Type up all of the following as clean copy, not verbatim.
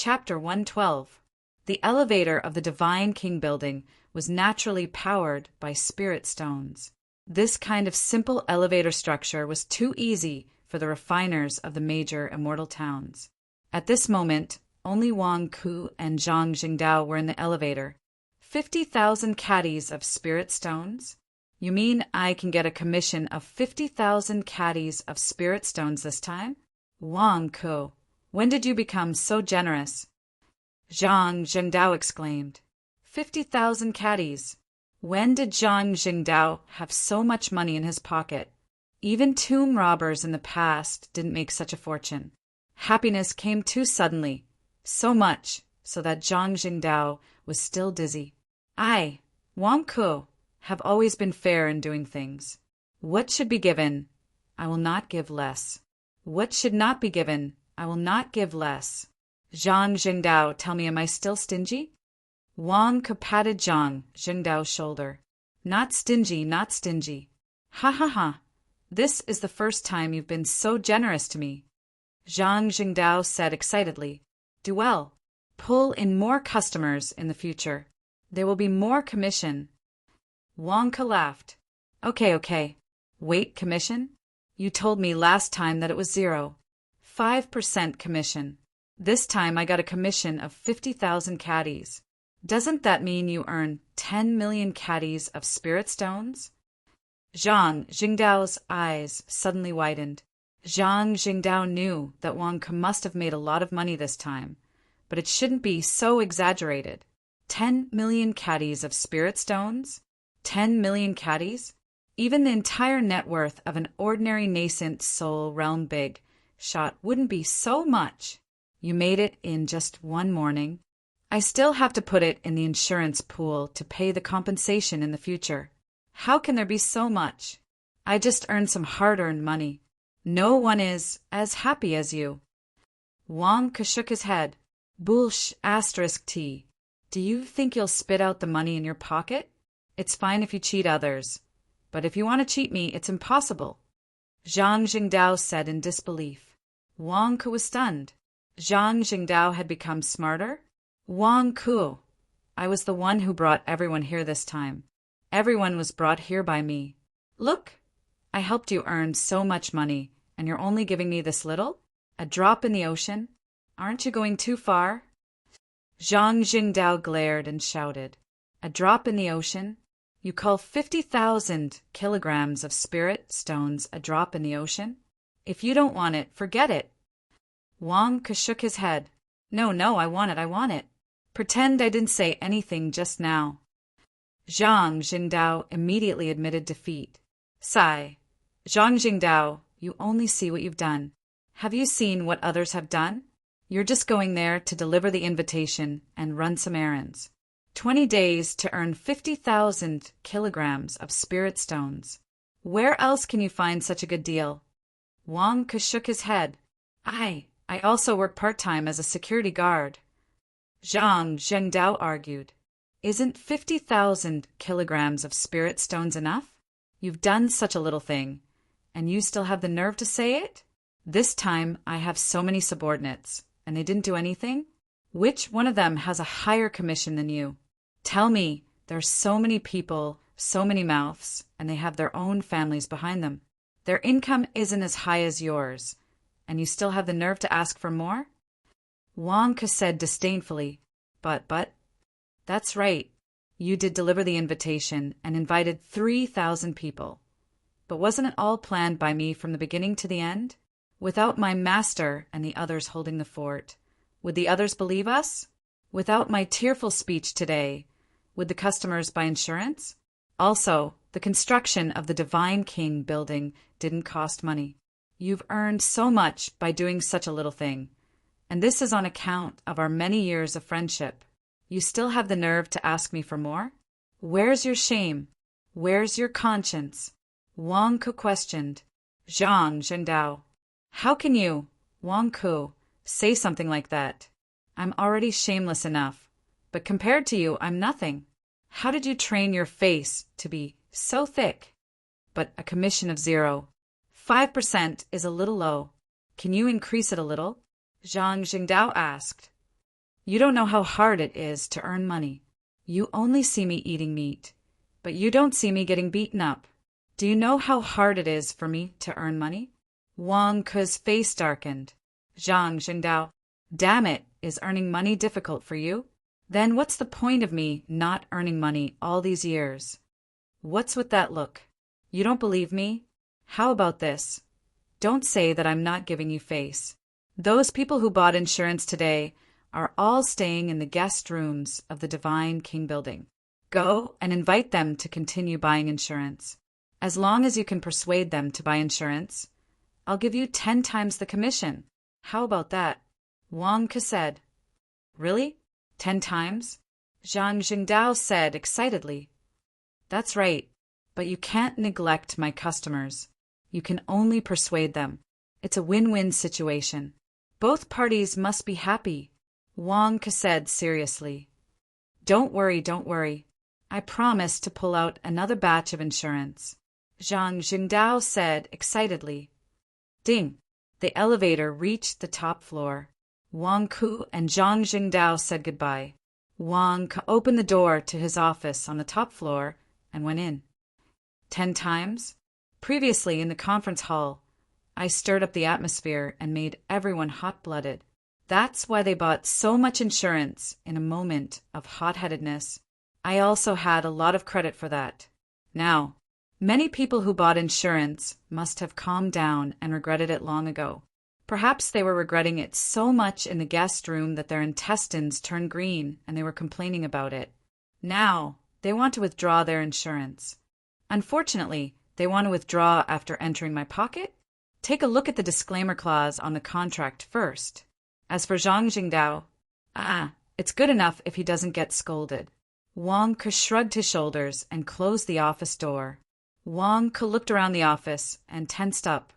Chapter 112. The elevator of the Divine King building was naturally powered by spirit stones. This kind of simple elevator structure was too easy for the refiners of the major immortal towns. At this moment, only Wang Ku and Zhang Jingdao were in the elevator. 50,000 caddies of spirit stones? You mean I can get a commission of 50,000 caddies of spirit stones this time? Wang Ku, when did you become so generous? Zhang Jingdao exclaimed. 50,000 caddies. When did Zhang Jingdao have so much money in his pocket? Even tomb robbers in the past didn't make such a fortune. Happiness came too suddenly, so much so that Zhang Jingdao was still dizzy. I, Wang Ku, have always been fair in doing things. What should be given, I will not give less. What should not be given, I will not give less. Zhang Jingdao, tell me, am I still stingy? Wang Ku patted Zhang Jingdao's shoulder. Not stingy, not stingy. Ha ha ha. This is the first time you've been so generous to me. Zhang Jingdao said excitedly. Do well. Pull in more customers in the future. There will be more commission. Wang Ku laughed. Okay. Wait, commission? You told me last time that it was 0. 5% commission. This time I got a commission of 50,000 caddies. Doesn't that mean you earn 10 million caddies of spirit stones? Zhang Jingdao's eyes suddenly widened. Zhang Jingdao knew that Wang Ku must have made a lot of money this time, but it shouldn't be so exaggerated. 10 million caddies of spirit stones? 10 million caddies? Even the entire net worth of an ordinary nascent soul realm big shot wouldn't be so much. You made it in just one morning. I still have to put it in the insurance pool to pay the compensation in the future. How can there be so much? I just earned some hard-earned money. No one is as happy as you. Wang Ku shook his head. *T. Do you think you'll spit out the money in your pocket? It's fine if you cheat others, but if you want to cheat me, it's impossible. Zhang Jingdao said in disbelief. Wang Ku was stunned. Zhang Jingdao had become smarter? Wang Ku, I was the one who brought everyone here this time. Everyone was brought here by me. Look, I helped you earn so much money, and you're only giving me this little? A drop in the ocean? Aren't you going too far? Zhang Jingdao glared and shouted. A drop in the ocean? You call 50,000 kilograms of spirit stones a drop in the ocean? If you don't want it, forget it. Wang Ku shook his head. No, I want it. Pretend I didn't say anything just now. Zhang Jingdao immediately admitted defeat. Sigh. Zhang Jingdao, you only see what you've done. Have you seen what others have done? You're just going there to deliver the invitation and run some errands. 20 days to earn 50,000 kilograms of spirit stones. Where else can you find such a good deal? Wang Ku shook his head. I also work part-time as a security guard. Zhang Jingdao argued. Isn't 50,000 kilograms of spirit stones enough? You've done such a little thing, and you still have the nerve to say it? This time I have so many subordinates, and they didn't do anything? Which one of them has a higher commission than you? Tell me, there's so many people, so many mouths, and they have their own families behind them. Their income isn't as high as yours, and you still have the nerve to ask for more? Wang Ku said disdainfully, But, that's right. You did deliver the invitation and invited 3,000 people. But wasn't it all planned by me from the beginning to the end? Without my master and the others holding the fort, would the others believe us? Without my tearful speech today, would the customers buy insurance? Also, the construction of the Divine King building didn't cost money. You've earned so much by doing such a little thing, and this is on account of our many years of friendship. You still have the nerve to ask me for more? Where's your shame? Where's your conscience? Wang Ku questioned. Zhang Jingdao. How can you, Wang Ku, say something like that? I'm already shameless enough, but compared to you, I'm nothing. How did you train your face to be so thick? But a commission of 0. 5% is a little low. Can you increase it a little? Zhang Jingdao asked. You don't know how hard it is to earn money. You only see me eating meat, but you don't see me getting beaten up. Do you know how hard it is for me to earn money? Wang Ke's face darkened. Zhang Jingdao, damn it, is earning money difficult for you? Then what's the point of me not earning money all these years? What's with that look? You don't believe me? How about this? Don't say that I'm not giving you face. Those people who bought insurance today are all staying in the guest rooms of the Divine King building. Go and invite them to continue buying insurance. As long as you can persuade them to buy insurance, I'll give you 10 times the commission. How about that? Wang Ke said. Really? 10 times? Zhang Jingdao said excitedly. That's right, but you can't neglect my customers. You can only persuade them. It's a win-win situation. Both parties must be happy, Wang Ke said seriously. Don't worry. I promise to pull out another batch of insurance, Zhang Jingdao said excitedly. Ding! The elevator reached the top floor. Wang Ke and Zhang Jingdao said goodbye. Wang Ke opened the door to his office on the top floor and went in. 10 times? Previously in the conference hall, I stirred up the atmosphere and made everyone hot-blooded. That's why they bought so much insurance in a moment of hot-headedness. I also had a lot of credit for that. Now, many people who bought insurance must have calmed down and regretted it long ago. Perhaps they were regretting it so much in the guest room that their intestines turned green and they were complaining about it. Now, they want to withdraw their insurance. Unfortunately, they want to withdraw after entering my pocket? Take a look at the disclaimer clause on the contract first. As for Zhang Jingdao, it's good enough if he doesn't get scolded. Wang Ke shrugged his shoulders and closed the office door. Wang Ke looked around the office and tensed up.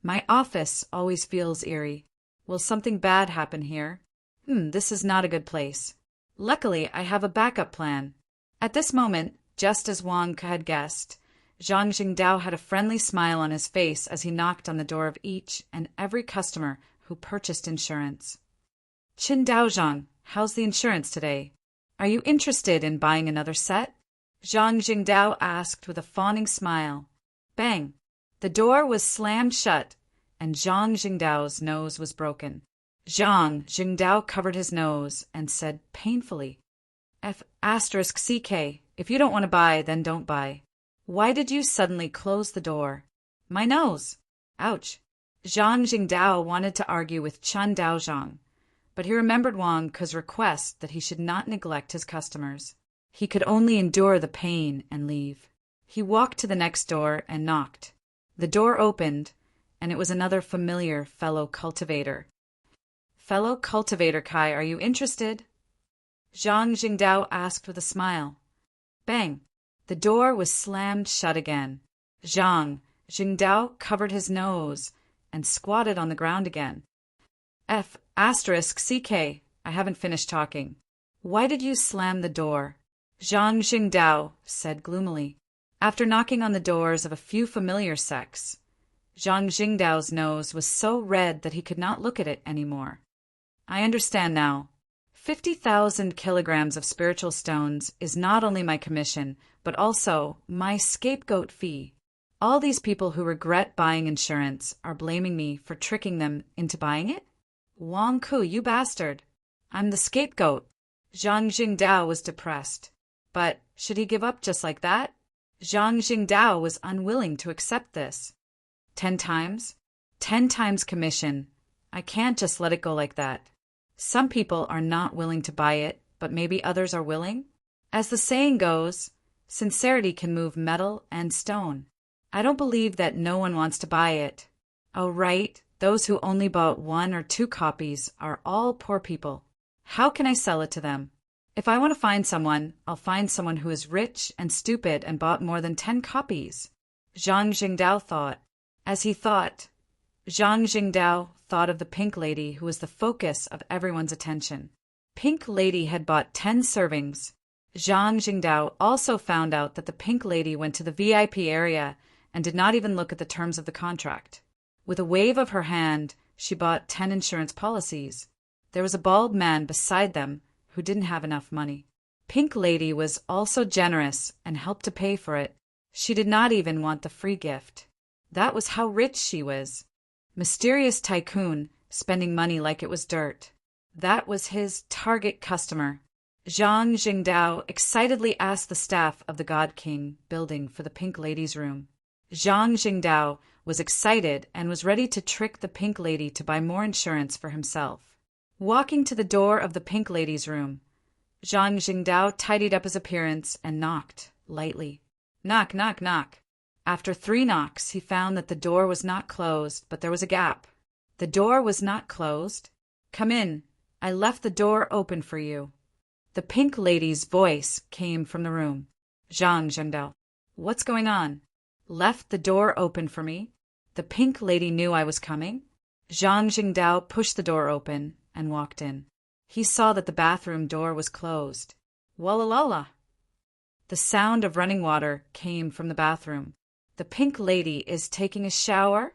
My office always feels eerie. Will something bad happen here? This is not a good place. Luckily, I have a backup plan. At this moment, just as Wang Ke had guessed, Zhang Jingdao had a friendly smile on his face as he knocked on the door of each and every customer who purchased insurance. Qin Daozhang, how's the insurance today? Are you interested in buying another set? Zhang Jingdao asked with a fawning smile. Bang! The door was slammed shut, and Zhang Jingdao's nose was broken. Zhang Jingdao covered his nose and said painfully, F***CK, if you don't want to buy, then don't buy. Why did you suddenly close the door? My nose. Ouch. Zhang Jingdao wanted to argue with Qin Daozhang, but he remembered Wang Ke's request that he should not neglect his customers. He could only endure the pain and leave. He walked to the next door and knocked. The door opened, and it was another familiar fellow cultivator. Fellow cultivator Kai, are you interested? Zhang Jingdao asked with a smile. Bang! The door was slammed shut again. Zhang Jingdao covered his nose and squatted on the ground again. F***CK, I haven't finished talking. Why did you slam the door? Zhang Jingdao said gloomily. After knocking on the doors of a few familiar sects, Zhang Jingdao's nose was so red that he could not look at it anymore. I understand now. 50,000 kilograms of spiritual stones is not only my commission, but also my scapegoat fee. All these people who regret buying insurance are blaming me for tricking them into buying it? Wang Ke, you bastard. I'm the scapegoat. Zhang Jingdao was depressed. But should he give up just like that? Zhang Jingdao was unwilling to accept this. 10 times? 10 times commission. I can't just let it go like that. Some people are not willing to buy it, but maybe others are willing? As the saying goes, sincerity can move metal and stone. I don't believe that no one wants to buy it. Oh, right, those who only bought 1 or 2 copies are all poor people. How can I sell it to them? If I want to find someone, I'll find someone who is rich and stupid and bought more than 10 copies. Zhang Jingdao thought. As he thought, Zhang Jingdao thought of the Pink Lady who was the focus of everyone's attention. Pink Lady had bought 10 servings. Zhang Jingdao also found out that the Pink Lady went to the VIP area and did not even look at the terms of the contract. With a wave of her hand, she bought 10 insurance policies. There was a bald man beside them who didn't have enough money. Pink Lady was also generous and helped to pay for it. She did not even want the free gift. That was how rich she was. Mysterious tycoon, spending money like it was dirt. That was his target customer. Zhang Jingdao excitedly asked the staff of the God King building for the Pink Lady's room. Zhang Jingdao was excited and was ready to trick the Pink Lady to buy more insurance for himself. Walking to the door of the Pink Lady's room, Zhang Jingdao tidied up his appearance and knocked lightly. Knock, knock, knock. After 3 knocks, he found that the door was not closed, but there was a gap. The door was not closed. Come in. I left the door open for you. The Pink Lady's voice came from the room. Zhang Jingdao. What's going on? Left the door open for me? The Pink Lady knew I was coming. Zhang Jingdao pushed the door open and walked in. He saw that the bathroom door was closed. Walla. The sound of running water came from the bathroom. The Pink Lady is taking a shower?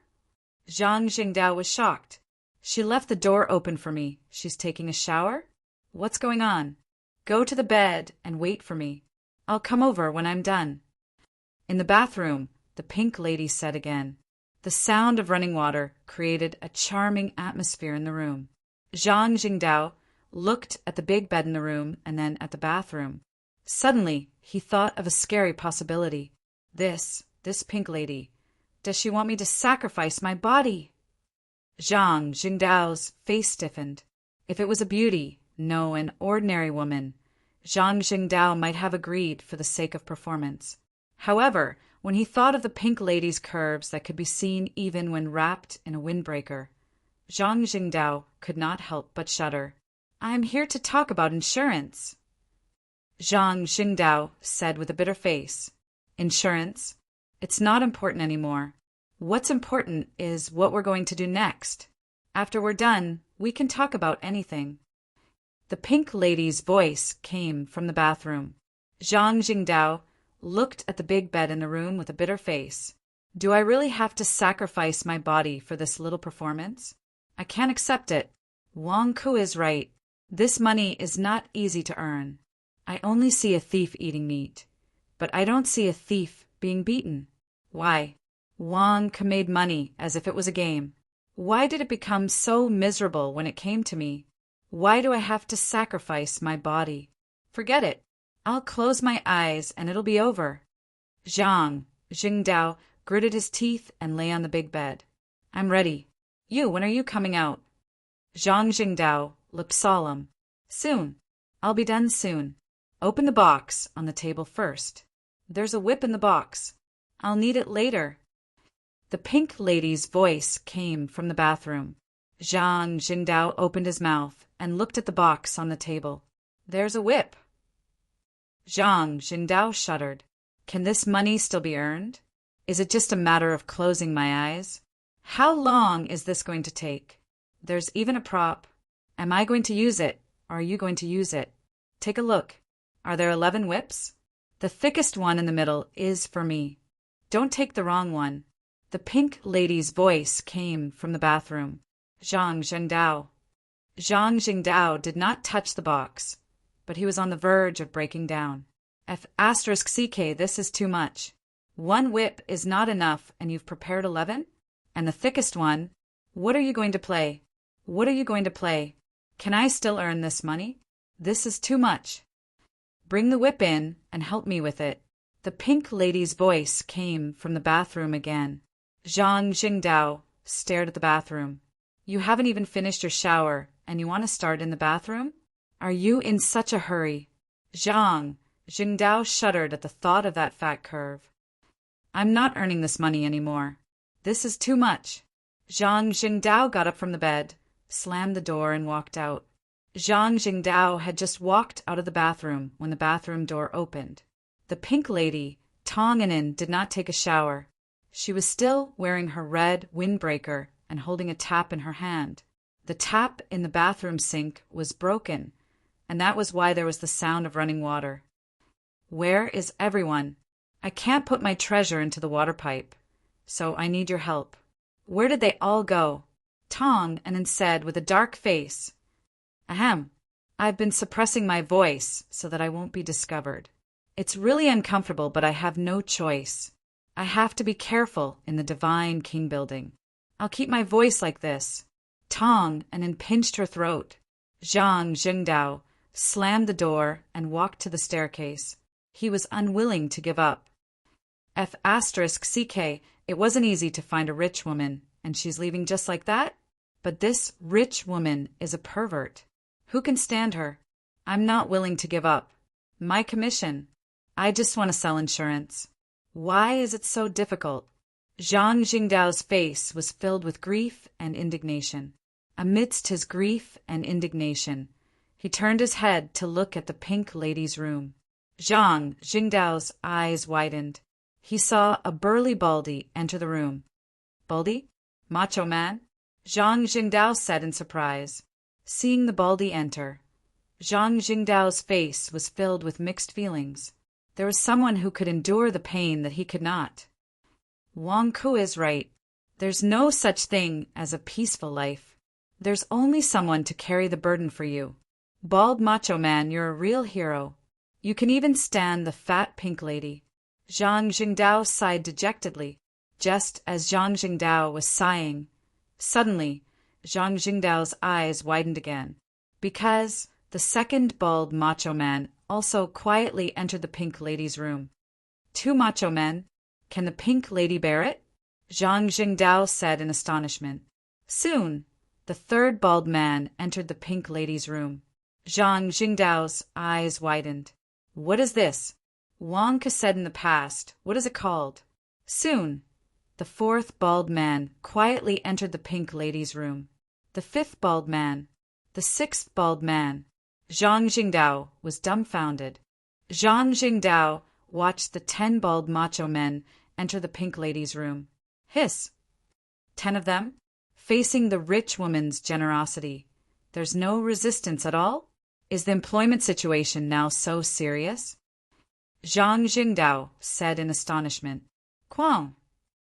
Zhang Jingdao was shocked. She left the door open for me. She's taking a shower? What's going on? Go to the bed and wait for me. I'll come over when I'm done. In the bathroom, the Pink Lady said again. The sound of running water created a charming atmosphere in the room. Zhang Jingdao looked at the big bed in the room and then at the bathroom. Suddenly, he thought of a scary possibility. This Pink Lady, does she want me to sacrifice my body? Zhang Jingdao's face stiffened. If it was a beauty, no, an ordinary woman, Zhang Jingdao might have agreed for the sake of performance. However, when he thought of the Pink Lady's curves that could be seen even when wrapped in a windbreaker, Zhang Jingdao could not help but shudder. I'm here to talk about insurance. Zhang Jingdao said with a bitter face. Insurance? It's not important anymore. What's important is what we're going to do next. After we're done, we can talk about anything. The Pink Lady's voice came from the bathroom. Zhang Jingdao looked at the big bed in the room with a bitter face. Do I really have to sacrifice my body for this little performance? I can't accept it. Wang Ku is right. This money is not easy to earn. I only see a thief eating meat, but I don't see a thief being beaten. Why? Wang Ku made money as if it was a game. Why did it become so miserable when it came to me? Why do I have to sacrifice my body? Forget it. I'll close my eyes and it'll be over. Zhang Jingdao gritted his teeth and lay on the big bed. I'm ready. When are you coming out? Zhang Jingdao looked solemn. Soon. I'll be done soon. Open the box on the table first. There's a whip in the box. I'll need it later. The Pink Lady's voice came from the bathroom. Zhang Jingdao opened his mouth and looked at the box on the table. There's a whip. Zhang Jingdao shuddered. Can this money still be earned? Is it just a matter of closing my eyes? How long is this going to take? There's even a prop. Am I going to use it, or are you going to use it? Take a look. Are there 11 whips? The thickest one in the middle is for me. Don't take the wrong one. The Pink Lady's voice came from the bathroom. Zhang Jingdao. Zhang Jingdao did not touch the box, but he was on the verge of breaking down. F***CK, this is too much. 1 whip is not enough, and you've prepared 11? And the thickest one? What are you going to play? What are you going to play? Can I still earn this money? This is too much. Bring the whip in and help me with it. The Pink Lady's voice came from the bathroom again. Zhang Jingdao stared at the bathroom. You haven't even finished your shower, and you want to start in the bathroom? Are you in such a hurry? Zhang Jingdao shuddered at the thought of that fat curve. I'm not earning this money anymore. This is too much. Zhang Jingdao got up from the bed, slammed the door, and walked out. Zhang Jingdao had just walked out of the bathroom when the bathroom door opened. The Pink Lady, Tong Anin, did not take a shower. She was still wearing her red windbreaker and holding a tap in her hand. The tap in the bathroom sink was broken, and that was why there was the sound of running water. Where is everyone? I can't put my treasure into the water pipe, so I need your help. Where did they all go? Tong Anin said with a dark face. Ahem. I've been suppressing my voice so that I won't be discovered. It's really uncomfortable, but I have no choice. I have to be careful in the Divine King building. I'll keep my voice like this. Tong, and impinged her throat. Zhang Jingdao slammed the door and walked to the staircase. He was unwilling to give up. F***ck, it wasn't easy to find a rich woman, and she's leaving just like that? But this rich woman is a pervert. Who can stand her? I'm not willing to give up. My commission. I just want to sell insurance. Why is it so difficult? Zhang Jingdao's face was filled with grief and indignation. Amidst his grief and indignation, he turned his head to look at the Pink Lady's room. Zhang Jingdao's eyes widened. He saw a burly Baldy enter the room. Baldy? Macho man? Zhang Jingdao said in surprise. Seeing the Baldy enter, Zhang Jingdao's face was filled with mixed feelings. There was someone who could endure the pain that he could not. Wang Ku is right. There's no such thing as a peaceful life. There's only someone to carry the burden for you. Bald macho man, you're a real hero. You can even stand the fat Pink Lady. Zhang Jingdao sighed dejectedly. Just as Zhang Jingdao was sighing, suddenly Zhang Jingdao's eyes widened again, because the second bald macho man also quietly entered the Pink Lady's room. Two macho men? Can the Pink Lady bear it? Zhang Jingdao said in astonishment. Soon, the third bald man entered the Pink Lady's room. Zhang Jingdao's eyes widened. What is this? Wang Ke said in the past. What is it called? Soon, the fourth bald man quietly entered the Pink Lady's room. The fifth bald man. The sixth bald man. Zhang Jingdao was dumbfounded. Zhang Jingdao watched the 10 bald macho men enter the Pink Lady's room. Hiss! 10 of them? Facing the rich woman's generosity. There's no resistance at all? Is the employment situation now so serious? Zhang Jingdao said in astonishment. Quang!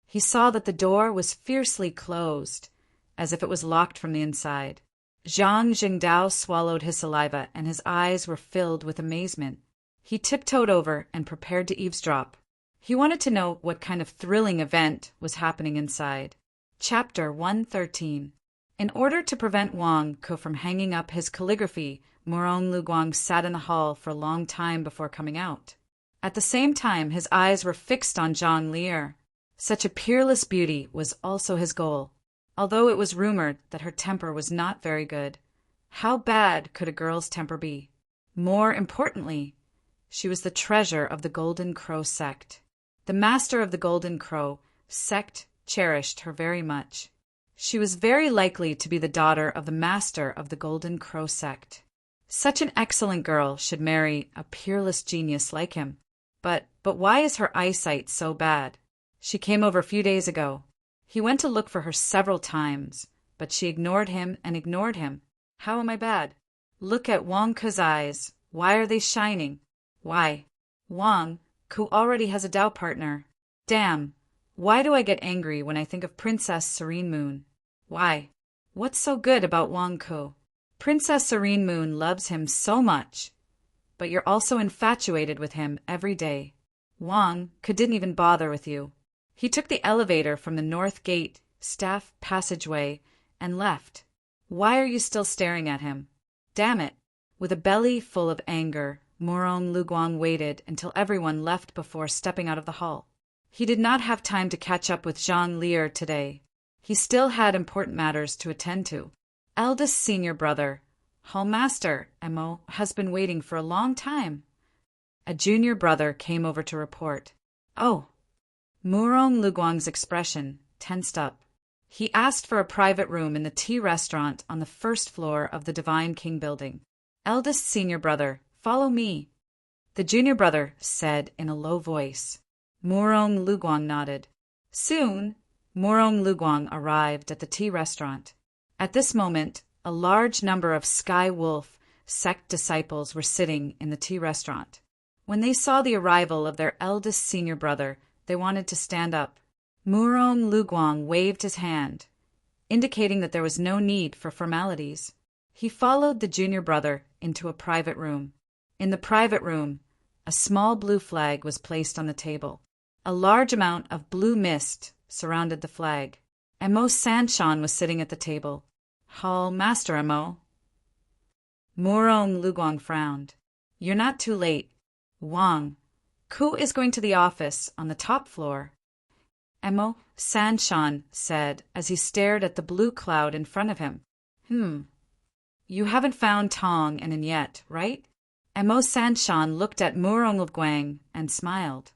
He saw that the door was fiercely closed, as if it was locked from the inside. Zhang Jingdao swallowed his saliva, and his eyes were filled with amazement. He tiptoed over and prepared to eavesdrop. He wanted to know what kind of thrilling event was happening inside. Chapter 113. In order to prevent Wang Ke from hanging up his calligraphy, Morong Luguang sat in the hall for a long time before coming out. At the same time, his eyes were fixed on Zhang Lier. Such a peerless beauty was also his goal, although it was rumored that her temper was not very good. How bad could a girl's temper be? More importantly, she was the treasure of the Golden Crow sect. The master of the Golden Crow sect cherished her very much. She was very likely to be the daughter of the master of the Golden Crow sect. Such an excellent girl should marry a peerless genius like him. But why is her eyesight so bad? She came over a few days ago. He went to look for her several times, but she ignored him and ignored him. How am I bad? Look at Wang Ke's eyes. Why are they shining? Why? Wang Ke already has a Tao partner. Damn. Why do I get angry when I think of Princess Serene Moon? Why? What's so good about Wang Ke? Princess Serene Moon loves him so much, but you're also infatuated with him every day. Wang Ke didn't even bother with you. He took the elevator from the North Gate staff passageway and left. Why are you still staring at him? Damn it! With a belly full of anger, Morong Luguang waited until everyone left before stepping out of the hall. He did not have time to catch up with Zhang Lier today. He still had important matters to attend to. Eldest senior brother, Hall Master, Mo, has been waiting for a long time. A junior brother came over to report. Oh. Morong Luguang's expression tensed up. He asked for a private room in the tea restaurant on the first floor of the Divine King building. Eldest senior brother, follow me. The junior brother said in a low voice. Morong Luguang nodded. Soon, Morong Luguang arrived at the tea restaurant. At this moment, a large number of Sky Wolf sect disciples were sitting in the tea restaurant. When they saw the arrival of their eldest senior brother, they wanted to stand up. Morong Luguang waved his hand, indicating that there was no need for formalities. He followed the junior brother into a private room. In the private room, a small blue flag was placed on the table. A large amount of blue mist surrounded the flag. Emo Sanshan was sitting at the table. Hall Master Emo. Murong Luguang frowned. You're not too late. Wang, Ku is going to the office on the top floor. Emo Sanshan said as he stared at the blue cloud in front of him. You haven't found Tong and yet, right? Emo Sanshan looked at Murong Luguang and smiled.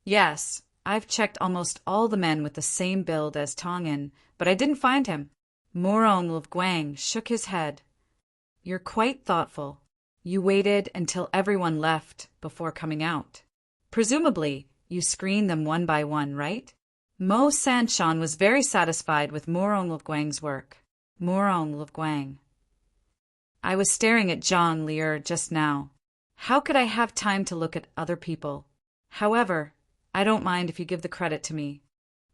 Yes, I've checked almost all the men with the same build as Tongan, but I didn't find him. Murong Luguang shook his head. You're quite thoughtful. You waited until everyone left before coming out. Presumably, you screened them one by one, right? Mo Sanshan was very satisfied with Murong Luguang's work. Murong Luguang. I was staring at Zhang Lier just now. How could I have time to look at other people? However, I don't mind if you give the credit to me.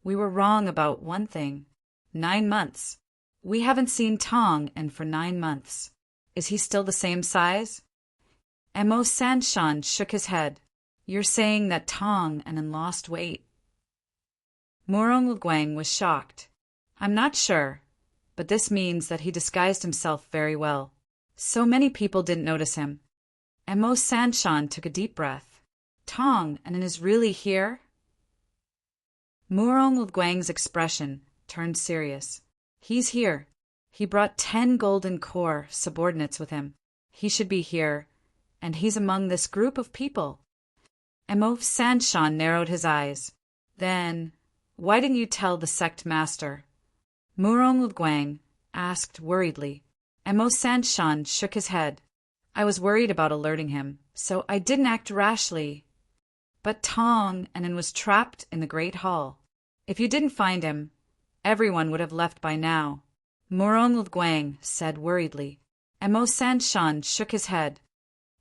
We were wrong about one thing. 9 months. We haven't seen Tong and for 9 months. Is he still the same size? Emo Sanshan shook his head. You're saying that Tong and lost weight. Murong Luguang was shocked. I'm not sure, but this means that he disguised himself very well. So many people didn't notice him. Emo Sanshan took a deep breath. Tong and is really here? Murong Luguang's expression turned serious. He's here. He brought 10 golden core subordinates with him. He should be here, and he's among this group of people. Emo Sanshan narrowed his eyes. Then, why didn't you tell the sect master? Murong Luguang asked worriedly. Emo Sanshan shook his head. I was worried about alerting him, so I didn't act rashly. But Tong and was trapped in the Great Hall. If you didn't find him, everyone would have left by now. Murong Luguang said worriedly. Emo Sanshan shook his head.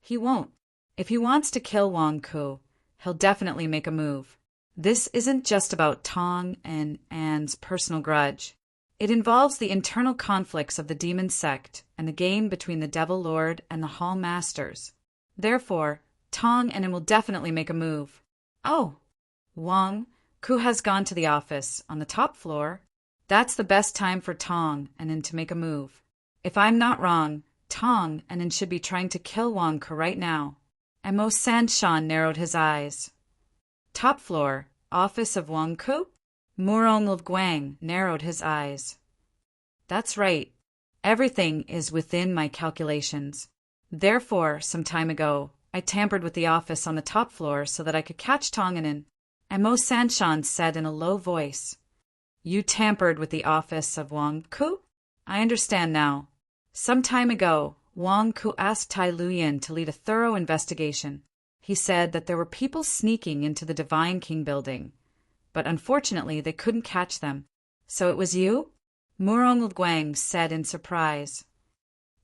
He won't. If he wants to kill Wang Ku, he'll definitely make a move. This isn't just about Tong and Anne's personal grudge. It involves the internal conflicts of the demon sect and the game between the Devil Lord and the Hall Masters. Therefore, Tong and will definitely make a move. Oh, Wang Ku has gone to the office on the top floor. That's the best time for Tong and to make a move. If I'm not wrong, Tong and should be trying to kill Wang Ku right now. Emo Sanshan narrowed his eyes. Top floor, office of Wang Ku? Murong Luguang narrowed his eyes. That's right. Everything is within my calculations. Therefore, some time ago, I tampered with the office on the top floor so that I could catch Tonganin. Emo Sanshan said in a low voice. You tampered with the office of Wang Ku? I understand now. Some time ago, Wang Ku asked Tai Luyan to lead a thorough investigation. He said that there were people sneaking into the Divine King building, but unfortunately they couldn't catch them. So it was you? Murong Luguang said in surprise.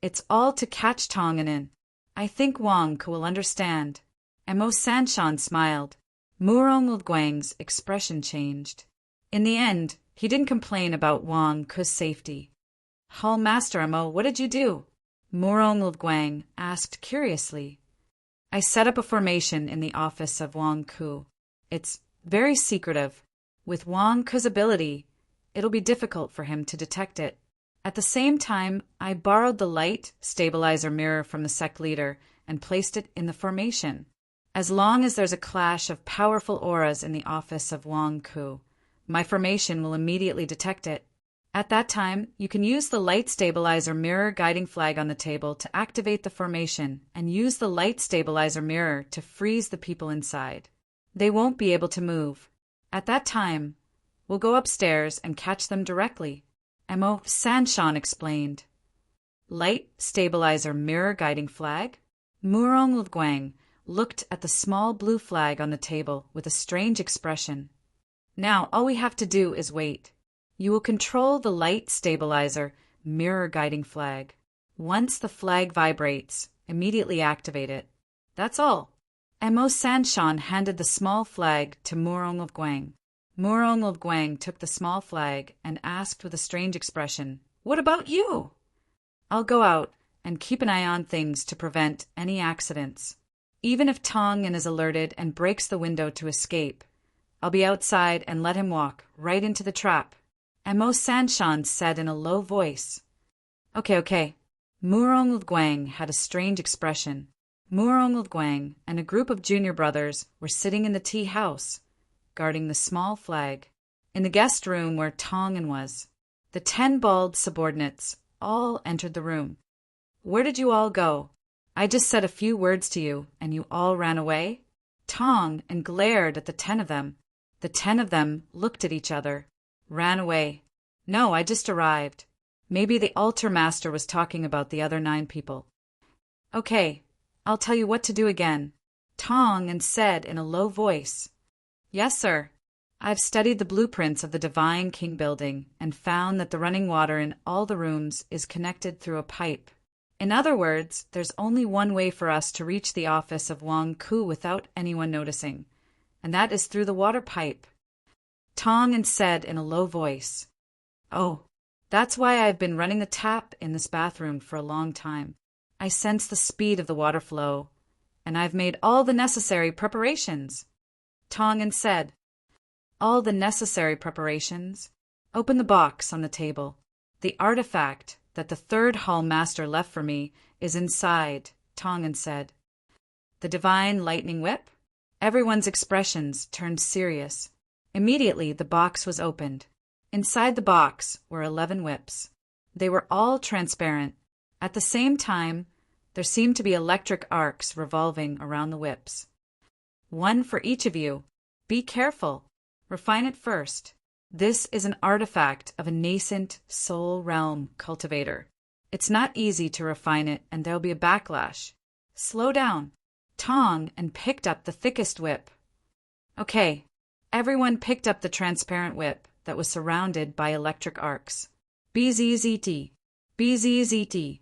It's all to catch Tonganin. I think Wang Ku will understand. Emo Sanshan smiled. Murong Luguang's expression changed. In the end, he didn't complain about Wang Ku's safety. Hall Master Emo, what did you do? Murong Luguang asked curiously. I set up a formation in the office of Wang Ku. It's very secretive. With Wang Ku's ability, it'll be difficult for him to detect it. At the same time, I borrowed the light stabilizer mirror from the sect leader and placed it in the formation. As long as there's a clash of powerful auras in the office of Wang Ku, my formation will immediately detect it. At that time, you can use the light stabilizer mirror guiding flag on the table to activate the formation and use the light stabilizer mirror to freeze the people inside. They won't be able to move. At that time, we'll go upstairs and catch them directly. Emo Sanshan explained. Light stabilizer mirror guiding flag? Murong Luguang looked at the small blue flag on the table with a strange expression. Now all we have to do is wait. You will control the light stabilizer mirror guiding flag. Once the flag vibrates, immediately activate it. That's all. Emo Sanshan handed the small flag to Murong Luguang. Murong Luguang took the small flag and asked with a strange expression, What about you? I'll go out and keep an eye on things to prevent any accidents. Even if Tong is alerted and breaks the window to escape, I'll be outside and let him walk right into the trap. And Mo Sanshan said in a low voice, Okay. Murong Lguang had a strange expression. Murong Lguang and a group of junior brothers were sitting in the tea house, guarding the small flag. In the guest room where Tong was, the 10 bald subordinates all entered the room. Where did you all go? I just said a few words to you, and you all ran away? Tong and glared at the 10 of them. The 10 of them looked at each other, ran away. No, I just arrived. Maybe the altar master was talking about the other 9 people. Okay, I'll tell you what to do again. Tong said in a low voice. Yes, sir. I've studied the blueprints of the Divine King building and found that the running water in all the rooms is connected through a pipe. In other words, there's only one way for us to reach the office of Wang Ku without anyone noticing, and that is through the water pipe. Tong said in a low voice. Oh, that's why I've been running the tap in this bathroom for a long time. I sense the speed of the water flow, and I've made all the necessary preparations. Tong said. All the necessary preparations? Open the box on the table. The artifact that the 3rd hall master left for me is inside, Tong said. The divine lightning whip? Everyone's expressions turned serious. Immediately the box was opened. Inside the box were 11 whips. They were all transparent. At the same time, there seemed to be electric arcs revolving around the whips. One for each of you. Be careful. Refine it first. This is an artifact of a nascent soul realm cultivator. It's not easy to refine it, and there'll be a backlash. Slow down. Tong picked up the thickest whip. Okay, everyone picked up the transparent whip that was surrounded by electric arcs. BZZT, BZZT,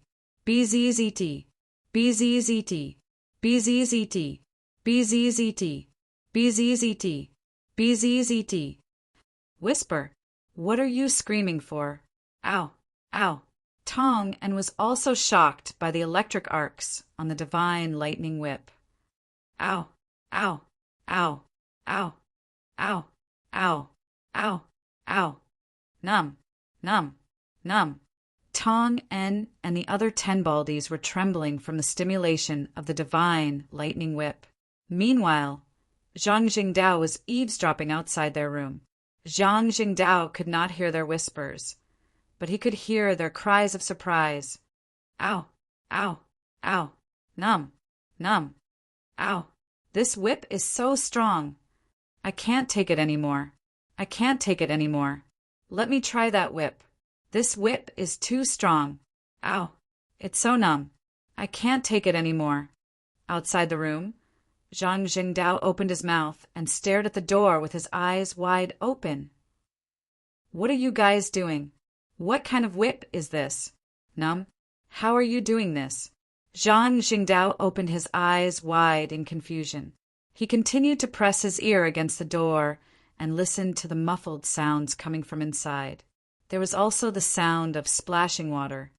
BZZT, BZZT, BZZT, BZZT, BZZT, BZZT. Whisper, what are you screaming for? Ow, ow. Tong was also shocked by the electric arcs on the divine lightning whip. Ow, ow, ow, ow, ow, ow, ow, ow. Numb, numb, numb. Tong and the other 10 baldies were trembling from the stimulation of the divine lightning whip. Meanwhile, Zhang Jingdao was eavesdropping outside their room. Zhang Jingdao could not hear their whispers, but he could hear their cries of surprise. Ow, ow, ow, numb, numb, ow. This whip is so strong. I can't take it anymore. I can't take it anymore. Let me try that whip. This whip is too strong. Ow, it's so numb. I can't take it anymore. Outside the room, Zhang Jingdao opened his mouth and stared at the door with his eyes wide open. What are you guys doing? What kind of whip is this? Numb, how are you doing this? Zhang Jingdao opened his eyes wide in confusion. He continued to press his ear against the door and listened to the muffled sounds coming from inside. There was also the sound of splashing water.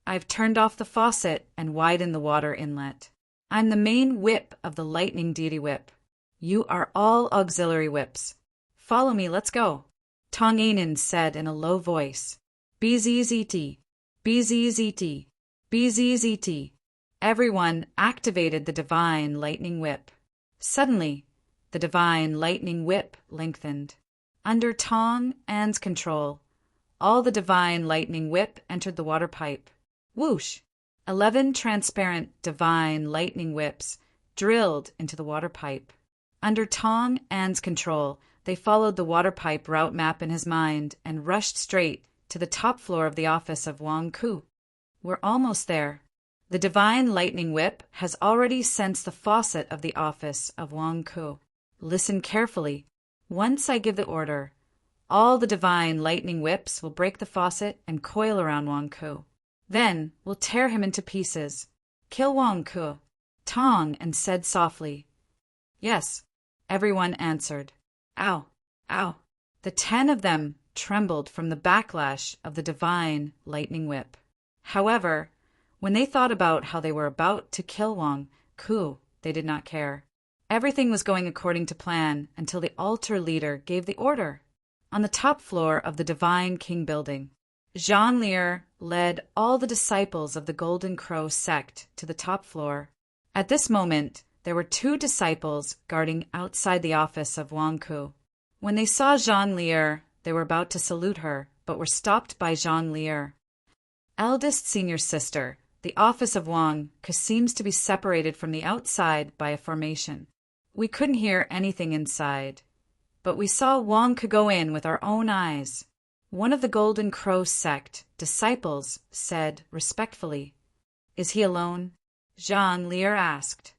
I've turned off the faucet and widened the water inlet. I'm the main whip of the lightning deity whip. You are all auxiliary whips. Follow me, let's go. Tong said in a low voice. BZZT, BZZT, BZZT. Everyone activated the divine lightning whip. Suddenly, the divine lightning whip lengthened. Under Tong's control, all the divine lightning whip entered the water pipe. Whoosh! 11 transparent divine lightning whips drilled into the water pipe. Under Tong's control, they followed the water pipe route map in his mind and rushed straight to the top floor of the office of Wang Ku. We're almost there. The divine lightning whip has already sensed the faucet of the office of Wang Ku. Listen carefully. Once I give the order, all the divine lightning whips will break the faucet and coil around Wang Ku. Then we'll tear him into pieces. Kill Wang Ku. Tong said softly. Yes, everyone answered. Ow, ow. The 10 of them trembled from the backlash of the divine lightning whip. However, when they thought about how they were about to kill Wang Ku, they did not care. Everything was going according to plan until the altar leader gave the order. On the top floor of the Divine King building, Jean Lear led all the disciples of the Golden Crow sect to the top floor. At this moment, there were 2 disciples guarding outside the office of Wang Ku. When they saw Jean Lear, they were about to salute her, but were stopped by Jean Lear. Eldest senior sister, the office of Wang Ku seems to be separated from the outside by a formation. We couldn't hear anything inside, but we saw Wang Ku go in with our own eyes. One of the Golden Crow sect disciples said respectfully, "Is he alone?" Jean Lear asked.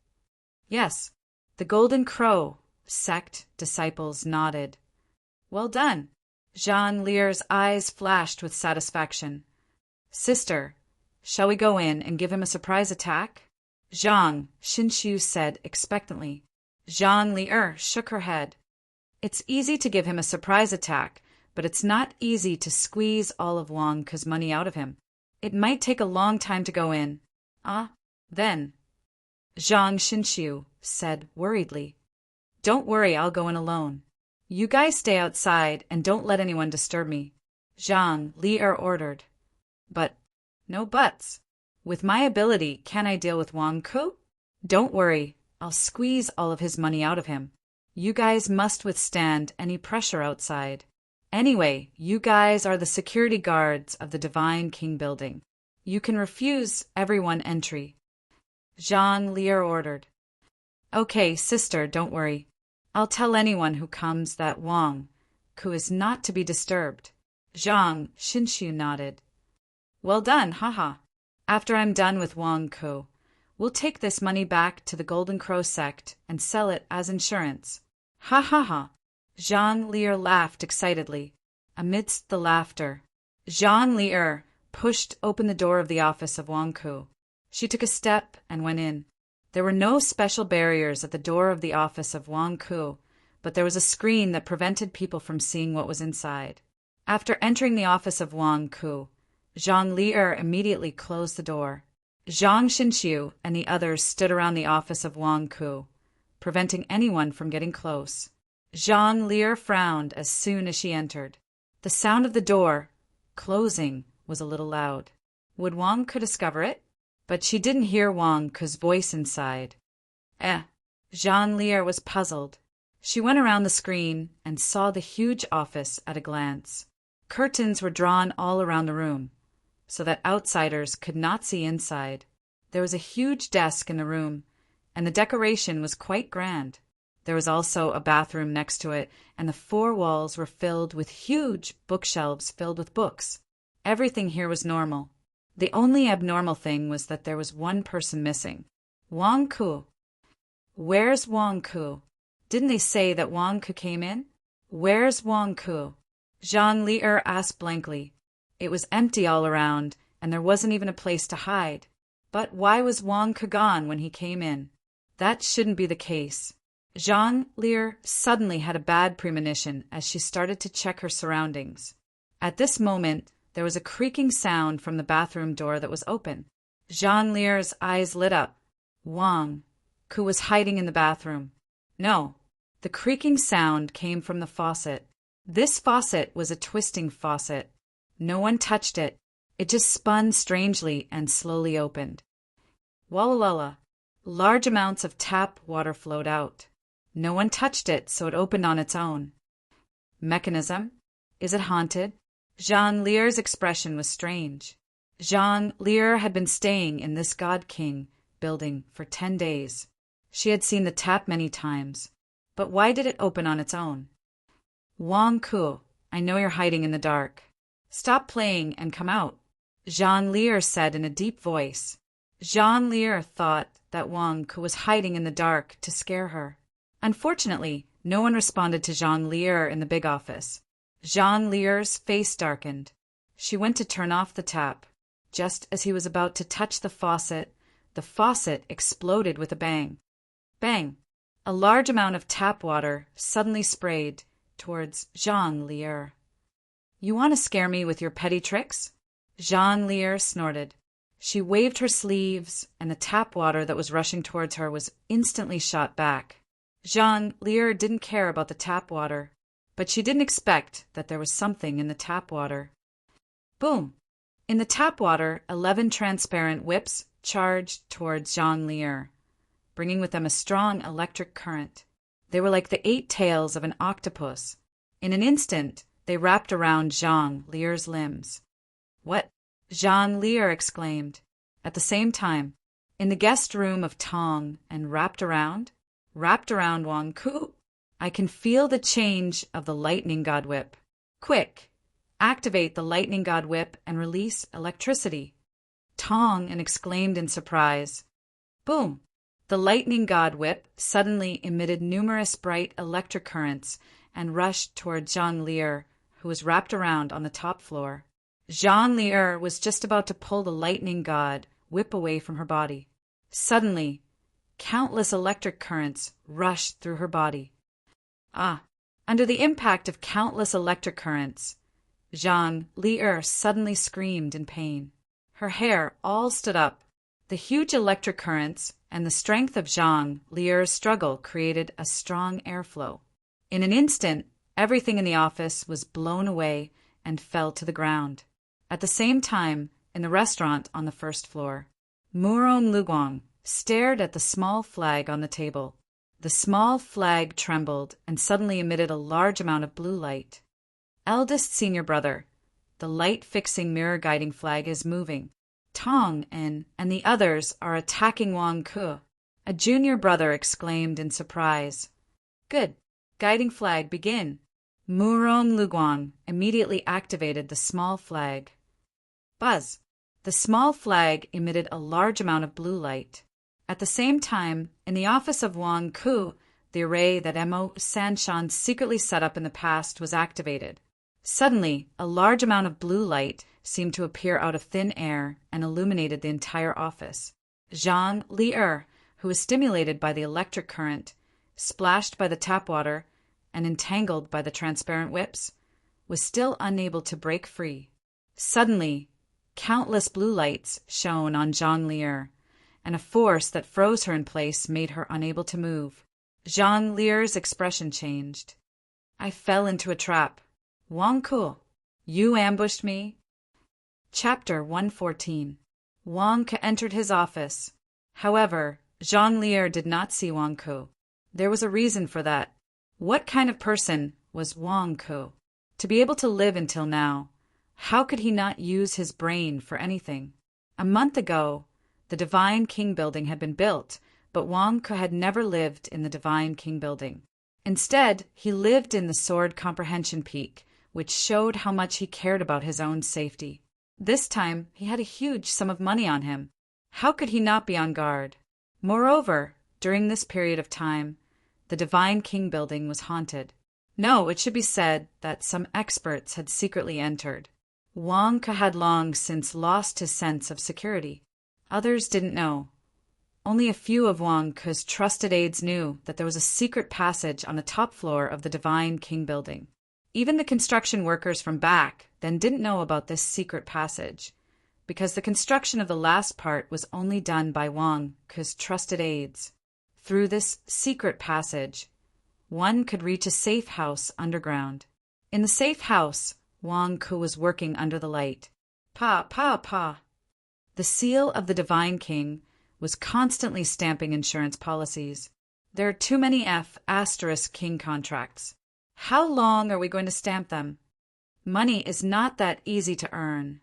"Yes." The Golden Crow sect disciples nodded. "Well done." Jean Lear's eyes flashed with satisfaction. "Sister, shall we go in and give him a surprise attack?" Zhang Xinshu said expectantly. Jean Lear shook her head. "It's easy to give him a surprise attack, but it's not easy to squeeze all of Wang Ku's money out of him. It might take a long time to go in." Then. Zhang Xinshu said worriedly. "Don't worry, I'll go in alone. You guys stay outside and don't let anyone disturb me," Zhang Lear ordered. "But, no buts. With my ability, can I deal with Wang Ku?" "Don't worry, I'll squeeze all of his money out of him. You guys must withstand any pressure outside. Anyway, you guys are the security guards of the Divine King building. You can refuse everyone entry," Jean Lear ordered. "Okay, sister, don't worry. I'll tell anyone who comes that Wang Ku is not to be disturbed." Zhang Xinshu nodded. "Well done, haha. After I'm done with Wang Ku, we'll take this money back to the Golden Crow sect and sell it as insurance." "Ha ha ha." Jean Lear laughed excitedly. Amidst the laughter, Jean Lear pushed open the door of the office of Wang Ku. She took a step and went in. There were no special barriers at the door of the office of Wang Ku, but there was a screen that prevented people from seeing what was inside. After entering the office of Wang Ku, Jean Lear immediately closed the door. Zhang Xinshu and the others stood around the office of Wang Ku, preventing anyone from getting close. Jean Lear frowned as soon as she entered. The sound of the door closing was a little loud. Would Wang Ku discover it? But she didn't hear Wang Ku's voice inside. Jean Lear was puzzled. She went around the screen and saw the huge office at a glance. Curtains were drawn all around the room, so that outsiders could not see inside. There was a huge desk in the room, and the decoration was quite grand. There was also a bathroom next to it, and the 4 walls were filled with huge bookshelves filled with books. Everything here was normal. The only abnormal thing was that there was one person missing. Wang Ku. Where's Wang Ku? Didn't they say that Wang Ku came in? Where's Wang Ku? Jean Lear asked blankly. It was empty all around, and there wasn't even a place to hide. But why was Wang Ku gone when he came in? That shouldn't be the case. Jean Lear suddenly had a bad premonition as she started to check her surroundings. At this moment, there was a creaking sound from the bathroom door that was open. Jean Lear's eyes lit up. Wang Ku was hiding in the bathroom. No, the creaking sound came from the faucet. This faucet was a twisting faucet. No one touched it. It just spun strangely and slowly opened. Walla. Large amounts of tap water flowed out. No one touched it, so it opened on its own. Mechanism? Is it haunted? Jean Lear's expression was strange. Jean Lear had been staying in this God King building for 10 days. She had seen the tap many times. But why did it open on its own? Wang Ku, I know you're hiding in the dark. Stop playing and come out, Jean Lear said in a deep voice. Jean Lear thought that Wang Ku was hiding in the dark to scare her. Unfortunately, no one responded to Jean Lear in the big office. Jean Lear's face darkened. She went to turn off the tap. Just as he was about to touch the faucet exploded with a bang. Bang! A large amount of tap water suddenly sprayed towards Jean Lear. You want to scare me with your petty tricks? Jean Lier snorted. She waved her sleeves, and the tap water that was rushing towards her was instantly shot back. Jean Lier didn't care about the tap water, but she didn't expect that there was something in the tap water. Boom! In the tap water, 11 transparent whips charged towards Jean Lier, bringing with them a strong electric current. They were like the 8 tails of an octopus. In an instant, they wrapped around Jean Lier's limbs. "What?" Jean Lier exclaimed. At the same time, in the guest room of Tong, and wrapped around Wang Ku. I can feel the change of the lightning god whip. Quick! Activate the lightning god whip and release electricity. Tong and exclaimed in surprise. Boom! The lightning god whip suddenly emitted numerous bright electric currents and rushed toward Jean Lier, who was wrapped around on the top floor. Jean Lier was just about to pull the lightning god whip away from her body. Suddenly, countless electric currents rushed through her body. Under the impact of countless electric currents, Jean Lier suddenly screamed in pain. Her hair all stood up. The huge electric currents and the strength of Jean Lier's struggle created a strong airflow. In an instant, everything in the office was blown away and fell to the ground. At the same time, in the restaurant on the first floor, Murong Luguang stared at the small flag on the table. The small flag trembled and suddenly emitted a large amount of blue light. Eldest senior brother, the light-fixing mirror-guiding flag is moving. Tong and the others are attacking Wang Ku. A junior brother exclaimed in surprise. Good. Guiding flag, begin. Murong Luguang immediately activated the small flag. Buzz. The small flag emitted a large amount of blue light. At the same time, in the office of Wang Ku, the array that Mo Sanshan secretly set up in the past was activated. Suddenly, a large amount of blue light seemed to appear out of thin air and illuminated the entire office. Jean Lier, who was stimulated by the electric current, splashed by the tap water, and entangled by the transparent whips, was still unable to break free. Suddenly, countless blue lights shone on Jean Lier, and a force that froze her in place made her unable to move. Jean Lier's expression changed. I fell into a trap. Wang Ku, you ambushed me? Chapter 114. Wang Ku entered his office. However, Jean Lier did not see Wang Ku. There was a reason for that. What kind of person was Wang Ku? To be able to live until now, how could he not use his brain for anything? A month ago, the Divine King Building had been built, but Wang Ku had never lived in the Divine King Building. Instead, he lived in the Sword Comprehension Peak, which showed how much he cared about his own safety. This time, he had a huge sum of money on him. How could he not be on guard? Moreover, during this period of time, the Divine King Building was haunted. No, it should be said that some experts had secretly entered. Wang Ku had long since lost his sense of security. Others didn't know. Only a few of Wang Ku's trusted aides knew that there was a secret passage on the top floor of the Divine King Building. Even the construction workers from back then didn't know about this secret passage, because the construction of the last part was only done by Wang Ku's trusted aides. Through this secret passage, one could reach a safe house underground. In the safe house, Wang Ku was working under the light. Pa, pa, pa. The seal of the Divine King was constantly stamping insurance policies. There are too many F*King contracts. How long are we going to stamp them? Money is not that easy to earn.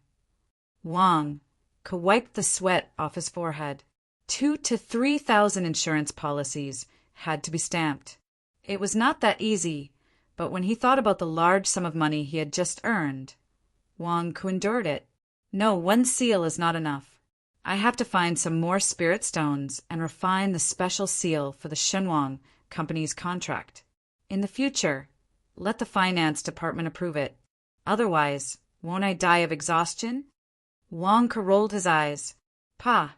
Wang Ku wiped the sweat off his forehead. 2,000 to 3,000 insurance policies had to be stamped. It was not that easy, but when he thought about the large sum of money he had just earned, Wang Ku endured it. No, one seal is not enough. I have to find some more spirit stones and refine the special seal for the Shenwang Company's contract. In the future, let the finance department approve it. Otherwise, won't I die of exhaustion? Wang Ku rolled his eyes. Pa,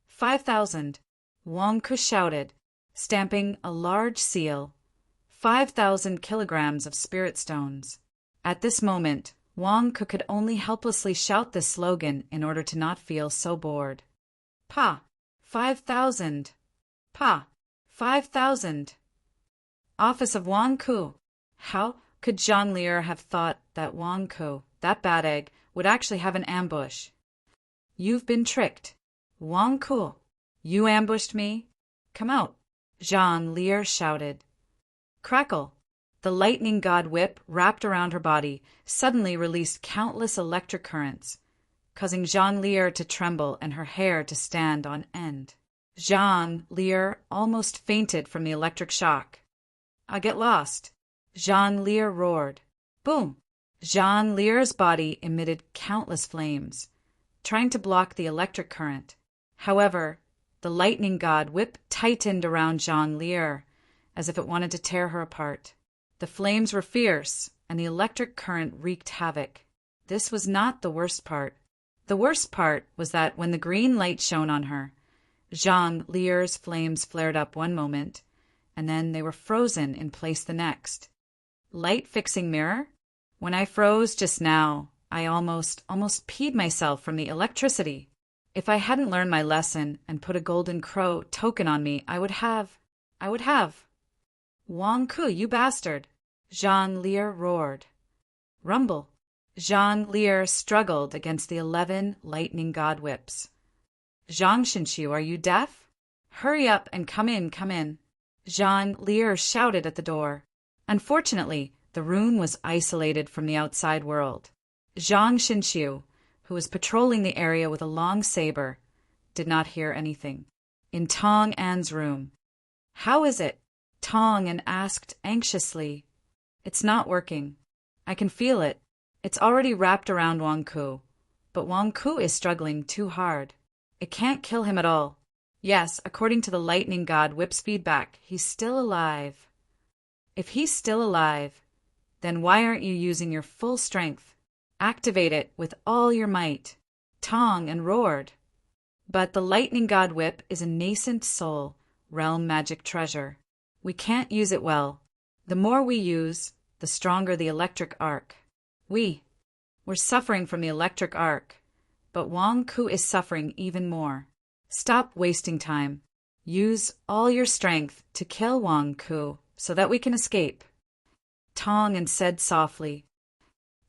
5,000. Wang Ku shouted, stamping a large seal. 5,000 kilograms of spirit stones. At this moment, Wang Ku could only helplessly shout this slogan in order to not feel so bored. Pa! 5,000! Pa! 5,000! Office of Wang Ku! How could Zhang Lier have thought that Wang Ku, that bad egg, would actually have an ambush? You've been tricked. Wang Ku, you ambushed me? Come out! Zhang Lier shouted. Crackle! The lightning god whip wrapped around her body suddenly released countless electric currents, causing Zhang Lier to tremble and her hair to stand on end. Zhang Lier almost fainted from the electric shock. I get lost! Zhang Lier roared. Boom! Zhang Lier's body emitted countless flames, trying to block the electric current. However, the lightning god whip tightened around Zhang Lier, as if it wanted to tear her apart. The flames were fierce, and the electric current wreaked havoc. This was not the worst part. The worst part was that when the green light shone on her, Zhang Lier's flames flared up one moment, and then they were frozen in place the next. Light-fixing mirror? When I froze just now, I almost peed myself from the electricity. If I hadn't learned my lesson and put a golden crow token on me, I would have. Wang Ku, you bastard! Zhang Lier roared. Rumble! Zhang Lier struggled against the 11 lightning god whips. Zhang Shinxiu, are you deaf? Hurry up and come in. Zhang Lier shouted at the door. Unfortunately, the room was isolated from the outside world. Zhang Shinxiu, who was patrolling the area with a long saber, did not hear anything. In Tong An's room. How is it? Tong An asked anxiously. It's not working. I can feel it. It's already wrapped around Wang Ku, but Wang Ku is struggling too hard. It can't kill him at all. Yes, according to the lightning god Whip's feedback, he's still alive. If he's still alive, then why aren't you using your full strength? Activate it with all your might. Tong An roared. But the lightning god Whip is a nascent soul, realm magic treasure. We can't use it well. The more we use, the stronger the electric arc. We're suffering from the electric arc, but Wang Ku is suffering even more. Stop wasting time. Use all your strength to kill Wang Ku so that we can escape. Tong An said softly.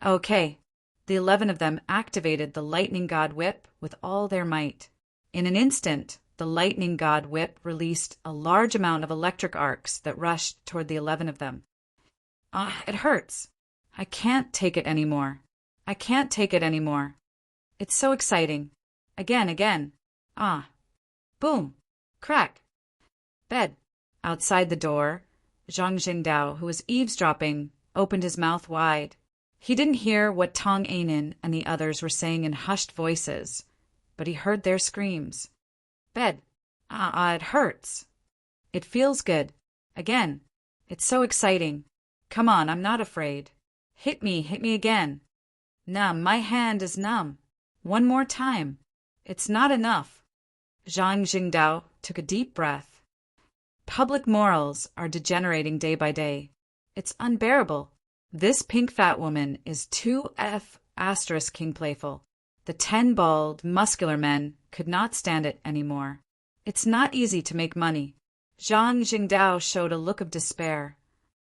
Okay. The 11 of them activated the lightning god whip with all their might. In an instant, the lightning god whip released a large amount of electric arcs that rushed toward the 11 of them. It hurts. I can't take it anymore. It's so exciting. Again. Boom. Crack. Bed. Outside the door, Zhang Jingdao, who was eavesdropping, opened his mouth wide. He didn't hear what Tong Anin and the others were saying in hushed voices, but he heard their screams. Bed. It hurts. It feels good. Again. It's so exciting. Come on, I'm not afraid. Hit me again. Numb, my hand is numb. One more time. It's not enough. Zhang Jingdao took a deep breath. Public morals are degenerating day by day. It's unbearable. This pink fat woman is 2F** King Playful. The 10 bald, muscular men could not stand it anymore. It's not easy to make money. Zhang Jingdao showed a look of despair.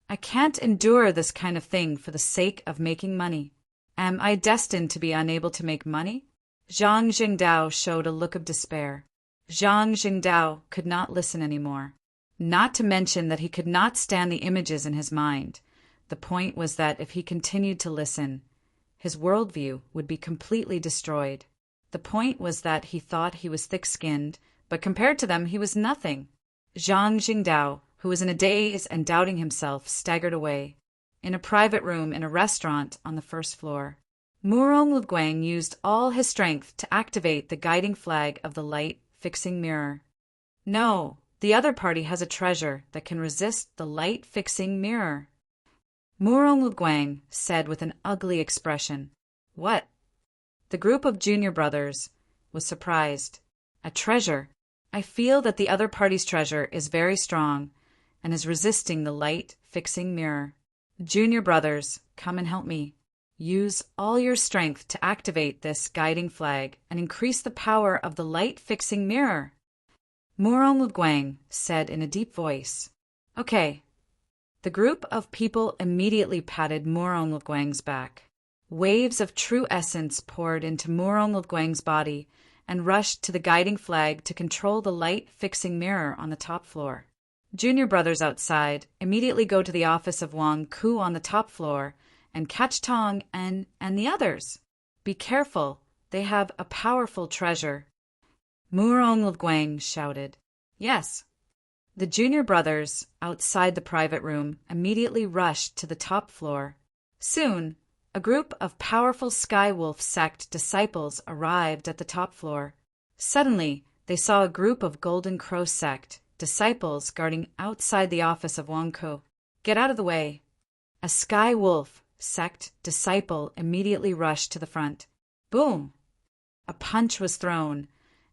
I can't endure this kind of thing for the sake of making money. Am I destined to be unable to make money? Zhang Jingdao showed a look of despair. Zhang Jingdao could not listen anymore. Not to mention that he could not stand the images in his mind. The point was that if he continued to listen, his worldview would be completely destroyed. The point was that he thought he was thick-skinned, but compared to them he was nothing. Zhang Jingdao, who was in a daze and doubting himself, staggered away. In a private room in a restaurant on the first floor, Murong Luguang used all his strength to activate the guiding flag of the light-fixing mirror. No, the other party has a treasure that can resist the light-fixing mirror. Murong Luguang said with an ugly expression. What? The group of junior brothers was surprised. A treasure. I feel that the other party's treasure is very strong and is resisting the light-fixing mirror. Junior brothers, come and help me. Use all your strength to activate this guiding flag and increase the power of the light-fixing mirror. Murong said in a deep voice. Okay. The group of people immediately patted Murong back. Waves of true essence poured into Murong body and rushed to the guiding flag to control the light-fixing mirror on the top floor. Junior brothers outside immediately go to the office of Wang Ku on the top floor and catch Tong and the others. Be careful, they have a powerful treasure. Murong shouted. Yes. The junior brothers, outside the private room, immediately rushed to the top floor. Soon, a group of powerful Skywolf sect disciples arrived at the top floor. Suddenly, they saw a group of Golden Crow sect disciples guarding outside the office of Wang Ku. Get out of the way. A Skywolf sect disciple immediately rushed to the front. Boom! A punch was thrown,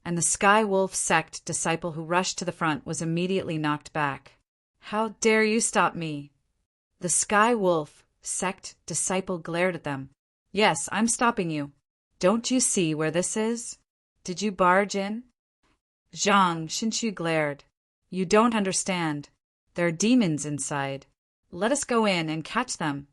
and the Skywolf sect disciple who rushed to the front was immediately knocked back. How dare you stop me? The Skywolf sect disciple glared at them. Yes, I'm stopping you. Don't you see where this is? Did you barge in? Zhang Xinshu glared. You don't understand. There are demons inside. Let us go in and catch them.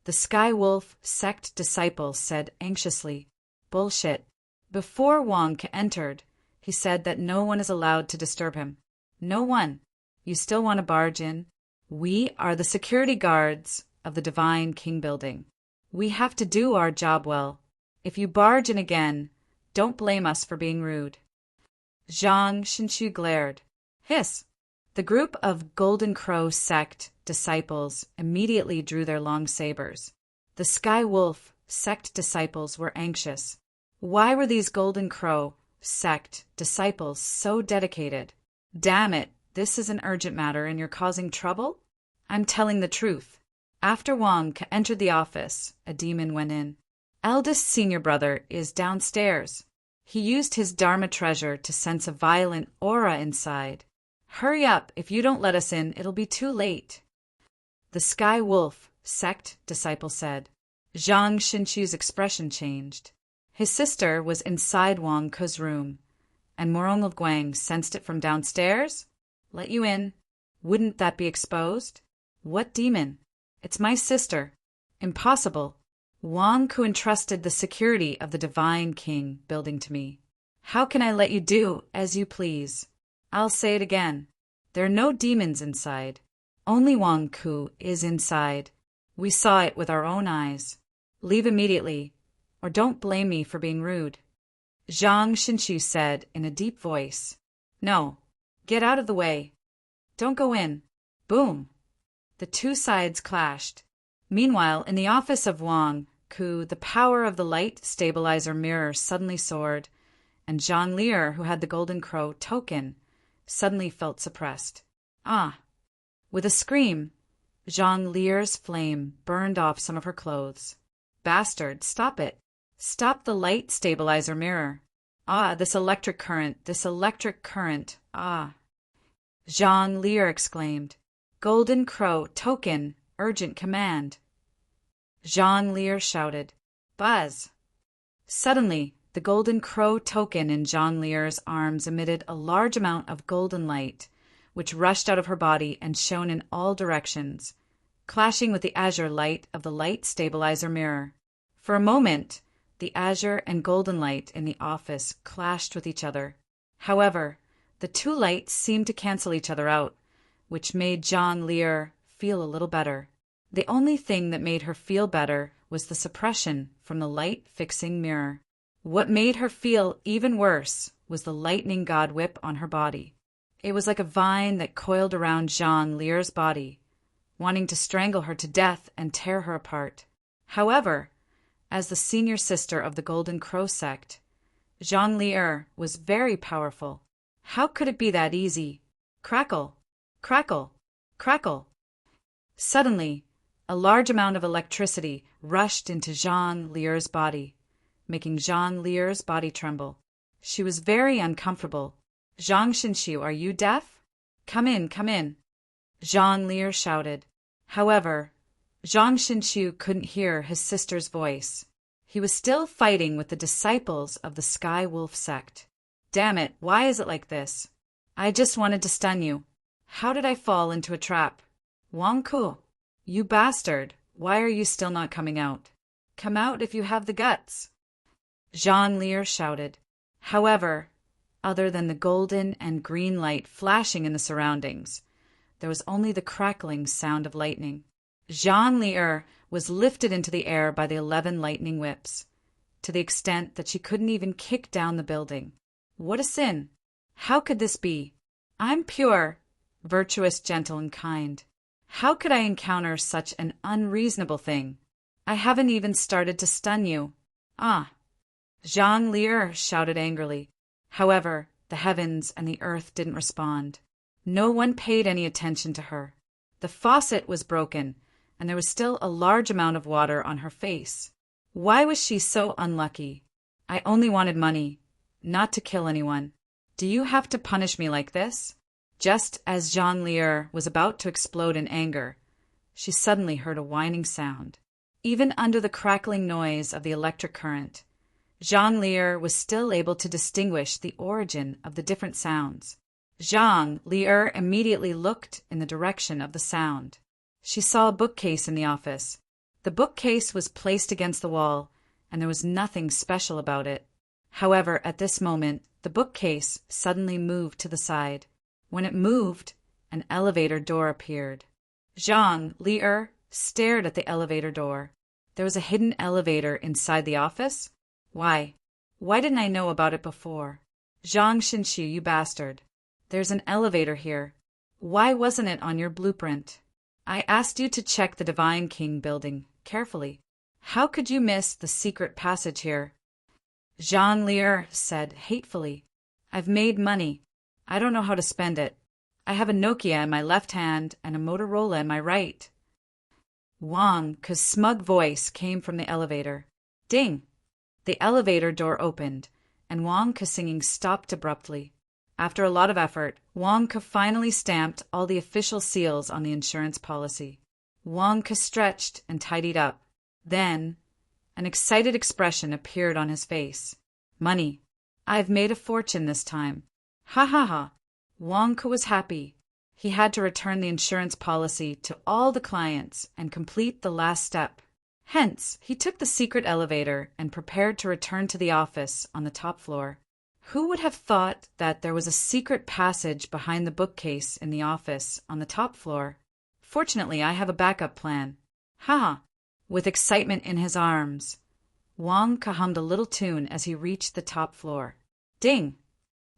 The Skywolf sect disciple said anxiously. Bullshit. Before Wang Ke entered, he said that no one is allowed to disturb him. No one. You still want to barge in? We are the security guards of the Divine King building. We have to do our job well. If you barge in again, don't blame us for being rude. Zhang Xinshu glared. Hiss! The group of Golden Crow sect disciples immediately drew their long sabers. The Skywolf sect disciples were anxious. Why were these Golden Crow sect disciples so dedicated? Damn it, this is an urgent matter and you're causing trouble? I'm telling the truth. After Wang Ke entered the office, a demon went in. Eldest senior brother is downstairs. He used his Dharma treasure to sense a violent aura inside. Hurry up, if you don't let us in, it'll be too late. The Skywolf sect disciple said. Zhang Xinshu's expression changed. His sister was inside Wang Ke's room, and Murong sensed it from downstairs? Let you in. Wouldn't that be exposed? What demon? It's my sister. Impossible. Wang Ke entrusted the security of the Divine King building to me. How can I let you do as you please? I'll say it again. There are no demons inside. Only Wang Ke is inside. We saw it with our own eyes. Leave immediately, or don't blame me for being rude. Zhang Xinshu said in a deep voice. No. Get out of the way. Don't go in. Boom. The two sides clashed. Meanwhile, in the office of Wang Ke, the power of the light stabilizer mirror suddenly soared, and Zhang Lier, who had the Golden Crow token, suddenly felt suppressed. Ah! With a scream, Zhang Lier's flame burned off some of her clothes. Bastard, stop it. Stop the light stabilizer mirror. Ah, this electric current, ah. Zhang Lier exclaimed. Golden Crow token, urgent command. Zhang Lier shouted. Buzz! Suddenly, the Golden Crow token in Zhang Lier's arms emitted a large amount of golden light, which rushed out of her body and shone in all directions, clashing with the azure light of the light stabilizer mirror. For a moment, the azure and golden light in the office clashed with each other. However, the two lights seemed to cancel each other out, which made Zhang Lier feel a little better. The only thing that made her feel better was the suppression from the light-fixing mirror. What made her feel even worse was the lightning god whip on her body. It was like a vine that coiled around Zhang Lier's body, wanting to strangle her to death and tear her apart. However, as the senior sister of the Golden Crow sect, Zhang Lier was very powerful. How could it be that easy? Crackle, crackle, crackle. Suddenly, a large amount of electricity rushed into Zhang Lier's body, making Zhang Lier's body tremble. She was very uncomfortable. Zhang Xinshu, are you deaf? Come in, come in. Zhang Lier shouted. However, Zhang Xinqiu couldn't hear his sister's voice. He was still fighting with the disciples of the Sky Wolf sect. Damn it, why is it like this? I just wanted to stun you. How did I fall into a trap? Wang Ku, you bastard, why are you still not coming out? Come out if you have the guts. Zhang Lier shouted. However, other than the golden and green light flashing in the surroundings, there was only the crackling sound of lightning. Zhang Lier was lifted into the air by the 11 lightning whips, to the extent that she couldn't even kick down the building. What a sin! How could this be? I'm pure, virtuous, gentle, and kind. How could I encounter such an unreasonable thing? I haven't even started to stun you. Ah! Zhang Lier shouted angrily. However, the heavens and the earth didn't respond. No one paid any attention to her. The faucet was broken, and there was still a large amount of water on her face. Why was she so unlucky? I only wanted money, not to kill anyone. Do you have to punish me like this? Just as Zhang Lier was about to explode in anger, she suddenly heard a whining sound. Even under the crackling noise of the electric current, Zhang Lier was still able to distinguish the origin of the different sounds. Zhang Lier immediately looked in the direction of the sound. She saw a bookcase in the office. The bookcase was placed against the wall, and there was nothing special about it. However, at this moment, the bookcase suddenly moved to the side. When it moved, an elevator door appeared. Zhang Lier stared at the elevator door. There was a hidden elevator inside the office? Why didn't I know about it before? Zhang Xinqiu, you bastard. There's an elevator here. Why wasn't it on your blueprint? I asked you to check the Divine King building carefully. How could you miss the secret passage here? Zhang Lier said hatefully. I've made money. I don't know how to spend it. I have a Nokia in my left hand and a Motorola in my right. Wang Ku's smug voice came from the elevator. Ding! The elevator door opened, and Wang Ku's singing stopped abruptly. After a lot of effort, Wang Ku finally stamped all the official seals on the insurance policy. Wang Ku stretched and tidied up. Then, an excited expression appeared on his face. Money. I've made a fortune this time. Ha ha ha. Wang Ku was happy. He had to return the insurance policy to all the clients and complete the last step. Hence, he took the secret elevator and prepared to return to the office on the top floor. Who would have thought that there was a secret passage behind the bookcase in the office on the top floor? Fortunately, I have a backup plan. Ha! With excitement in his arms, Wang Ku hummed a little tune as he reached the top floor. Ding!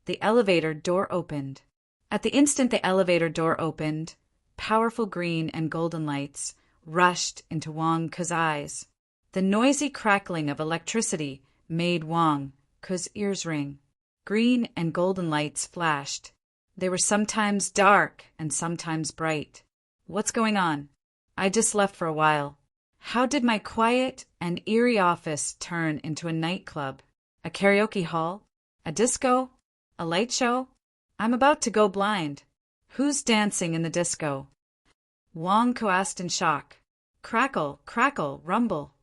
The elevator door opened. At the instant the elevator door opened, powerful green and golden lights rushed into Wang Ku's eyes. The noisy crackling of electricity made Wang Ku's ears ring. Green and golden lights flashed. They were sometimes dark and sometimes bright. What's going on? I just left for a while. How did my quiet and eerie office turn into a nightclub? A karaoke hall? A disco? A light show? I'm about to go blind. Who's dancing in the disco? Wang Ku asked in shock. Crackle, crackle, rumble.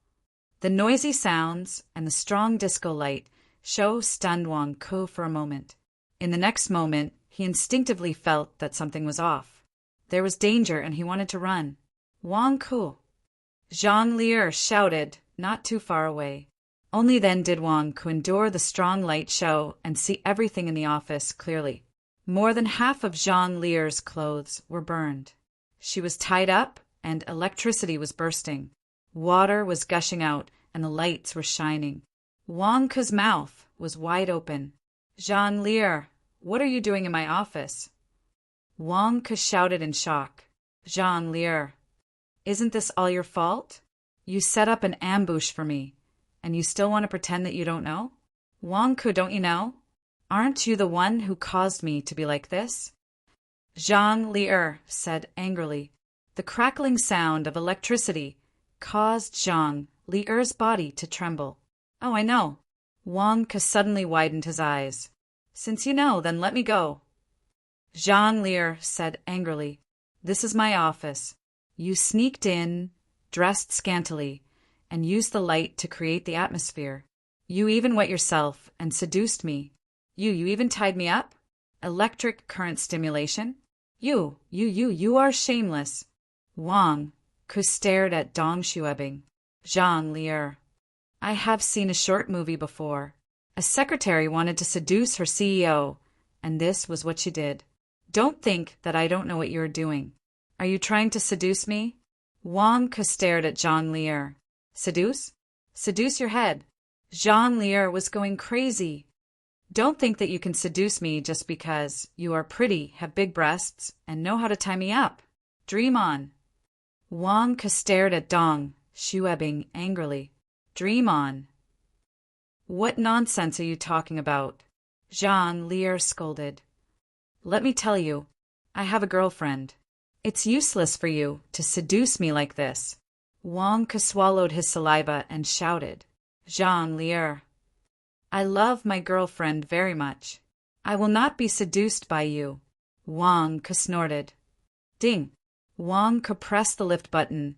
The noisy sounds and the strong disco light show stunned Wang Ku for a moment. In the next moment, he instinctively felt that something was off. There was danger and he wanted to run. Wang Ku! Zhang Lier shouted, not too far away. Only then did Wang Ku endure the strong light show and see everything in the office clearly. More than half of Zhang Lier's clothes were burned. She was tied up and electricity was bursting. Water was gushing out and the lights were shining. Wang Ku's mouth was wide open. Zhang Lier, what are you doing in my office? Wang Ku shouted in shock. Zhang Lier, isn't this all your fault? You set up an ambush for me, and you still want to pretend that you don't know? Wang Ku, don't you know? Aren't you the one who caused me to be like this? Zhang Lier said angrily. The crackling sound of electricity caused Zhang Lier's body to tremble. Oh, I know. Wang Ku suddenly widened his eyes. Since you know, then let me go. Zhang Lier said angrily. This is my office. You sneaked in, dressed scantily, and used the light to create the atmosphere. You even wet yourself and seduced me. You even tied me up? Electric current stimulation? You are shameless. Wang Ku stared at Dong Xuebing. Zhang Lier. I have seen a short movie before. A secretary wanted to seduce her CEO, and this was what she did. Don't think that I don't know what you're doing. Are you trying to seduce me? Wang Ke stared at Zhang Lier. Seduce? Seduce your head. Zhang Lier was going crazy. Don't think that you can seduce me just because you are pretty, have big breasts, and know how to tie me up. Dream on. Wang Ke stared at Dong Xuebing angrily. Dream on. What nonsense are you talking about? Zhang Lier scolded. Let me tell you, I have a girlfriend. It's useless for you to seduce me like this. Wang Ke swallowed his saliva and shouted. Zhang Lier. I love my girlfriend very much. I will not be seduced by you. Wang Ke snorted. Ding. Wang Ke pressed the lift button,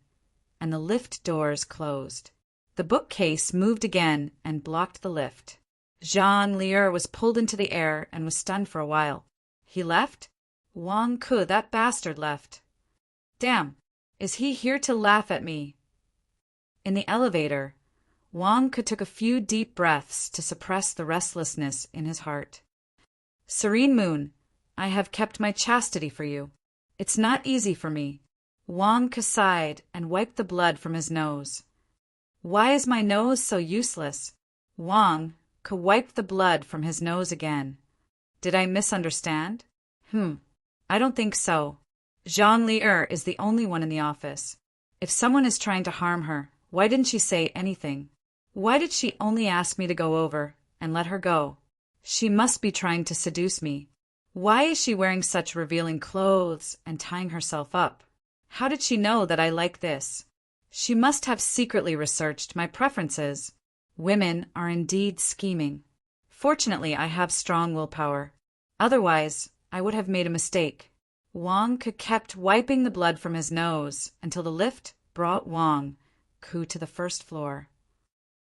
and the lift doors closed. The bookcase moved again and blocked the lift. Zhang Lier was pulled into the air and was stunned for a while. He left? Wang Ke, that bastard, left. Damn, is he here to laugh at me? In the elevator, Wang Ke took a few deep breaths to suppress the restlessness in his heart. Serene Moon, I have kept my chastity for you. It's not easy for me. Wang Ke sighed and wiped the blood from his nose. Why is my nose so useless? Wang Ke wiped the blood from his nose again. Did I misunderstand? I don't think so. Zhang Lier is the only one in the office. If someone is trying to harm her, why didn't she say anything? Why did she only ask me to go over and let her go? She must be trying to seduce me. Why is she wearing such revealing clothes and tying herself up? How did she know that I like this? She must have secretly researched my preferences. Women are indeed scheming. Fortunately, I have strong willpower. Otherwise, I would have made a mistake. Wang Ke kept wiping the blood from his nose until the lift brought Wang Ke to the first floor.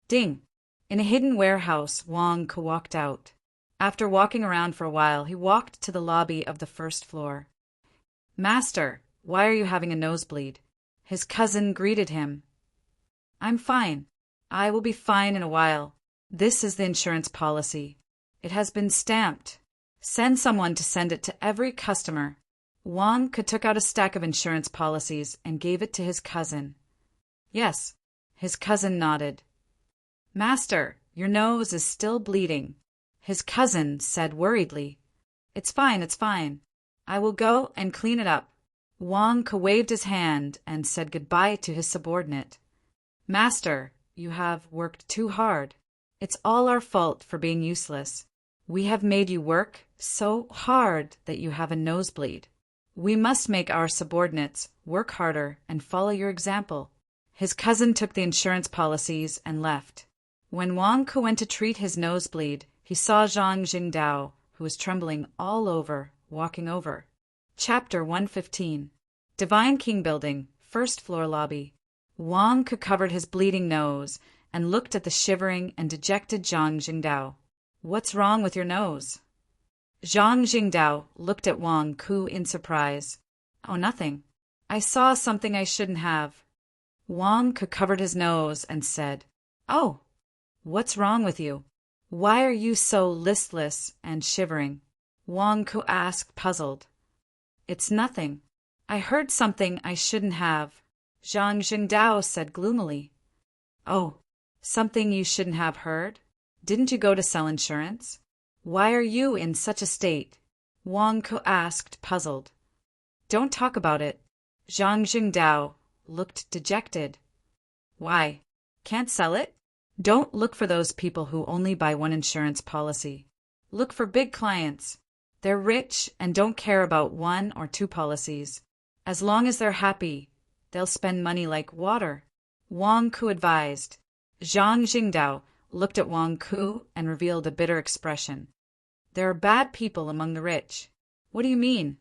Ding! In a hidden warehouse, Wang Ke walked out. After walking around for a while, he walked to the lobby of the first floor. Master, why are you having a nosebleed? His cousin greeted him. I'm fine. I will be fine in a while. This is the insurance policy. It has been stamped. Send someone to send it to every customer. Wang Ke took out a stack of insurance policies and gave it to his cousin. Yes, his cousin nodded. Master, your nose is still bleeding. His cousin said worriedly. It's fine. I will go and clean it up. Wang Ke waved his hand and said goodbye to his subordinate. Master, you have worked too hard. It's all our fault for being useless. We have made you work so hard that you have a nosebleed. We must make our subordinates work harder and follow your example. His cousin took the insurance policies and left. When Wang Ke went to treat his nosebleed, he saw Zhang Jingdao, who was trembling all over, walking over. Chapter 115. Divine King Building, first floor lobby. Wang Ke covered his bleeding nose and looked at the shivering and dejected Zhang Jingdao. What's wrong with your nose? Zhang Jingdao looked at Wang Ke in surprise. Oh, nothing. I saw something I shouldn't have. Wang Ke covered his nose and said, Oh, what's wrong with you? Why are you so listless and shivering? Wang Ke asked, puzzled. It's nothing. I heard something I shouldn't have. Zhang Jingdao said gloomily. Oh, something you shouldn't have heard? Didn't you go to sell insurance? Why are you in such a state? Wang Ke asked, puzzled. Don't talk about it. Zhang Jingdao looked dejected. Why? Can't sell it? Don't look for those people who only buy one insurance policy. Look for big clients. They're rich and don't care about one or two policies. As long as they're happy, they'll spend money like water. Wang Ke advised. Zhang Jingdao looked at Wang Ke and revealed a bitter expression. There are bad people among the rich. What do you mean?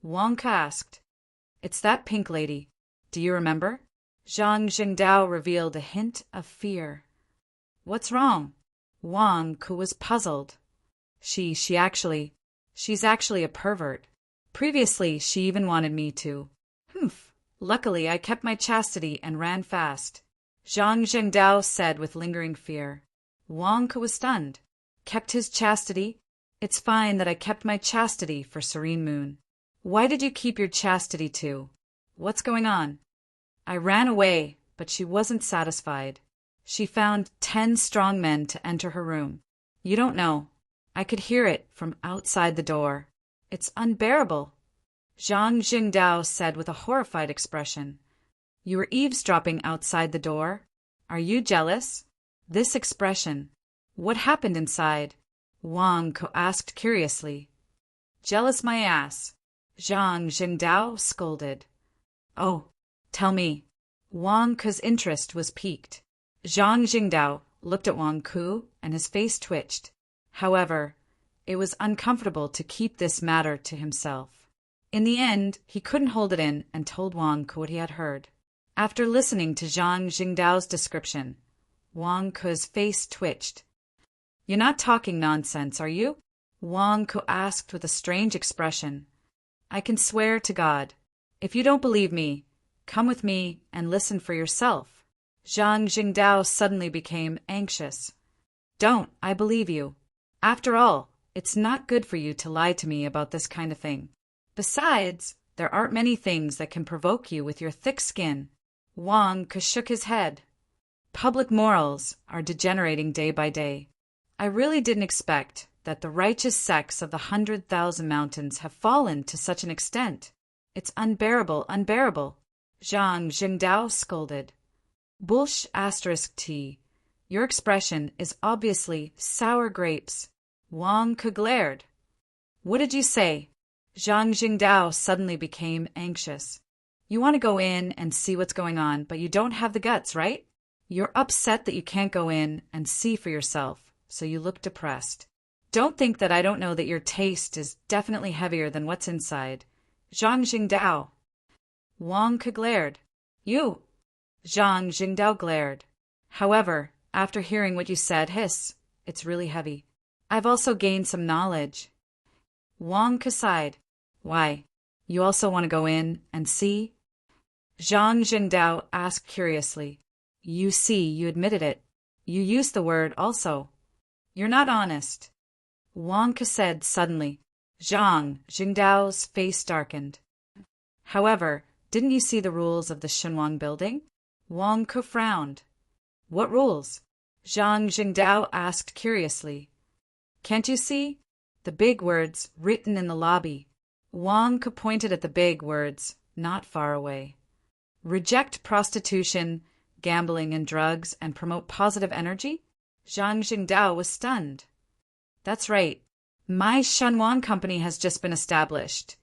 Wang Ke asked. It's that pink lady. Do you remember? Zhang Jingdao revealed a hint of fear. What's wrong? Wang Ku was puzzled. She's actually a pervert. Previously, she even wanted me to. Humph. Luckily, I kept my chastity and ran fast. Zhang Jingdao said with lingering fear. Wang Ku was stunned. Kept his chastity? It's fine that I kept my chastity for Serene Moon. Why did you keep your chastity too? What's going on? I ran away, but she wasn't satisfied. She found 10 strong men to enter her room. You don't know. I could hear it from outside the door. It's unbearable. Zhang Jingdao said with a horrified expression. You were eavesdropping outside the door? Are you jealous? This expression. What happened inside? Wang Ku asked curiously. Jealous my ass. Zhang Jingdao scolded. Oh, tell me. Wang Ku's interest was piqued. Zhang Jingdao looked at Wang Ku and his face twitched. However, it was uncomfortable to keep this matter to himself. In the end, he couldn't hold it in and told Wang Ku what he had heard. After listening to Zhang Jingdao's description, Wang Ku's face twitched. You're not talking nonsense, are you? Wang Ku asked with a strange expression. I can swear to God. If you don't believe me, come with me and listen for yourself. Zhang Jingdao suddenly became anxious. Don't, I believe you. After all, it's not good for you to lie to me about this kind of thing. Besides, there aren't many things that can provoke you with your thick skin. Wang Ku shook his head. Public morals are degenerating day by day. I really didn't expect that the righteous sects of the 100,000 mountains have fallen to such an extent. It's unbearable, unbearable. Zhang Jingdao scolded. Bullsh *T. Your expression is obviously sour grapes. Wang Ku glared. What did you say? Zhang Jingdao suddenly became anxious. You want to go in and see what's going on, but you don't have the guts, right? You're upset that you can't go in and see for yourself, so you look depressed. Don't think that I don't know that your taste is definitely heavier than what's inside. Zhang Jingdao. Wang Ku glared. You. Zhang Jingdao glared. However, after hearing what you said, it's really heavy. I've also gained some knowledge. Wang Ku sighed. Why? You also want to go in and see? Zhang Jingdao asked curiously. You see, you admitted it. You used the word also. You're not honest. Wang Ku said suddenly. Zhang Jingdao's face darkened. However, didn't you see the rules of the Shenwang building? Wang Ku frowned. What rules? Zhang Jingdao asked curiously. Can't you see? The big words written in the lobby. Wang Ku pointed at the big words, not far away. Reject prostitution, gambling and drugs, and promote positive energy? Zhang Jingdao was stunned. That's right. My Shenwang company has just been established,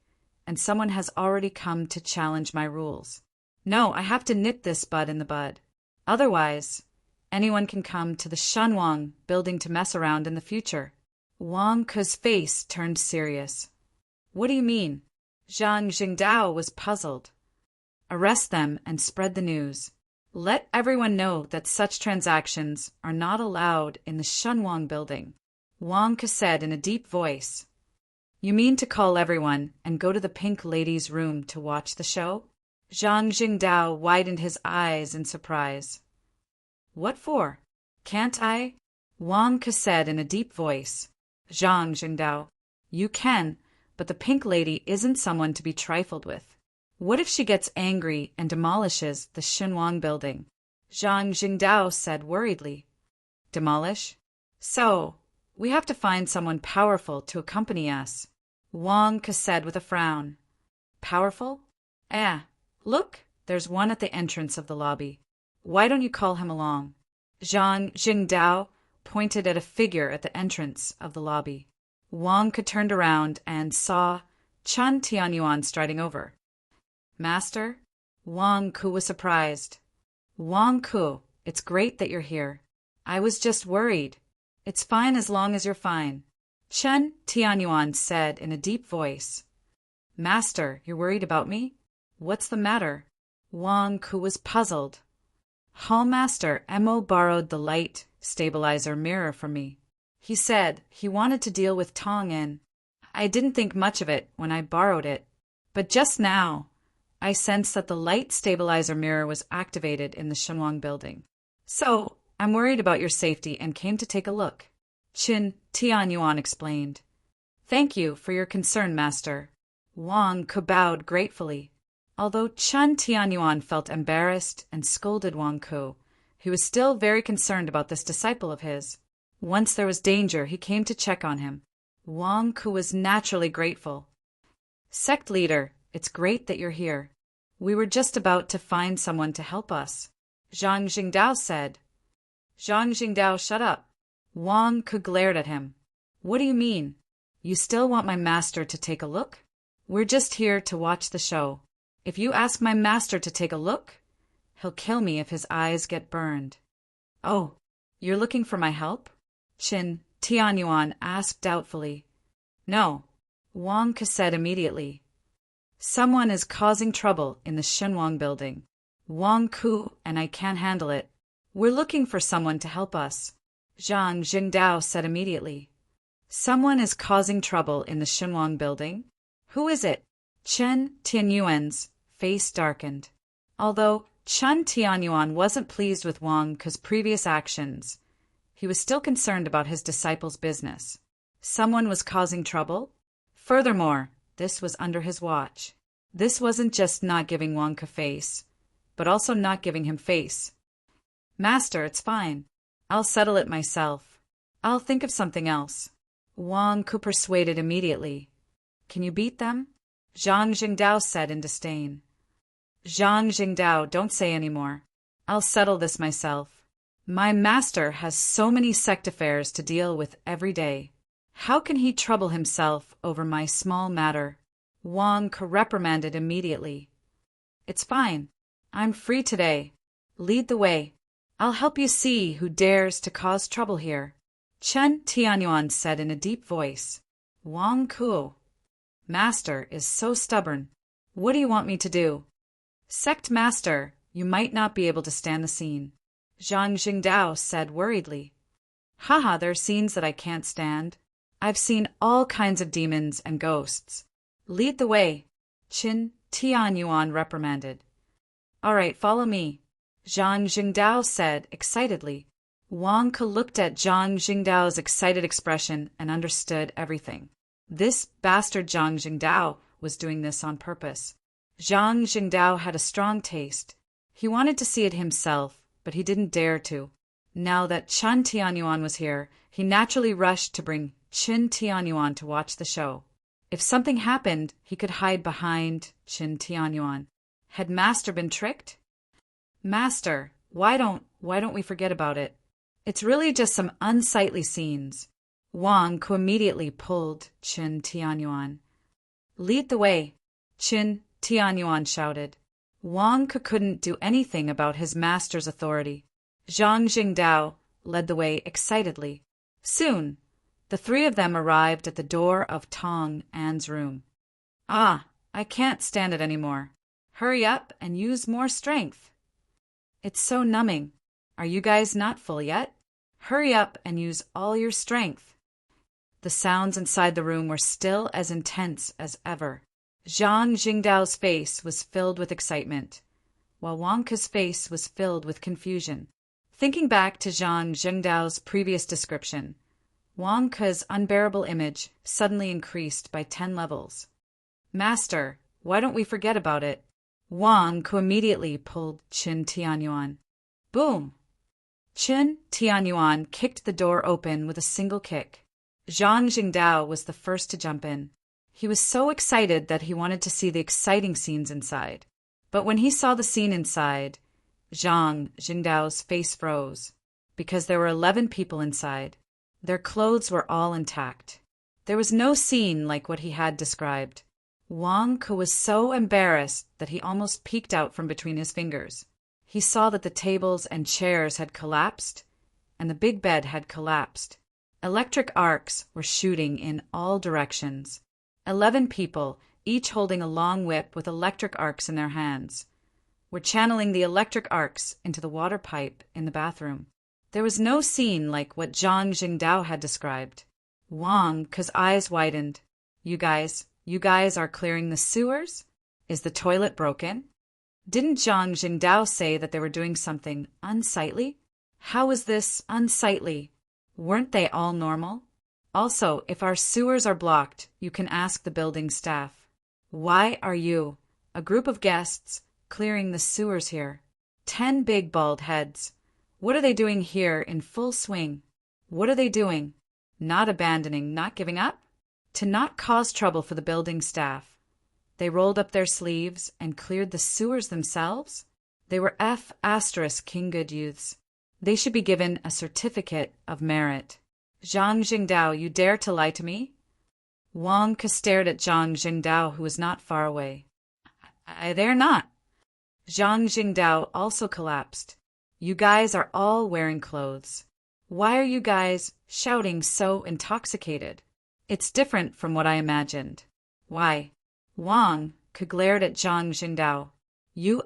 and someone has already come to challenge my rules. No, I have to nip this bud in the bud. Otherwise, anyone can come to the Shenwang building to mess around in the future. Wang Ku's face turned serious. What do you mean? Zhang Jingdao was puzzled. Arrest them and spread the news. Let everyone know that such transactions are not allowed in the Shenwang building. Wang Ku said in a deep voice. You mean to call everyone and go to the Pink Lady's room to watch the show? Zhang Jingdao widened his eyes in surprise. What for? Can't I? Wang Ku said in a deep voice. Zhang Jingdao, you can, but the Pink Lady isn't someone to be trifled with. What if she gets angry and demolishes the Shenwang building? Zhang Jingdao said worriedly. Demolish? So, we have to find someone powerful to accompany us. Wang Ku said with a frown. Powerful? Look, there's one at the entrance of the lobby. Why don't you call him along? Zhang Jingdao pointed at a figure at the entrance of the lobby. Wang Ku turned around and saw Chen Tianyuan striding over. Master? Wang Ku was surprised. Wang Ku, it's great that you're here. I was just worried. It's fine as long as you're fine. Chen Tianyuan said in a deep voice. Master, you're worried about me? What's the matter? Wang Ku was puzzled. Hallmaster Mo borrowed the light stabilizer mirror from me. He said he wanted to deal with Tong in. I didn't think much of it when I borrowed it, but just now, I sensed that the light stabilizer mirror was activated in the Shenwang building. So, I'm worried about your safety and came to take a look. Qin Tianyuan explained. Thank you for your concern, Master. Wang Ku bowed gratefully. Although Chen Tianyuan felt embarrassed and scolded Wang Ku, he was still very concerned about this disciple of his. Once there was danger, he came to check on him. Wang Ku was naturally grateful. Sect leader, it's great that you're here. We were just about to find someone to help us, Zhang Jingdao said. Zhang Jingdao, shut up. Wang Ku glared at him. What do you mean? You still want my master to take a look? We're just here to watch the show. If you ask my master to take a look, he'll kill me if his eyes get burned. Oh, you're looking for my help? Qin Tianyuan asked doubtfully. No, Wang Ku said immediately. Someone is causing trouble in the Shenwang building. Wang Ku and I can't handle it. We're looking for someone to help us, Zhang Jingdao said immediately. Someone is causing trouble in the Shenwang building? Who is it? Chen Tianyuan's face darkened. Although Chen Tianyuan wasn't pleased with Wang Ku's previous actions, he was still concerned about his disciple's business. Someone was causing trouble? Furthermore, this was under his watch. This wasn't just not giving Wang Ku face, but also not giving him face. Master, it's fine. I'll settle it myself. I'll think of something else. Wang Ku persuaded immediately. Can you beat them? Zhang Jingdao said in disdain. Zhang Jingdao, don't say any more. I'll settle this myself. My master has so many sect affairs to deal with every day. How can he trouble himself over my small matter? Wang Ku reprimanded immediately. It's fine. I'm free today. Lead the way. I'll help you see who dares to cause trouble here, Chen Tianyuan said in a deep voice. Wang Ku, Master is so stubborn. What do you want me to do? Sect Master, you might not be able to stand the scene, Zhang Jingdao said worriedly. Haha, there are scenes that I can't stand. I've seen all kinds of demons and ghosts. Lead the way, Qin Tianyuan reprimanded. All right, follow me, Zhang Jingdao said excitedly. Wang Ku looked at Zhang Jingdao's excited expression and understood everything. This bastard Zhang Jingdao was doing this on purpose. Zhang Jingdao had a strong taste. He wanted to see it himself, but he didn't dare to. Now that Chen Tianyuan was here, he naturally rushed to bring Qin Tianyuan to watch the show. If something happened, he could hide behind Qin Tianyuan. Had Master been tricked? Master, why don't we forget about it? It's really just some unsightly scenes. Wang Ku immediately pulled Qin Tianyuan. Lead the way, Qin Tianyuan shouted. Wang Ku couldn't do anything about his master's authority. Zhang Jingdao led the way excitedly. Soon, the three of them arrived at the door of Tong An's room. Ah, I can't stand it anymore. Hurry up and use more strength. It's so numbing. Are you guys not full yet? Hurry up and use all your strength. The sounds inside the room were still as intense as ever. Zhang Jingdao's face was filled with excitement, while Wang Ku's face was filled with confusion. Thinking back to Zhang Jingdao's previous description, Wang Ku's unbearable image suddenly increased by 10 levels. Master, why don't we forget about it? Wang Ku immediately pulled Qin Tianyuan. Boom! Qin Tianyuan kicked the door open with a single kick. Zhang Jingdao was the first to jump in. He was so excited that he wanted to see the exciting scenes inside. But when he saw the scene inside, Zhang Jingdao's face froze, because there were 11 people inside. Their clothes were all intact. There was no scene like what he had described. Wang Ku was so embarrassed that he almost peeked out from between his fingers. He saw that the tables and chairs had collapsed, and the big bed had collapsed. Electric arcs were shooting in all directions. 11 people, each holding a long whip with electric arcs in their hands. were channeling the electric arcs into the water pipe in the bathroom. There was no scene like what Zhang Jingdao had described. Wang Ke's eyes widened. You guys are clearing the sewers? Is the toilet broken? Didn't Zhang Jingdao say that they were doing something unsightly? How was this unsightly? Weren't they all normal? Also, if our sewers are blocked, you can ask the building staff. Why are you, a group of guests, clearing the sewers here? 10 big bald heads. What are they doing here in full swing? What are they doing? Not abandoning, not giving up? To not cause trouble for the building staff. They rolled up their sleeves and cleared the sewers themselves? They were King good youths. They should be given a certificate of merit. Zhang Jingdao, you dare to lie to me? Wang Ke stared at Zhang Jingdao, who was not far away. I dare not. Zhang Jingdao also collapsed. You guys are all wearing clothes. Why are you guys shouting so intoxicated? It's different from what I imagined. Why? Wang Ke glared at Zhang Jingdao. You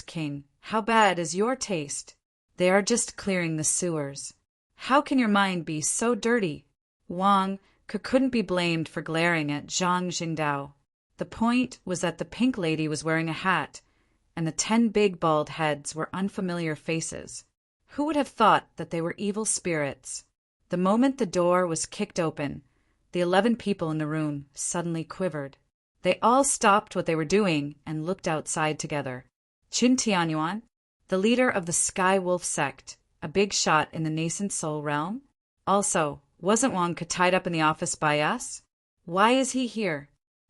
King, how bad is your taste? They are just clearing the sewers. How can your mind be so dirty? Wang Ke couldn't be blamed for glaring at Zhang Jingdao. The point was that the pink lady was wearing a hat, and the 10 big bald heads were unfamiliar faces. Who would have thought that they were evil spirits? The moment the door was kicked open, the 11 people in the room suddenly quivered. They all stopped what they were doing and looked outside together. Qin Tianyuan, the leader of the Sky Wolf sect, a big shot in the nascent soul realm? Also, wasn't Wang Ke tied up in the office by us? Why is he here?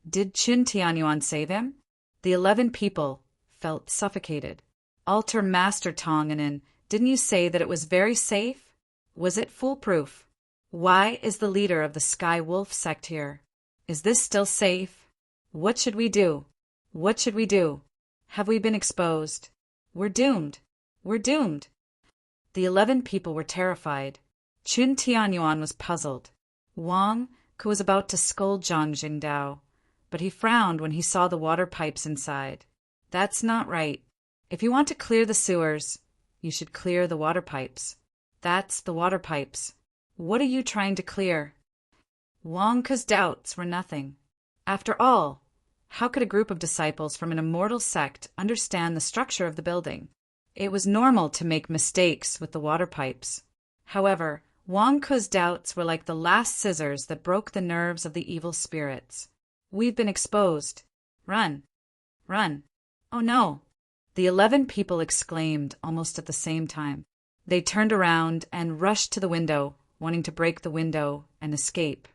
Did Qin Tianyuan save him? The 11 people felt suffocated. Altar Master Tonganen, didn't you say that it was very safe? Was it foolproof? Why is the leader of the Sky Wolf sect here? Is this still safe? What should we do? What should we do? Have we been exposed? We're doomed. We're doomed. The 11 people were terrified. Qin Tianyuan was puzzled. Wang Ke was about to scold Zhang Jingdao, but he frowned when he saw the water pipes inside. That's not right. If you want to clear the sewers, you should clear the water pipes. That's the water pipes. What are you trying to clear? Wang Ke's doubts were nothing. After all, how could a group of disciples from an immortal sect understand the structure of the building? It was normal to make mistakes with the water pipes. However, Wang Ke's doubts were like the last scissors that broke the nerves of the evil spirits. We've been exposed. Run. Run. Oh no. The 11 people exclaimed almost at the same time. They turned around and rushed to the window, wanting to break the window and escape.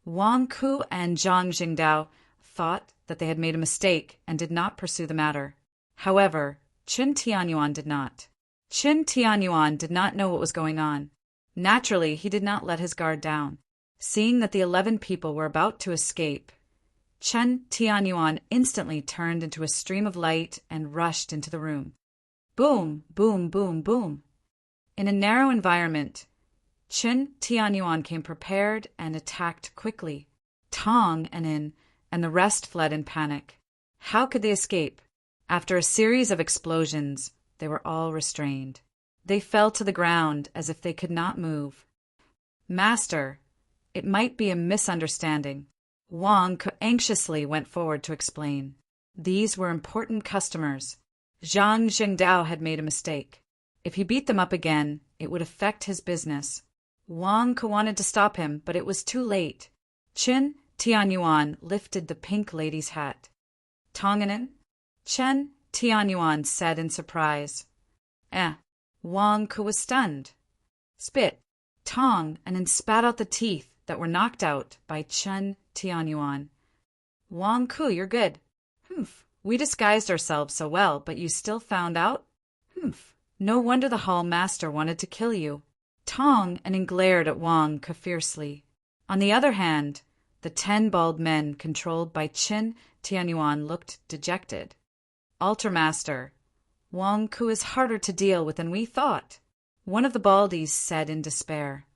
Wang Ke and Zhang Jingdao thought that they had made a mistake and did not pursue the matter. However, Qin Tianyuan did not. Qin Tianyuan did not know what was going on. Naturally, he did not let his guard down. Seeing that the 11 people were about to escape, Qin Tianyuan instantly turned into a stream of light and rushed into the room. Boom, boom, boom, boom. In a narrow environment, Qin Tianyuan came prepared and attacked quickly. Tong and the rest fled in panic. How could they escape? After a series of explosions, they were all restrained. They fell to the ground as if they could not move. Master, it might be a misunderstanding. Wang Ke anxiously went forward to explain. These were important customers. Zhang Jingdao had made a mistake. If he beat them up again, it would affect his business. Wang Ke wanted to stop him, but it was too late. Qin Tianyuan lifted the pink lady's hat. Tonganen? Qin Tianyuan said in surprise. Wang Ke was stunned. Spit, Tong, and then spat out the teeth that were knocked out by Qin Tianyuan. Wang Ke, you're good. Humph. We disguised ourselves so well, but you still found out? Humph. No wonder the hall master wanted to kill you. Tong and glared at Wang Ke fiercely. On the other hand, the 10 bald men controlled by Qin Tianyuan looked dejected. Altar Master, Wang Ke is harder to deal with than we thought. One of the baldies said in despair.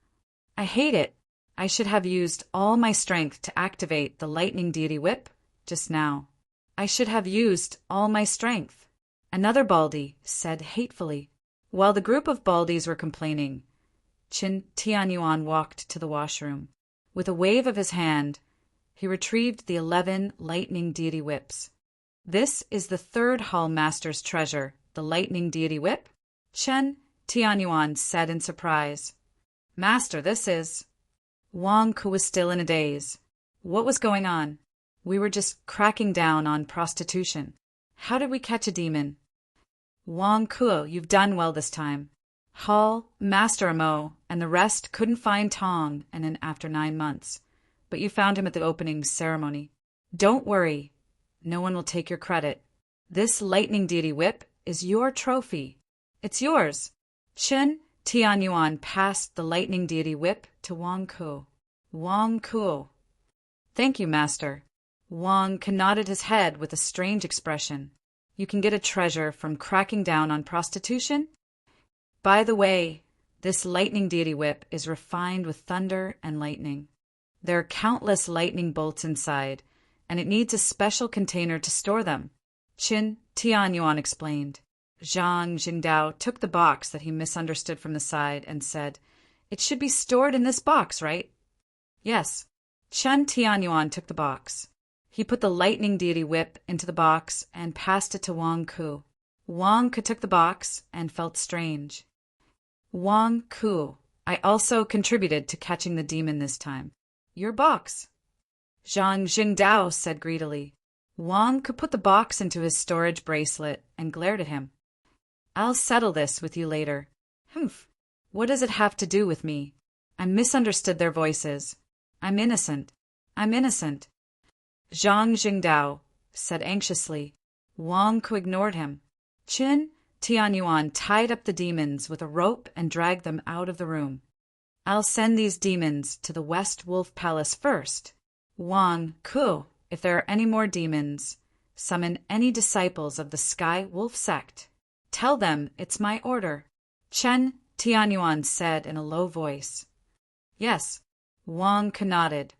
I hate it. I should have used all my strength to activate the lightning deity whip just now. I should have used all my strength. Another Baldi said hatefully. While the group of Baldies were complaining, Qin Tianyuan walked to the washroom. With a wave of his hand, he retrieved the 11 lightning deity whips. This is the third hall master's treasure, the lightning deity whip? Chen Tianyuan said in surprise. Master, this is... Wang Ku was still in a daze. What was going on? We were just cracking down on prostitution. How did we catch a demon? Wang Ku, you've done well this time. Hall, Master Amo, and the rest couldn't find Tong after 9 months, but you found him at the opening ceremony. Don't worry. No one will take your credit. This lightning deity whip is your trophy. It's yours. Chen Tianyuan passed the lightning deity whip to Wang Ku. Wang Ku. Thank you, Master. Wang Ku nodded his head with a strange expression. You can get a treasure from cracking down on prostitution? By the way, this lightning deity whip is refined with thunder and lightning. There are countless lightning bolts inside, and it needs a special container to store them. Qin Tianyuan explained. Zhang Jingdao took the box that he misunderstood from the side and said, It should be stored in this box, right? Yes. Chen Tianyuan took the box. He put the lightning deity whip into the box and passed it to Wang Ku. Wang Ku took the box and felt strange. Wang Ku, I also contributed to catching the demon this time. Your box. Zhang Jingdao said greedily. Wang Ku put the box into his storage bracelet and glared at him. I'll settle this with you later. Humph. What does it have to do with me? I misunderstood their voices. I'm innocent. I'm innocent. Zhang Jingdao said anxiously. Wang Ku ignored him. Qin Tianyuan tied up the demons with a rope and dragged them out of the room. I'll send these demons to the West Wolf Palace first. Wang Ku, if there are any more demons, summon any disciples of the Sky Wolf sect. Tell them it's my order. Chen Tianyuan said in a low voice. Yes. Wang Ku nodded.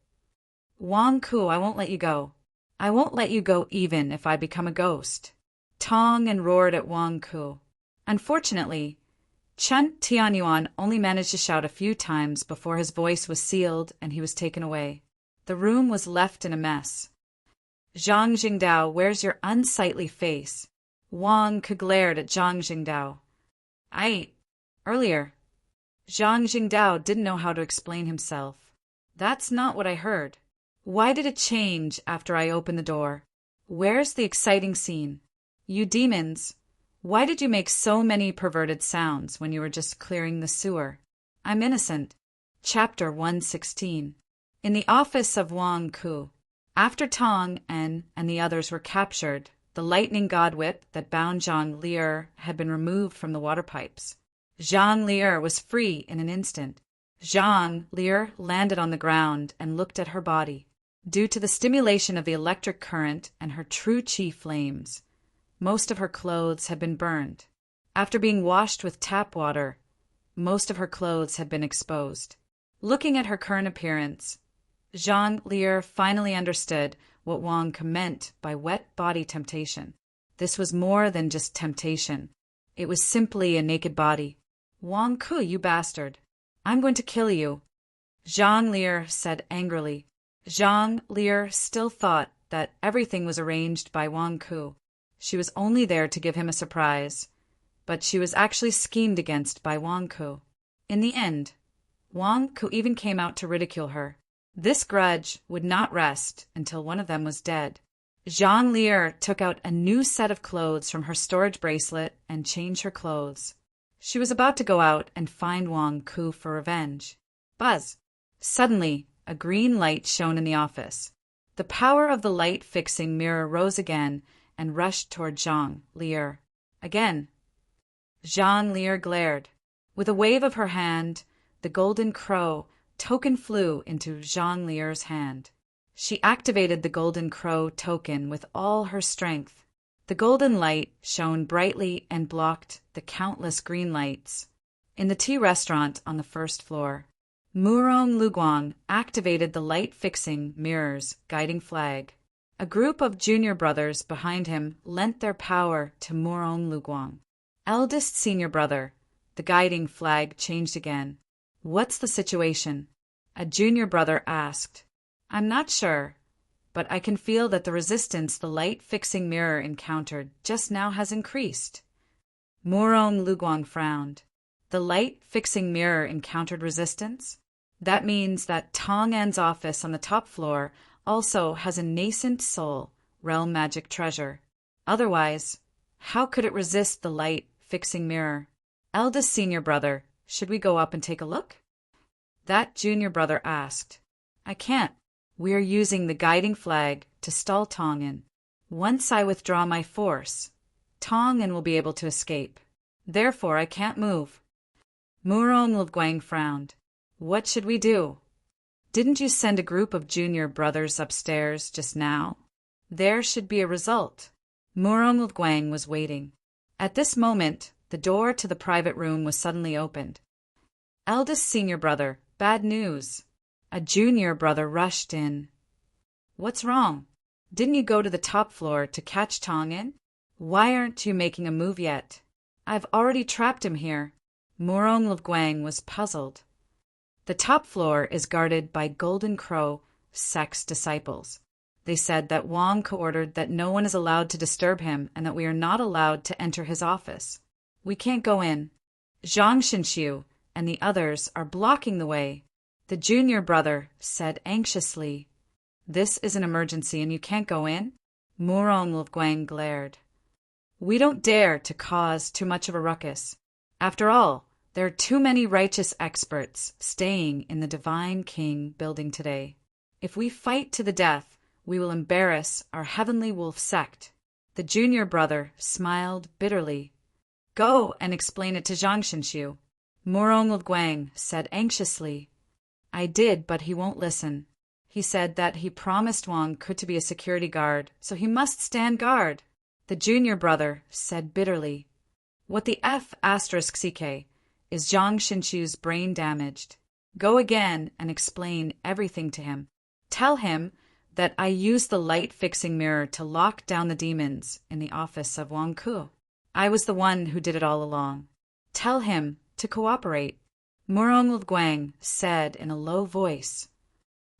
Wang Ku, I won't let you go. I won't let you go even if I become a ghost. Tong and roared at Wang Ku. Unfortunately, Chen Tianyuan only managed to shout a few times before his voice was sealed and he was taken away. The room was left in a mess. Zhang Jingdao, where's your unsightly face? Wang Ku glared at Zhang Jingdao. Earlier. Zhang Jingdao didn't know how to explain himself. That's not what I heard. Why did it change after I opened the door? Where's the exciting scene? You demons, why did you make so many perverted sounds when you were just clearing the sewer? I'm innocent. Chapter 116. In the office of Wang Ku, after Tong and the others were captured, the lightning god whip that bound Zhang Lier had been removed from the water pipes. Zhang Lier was free in an instant. Zhang Lier landed on the ground and looked at her body. Due to the stimulation of the electric current and her true chi flames, most of her clothes had been burned. After being washed with tap water, most of her clothes had been exposed. Looking at her current appearance, Zhang Lier finally understood what Wang Ku meant by wet body temptation. This was more than just temptation. It was simply a naked body. Wang Ku, you bastard. I'm going to kill you. Zhang Lier said angrily. Zhang Lier still thought that everything was arranged by Wang Ku. She was only there to give him a surprise, but she was actually schemed against by Wang Ku. In the end, Wang Ku even came out to ridicule her. This grudge would not rest until one of them was dead. Zhang Lier took out a new set of clothes from her storage bracelet and changed her clothes. She was about to go out and find Wang Ku for revenge. Buzz! Suddenly, a green light shone in the office. The power of the light-fixing mirror rose again and rushed toward Zhang Lier. Again. Zhang Lier glared. With a wave of her hand, the golden crow token flew into Zhang Lier's hand. She activated the golden crow token with all her strength. The golden light shone brightly and blocked the countless green lights. In the tea restaurant on the first floor, Murong Luguang activated the light-fixing mirror's guiding flag. A group of junior brothers behind him lent their power to Morong Luguang. Eldest senior brother, the guiding flag changed again. What's the situation? A junior brother asked. I'm not sure, but I can feel that the resistance the light-fixing mirror encountered just now has increased. Morong Luguang frowned. The light-fixing mirror encountered resistance? That means that Tong An's office on the top floor also has a nascent soul, realm magic treasure. Otherwise, how could it resist the light-fixing mirror? Eldest senior brother, should we go up and take a look? That junior brother asked. I can't. We are using the guiding flag to stall Tong An. Once I withdraw my force, Tong An will be able to escape. Therefore, I can't move. Murong Lguang frowned. What should we do? Didn't you send a group of junior brothers upstairs just now? There should be a result. Murong Lguang was waiting. At this moment, the door to the private room was suddenly opened. Eldest senior brother, bad news. A junior brother rushed in. What's wrong? Didn't you go to the top floor to catch Tong An? Why aren't you making a move yet? I've already trapped him here. Murong Lguang was puzzled. The top floor is guarded by Golden Crow sect's disciples. They said that Wang ordered that no one is allowed to disturb him and that we are not allowed to enter his office. We can't go in. Zhang Shinxiu and the others are blocking the way. The junior brother said anxiously. This is an emergency and you can't go in? Murong Lguang glared. We don't dare to cause too much of a ruckus. After all, there are too many righteous experts staying in the Divine King building today. If we fight to the death, we will embarrass our Heavenly Wolf sect. The junior brother smiled bitterly. Go and explain it to Zhang Shinxiu. Murong Lguang said anxiously. I did, but he won't listen. He said that he promised Wang Ku to be a security guard, so he must stand guard. The junior brother said bitterly. What the F***CK is Zhang Shinxiu's brain damaged? Go again and explain everything to him. Tell him that I used the light-fixing mirror to lock down the demons in the office of Wang Ku. I was the one who did it all along. Tell him to cooperate. Murong Lguang said in a low voice.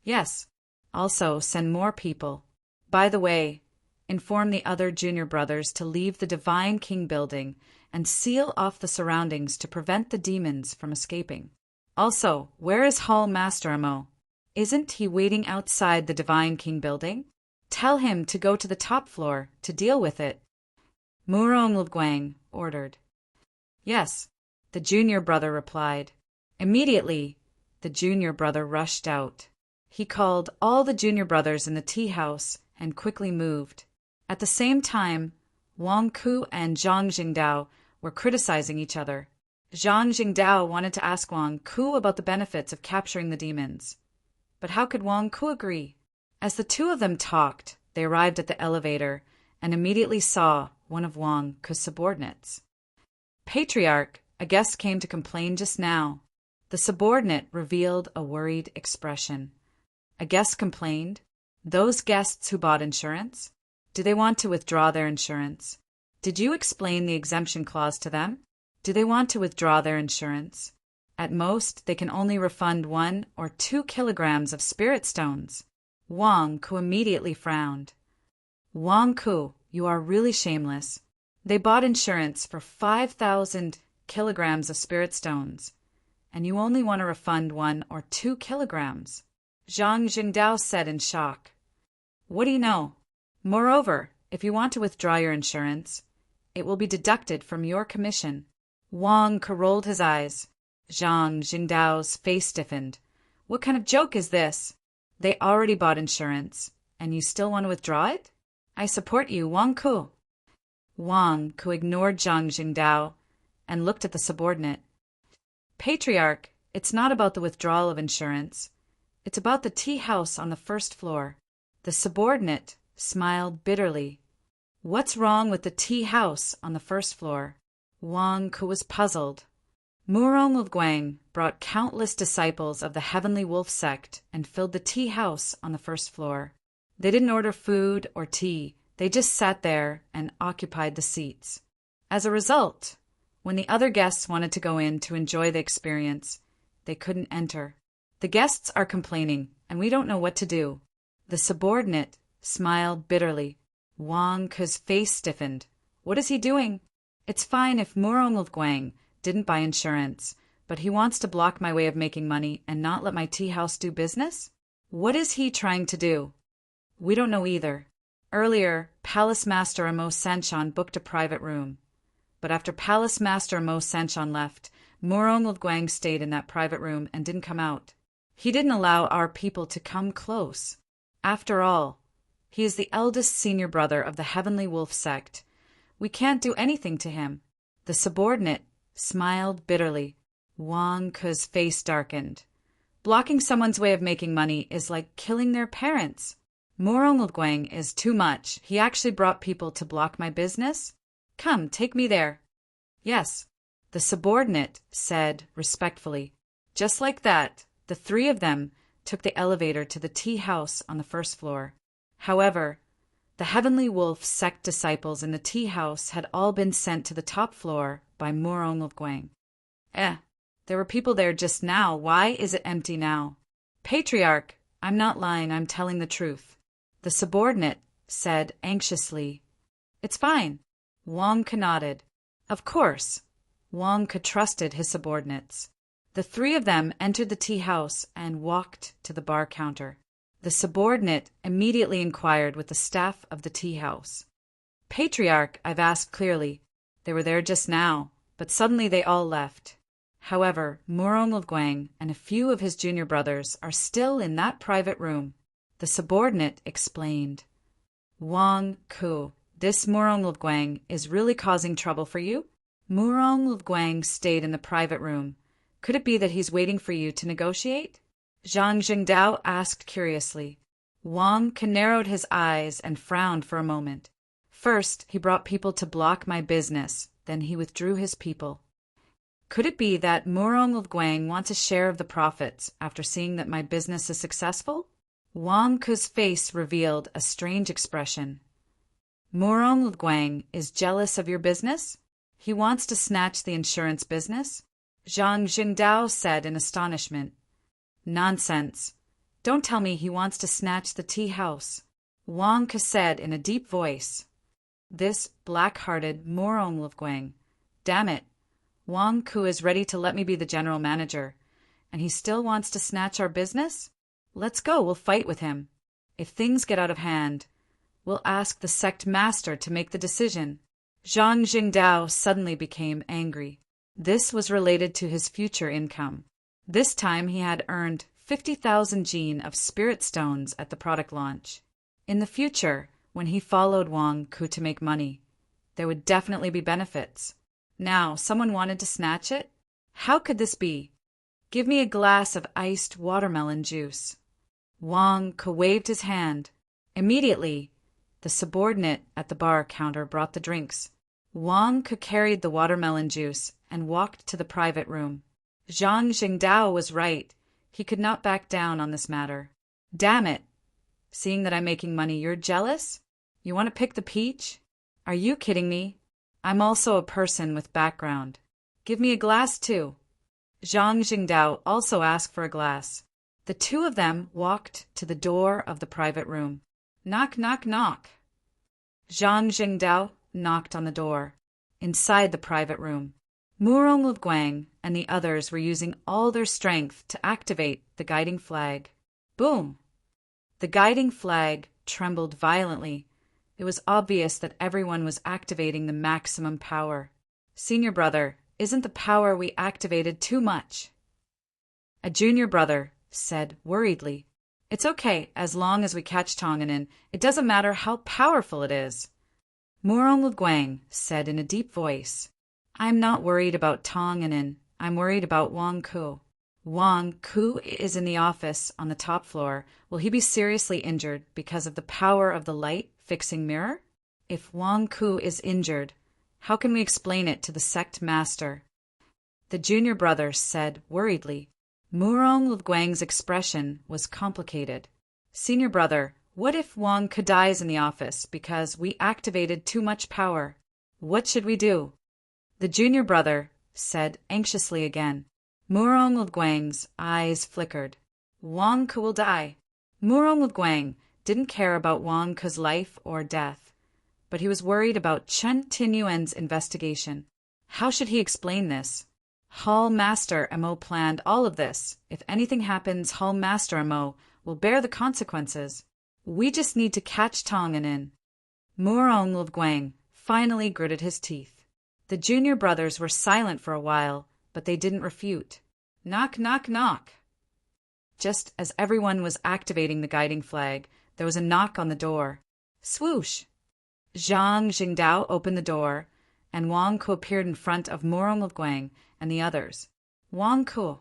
Yes, also send more people. By the way, inform the other junior brothers to leave the Divine King building and seal off the surroundings to prevent the demons from escaping. Also, where is Hall Master Amo? Isn't he waiting outside the Divine King building? Tell him to go to the top floor to deal with it. Murong Lguang ordered. Yes, the junior brother replied. Immediately, the junior brother rushed out. He called all the junior brothers in the tea house and quickly moved. At the same time, Wang Ku and Zhang Jingdao were criticizing each other. Zhang Jingdao wanted to ask Wang Ku about the benefits of capturing the demons. But how could Wang Ku agree? As the two of them talked, they arrived at the elevator and immediately saw one of Wang Ku's subordinates. Patriarch, a guest came to complain just now. The subordinate revealed a worried expression. A guest complained? Those guests who bought insurance? Do they want to withdraw their insurance? Did you explain the exemption clause to them? Do they want to withdraw their insurance? At most, they can only refund 1 or 2 kilograms of spirit stones. Wang Ku immediately frowned. Wang Ku, you are really shameless. They bought insurance for 5,000 kilograms of spirit stones, and you only want to refund 1 or 2 kilograms. Zhang Jingdao said in shock. What do you know? Moreover, if you want to withdraw your insurance, it will be deducted from your commission. Wang Ku rolled his eyes. Zhang Jingdao's face stiffened. What kind of joke is this? They already bought insurance, and you still want to withdraw it? I support you, Wang Ku. Wang Ku ignored Zhang Jingdao and looked at the subordinate. Patriarch, it's not about the withdrawal of insurance. It's about the tea house on the first floor. The subordinate smiled bitterly. What's wrong with the tea house on the first floor? Wang Ku was puzzled. Murong Lguang brought countless disciples of the Heavenly Wolf sect and filled the tea house on the first floor. They didn't order food or tea. They just sat there and occupied the seats. As a result, when the other guests wanted to go in to enjoy the experience, they couldn't enter. The guests are complaining, and we don't know what to do. The subordinate smiled bitterly. Wang Ke's face stiffened. What is he doing? It's fine if Murong didn't buy insurance, but he wants to block my way of making money and not let my tea house do business? What is he trying to do? We don't know either. Earlier, Palace Master Amo Sanshan booked a private room. But after Palace Master Amo Sanshan left, Murong stayed in that private room and didn't come out. He didn't allow our people to come close. After all, he is the eldest senior brother of the Heavenly Wolf sect. We can't do anything to him. The subordinate smiled bitterly. Wang Ke's face darkened. Blocking someone's way of making money is like killing their parents. Murong is too much. He actually brought people to block my business? Come, take me there. Yes, the subordinate said respectfully. Just like that, the three of them took the elevator to the tea house on the first floor. However, the Heavenly Wolf sect disciples in the tea house had all been sent to the top floor by Murong. There were people there just now. Why is it empty now? Patriarch, I'm not lying, I'm telling the truth. The subordinate said anxiously. It's fine. Wang Ke nodded. Of course. Wang Ke trusted his subordinates. The three of them entered the tea house and walked to the bar counter. The subordinate immediately inquired with the staff of the tea house. Patriarch, I've asked clearly. They were there just now, but suddenly they all left. However, Murong and a few of his junior brothers are still in that private room. The subordinate explained. Wang Ke, this Murong is really causing trouble for you? Murong stayed in the private room. Could it be that he's waiting for you to negotiate? Zhang Jingdao asked curiously. Wang Ke narrowed his eyes and frowned for a moment. First, he brought people to block my business. Then he withdrew his people. Could it be that Murong wants a share of the profits after seeing that my business is successful? Wang Ke's face revealed a strange expression. Murong is jealous of your business? He wants to snatch the insurance business? Zhang Jingdao said in astonishment. Nonsense. Don't tell me he wants to snatch the tea house. Wang Ke said in a deep voice. This black-hearted Murong. Damn it. Wang Ke is ready to let me be the general manager, and he still wants to snatch our business? Let's go, we'll fight with him. If things get out of hand, we'll ask the sect master to make the decision. Zhang Jingdao suddenly became angry. This was related to his future income. This time he had earned 50,000 jin of spirit stones at the product launch. In the future, when he followed Wang Ke to make money, there would definitely be benefits. Now, someone wanted to snatch it? How could this be? Give me a glass of iced watermelon juice. Wang Ke waved his hand. Immediately, the subordinate at the bar counter brought the drinks. Wang Ke carried the watermelon juice and walked to the private room. Zhang Jingdao was right. He could not back down on this matter. Damn it! Seeing that I'm making money, you're jealous? You want to pick the peach? Are you kidding me? I'm also a person with background. Give me a glass too. Zhang Jingdao also asked for a glass. The two of them walked to the door of the private room. Knock, knock, knock. Zhang Jingdao knocked on the door. Inside the private room, Murong and the others were using all their strength to activate the guiding flag. Boom! The guiding flag trembled violently. It was obvious that everyone was activating the maximum power. Senior brother, isn't the power we activated too much? A junior brother said worriedly. It's okay, as long as we catch Tonganin. It doesn't matter how powerful it is. Murong said in a deep voice. I'm not worried about Tonganin. I'm worried about Wang Ke. Wang Ke is in the office on the top floor. Will he be seriously injured because of the power of the light-fixing mirror? If Wang Ke is injured, how can we explain it to the sect master? The junior brother said worriedly. Murong expression was complicated. Senior brother, What if Wang Ke dies in the office because we activated too much power? What should we do? The junior brother said anxiously again. Murong Guang's eyes flickered. Wang Ke will die. Murong Guang didn't care about Wang Ke's life or death, but he was worried about Chen Tinyuan's investigation. How should he explain this? Hall Master Mo planned all of this. If anything happens, Hall Master Mo will bear the consequences. We just need to catch Tong and in. Murong Guang finally gritted his teeth. The junior brothers were silent for a while, but they didn't refute. Knock, knock, knock. Just as everyone was activating the guiding flag, there was a knock on the door. Swoosh! Zhang Jingdao opened the door, and Wang Ke appeared in front of Murong Guang and the others. Wang Ke!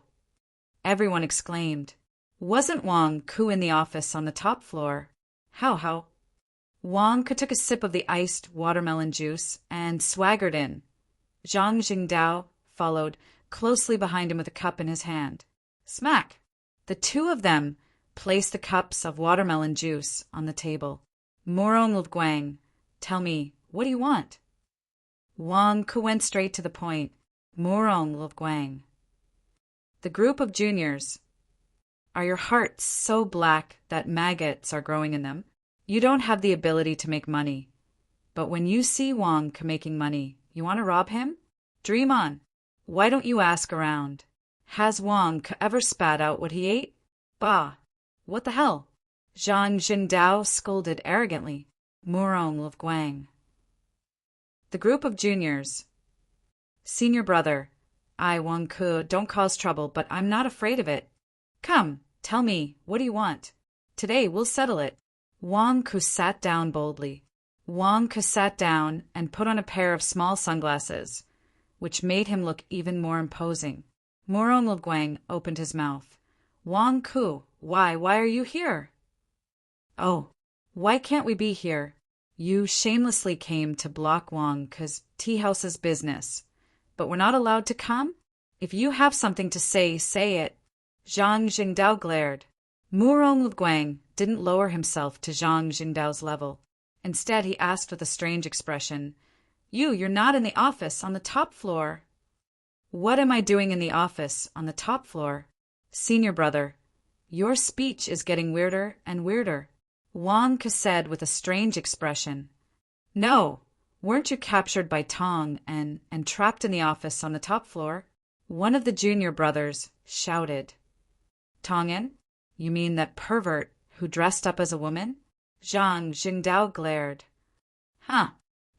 Everyone exclaimed. Wasn't Wang Ke in the office on the top floor? How? Wang Ke took a sip of the iced watermelon juice and swaggered in. Zhang Jingdao followed closely behind him with a cup in his hand. Smack! The two of them placed the cups of watermelon juice on the table. Murong Guang, tell me, what do you want? Wang Ke went straight to the point. Murong Guang. The group of juniors. Are your hearts so black that maggots are growing in them? You don't have the ability to make money. But when you see Wang Ke making money, you want to rob him? Dream on. Why don't you ask around? Has Wang Ke ever spat out what he ate? Bah! What the hell? Zhang Jingdao scolded arrogantly. Murong Guang. The group of juniors. Senior brother, I, Wang Ke, don't cause trouble, but I'm not afraid of it. Come, tell me, what do you want? Today we'll settle it. Wang Ke sat down boldly. Wang Ke sat down and put on a pair of small sunglasses, which made him look even more imposing. Murong Guang opened his mouth. Wang Ke, why are you here? Oh, why can't we be here? You shamelessly came to block Wang Ke's tea house's business, but we're not allowed to come? If you have something to say, say it. Zhang Jingdao glared. Murong Guang didn't lower himself to Zhang Jingdao's level. Instead, he asked with a strange expression, You're not in the office on the top floor. What am I doing in the office on the top floor? Senior brother, your speech is getting weirder and weirder. Wang Ke said with a strange expression. No, weren't you captured by Tong and trapped in the office on the top floor? One of the junior brothers shouted. Tongan? You mean that pervert who dressed up as a woman? Zhang Jingdao glared. Huh,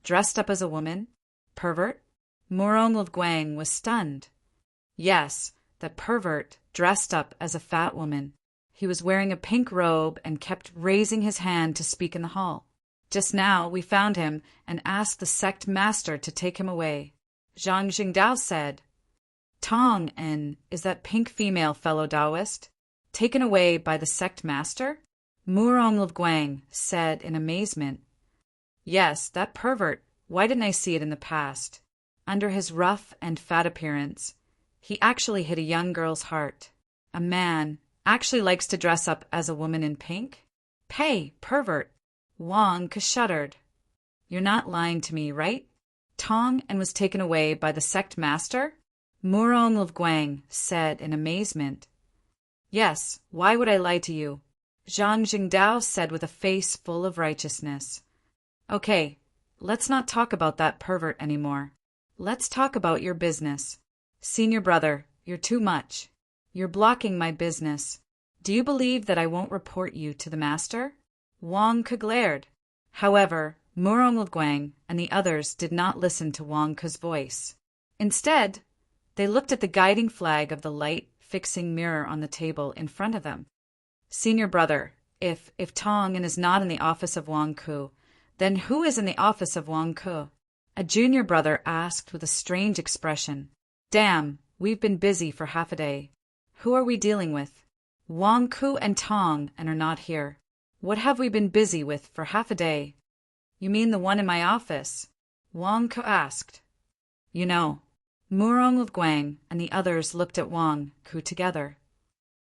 dressed up as a woman? Pervert? Murong Guang was stunned. Yes, that pervert dressed up as a fat woman. He was wearing a pink robe and kept raising his hand to speak in the hall. Just now we found him and asked the sect master to take him away. Zhang Jingdao said. Tong En, is that pink female fellow Taoist taken away by the sect master? Murong Guang said in amazement. Yes, that pervert. Why didn't I see it in the past? Under his rough and fat appearance, he actually hit a young girl's heart. A man actually likes to dress up as a woman in pink? Pay, pervert. Wang Ke shuddered. You're not lying to me, right? Tong En was taken away by the sect master? Murong Guang said in amazement. Yes, why would I lie to you? Zhang Jingdao said with a face full of righteousness. Okay, let's not talk about that pervert anymore. Let's talk about your business. Senior brother, you're too much. You're blocking my business. Do you believe that I won't report you to the master? Wang Ke glared. However, Murong Guang and the others did not listen to Wang Ke's voice. Instead, they looked at the guiding flag of the light-fixing mirror on the table in front of them. Senior brother, if Tong En is not in the office of Wang Ke, then who is in the office of Wang Ke? A junior brother asked with a strange expression. Damn, we've been busy for half a day. Who are we dealing with? Wang Ke and Tong En are not here. What have we been busy with for half a day? You mean the one in my office? Wang Ke asked. You know. Murong Guang and the others looked at Wang Ke together.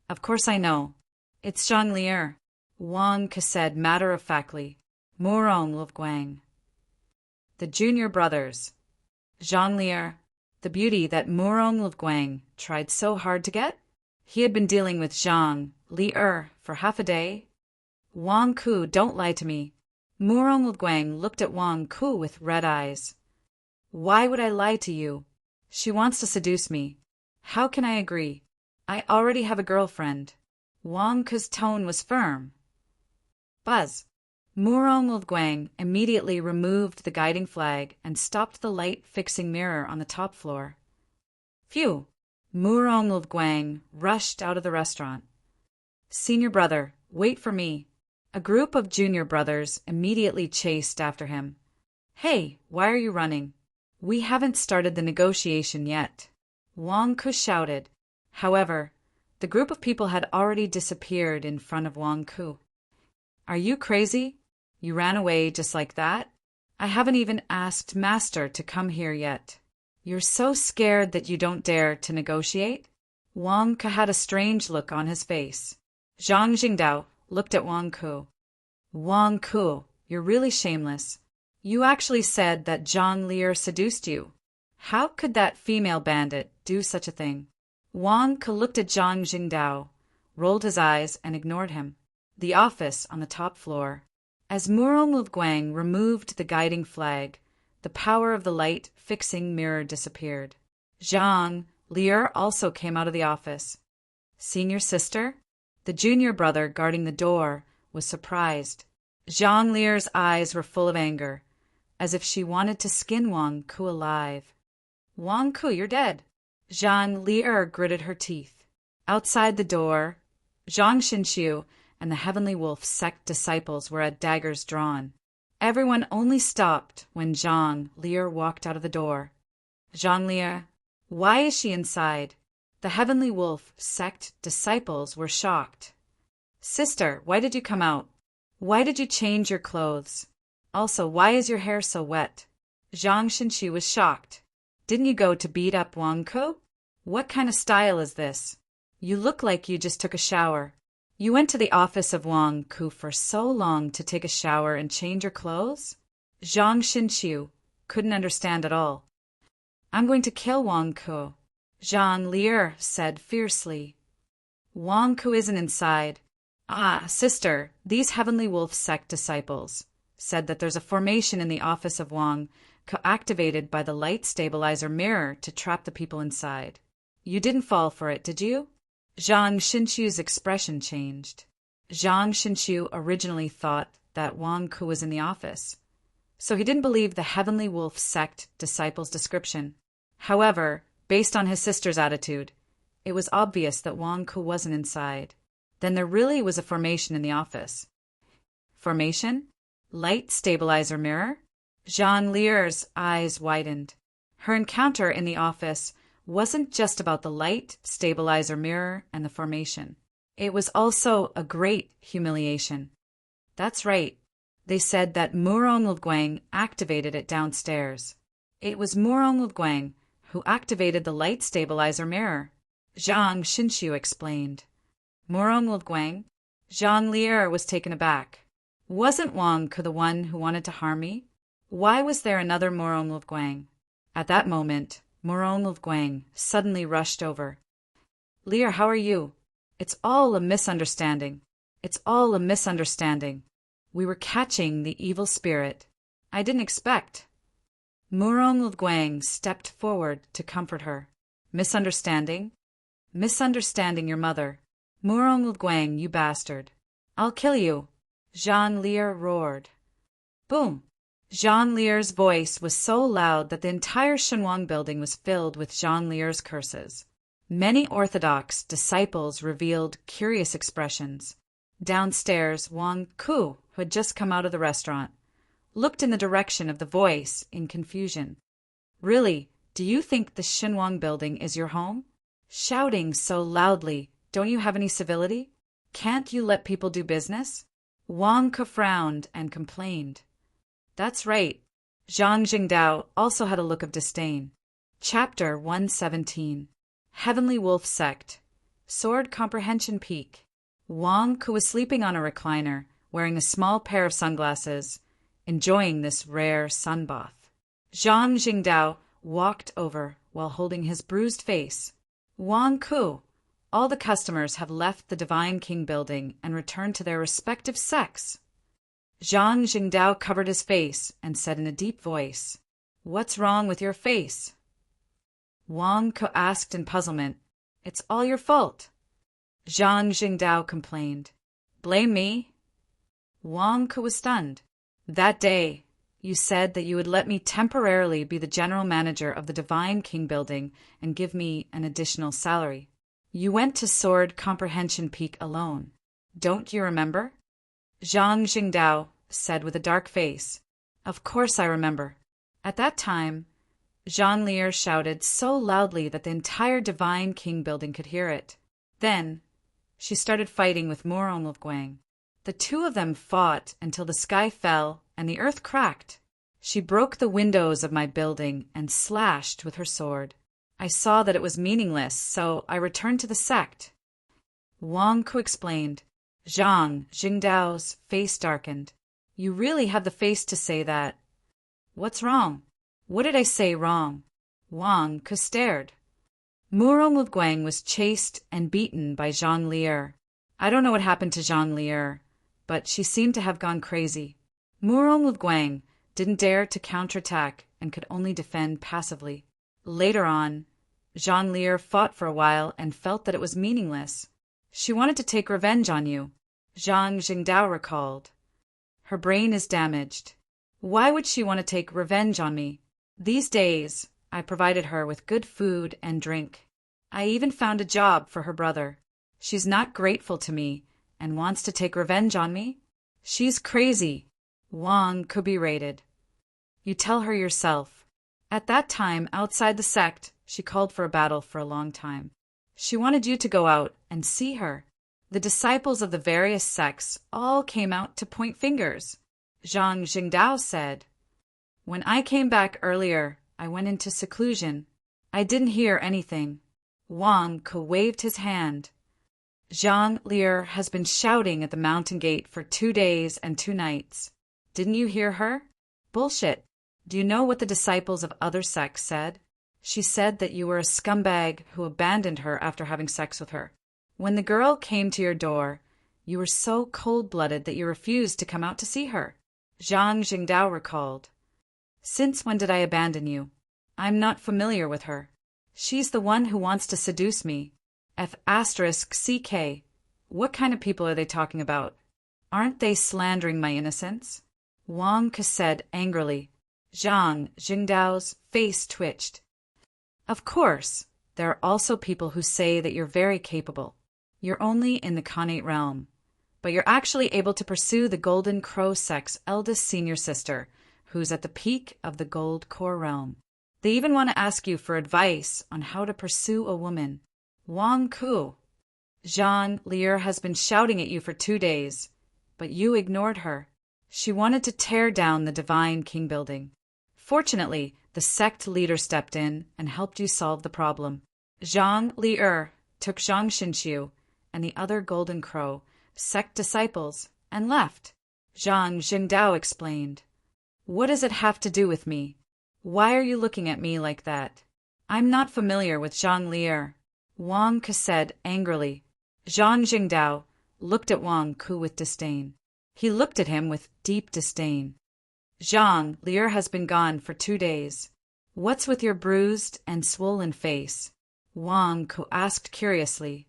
Of course I know. It's Zhang Lier. Wang Ke said matter-of-factly. Murong Luvguang. The junior brothers. Zhang Lier, the beauty that Murong Luvguang tried so hard to get? He had been dealing with Zhang Lier for half a day. Wang Ku, don't lie to me. Murong Luvguang looked at Wang Ku with red eyes. Why would I lie to you? She wants to seduce me. How can I agree? I already have a girlfriend. Wang Ku's tone was firm. Buzz. Murong Luvguang immediately removed the guiding flag and stopped the light-fixing mirror on the top floor. Phew! Murong Luvguang rushed out of the restaurant. Senior brother, wait for me. A group of junior brothers immediately chased after him. Hey, why are you running? We haven't started the negotiation yet. Wang Ku shouted. However, the group of people had already disappeared in front of Wang Ku. Are you crazy? You ran away just like that? I haven't even asked Master to come here yet. You're so scared that you don't dare to negotiate? Wang Ke had a strange look on his face. Zhang Jingdao looked at Wang Ku. Wang Ku, you're really shameless. You actually said that Zhang Lier seduced you. How could that female bandit do such a thing? Wang Ke looked at Zhang Jingdao, rolled his eyes, and ignored him. The office on the top floor. As Murong Luvguang removed the guiding flag, the power of the light-fixing mirror disappeared. Zhang Lier also came out of the office. Senior sister? The junior brother guarding the door was surprised. Zhang Lier's eyes were full of anger, as if she wanted to skin Wang Ku alive. Wang Ku, you're dead. Zhang Lier gritted her teeth. Outside the door, Zhang Xinxiu and the Heavenly Wolf sect disciples were at daggers drawn. Everyone only stopped when Zhang Lier walked out of the door. Zhang Lier, why is she inside? The Heavenly Wolf sect disciples were shocked. Sister, why did you come out? Why did you change your clothes? Also, why is your hair so wet? Zhang Xinxiu was shocked. Didn't you go to beat up Wang Ku? What kind of style is this? You look like you just took a shower. You went to the office of Wang Ku for so long to take a shower and change your clothes? Zhang Xinxiu couldn't understand at all. I'm going to kill Wang Ku, Zhang Lier said fiercely. Wang Ku isn't inside. Ah, sister, these Heavenly Wolf sect disciples said that there's a formation in the office of Wang Ku activated by the light stabilizer mirror to trap the people inside. You didn't fall for it, did you? Zhang Xinxiu's expression changed. Zhang Xinxiu originally thought that Wang Ku was in the office, so he didn't believe the Heavenly Wolf sect disciple's description. However, based on his sister's attitude, it was obvious that Wang Ku wasn't inside. Then there really was a formation in the office. Formation? Light stabilizer mirror? Zhang Lier's eyes widened. Her encounter in the office wasn't just about the light stabilizer mirror and the formation. It was also a great humiliation. That's right. They said that Murong Luvguang activated it downstairs. It was Murong Luvguang who activated the light stabilizer mirror. Zhang Xinxiu explained. Murong Luvguang? Zhang Lier was taken aback. Wasn't Wang Ku the one who wanted to harm me? Why was there another Murong Luvguang? At that moment, Murong Luvguang suddenly rushed over. Lier, how are you? It's all a misunderstanding. It's all a misunderstanding. We were catching the evil spirit. I didn't expect. Murong Luvguang stepped forward to comfort her. Misunderstanding? Misunderstanding your mother. Murong Luvguang, you bastard. I'll kill you. Zhang Lier roared. Boom! Zhang Lier's voice was so loud that the entire Shenwang building was filled with Zhang Lier's curses. Many Orthodox disciples revealed curious expressions. Downstairs, Wang Ku, who had just come out of the restaurant, looked in the direction of the voice in confusion. Really, do you think the Shenwang building is your home? Shouting so loudly, don't you have any civility? Can't you let people do business? Wang Ku frowned and complained. That's right. Zhang Jingdao also had a look of disdain. Chapter 117. Heavenly Wolf Sect. Sword Comprehension Peak. Wang Ku was sleeping on a recliner, wearing a small pair of sunglasses, enjoying this rare sun bath. Zhang Jingdao walked over while holding his bruised face. Wang Ku, all the customers have left the Divine King building and returned to their respective sects. Zhang Jingdao covered his face and said in a deep voice, "What's wrong with your face?" Wang Ku asked in puzzlement, "It's all your fault." Zhang Jingdao complained, "Blame me?" Wang Ku was stunned. "That day, you said that you would let me temporarily be the general manager of the Divine King building and give me an additional salary. You went to Sword Comprehension Peak alone. Don't you remember?" Zhang Jingdao said with a dark face, "Of course I remember." At that time, Zhang Lier shouted so loudly that the entire Divine King building could hear it. Then, she started fighting with Guang. The two of them fought until the sky fell and the earth cracked. She broke the windows of my building and slashed with her sword. I saw that it was meaningless, so I returned to the sect. Wang Ku explained. Zhang Jingdao's face darkened. "You really have the face to say that. What's wrong?" "What did I say wrong?" Wang Ku stared. Guang was chased and beaten by Zhang Lier. I don't know what happened to Zhang Lier, but she seemed to have gone crazy. Guang didn't dare to counterattack and could only defend passively. Later on, Zhang Lier fought for a while and felt that it was meaningless. She wanted to take revenge on you, Zhang Jingdao recalled. Her brain is damaged. Why would she want to take revenge on me? These days, I provided her with good food and drink. I even found a job for her brother. She's not grateful to me and wants to take revenge on me? She's crazy. Wang could be rated. You tell her yourself. At that time, outside the sect, she called for a battle for a long time. She wanted you to go out and see her. The disciples of the various sects all came out to point fingers. Zhang Jingdao said, "When I came back earlier, I went into seclusion. I didn't hear anything." Wang Ke waved his hand. Zhang Lier has been shouting at the mountain gate for 2 days and 2 nights. Didn't you hear her? Bullshit. Do you know what the disciples of other sects said? She said that you were a scumbag who abandoned her after having sex with her. When the girl came to your door, you were so cold-blooded that you refused to come out to see her. Zhang Jingdao recalled. Since when did I abandon you? I'm not familiar with her. She's the one who wants to seduce me. F***CK. What kind of people are they talking about? Aren't they slandering my innocence? Wang Ke said angrily. Zhang Jingdao's face twitched. Of course, there are also people who say that you're very capable. You're only in the Khanate realm, but you're actually able to pursue the Golden Crow sect's eldest senior sister, who's at the peak of the Gold Core realm. They even want to ask you for advice on how to pursue a woman. Wang Ku. Zhang Lier has been shouting at you for 2 days, but you ignored her. She wanted to tear down the Divine King building. Fortunately, the sect leader stepped in and helped you solve the problem. Zhang Lier took Zhang Xinxiu and the other Golden Crow sect disciples and left. Zhang Jingdao explained. What does it have to do with me? Why are you looking at me like that? I'm not familiar with Zhang Lier. Wang Ke said angrily. Zhang Jingdao looked at Wang Ku with disdain. He looked at him with deep disdain. Zhang Lier has been gone for 2 days. What's with your bruised and swollen face? Wang Ku asked curiously.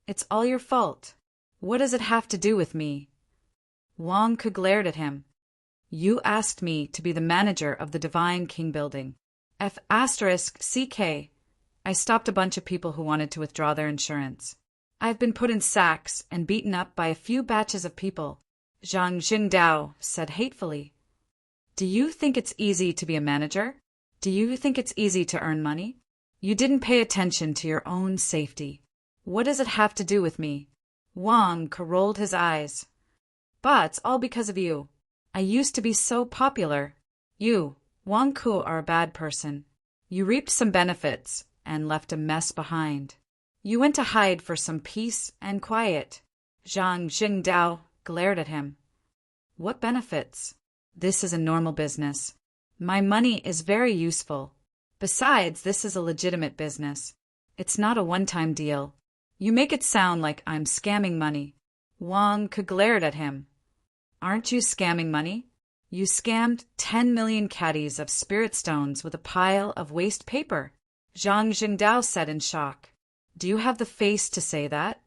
It's all your fault. What does it have to do with me? Wang Ku glared at him. You asked me to be the manager of the Divine King building. F***CK. I stopped a bunch of people who wanted to withdraw their insurance. I've been put in sacks and beaten up by a few batches of people. Zhang Jingdao said hatefully. Do you think it's easy to be a manager? Do you think it's easy to earn money? You didn't pay attention to your own safety. What does it have to do with me? Wang Ke rolled his eyes. But it's all because of you. I used to be so popular. You, Wang Ku, are a bad person. You reaped some benefits and left a mess behind. You went to hide for some peace and quiet. Zhang Jingdao glared at him. What benefits? This is a normal business. My money is very useful. Besides, this is a legitimate business. It's not a one-time deal. You make it sound like I'm scamming money. Wang Ke glared at him. Aren't you scamming money? You scammed 10 million caddies of spirit stones with a pile of waste paper. Zhang Jingdao said in shock. Do you have the face to say that?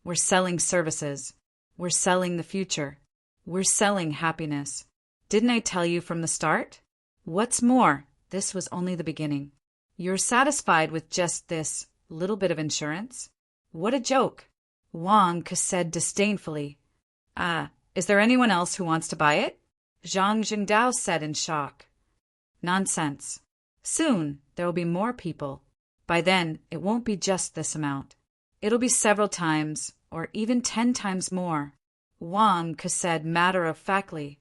We're selling services. We're selling the future. We're selling happiness. Didn't I tell you from the start? What's more, this was only the beginning. You're satisfied with just this little bit of insurance? What a joke! Wang Ke said disdainfully. Is there anyone else who wants to buy it? Zhang Jingdao said in shock. Nonsense. Soon there will be more people. By then, it won't be just this amount. It'll be several times, or even 10 times more. Wang Ke said matter-of-factly.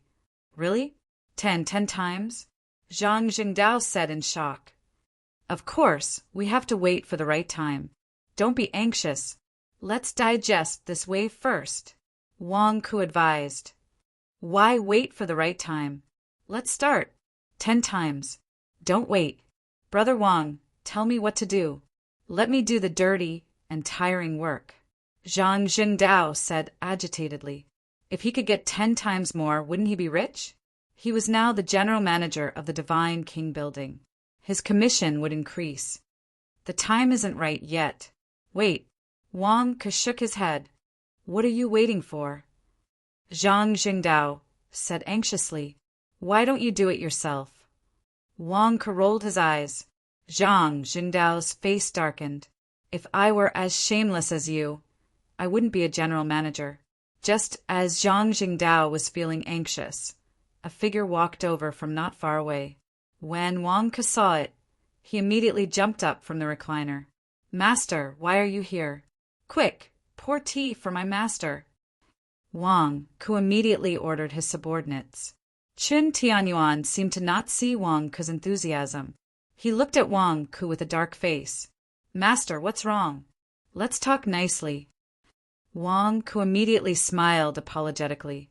Really? 10 times? Zhang Jingdao said in shock. Of course, we have to wait for the right time. Don't be anxious. Let's digest this wave first. Wang Ke advised. Why wait for the right time? Let's start. 10 times. Don't wait. Brother Wang, tell me what to do. Let me do the dirty and tiring work. Zhang Jingdao said agitatedly. If he could get 10 times more, wouldn't he be rich? He was now the general manager of the Divine King building. His commission would increase. The time isn't right yet. Wait. Wang Ke shook his head. What are you waiting for? Zhang Jingdao said anxiously. Why don't you do it yourself? Wang Ke rolled his eyes. Zhang Jingdao's face darkened. If I were as shameless as you, I wouldn't be a general manager. Just as Zhang Jingdao was feeling anxious, a figure walked over from not far away. When Wang Ke saw it, he immediately jumped up from the recliner. Master, why are you here? Quick, pour tea for my master. Wang Ke immediately ordered his subordinates. Qin Tianyuan seemed to not see Wang Ke's enthusiasm. He looked at Wang Ke with a dark face. Master, what's wrong? Let's talk nicely. Wang Ke immediately smiled apologetically.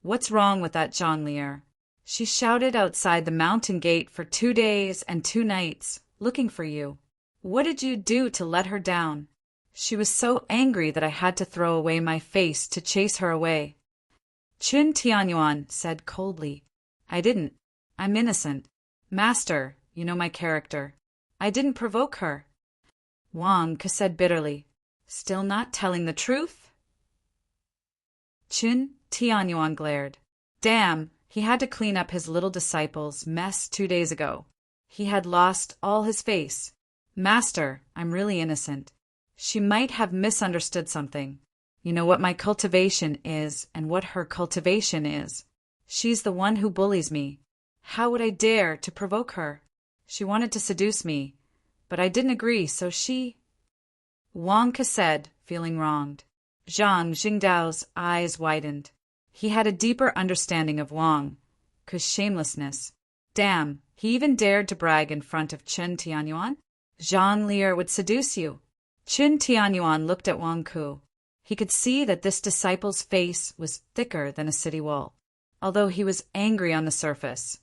What's wrong with that Zhang Lier? She shouted outside the mountain gate for 2 days and 2 nights, looking for you. What did you do to let her down? She was so angry that I had to throw away my face to chase her away. Qin Tianyuan said coldly. I didn't. I'm innocent. Master, you know my character. I didn't provoke her. Wang Ke said bitterly. Still not telling the truth? Qin Tianyuan glared. Damn, he had to clean up his little disciple's mess 2 days ago. He had lost all his face. Master, I'm really innocent. She might have misunderstood something. You know what my cultivation is and what her cultivation is. She's the one who bullies me. How would I dare to provoke her? She wanted to seduce me, but I didn't agree, so she... Wang Ke said, feeling wronged. Zhang Jingdao's eyes widened. He had a deeper understanding of Wang Ke's shamelessness. Damn, he even dared to brag in front of Qin Tianyuan? Zhang Lier would seduce you. Qin Tianyuan looked at Wang Ke. He could see that this disciple's face was thicker than a city wall. Although he was angry on the surface,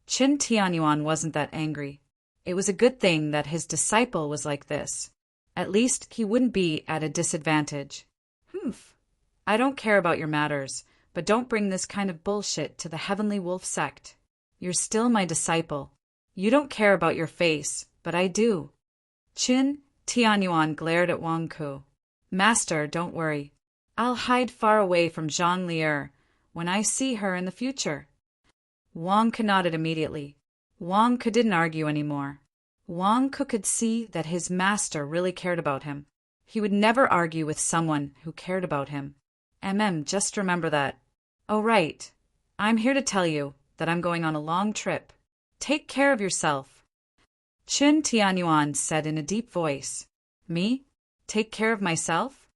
Qin Tianyuan wasn't that angry. It was a good thing that his disciple was like this. At least he wouldn't be at a disadvantage. I don't care about your matters, but don't bring this kind of bullshit to the Heavenly Wolf sect. You're still my disciple. You don't care about your face, but I do. Qin Tianyuan glared at Wang Ke. Master, don't worry. I'll hide far away from Zhang Lier when I see her in the future. Wang Ke nodded immediately. Wang Ke didn't argue anymore. Wang Ke could see that his master really cared about him. He would never argue with someone who cared about him. Just remember that. Oh, right. I'm here to tell you that I'm going on a long trip. Take care of yourself. Qin Tianyuan said in a deep voice. Me? Take care of myself?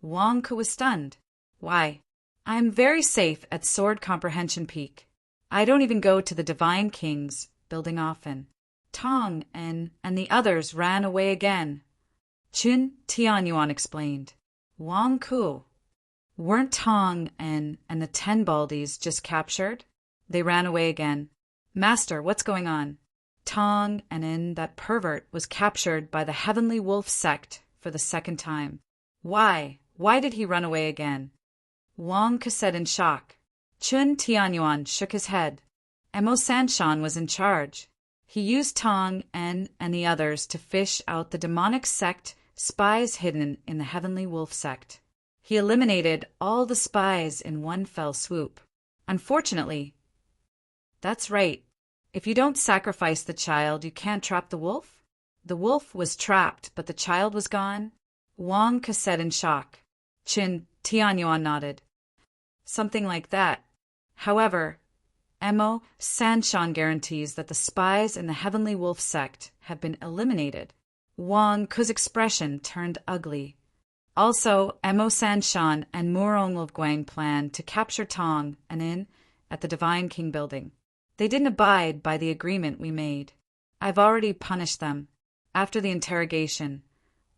Wang Ke was stunned. Why? I'm very safe at Sword Comprehension Peak. I don't even go to the Divine King's building often. Tong and the others ran away again. Qin Tianyuan explained. Wang Ku. Weren't Tong and the 10 Baldies just captured? They ran away again. Master, what's going on? Tong and that pervert was captured by the Heavenly Wolf sect for the second time. Why? Why did he run away again? Wang Ke said in shock. Chun Tianyuan shook his head. Mo Sanshan was in charge. He used Tong and the others to fish out the demonic sect spies hidden in the Heavenly Wolf sect. He eliminated all the spies in one fell swoop. Unfortunately, that's right. If you don't sacrifice the child, you can't trap the wolf? The wolf was trapped, but the child was gone? Wang Ke said in shock. Chin Tianyuan nodded. Something like that. However, Mo Sanshan guarantees that the spies in the Heavenly Wolf sect have been eliminated. Wang Ke's expression turned ugly. Also, Mo Sanshan and Murong plan to capture Tong and In at the Divine King building. They didn't abide by the agreement we made. I've already punished them. After the interrogation,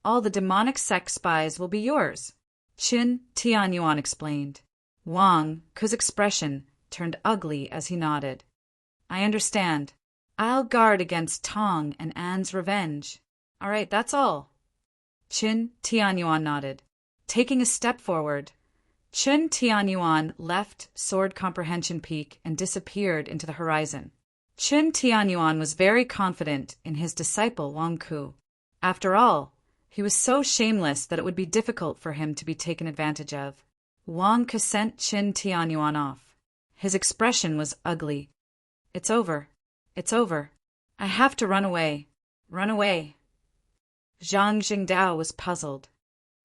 all the demonic sect spies will be yours, Chin Tianyuan explained. Wang Ke's expression turned ugly as he nodded. I understand. I'll guard against Tong and Anne's revenge. All right, that's all. Chin Tianyuan nodded. Taking a step forward, Chin Tianyuan left Sword Comprehension Peak and disappeared into the horizon. Chin Tianyuan was very confident in his disciple Wang Ke. After all, he was so shameless that it would be difficult for him to be taken advantage of. Wang Ke sent Chin Tianyuan off. His expression was ugly. It's over. It's over. I have to run away. Run away. Zhang Jingdao was puzzled.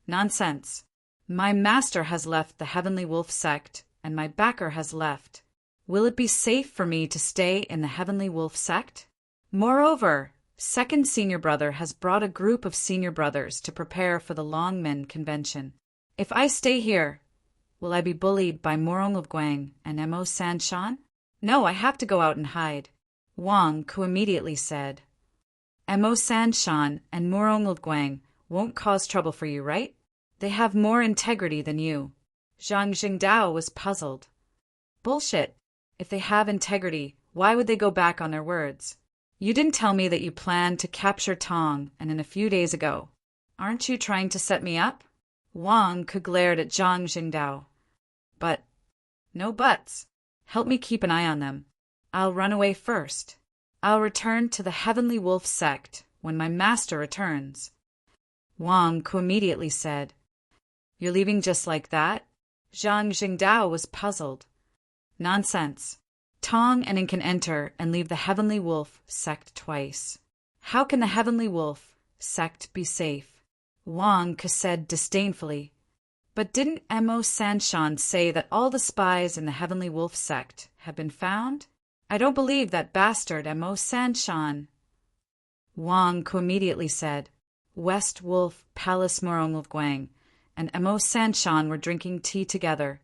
Nonsense. My master has left the Heavenly Wolf sect, and my backer has left. Will it be safe for me to stay in the Heavenly Wolf sect? Moreover, second senior brother has brought a group of senior brothers to prepare for the Longmen convention. If I stay here, will I be bullied by Morong of Guang and Mo Sanshan? No, I have to go out and hide. Wang Ke immediately said. Mo Sanshan and Morong of Guang won't cause trouble for you, right? They have more integrity than you. Zhang Jingdao was puzzled. Bullshit. If they have integrity, why would they go back on their words? You didn't tell me that you planned to capture Tong and in a few days ago. Aren't you trying to set me up? Wang Ke glared at Zhang Jingdao. But, no buts. Help me keep an eye on them. I'll run away first. I'll return to the Heavenly Wolf sect when my master returns. Wang Ke immediately said. You're leaving just like that? Zhang Jingdao was puzzled. Nonsense. Tong and In can enter and leave the Heavenly Wolf sect twice. How can the Heavenly Wolf sect be safe? Wang Ke said disdainfully. But didn't Mo Sanshan say that all the spies in the Heavenly Wolf sect have been found? I don't believe that bastard Mo Sanshan. Wang Ke immediately said. West Wolf Palace Morong of Guang and Mo Sanshan were drinking tea together.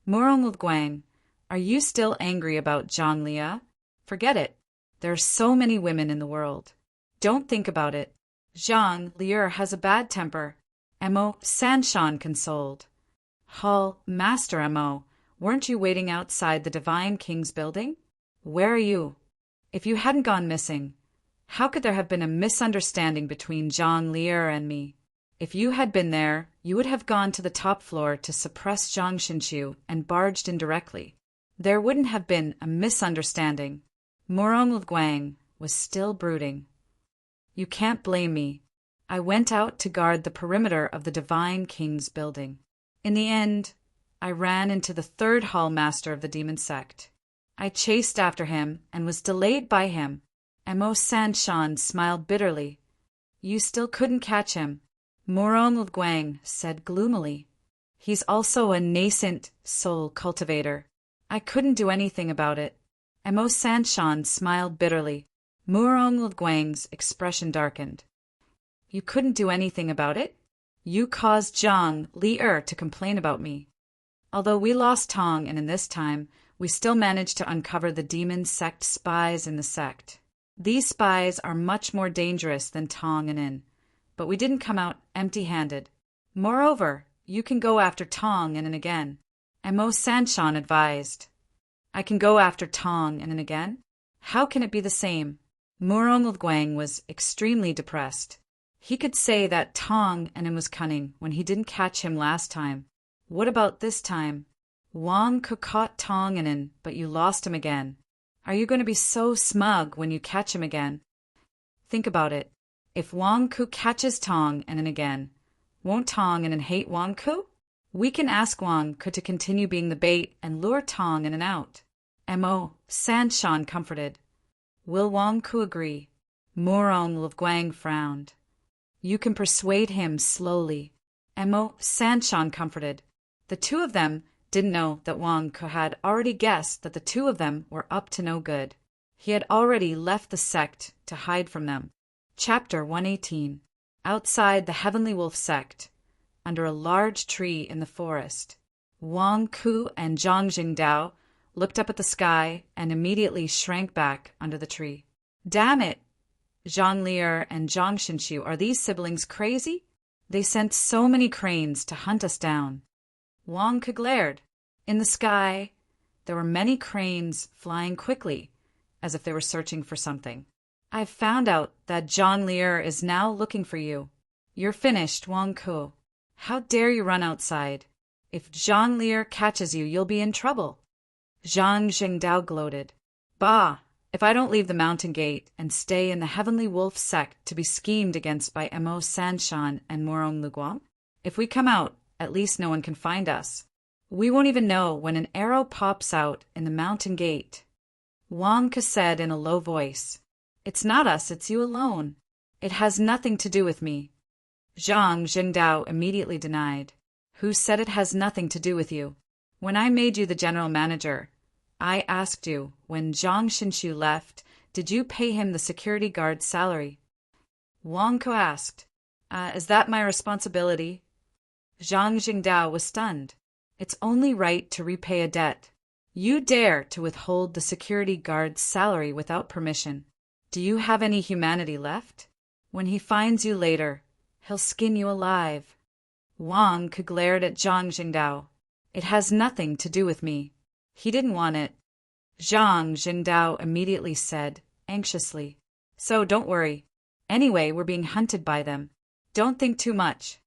Morong of Guang, are you still angry about Zhang Lia? Forget it. There are so many women in the world. Don't think about it. Zhang Lia has a bad temper. Mo Sanshan consoled. Master Mo, weren't you waiting outside the Divine King's building? Where are you? If you hadn't gone missing, how could there have been a misunderstanding between Zhang Lia and me? If you had been there, you would have gone to the top floor to suppress Zhang Xinqiu and barged in directly. There wouldn't have been a misunderstanding. Morong of Guang was still brooding. You can't blame me. I went out to guard the perimeter of the Divine King's building. In the end, I ran into the third hall master of the demon sect. I chased after him and was delayed by him. Mo Sanshan smiled bitterly. You still couldn't catch him. Morong of Guang said gloomily. He's also a nascent soul cultivator. I couldn't do anything about it. Mo Sanshan smiled bitterly. Morong of Guang's expression darkened. You couldn't do anything about it? You caused Zhang Lia to complain about me. Although we lost Tong and in this time, we still managed to uncover the demon sect spies in the sect. These spies are much more dangerous than Tong and In, but we didn't come out empty-handed. Moreover, You can go after Tong and again, Mo Sanshan advised. I can go after Tong and again? How can it be the same? Murong Lguang was extremely depressed. He could say that Tong and was cunning when he didn't catch him last time. What about this time? Wang Ke caught Tong and but you lost him again. Are you going to be so smug when you catch him again? Think about it. If Wang Ke catches Tong and again, won't Tong and hate Wang Ke? We can ask Wang Ke to continue being the bait and lure Tong and out. Mo Sanshan comforted. Will Wang Ke agree? Murong Lguang frowned. You can persuade him slowly. Mo Sanshan comforted. The two of them didn't know that Wang Ke had already guessed that the two of them were up to no good. He had already left the sect to hide from them. Chapter 118. Outside the Heavenly Wolf sect, under a large tree in the forest, Wang Ke and Zhang Jingdao looked up at the sky and immediately shrank back under the tree. Damn it! Zhang Lier and Zhang Xinshu, are these siblings crazy? They sent so many cranes to hunt us down. Wang Ke glared. In the sky, there were many cranes flying quickly, as if they were searching for something. I've found out that Zhang Lier is now looking for you. You're finished, Wang Ke. How dare you run outside? If Zhang Lier catches you, you'll be in trouble. Zhang Jingdao gloated. Bah! If I don't leave the mountain gate and stay in the Heavenly Wolf sect to be schemed against by Mo Sanshan and Murong Lguang, if we come out, at least no one can find us. We won't even know when an arrow pops out in the mountain gate. Wang Ke said in a low voice. It's not us, it's you alone. It has nothing to do with me. Zhang Jingdao immediately denied. Who said it has nothing to do with you? When I made you the general manager, I asked you, when Zhang Xinshu left, did you pay him the security guard's salary? Wang Ke asked. Is that my responsibility? Zhang Jingdao was stunned. It's only right to repay a debt. You dare to withhold the security guard's salary without permission. Do you have any humanity left? When he finds you later, he'll skin you alive. Wang Ke glared at Zhang Jingdao. It has nothing to do with me. He didn't want it. Zhang Jingdao immediately said, anxiously. So don't worry. Anyway, we're being hunted by them. Don't think too much.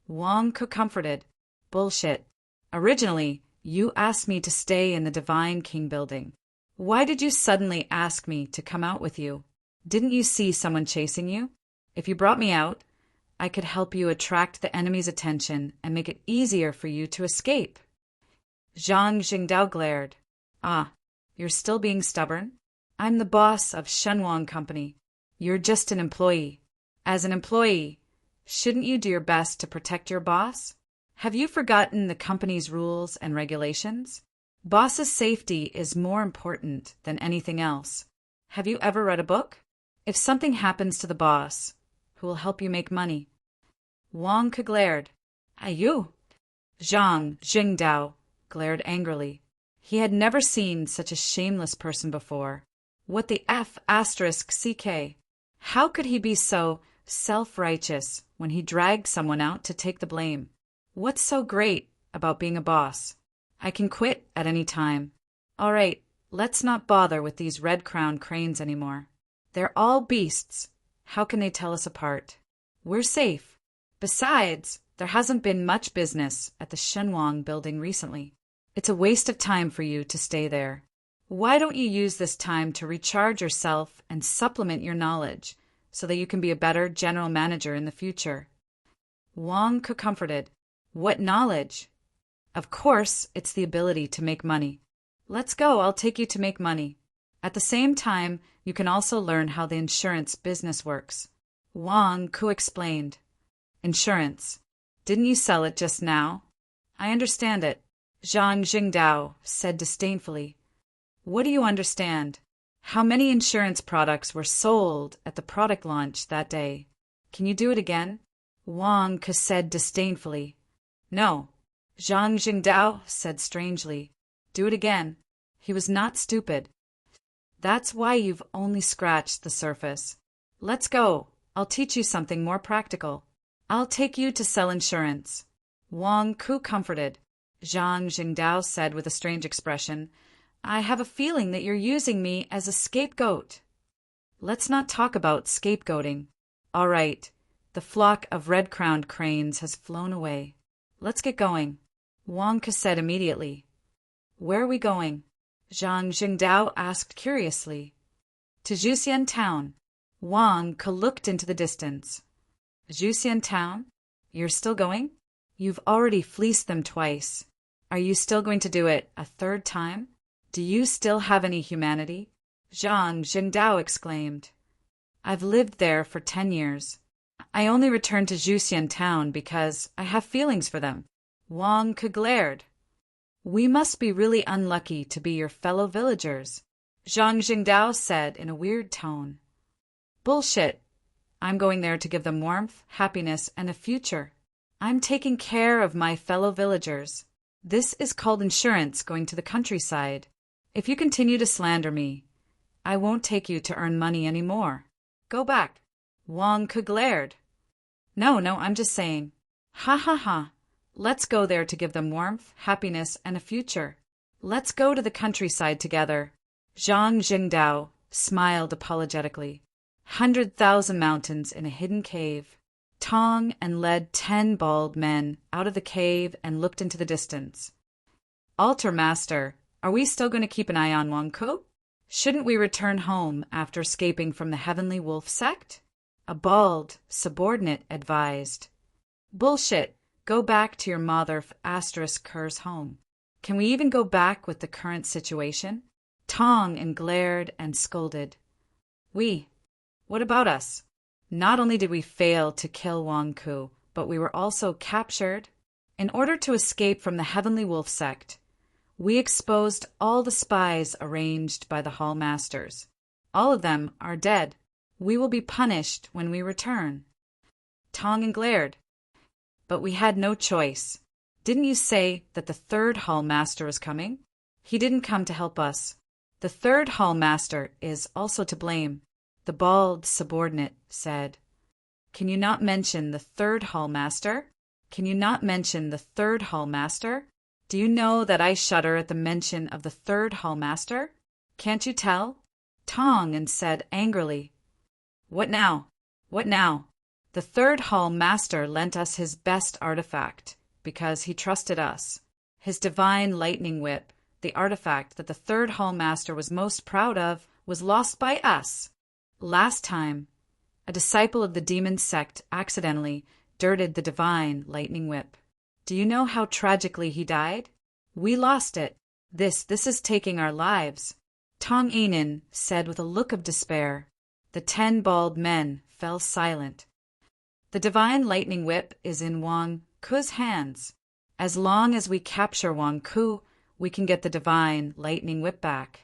Wang Ke comforted. Bullshit. Originally, you asked me to stay in the Divine King building. Why did you suddenly ask me to come out with you? Didn't you see someone chasing you? If you brought me out, I could help you attract the enemy's attention and make it easier for you to escape. Zhang Jingdao glared. Ah, you're still being stubborn? I'm the boss of Shenwang Company. You're just an employee. As an employee, shouldn't you do your best to protect your boss? Have you forgotten the company's rules and regulations? Boss's safety is more important than anything else. Have you ever read a book? If something happens to the boss, who will help you make money? Wang Ke glared. You? Zhang Jingdao glared angrily. He had never seen such a shameless person before. What the F***CK? How could he be so self-righteous when he dragged someone out to take the blame? What's so great about being a boss? I can quit at any time. All right, let's not bother with these red-crowned cranes anymore. They're all beasts. How can they tell us apart? We're safe. Besides, there hasn't been much business at the Shenwang building recently. It's a waste of time for you to stay there. Why don't you use this time to recharge yourself and supplement your knowledge so that you can be a better general manager in the future? Wang Ke comforted. What knowledge? Of course, it's the ability to make money. Let's go, I'll take you to make money. At the same time, you can also learn how the insurance business works. Wang Ke explained. Insurance. Didn't you sell it just now? I understand it. Zhang Jingdao said disdainfully. What do you understand? How many insurance products were sold at the product launch that day? Can you do it again? Wang Ke said disdainfully. No. Zhang Jingdao said strangely. Do it again. He was not stupid. That's why you've only scratched the surface. Let's go. I'll teach you something more practical. I'll take you to sell insurance. Wang Ku comforted. Zhang Jingdao said with a strange expression, I have a feeling that you're using me as a scapegoat. Let's not talk about scapegoating. All right, the flock of red-crowned cranes has flown away. Let's get going. Wang Ke said immediately. Where are we going? Zhang Jingdao asked curiously. To Juxian town. Wang Ke looked into the distance. Juxian town? You're still going? You've already fleeced them twice. Are you still going to do it a third time? Do you still have any humanity? Zhang Jingdao exclaimed. I've lived there for 10 years. I only returned to Juxian town because I have feelings for them. Wang Ke glared. We must be really unlucky to be your fellow villagers, Zhang Jingdao said in a weird tone. Bullshit. I'm going there to give them warmth, happiness, and a future. I'm taking care of my fellow villagers. This is called insurance going to the countryside. If you continue to slander me, I won't take you to earn money anymore. Go back. Wang Ke glared. No, I'm just saying. Ha ha ha. Let's go there to give them warmth, happiness, and a future. Let's go to the countryside together. Zhang Jingdao smiled apologetically. 100,000 mountains in a hidden cave. Tong and led 10 bald men out of the cave and looked into the distance. Altar Master, are we still going to keep an eye on Wang Ke? Shouldn't we return home after escaping from the Heavenly Wolf sect? A bald subordinate advised. Bullshit. Go back to your mother ****'s home. Can we even go back with the current situation? Tong and glared and scolded. What about us? Not only did we fail to kill Wang Ke, but we were also captured. In order to escape from the Heavenly Wolf sect, we exposed all the spies arranged by the Hall Masters. All of them are dead. We will be punished when we return. Tong and glared. But we had no choice. Didn't you say that the third Hall Master is coming? He didn't come to help us. The third Hall Master is also to blame, the bald subordinate said. Can you not mention the third Hall Master? Can you not mention the third Hall Master? Do you know that I shudder at the mention of the third Hall Master? Can't you tell? Tong and said angrily. What now? What now? The third Hall Master lent us his best artifact, because he trusted us. His divine lightning whip, the artifact that the third Hall Master was most proud of, was lost by us. Last time, a disciple of the demon sect accidentally dirted the divine lightning whip. Do you know how tragically he died? We lost it. This is taking our lives. Tong Ainen said with a look of despair. The 10 bald men fell silent. The divine lightning whip is in Wang Ke's hands. As long as we capture Wang Ke, we can get the divine lightning whip back.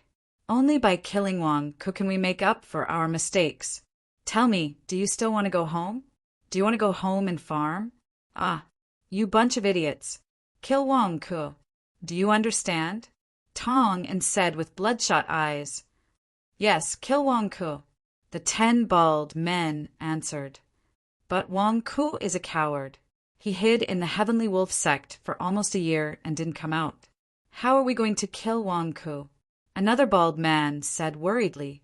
Only by killing Wang Ke can we make up for our mistakes. Tell me, do you still want to go home? Do you want to go home and farm? You bunch of idiots. Kill Wang Ke. Do you understand? Tong and said with bloodshot eyes. Yes, kill Wang Ke. The 10 bald men answered. But Wang Ke is a coward. He hid in the Heavenly Wolf sect for almost a year and didn't come out. How are we going to kill Wang Ke? Another bald man said worriedly.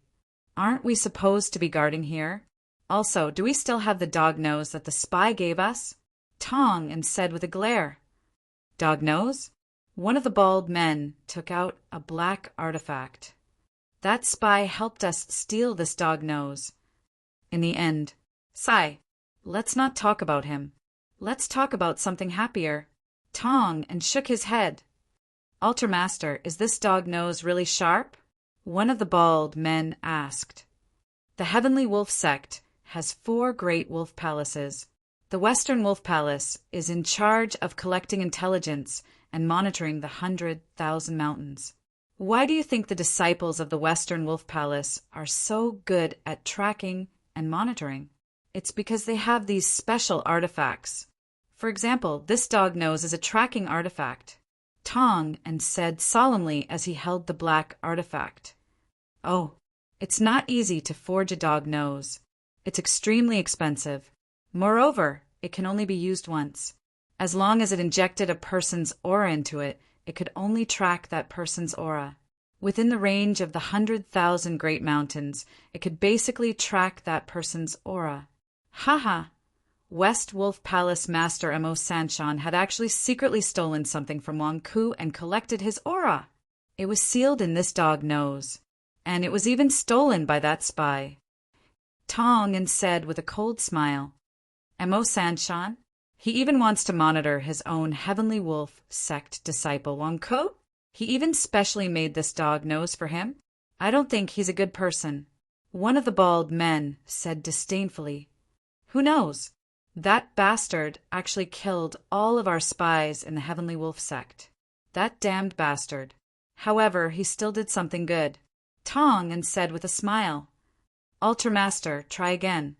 Aren't we supposed to be guarding here? Also, do we still have the dog nose that the spy gave us? Tong and said with a glare. Dog nose? One of the bald men took out a black artifact. That spy helped us steal this dog nose. In the end, sigh. Let's not talk about him. Let's talk about something happier. Tong and shook his head. Altar Master, is this dog nose really sharp? One of the bald men asked. The Heavenly Wolf sect has 4 great wolf palaces. The Western Wolf Palace is in charge of collecting intelligence and monitoring the 100,000 mountains. Why do you think the disciples of the Western Wolf Palace are so good at tracking and monitoring? It's because they have these special artifacts. For example, this dog nose is a tracking artifact. Tong and said solemnly as he held the black artifact. Oh, it's not easy to forge a dog nose. It's extremely expensive. Moreover, it can only be used once. As long as it injected a person's aura into it, it could only track that person's aura. Within the range of the 100,000 Great Mountains, it could basically track that person's aura. Haha! West Wolf Palace Master Mo Sanshan had actually secretly stolen something from Wang Ku and collected his aura. It was sealed in this dog nose, and it was even stolen by that spy. Tong and said with a cold smile, Mo Sanshan? He even wants to monitor his own Heavenly Wolf sect disciple Wang Ku? He even specially made this dog nose for him? I don't think he's a good person. One of the bald men said disdainfully. Who knows? That bastard actually killed all of our spies in the Heavenly Wolf sect. That damned bastard. However, he still did something good. Tong and said with a smile, Ultra Master, try again.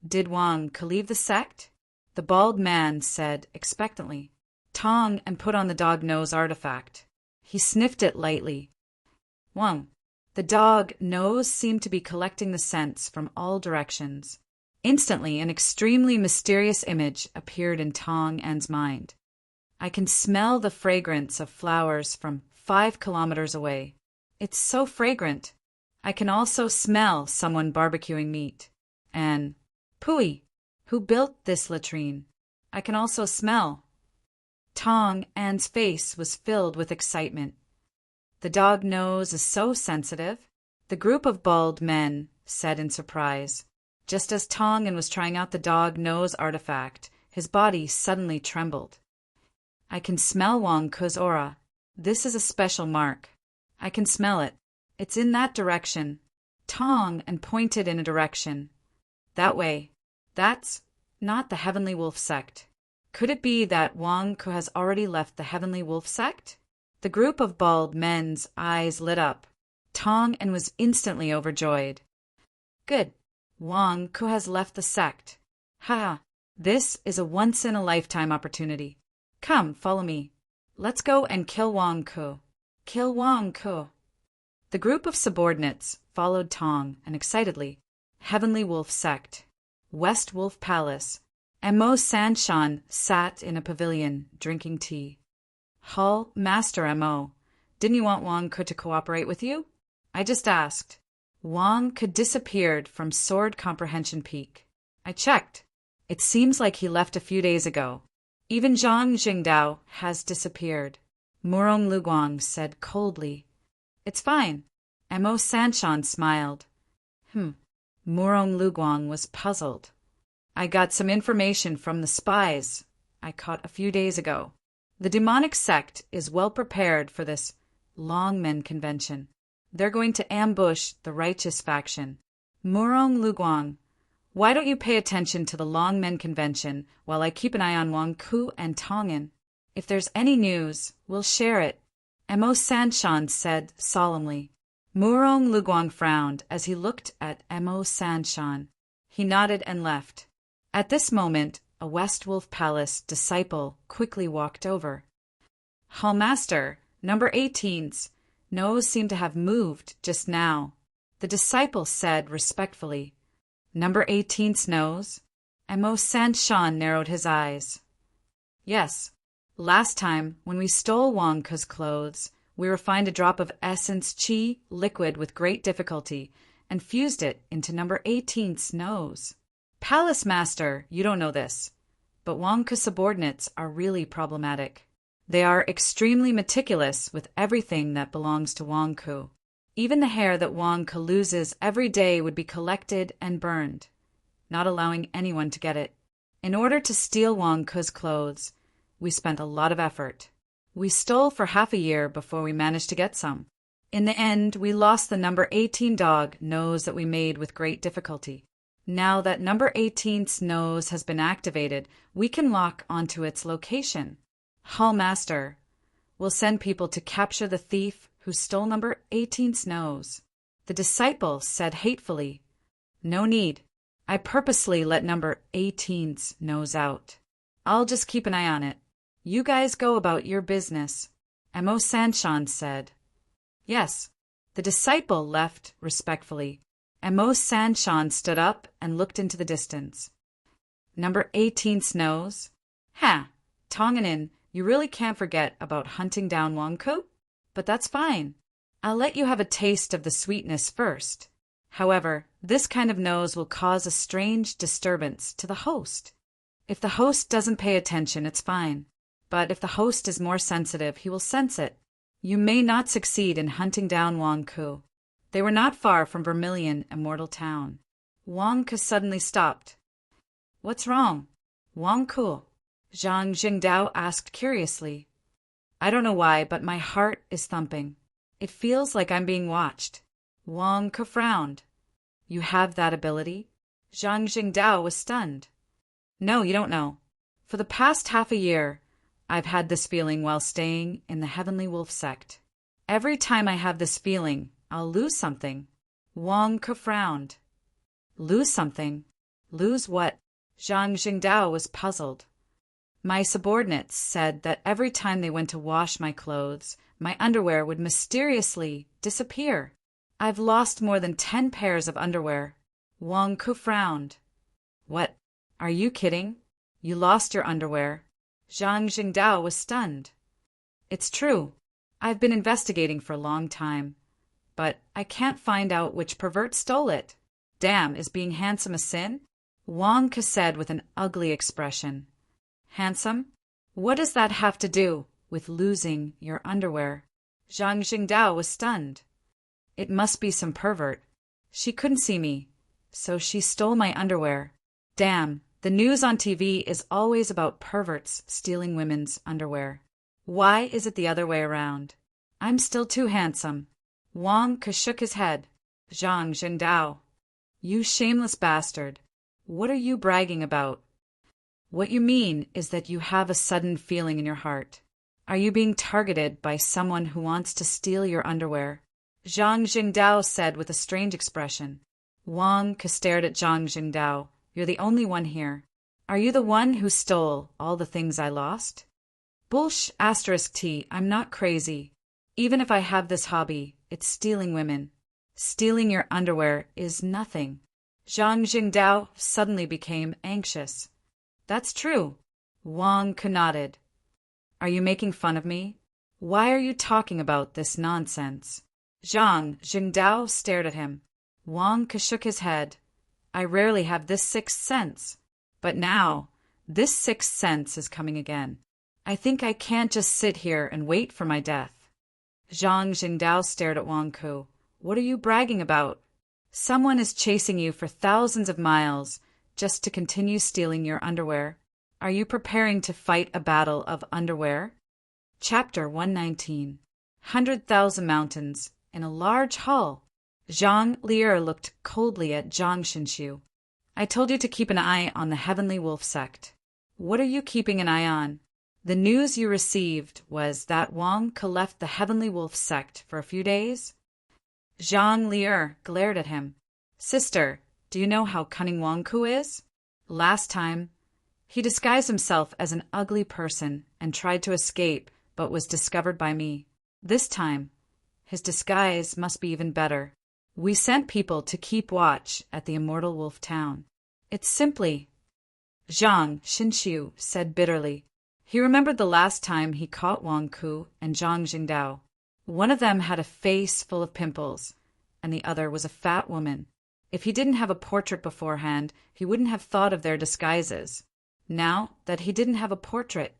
Did Wang Ku leave the sect? The bald man said expectantly. Tong and put on the dog nose artifact. He sniffed it lightly. Wang. The dog nose seemed to be collecting the scents from all directions. Instantly, an extremely mysterious image appeared in Tong An's mind. I can smell the fragrance of flowers from 5 kilometers away. It's so fragrant. I can also smell someone barbecuing meat. And Pui, who built this latrine? I can also smell. Tong An's face was filled with excitement. The dog nose is so sensitive, the group of bald men said in surprise. Just as Tong An was trying out the dog nose artifact, his body suddenly trembled. I can smell Wang Ku's aura. This is a special mark. I can smell it. It's in that direction. Tong An pointed in a direction. That way. That's not the Heavenly Wolf sect. Could it be that Wang Ku has already left the Heavenly Wolf sect? The group of bald men's eyes lit up. Tong An was instantly overjoyed. Good. Wang Ku has left the sect. Ha! This is a once-in-a-lifetime opportunity. Come, follow me. Let's go and kill Wang Ku. Kill Wang Ku. The group of subordinates followed Tong and excitedly. Heavenly Wolf sect. West Wolf Palace. Mo Sanshan sat in a pavilion, drinking tea. Hall, Master Mo, didn't you want Wang Ku to cooperate with you? I just asked. Wang Ku disappeared from Sword Comprehension Peak. I checked. It seems like he left a few days ago. Even Zhang Jingdao has disappeared. Murong Luguang said coldly. It's fine. Mo Sanshan smiled. Murong Luguang was puzzled. I got some information from the spies I caught a few days ago. The demonic sect is well prepared for this Longmen convention. They're going to ambush the righteous faction. Murong Luguang, why don't you pay attention to the Longmen convention while I keep an eye on Wang Ku and Tong An? If there's any news, we'll share it. Mo Sanshan said solemnly. Murong Luguang frowned as he looked at Mo Sanshan. He nodded and left. At this moment, a West Wolf Palace disciple quickly walked over. Hallmaster, number 18's nose seemed to have moved just now. The disciple said respectfully, Number 18's nose? Mo Sanshan narrowed his eyes. Yes. Last time, when we stole Wang Ku's clothes, we refined a drop of essence chi liquid with great difficulty and fused it into number 18's nose. Palace Master, you don't know this, but Wang Ku's subordinates are really problematic. They are extremely meticulous with everything that belongs to Wang Ku. Even the hair that Wang Ku loses every day would be collected and burned, not allowing anyone to get it. In order to steal Wang Ku's clothes, we spent a lot of effort. We stole for half a year before we managed to get some. In the end, we lost the number 18 dog nose that we made with great difficulty. Now that number 18's nose has been activated, we can lock onto its location. Hallmaster will send people to capture the thief who stole number 18's nose. The disciple said hatefully, No need. I purposely let number 18's nose out. I'll just keep an eye on it. You guys go about your business. Mo Sanshan said. Yes. The disciple left respectfully. Mo Sanshan stood up and looked into the distance. Number 18's nose? Ha! Tonganin, you really can't forget about hunting down Wangku? But that's fine. I'll let you have a taste of the sweetness first. However, this kind of nose will cause a strange disturbance to the host. If the host doesn't pay attention, it's fine. But if the host is more sensitive, he will sense it. You may not succeed in hunting down Wangku. They were not far from Vermilion, Immortal Town. Wangku suddenly stopped. What's wrong? Wangku? Zhang Jingdao asked curiously. I don't know why, but my heart is thumping. It feels like I'm being watched. Wangku frowned. You have that ability? Zhang Jingdao was stunned. No, you don't know. For the past half a year, I've had this feeling while staying in the Heavenly Wolf sect. Every time I have this feeling, I'll lose something. Wangku frowned. Lose something? Lose what? Zhang Jingdao was puzzled. My subordinates said that every time they went to wash my clothes, my underwear would mysteriously disappear. I've lost more than 10 pairs of underwear. Wangku frowned. What? Are you kidding? You lost your underwear? Zhang Jingdao was stunned. It's true. I've been investigating for a long time. But I can't find out which pervert stole it. Damn, is being handsome a sin? Wangku said with an ugly expression. Handsome? What does that have to do with losing your underwear? Zhang Jingdao was stunned. It must be some pervert. She couldn't see me, so she stole my underwear. Damn, the news on TV is always about perverts stealing women's underwear. Why is it the other way around? I'm still too handsome. Wangku shook his head. Zhang Jingdao. You shameless bastard. What are you bragging about? What you mean is that you have a sudden feeling in your heart. Are you being targeted by someone who wants to steal your underwear? Zhang Jingdao said with a strange expression. Wangku stared at Zhang Jingdao. You're the only one here. Are you the one who stole all the things I lost? T. I'm not crazy. Even if I have this hobby, it's stealing women. Stealing your underwear is nothing. Zhang Jingdao suddenly became anxious. That's true. Wangku nodded. Are you making fun of me? Why are you talking about this nonsense? Zhang Jingdao stared at him. Wangku shook his head. I rarely have this sixth sense. But now, this sixth sense is coming again. I think I can't just sit here and wait for my death. Zhang Jingdao stared at Wangku. What are you bragging about? Someone is chasing you for thousands of miles just to continue stealing your underwear. Are you preparing to fight a battle of underwear? Chapter 119. 100,000 Mountains in a large hall. Zhang Lier looked coldly at Zhang Xinshu. I told you to keep an eye on the Heavenly Wolf sect. What are you keeping an eye on? The news you received was that Wangku left the Heavenly Wolf sect for a few days? Zhang Lier glared at him. Sister, do you know how cunning Wangku is? Last time, he disguised himself as an ugly person and tried to escape, but was discovered by me. This time, his disguise must be even better. We sent people to keep watch at the Immortal Wolf Town. It's simply... Zhang Xinshu said bitterly. He remembered the last time he caught Wangku and Zhang Jingdao. One of them had a face full of pimples, and the other was a fat woman. If he didn't have a portrait beforehand, he wouldn't have thought of their disguises. Now that he didn't have a portrait,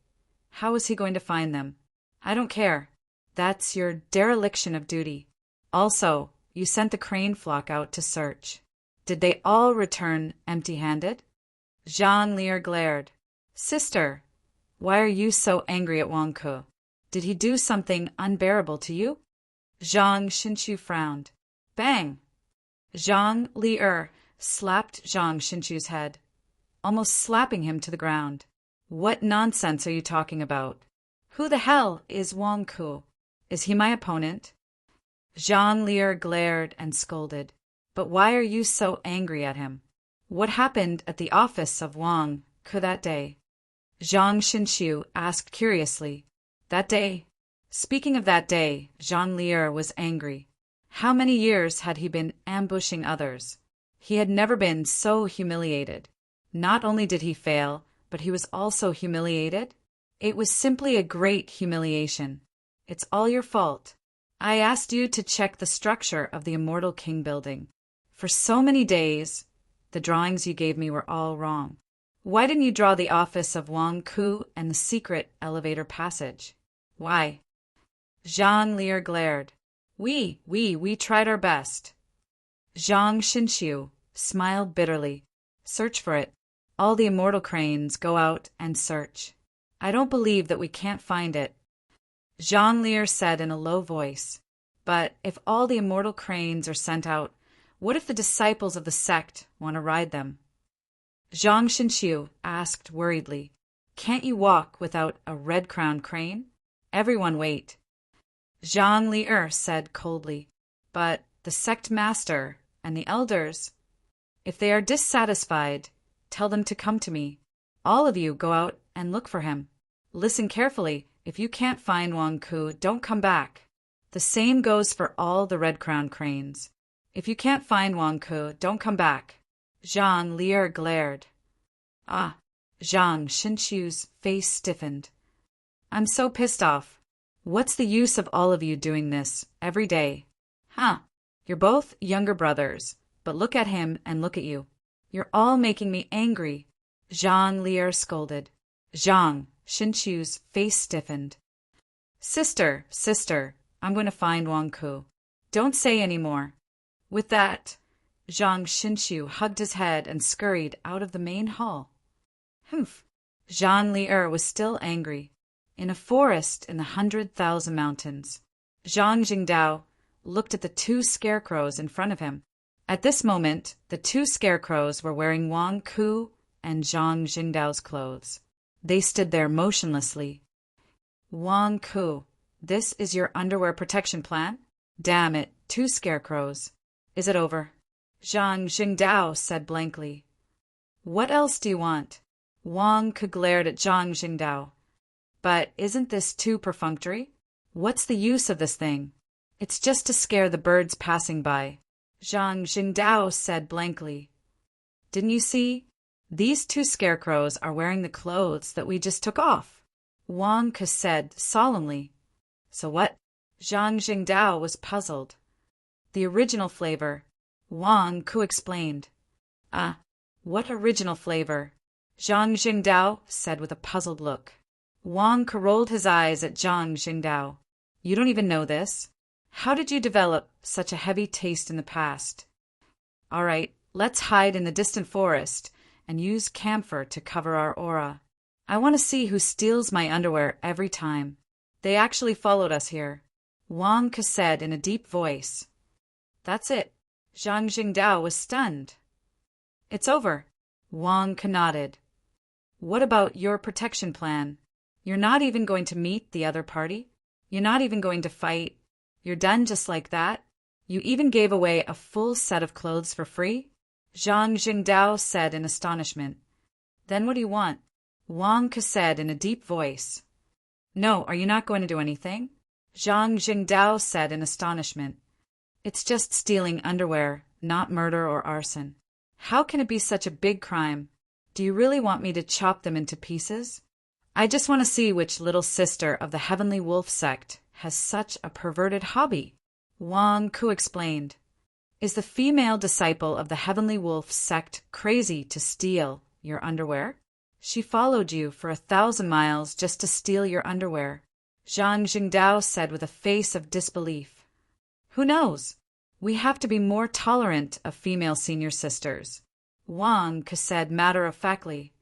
how was he going to find them? I don't care. That's your dereliction of duty. Also, you sent the crane flock out to search. Did they all return empty-handed? Zhang Lier glared. Sister, why are you so angry at Wangku? Did he do something unbearable to you? Zhang Xinshu frowned. Bang! Zhang Lier slapped Zhang Xinshu's head, almost slapping him to the ground. What nonsense are you talking about? Who the hell is Wangku? Is he my opponent? Zhang Lier glared and scolded. But why are you so angry at him? What happened at the office of Wangku that day? Zhang Xinshu asked curiously. That day? Speaking of that day, Zhang Lier was angry. How many years had he been ambushing others? He had never been so humiliated. Not only did he fail, but he was also humiliated. It was simply a great humiliation. It's all your fault. I asked you to check the structure of the Immortal King building. For so many days, the drawings you gave me were all wrong. Why didn't you draw the office of Wang Ku and the secret elevator passage? Why? Zhang Lier glared. We tried our best. Zhang Xinxiu smiled bitterly. Search for it. All the immortal cranes go out and search. I don't believe that we can't find it. Zhang Lier said in a low voice. But if all the immortal cranes are sent out, what if the disciples of the sect want to ride them? Zhang Xinxiu asked worriedly. Can't you walk without a red-crowned crane? Everyone wait. Zhang Lier said coldly. But the sect master and the elders, if they are dissatisfied, tell them to come to me. All of you go out and look for him. Listen carefully. If you can't find Wang Ku, don't come back. The same goes for all the red-crowned cranes. If you can't find Wang Ku, don't come back. Zhang Lier glared. Ah, Zhang Xinxiu's face stiffened. I'm so pissed off. What's the use of all of you doing this every day? Huh, you're both younger brothers, but look at him and look at you. You're all making me angry. Zhang Lier scolded. Zhang Xinxiu's face stiffened. Sister, I'm going to find Wang Ku. Don't say any more. With that, Zhang Xinxiu hugged his head and scurried out of the main hall. Humph! Zhang Lier was still angry. In a forest in the 100,000 mountains, Zhang Jingdao looked at the two scarecrows in front of him. At this moment, the two scarecrows were wearing Wang Ku and Zhang Jingdao's clothes. They stood there motionlessly. Wang Ku, this is your underwear protection plan? Damn it, two scarecrows. Is it over? Zhang Jingdao said blankly. What else do you want? Wang Ku glared at Zhang Jingdao. But isn't this too perfunctory? What's the use of this thing? It's just to scare the birds passing by. Zhang Jingdao said blankly. Didn't you see? These two scarecrows are wearing the clothes that we just took off. Wang Ku said solemnly. So what? Zhang Jingdao was puzzled. The original flavor. Wang Ku explained. Ah, what original flavor? Zhang Jingdao said with a puzzled look. Wang Ku rolled his eyes at Zhang Jingdao. You don't even know this? How did you develop such a heavy taste in the past? All right, let's hide in the distant forest and use camphor to cover our aura. I want to see who steals my underwear every time. They actually followed us here. Wang Ku said in a deep voice. That's it. Zhang Jingdao was stunned. It's over. Wang Ku nodded. What about your protection plan? You're not even going to meet the other party? You're not even going to fight? You're done just like that? You even gave away a full set of clothes for free? Zhang Jingdao said in astonishment. Then what do you want? Wang Ku said in a deep voice. No, are you not going to do anything? Zhang Jingdao said in astonishment. It's just stealing underwear, not murder or arson. How can it be such a big crime? Do you really want me to chop them into pieces? I just want to see which little sister of the Heavenly Wolf sect has such a perverted hobby. Wang Ku explained. Is the female disciple of the Heavenly Wolf sect crazy to steal your underwear? She followed you for 1,000 miles just to steal your underwear, Zhang Jingdao said with a face of disbelief. Who knows? We have to be more tolerant of female senior sisters. Wang Ku said matter-of-factly.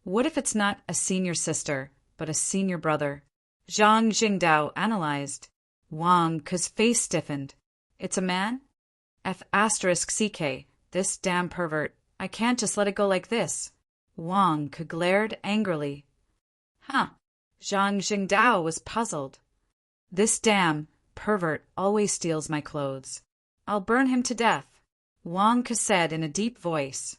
What if it's not a senior sister, but a senior brother? Zhang Jingdao analyzed. Wang Ku's face stiffened. It's a man? F*CK, this damn pervert. I can't just let it go like this. Wang Ku glared angrily. Huh. Zhang Jingdao was puzzled. This damn pervert always steals my clothes. I'll burn him to death, Wang Ku said in a deep voice.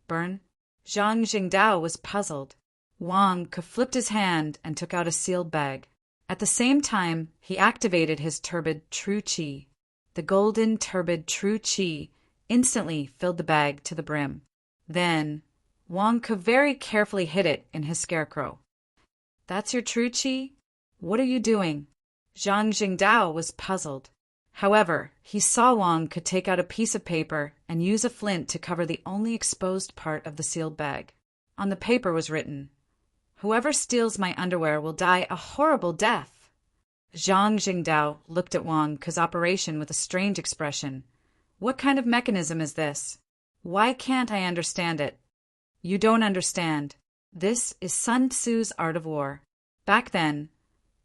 Burn? Zhang Jingdao was puzzled. Wang Ku flipped his hand and took out a sealed bag. At the same time, he activated his turbid true qi. The golden turbid true qi instantly filled the bag to the brim. Then, Wang Ku very carefully hid it in his scarecrow. That's your true chi? What are you doing? Zhang Jingdao was puzzled. However, he saw Wang could take out a piece of paper and use a flint to cover the only exposed part of the sealed bag. On the paper was written, "Whoever steals my underwear will die a horrible death." Zhang Jingdao looked at Wang Ke's operation with a strange expression. What kind of mechanism is this? Why can't I understand it? You don't understand. This is Sun Tzu's art of war. Back then,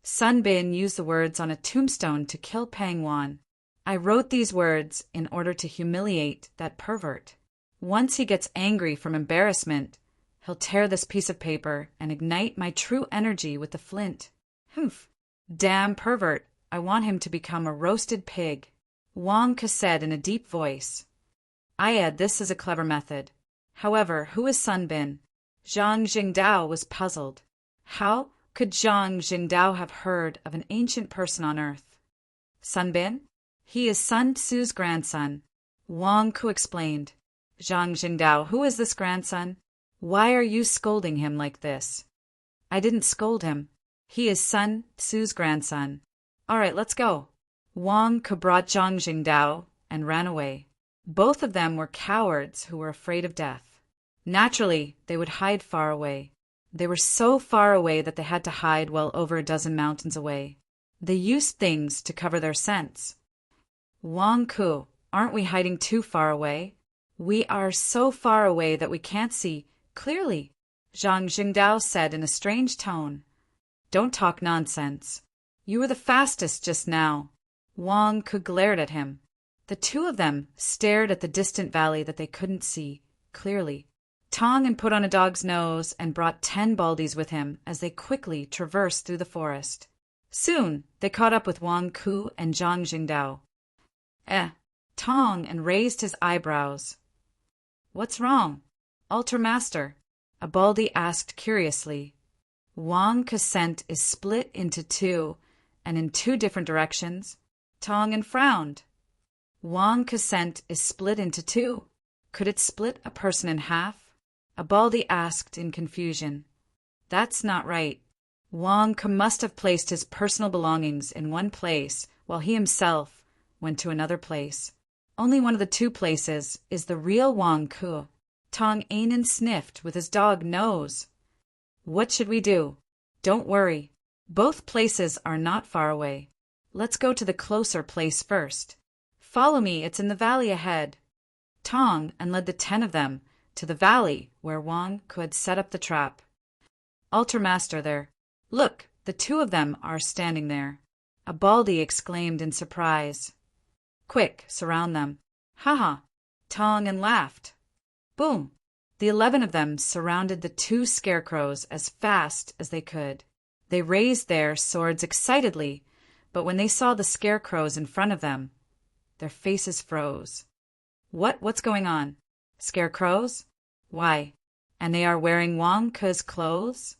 Sun Bin used the words on a tombstone to kill Pang Wan. I wrote these words in order to humiliate that pervert. Once he gets angry from embarrassment, he'll tear this piece of paper and ignite my true energy with the flint. Humph. Damn pervert. I want him to become a roasted pig. Wang Ke said in a deep voice. I add this is a clever method. However, who is Sun Bin? Zhang Jingdao was puzzled. How could Zhang Jingdao have heard of an ancient person on earth? Sun Bin? He is Sun Tzu's grandson. Wang Ke explained. Zhang Jingdao, who is this grandson? Why are you scolding him like this? I didn't scold him. He is Sun Tzu's grandson. All right, let's go. Wang Ke brought Zhang Jingdao and ran away. Both of them were cowards who were afraid of death. Naturally, they would hide far away. They were so far away that they had to hide well over a dozen mountains away. They used things to cover their scents. Wang Ke, aren't we hiding too far away? We are so far away that we can't see clearly, Zhang Jingdao said in a strange tone. Don't talk nonsense. You were the fastest just now. Wang Ke glared at him. The two of them stared at the distant valley that they couldn't see clearly. Tong and put on a dog's nose and brought 10 baldies with him as they quickly traversed through the forest. Soon they caught up with Wang Ke and Zhang Jingdao. Tong and raised his eyebrows. What's wrong? Altar Master, a baldy asked curiously. Wang Ke's scent is split into two and in 2 different directions. Tong and frowned. Wang Ke's scent is split into 2. Could it split a person in half? A baldy asked in confusion. That's not right. Wang Ke must have placed his personal belongings in one place while he himself went to another place. Only one of the 2 places is the real Wang Ke. Tong Ainen sniffed with his dog nose. What should we do? Don't worry. Both places are not far away. Let's go to the closer place first. Follow me, it's in the valley ahead. Tong and led the 10 of them to the valley where Wang Ke had set up the trap. Altar Master there. Look, the 2 of them are standing there. A baldy exclaimed in surprise. Quick, surround them. Ha! Tong and laughed. Boom! The 11 of them surrounded the 2 scarecrows as fast as they could. They raised their swords excitedly, but when they saw the scarecrows in front of them, their faces froze. What's going on? Scarecrows? Why? And they are wearing Wang Ke's clothes?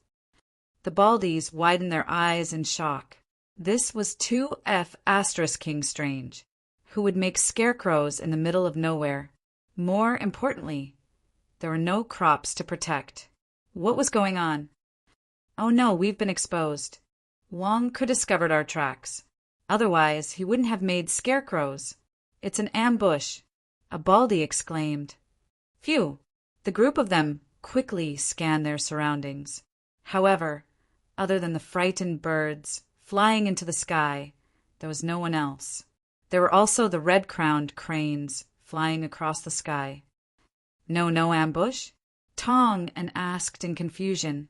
The baldies widened their eyes in shock. This was 2F** King Strange, who would make scarecrows in the middle of nowhere. More importantly, there were no crops to protect. What was going on? Oh no, we've been exposed. Wang Ke discovered our tracks. Otherwise, he wouldn't have made scarecrows. It's an ambush, a baldy exclaimed. Phew! The group of them quickly scanned their surroundings. However, other than the frightened birds flying into the sky, there was no one else. There were also the red-crowned cranes flying across the sky. No ambush? Tong and asked in confusion.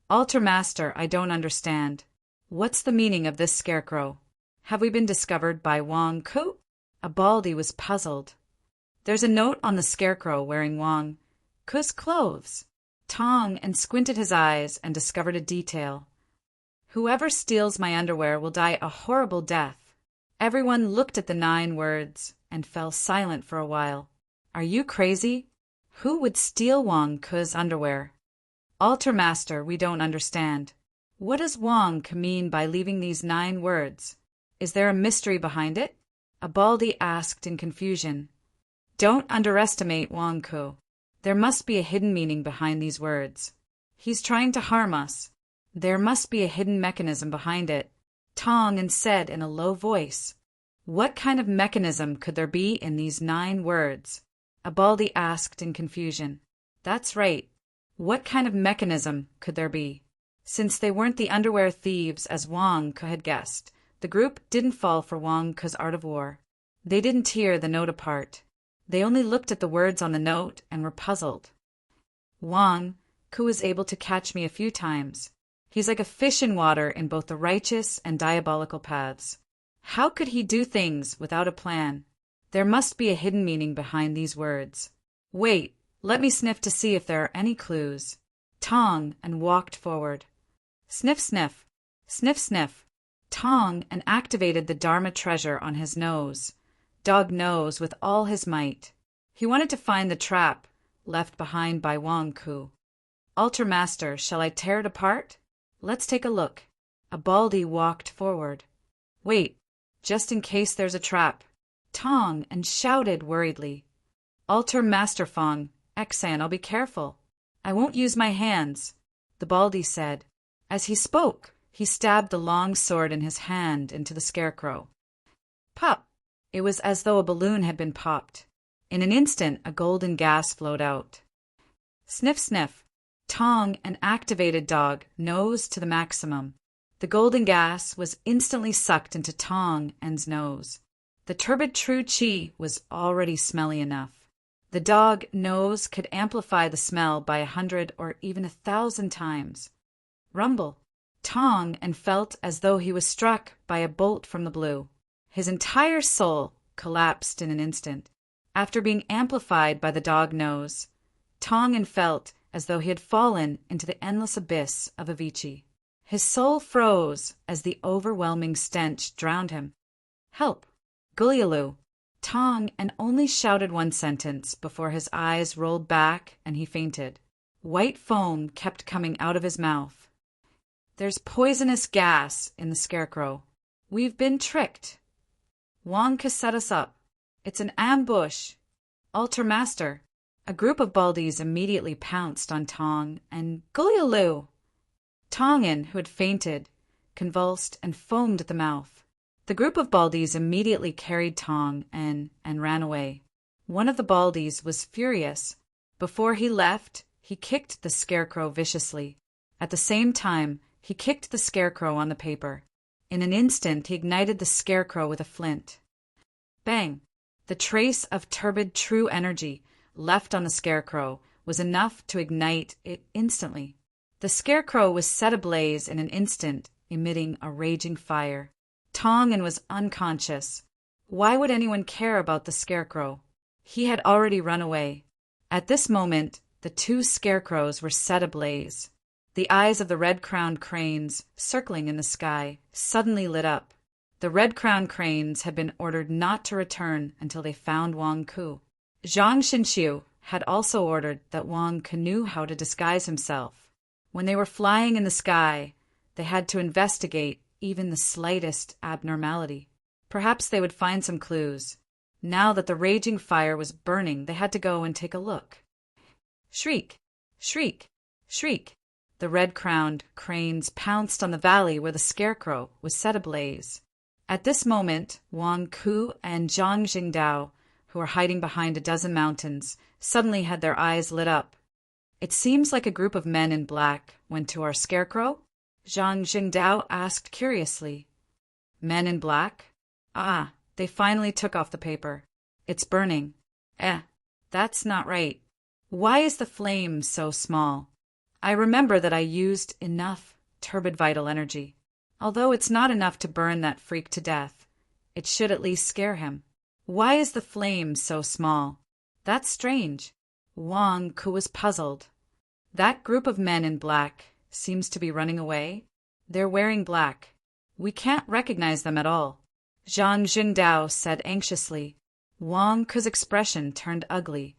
Altar Master, I don't understand. What's the meaning of this scarecrow? Have we been discovered by Wang Ke? A baldy was puzzled. There's a note on the scarecrow wearing Wang Ke's clothes. Tong and squinted his eyes and discovered a detail. Whoever steals my underwear will die a horrible death. Everyone looked at the 9 words and fell silent for a while. Are you crazy? Who would steal Wang Ke's underwear? Altar Master, we don't understand. What does Wang Ke mean by leaving these 9 words? Is there a mystery behind it? A baldy asked in confusion. Don't underestimate Wang Ke. There must be a hidden meaning behind these words. He's trying to harm us. There must be a hidden mechanism behind it, Tong said in a low voice. What kind of mechanism could there be in these 9 words? Abaldi asked in confusion. That's right. What kind of mechanism could there be? Since they weren't the underwear thieves as Wang Ke had guessed, the group didn't fall for Wang Ke's art of war. They didn't tear the note apart. They only looked at the words on the note and were puzzled. Wang Ke was able to catch me a few times. He's like a fish in water in both the righteous and diabolical paths. How could he do things without a plan? There must be a hidden meaning behind these words. Wait, let me sniff to see if there are any clues. Tong walked forward. Sniff, sniff, sniff, sniff. Tong activated the Dharma treasure on his nose. Dog nose with all his might. He wanted to find the trap left behind by Wang Ke. Altar Master, shall I tear it apart? Let's take a look. Abaldi walked forward. Wait, just in case there's a trap. Tong shouted worriedly. Altar Master Fong, Xan, I'll be careful. I won't use my hands, the Baldi said. As he spoke, he stabbed the long sword in his hand into the scarecrow. Pop! It was as though a balloon had been popped. In an instant, a golden gas flowed out. Sniff, sniff. Tong activated dog nose to the maximum. The golden gas was instantly sucked into Tong's nose. The turbid true chi was already smelly enough. The dog nose could amplify the smell by 100 or even 1,000 times. Rumble. Tong felt as though he was struck by a bolt from the blue. His entire soul collapsed in an instant. After being amplified by the dog nose, Tong felt as though he had fallen into the endless abyss of Avicii. His soul froze as the overwhelming stench drowned him. Help! Gulialu! Tong only shouted one sentence before his eyes rolled back and he fainted. White foam kept coming out of his mouth. There's poisonous gas in the scarecrow. We've been tricked. Wang Ke set us up. It's an ambush. Altar Master. A group of Baldis immediately pounced on Tong and Gulialu. Tongin, who had fainted, convulsed and foamed at the mouth. The group of Baldis immediately carried Tong and ran away. One of the Baldis was furious. Before he left, he kicked the scarecrow viciously. At the same time, he kicked the scarecrow on the paper. In an instant, he ignited the scarecrow with a flint. Bang! The trace of turbid true energy left on the scarecrow was enough to ignite it instantly. The scarecrow was set ablaze in an instant, emitting a raging fire. Tong was unconscious. Why would anyone care about the scarecrow? He had already run away. At this moment, the 2 scarecrows were set ablaze. The eyes of the red-crowned cranes, circling in the sky, suddenly lit up. The red-crowned cranes had been ordered not to return until they found Wang Ke. Zhang Xinxiu had also ordered that Wang Ke knew how to disguise himself. When they were flying in the sky, they had to investigate even the slightest abnormality. Perhaps they would find some clues. Now that the raging fire was burning, they had to go and take a look. Shriek! Shriek! Shriek! The red-crowned cranes pounced on the valley where the scarecrow was set ablaze. At this moment, Wang Ke and Zhang Jingdao, who were hiding behind a dozen mountains, suddenly had their eyes lit up. It seems like a group of men in black went to our scarecrow? Zhang Jingdao asked curiously. Men in black? Ah, they finally took off the paper. It's burning. That's not right. Why is the flame so small? I remember that I used enough turbid vital energy. Although it's not enough to burn that freak to death, it should at least scare him. Why is the flame so small? That's strange. Wang Ke was puzzled. That group of men in black seems to be running away. They're wearing black. We can't recognize them at all. Zhang Jingdao said anxiously. Wang Ke's expression turned ugly.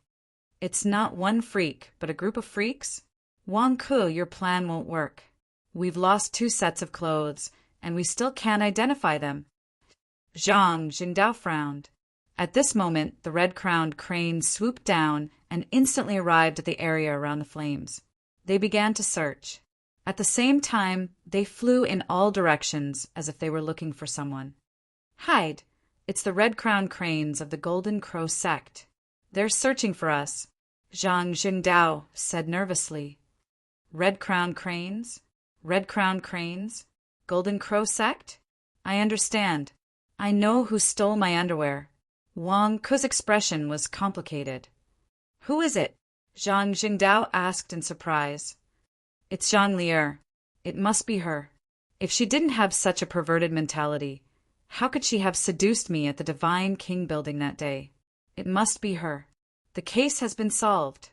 It's not one freak, but a group of freaks? Wang Ke, your plan won't work. We've lost 2 sets of clothes, and we still can't identify them. Zhang Jingdao frowned. At this moment, the red-crowned crane swooped down and instantly arrived at the area around the flames. They began to search. At the same time, they flew in all directions as if they were looking for someone. Hide! It's the red-crowned cranes of the Golden Crow sect. They're searching for us, Zhang Jingdao said nervously. Red-crowned cranes? Red-crowned cranes? Golden Crow sect? I understand. I know who stole my underwear. Wang Ke's expression was complicated. Who is it? Zhang Jingdao asked in surprise. It's Zhang Lier. It must be her. If she didn't have such a perverted mentality, how could she have seduced me at the Divine King building that day? It must be her. The case has been solved.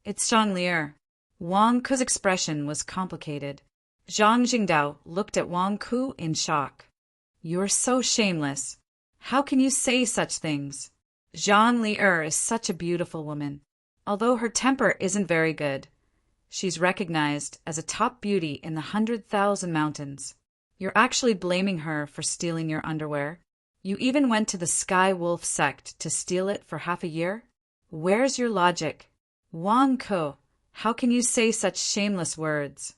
It's Zhang Lier. Wang Ke's expression was complicated. Zhang Jingdao looked at Wang Ke in shock. You're so shameless. How can you say such things? Zhang Lier is such a beautiful woman. Although her temper isn't very good, she's recognized as a top beauty in the 100,000 mountains. You're actually blaming her for stealing your underwear? You even went to the Sky Wolf sect to steal it for half a year? Where's your logic? Wang Ke, how can you say such shameless words?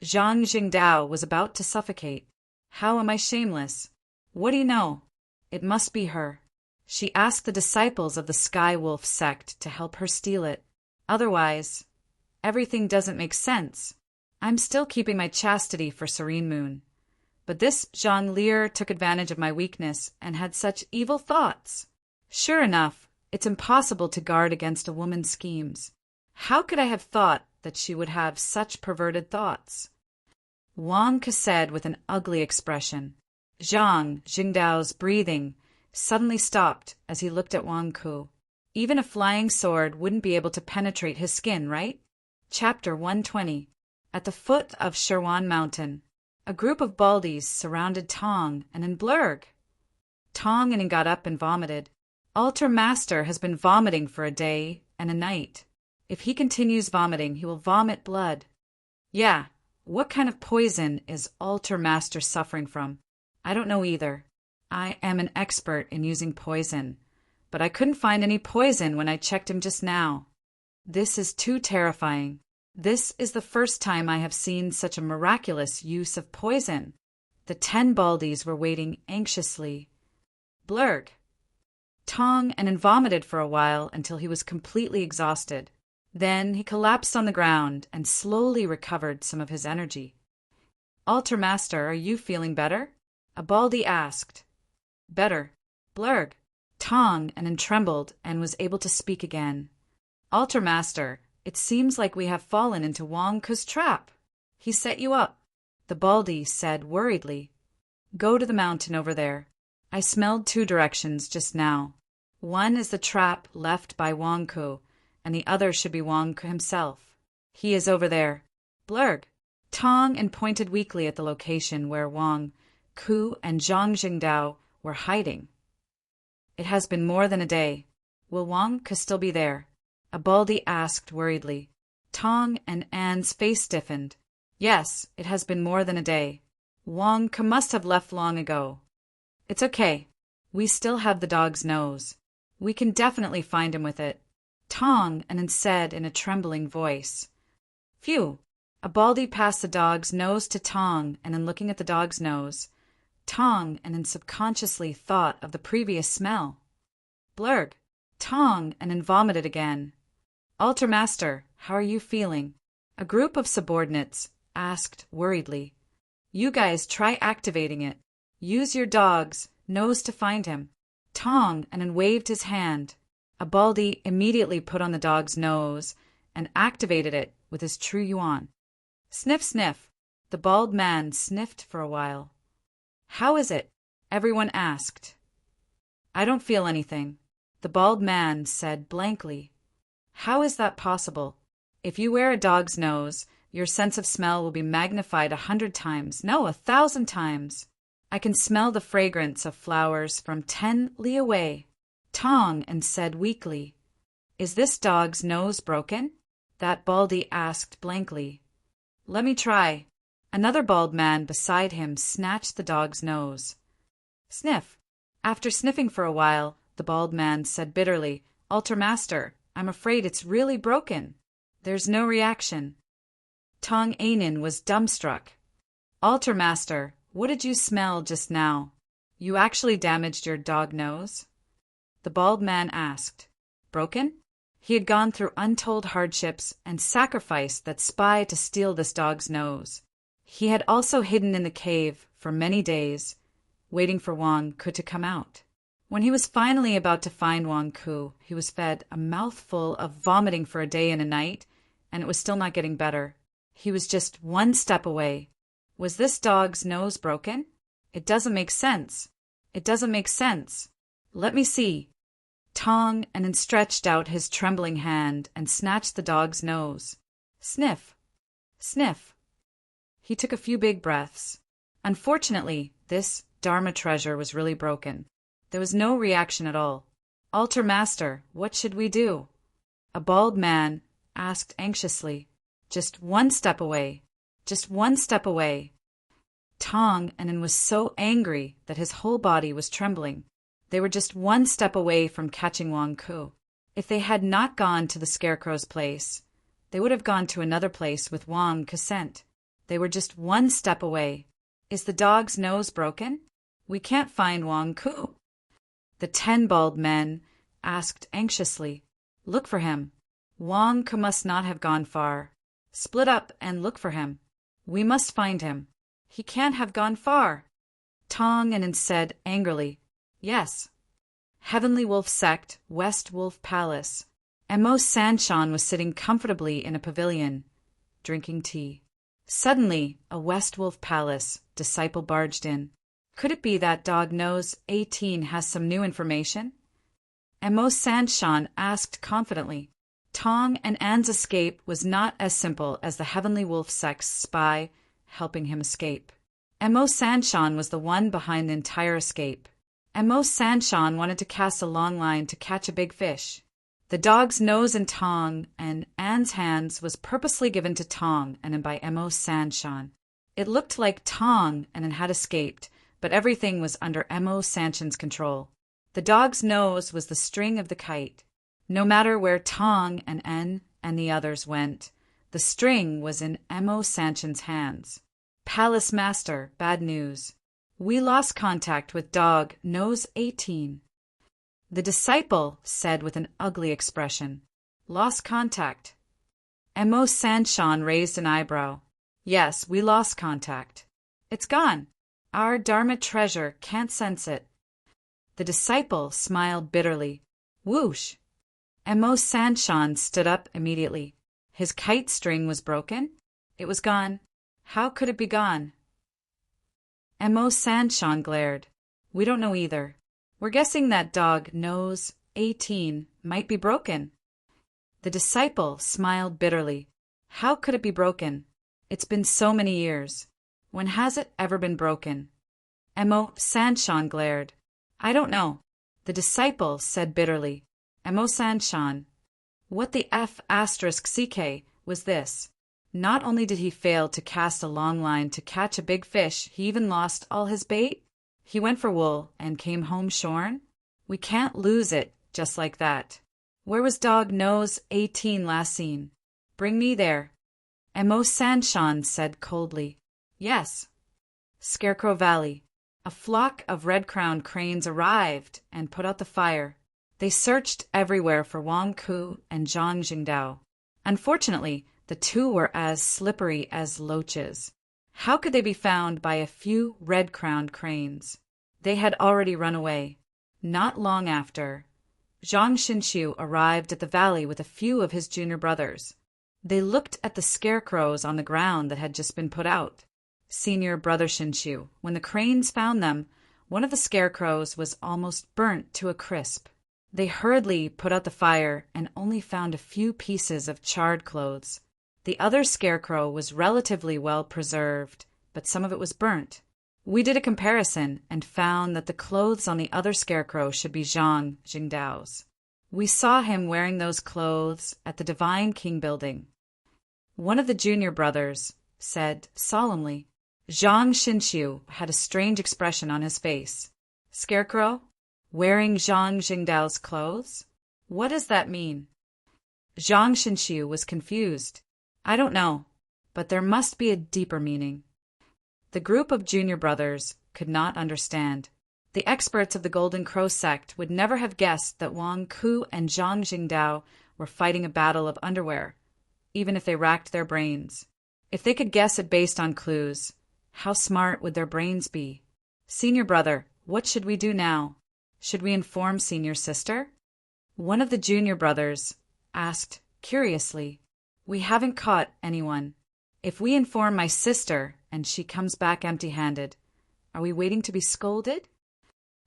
Zhang Jingdao was about to suffocate. How am I shameless? What do you know? It must be her. She asked the disciples of the Sky Wolf sect to help her steal it. Otherwise, everything doesn't make sense. I'm still keeping my chastity for Serene Moon. But this Zhang Lier took advantage of my weakness and had such evil thoughts. Sure enough, it's impossible to guard against a woman's schemes. How could I have thought that she would have such perverted thoughts? Wang Ke said with an ugly expression. Zhang Jingdao's breathing suddenly stopped as he looked at Wang Ke. Even a flying sword wouldn't be able to penetrate his skin, right? Chapter 120. At the foot of Sherwan Mountain, a group of baldies surrounded Tong and Blurg. Tong and got up and vomited. Altar Master has been vomiting for a day and a night. If he continues vomiting, he will vomit blood. Yeah, what kind of poison is Altar Master suffering from? I don't know either. I am an expert in using poison, but I couldn't find any poison when I checked him just now. This is too terrifying. This is the first time I have seen such a miraculous use of poison. The 10 baldies were waiting anxiously. Blurg. Tong and vomited for a while until he was completely exhausted. Then he collapsed on the ground and slowly recovered some of his energy. Altar Master, are you feeling better? A baldy asked. Better. Blurg. Tong and trembled and was able to speak again. Altar Master, it seems like we have fallen into Wang Ke's trap. He set you up, the baldy said worriedly. Go to the mountain over there. I smelled 2 directions just now. One is the trap left by Wang Ke, and the other should be Wang Ke himself. He is over there. Blurg. Tong and pointed weakly at the location where Wang Ke and Zhang Jingdao were hiding. It has been more than a day. Will Wang Ke still be there? A baldy asked worriedly. Tong and Anne's face stiffened. Yes, it has been more than a day. Wang Ke must have left long ago. It's okay. We still have the dog's nose. We can definitely find him with it. Tong and said in a trembling voice. Phew. A baldy passed the dog's nose to Tong and looking at the dog's nose, Tong and subconsciously thought of the previous smell. Blurg. Tong and vomited again. Altar Master, how are you feeling? A group of subordinates asked worriedly. You guys try activating it. Use your dog's nose to find him. Tong and waved his hand. A baldy immediately put on the dog's nose and activated it with his true yuan. Sniff, sniff. The bald man sniffed for a while. How is it? Everyone asked. I don't feel anything, the bald man said blankly. How is that possible? If you wear a dog's nose, your sense of smell will be magnified 100 times, no, 1,000 times. I can smell the fragrance of flowers from 10 li away. Tong and said weakly. Is this dog's nose broken? That baldy asked blankly. Let me try. Another bald man beside him snatched the dog's nose. Sniff. After sniffing for a while, the bald man said bitterly, Altar Master, I'm afraid it's really broken. There's no reaction. Tong Ainen was dumbstruck. Altar Master, what did you smell just now? You actually damaged your dog nose? The bald man asked. Broken? He had gone through untold hardships and sacrificed that spy to steal this dog's nose. He had also hidden in the cave for many days, waiting for Wang Ku to come out. When he was finally about to find Wang Ku, he was fed a mouthful of vomiting for a day and a night, and it was still not getting better. He was just one step away. Was this dog's nose broken? It doesn't make sense. It doesn't make sense. Let me see. Tong and then stretched out his trembling hand and snatched the dog's nose. Sniff. Sniff. He took a few big breaths. Unfortunately, this Dharma treasure was really broken. There was no reaction at all. Altar Master, what should we do? A bald man asked anxiously. Just one step away. Just one step away. Tong Anen was so angry that his whole body was trembling. They were just one step away from catching Wang Ku. If they had not gone to the Scarecrow's place, they would have gone to another place with Wang Ku. They were just one step away. Is the dog's nose broken? We can't find Wang Ku. The 10 bald men asked anxiously. Look for him. Wang Ku must not have gone far. Split up and look for him. We must find him. He can't have gone far. Tong Anen said angrily. Yes. Heavenly Wolf Sect, West Wolf Palace. Emo Sanshan was sitting comfortably in a pavilion, drinking tea. Suddenly, a West Wolf Palace disciple barged in. Could it be that Dog Nose 18 has some new information? Emo Sanshan asked confidently. Tong and An's escape was not as simple as the Heavenly Wolf Sect's spy helping him escape. Emo Sanshan was the one behind the entire escape. Emo Sanshan wanted to cast a long line to catch a big fish. The dog's nose in Tong and An's hands was purposely given to Tong and by Emo Sanshan. It looked like Tong and had escaped, but everything was under Emo Sanshan's control. The dog's nose was the string of the kite. No matter where Tong and En and the others went, the string was in Emo Sanshan's hands. Palace Master, bad news. We lost contact with Dog Nose 18. The disciple said with an ugly expression. Lost contact. Emo Sanshan raised an eyebrow. Yes, we lost contact. It's gone. Our Dharma treasure can't sense it. The disciple smiled bitterly. Whoosh! Emo Sanshan stood up immediately. His kite string was broken. It was gone. How could it be gone? Emo Sanshan glared. We don't know either. We're guessing that Dog Nose 18 might be broken. The disciple smiled bitterly. How could it be broken? It's been so many years. When has it ever been broken? Emo Sanshan glared. I don't know. The disciple said bitterly. Emo Sanshan. What the F***CK was this? Not only did he fail to cast a long line to catch a big fish, he even lost all his bait? He went for wool and came home shorn? We can't lose it just like that. Where was Dog Nose 18 last seen? Bring me there. Emo Sanshan said coldly. Yes. Scarecrow Valley. A flock of red-crowned cranes arrived and put out the fire. They searched everywhere for Wang Ku and Zhang Jingdao. Unfortunately, the two were as slippery as loaches. How could they be found by a few red-crowned cranes? They had already run away. Not long after, Zhang Xinshu arrived at the valley with a few of his junior brothers. They looked at the scarecrows on the ground that had just been put out. Senior brother Xinshu, when the cranes found them, one of the scarecrows was almost burnt to a crisp. They hurriedly put out the fire and only found a few pieces of charred clothes. The other scarecrow was relatively well preserved, but some of it was burnt. We did a comparison and found that the clothes on the other scarecrow should be Zhang Jingdao's. We saw him wearing those clothes at the Divine King building. One of the junior brothers said solemnly. Zhang Xinshu had a strange expression on his face. Scarecrow? Wearing Zhang Jingdao's clothes? What does that mean? Zhang Xinshu was confused. I don't know, but there must be a deeper meaning. The group of junior brothers could not understand. The experts of the Golden Crow sect would never have guessed that Wang Ku and Zhang Jingdao were fighting a battle of underwear, even if they racked their brains. If they could guess it based on clues, how smart would their brains be? Senior brother, what should we do now? Should we inform senior sister? One of the junior brothers asked curiously. We haven't caught anyone. If we inform my sister and she comes back empty-handed, are we waiting to be scolded?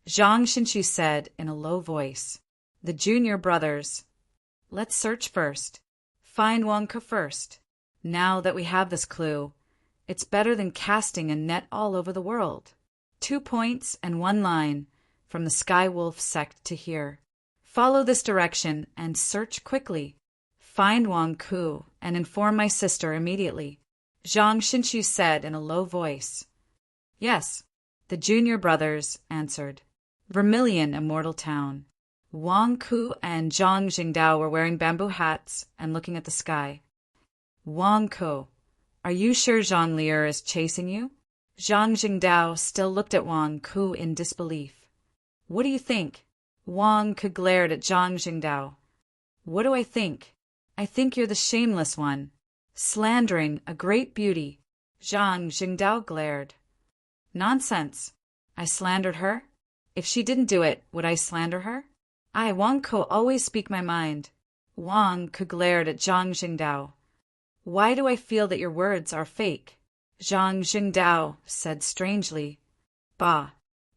Zhang Xinchu said in a low voice. The junior brothers. Let's search first. Find Wang Ke first. Now that we have this clue, it's better than casting a net all over the world. 2 points and 1 line from the Sky Wolf sect to here. Follow this direction and search quickly. Find Wang Ku and inform my sister immediately. Zhang Xinchu said in a low voice. Yes, the junior brothers answered. Vermilion Immortal Town. Wang Ku and Zhang Jingdao were wearing bamboo hats and looking at the sky. Wang Ku, are you sure Zhang Lier is chasing you? Zhang Jingdao still looked at Wang Ku in disbelief. What do you think? Wang Ku glared at Zhang Jingdao. What do I think? I think you're the shameless one, slandering a great beauty. Zhang Jingdao glared. Nonsense. I slandered her? If she didn't do it, would I slander her? I, Wang Ku, always speak my mind. Wang Ku glared at Zhang Jingdao. Why do I feel that your words are fake? Zhang Jingdao said strangely. Bah.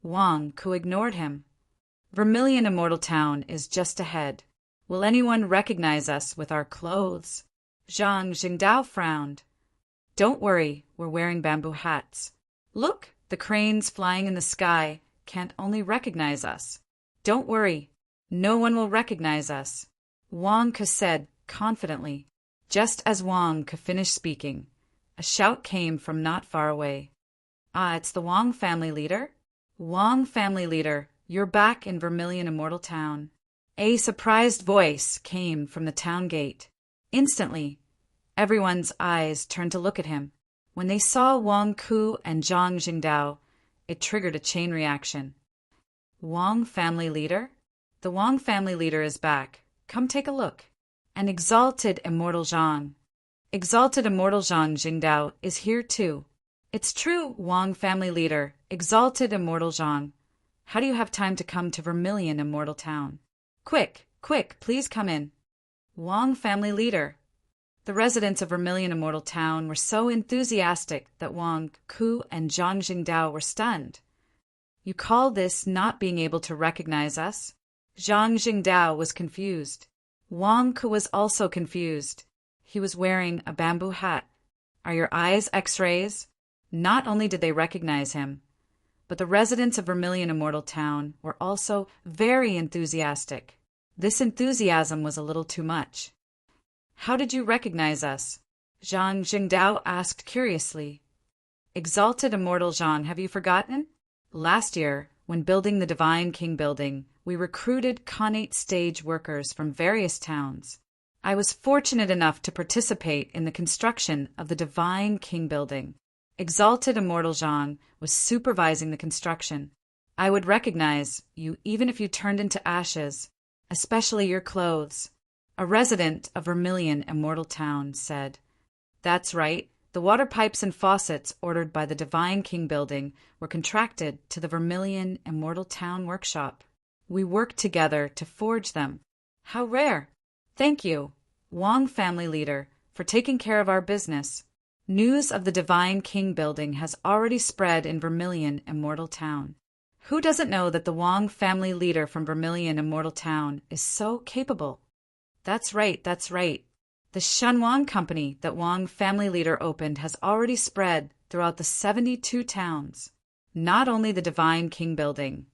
Wang Ku ignored him. Vermilion Immortal Town is just ahead. Will anyone recognize us with our clothes? Zhang Jingdao frowned. Don't worry, we're wearing bamboo hats. Look, the cranes flying in the sky can't only recognize us. Don't worry, no one will recognize us. Wang Ke said confidently. Just as Wang Ke finished speaking, a shout came from not far away. Ah, it's the Wang family leader? Wang family leader, you're back in Vermilion Immortal Town. A surprised voice came from the town gate. Instantly, everyone's eyes turned to look at him. When they saw Wang Ku and Zhang Jingdao, it triggered a chain reaction. Wang family leader? The Wang family leader is back. Come take a look. And exalted Immortal Zhang. Exalted Immortal Zhang Jingdao is here too. It's true, Wang family leader, exalted Immortal Zhang. How do you have time to come to Vermilion Immortal Town? Quick, quick, please come in. Wang family leader. The residents of Vermilion Immortal Town were so enthusiastic that Wang Ku and Zhang Jingdao were stunned. You call this not being able to recognize us? Zhang Jingdao was confused. Wang Ku was also confused. He was wearing a bamboo hat. Are your eyes X-rays? Not only did they recognize him, but the residents of Vermilion Immortal Town were also very enthusiastic. This enthusiasm was a little too much. How did you recognize us? Zhang Jingdao asked curiously. Exalted Immortal Zhang, have you forgotten? Last year, when building the Divine King building, we recruited Khanate stage workers from various towns. I was fortunate enough to participate in the construction of the Divine King building. Exalted Immortal Zhang was supervising the construction. I would recognize you even if you turned into ashes, especially your clothes. A resident of Vermilion Immortal Town said. That's right. The water pipes and faucets ordered by the Divine King building were contracted to the Vermilion Immortal Town workshop. We worked together to forge them. How rare! Thank you, Wang family leader, for taking care of our business. News of the Divine King building has already spread in Vermilion Immortal Town. Who doesn't know that the Wang family leader from Vermilion Immortal Town is so capable? That's right, that's right. The Shenwang company that Wang family leader opened has already spread throughout the 72 towns. Not only the Divine King building,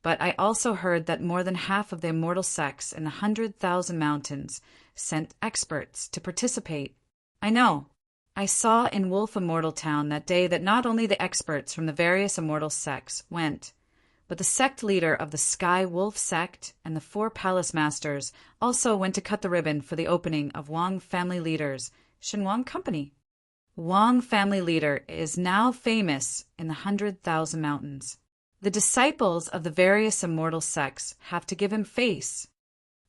but I also heard that more than half of the immortal sects in the 100,000 mountains sent experts to participate. I know. I saw in Wolf Immortal Town that day that not only the experts from the various immortal sects went, but the sect leader of the Sky Wolf sect and the 4 palace masters also went to cut the ribbon for the opening of Wang family leader's Shenwang company. Wang family leader is now famous in the 100,000 mountains. The disciples of the various immortal sects have to give him face.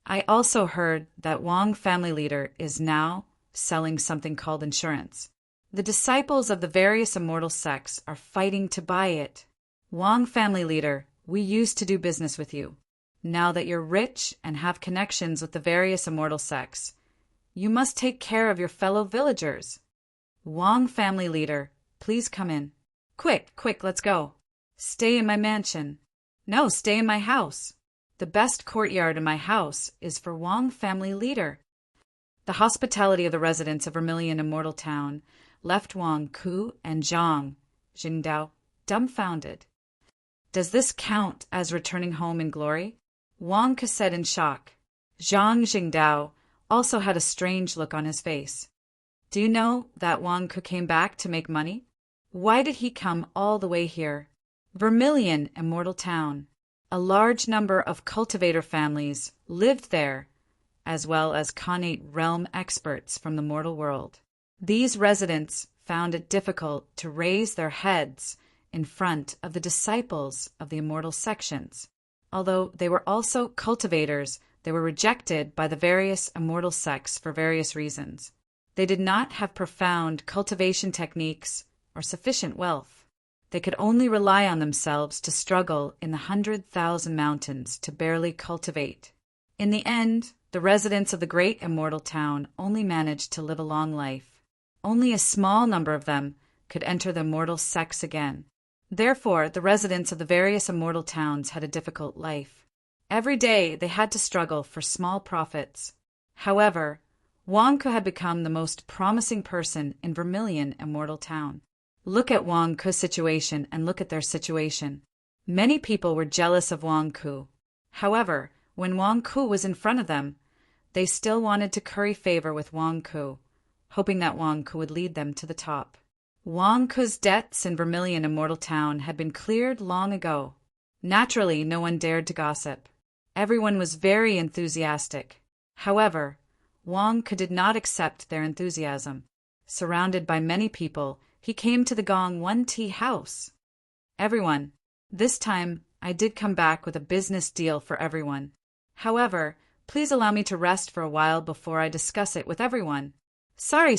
I also heard that Wang family leader is now selling something called insurance. The disciples of the various immortal sects are fighting to buy it. Wang family leader, we used to do business with you. Now that you're rich and have connections with the various immortal sects, you must take care of your fellow villagers. Wang family leader, please come in. Quick, quick, let's go. Stay in my mansion. No, stay in my house. The best courtyard in my house is for Wang family leader. The hospitality of the residents of Vermilion Immortal Town left Wang Ku and Zhang Jingdao dumbfounded. Does this count as returning home in glory? Wang Ku said in shock. Zhang Jingdao also had a strange look on his face. Do you know that Wang Ku came back to make money? Why did he come all the way here? Vermilion Immortal Town. A large number of cultivator families lived there, as well as Khanate realm experts from the mortal world. These residents found it difficult to raise their heads in front of the disciples of the immortal sections. Although they were also cultivators, they were rejected by the various immortal sects for various reasons. They did not have profound cultivation techniques or sufficient wealth. They could only rely on themselves to struggle in the 100,000 mountains to barely cultivate. In the end, the residents of the great immortal town only managed to live a long life. Only a small number of them could enter the immortal sects again. Therefore, the residents of the various immortal towns had a difficult life. Every day they had to struggle for small profits. However, Wang Ku had become the most promising person in Vermilion Immortal Town. Look at Wang Ku's situation and look at their situation. Many people were jealous of Wang Ku. However, when Wang Ku was in front of them, they still wanted to curry favor with Wang Ku, hoping that Wang Ku would lead them to the top. Wang Ku's debts in Vermilion Immortal Town had been cleared long ago. Naturally, no one dared to gossip. Everyone was very enthusiastic. However, Wang Ku did not accept their enthusiasm. Surrounded by many people, he came to the Gong 1 Tea house. Everyone, this time I did come back with a business deal for everyone. However, please allow me to rest for a while before I discuss it with everyone. Sorry.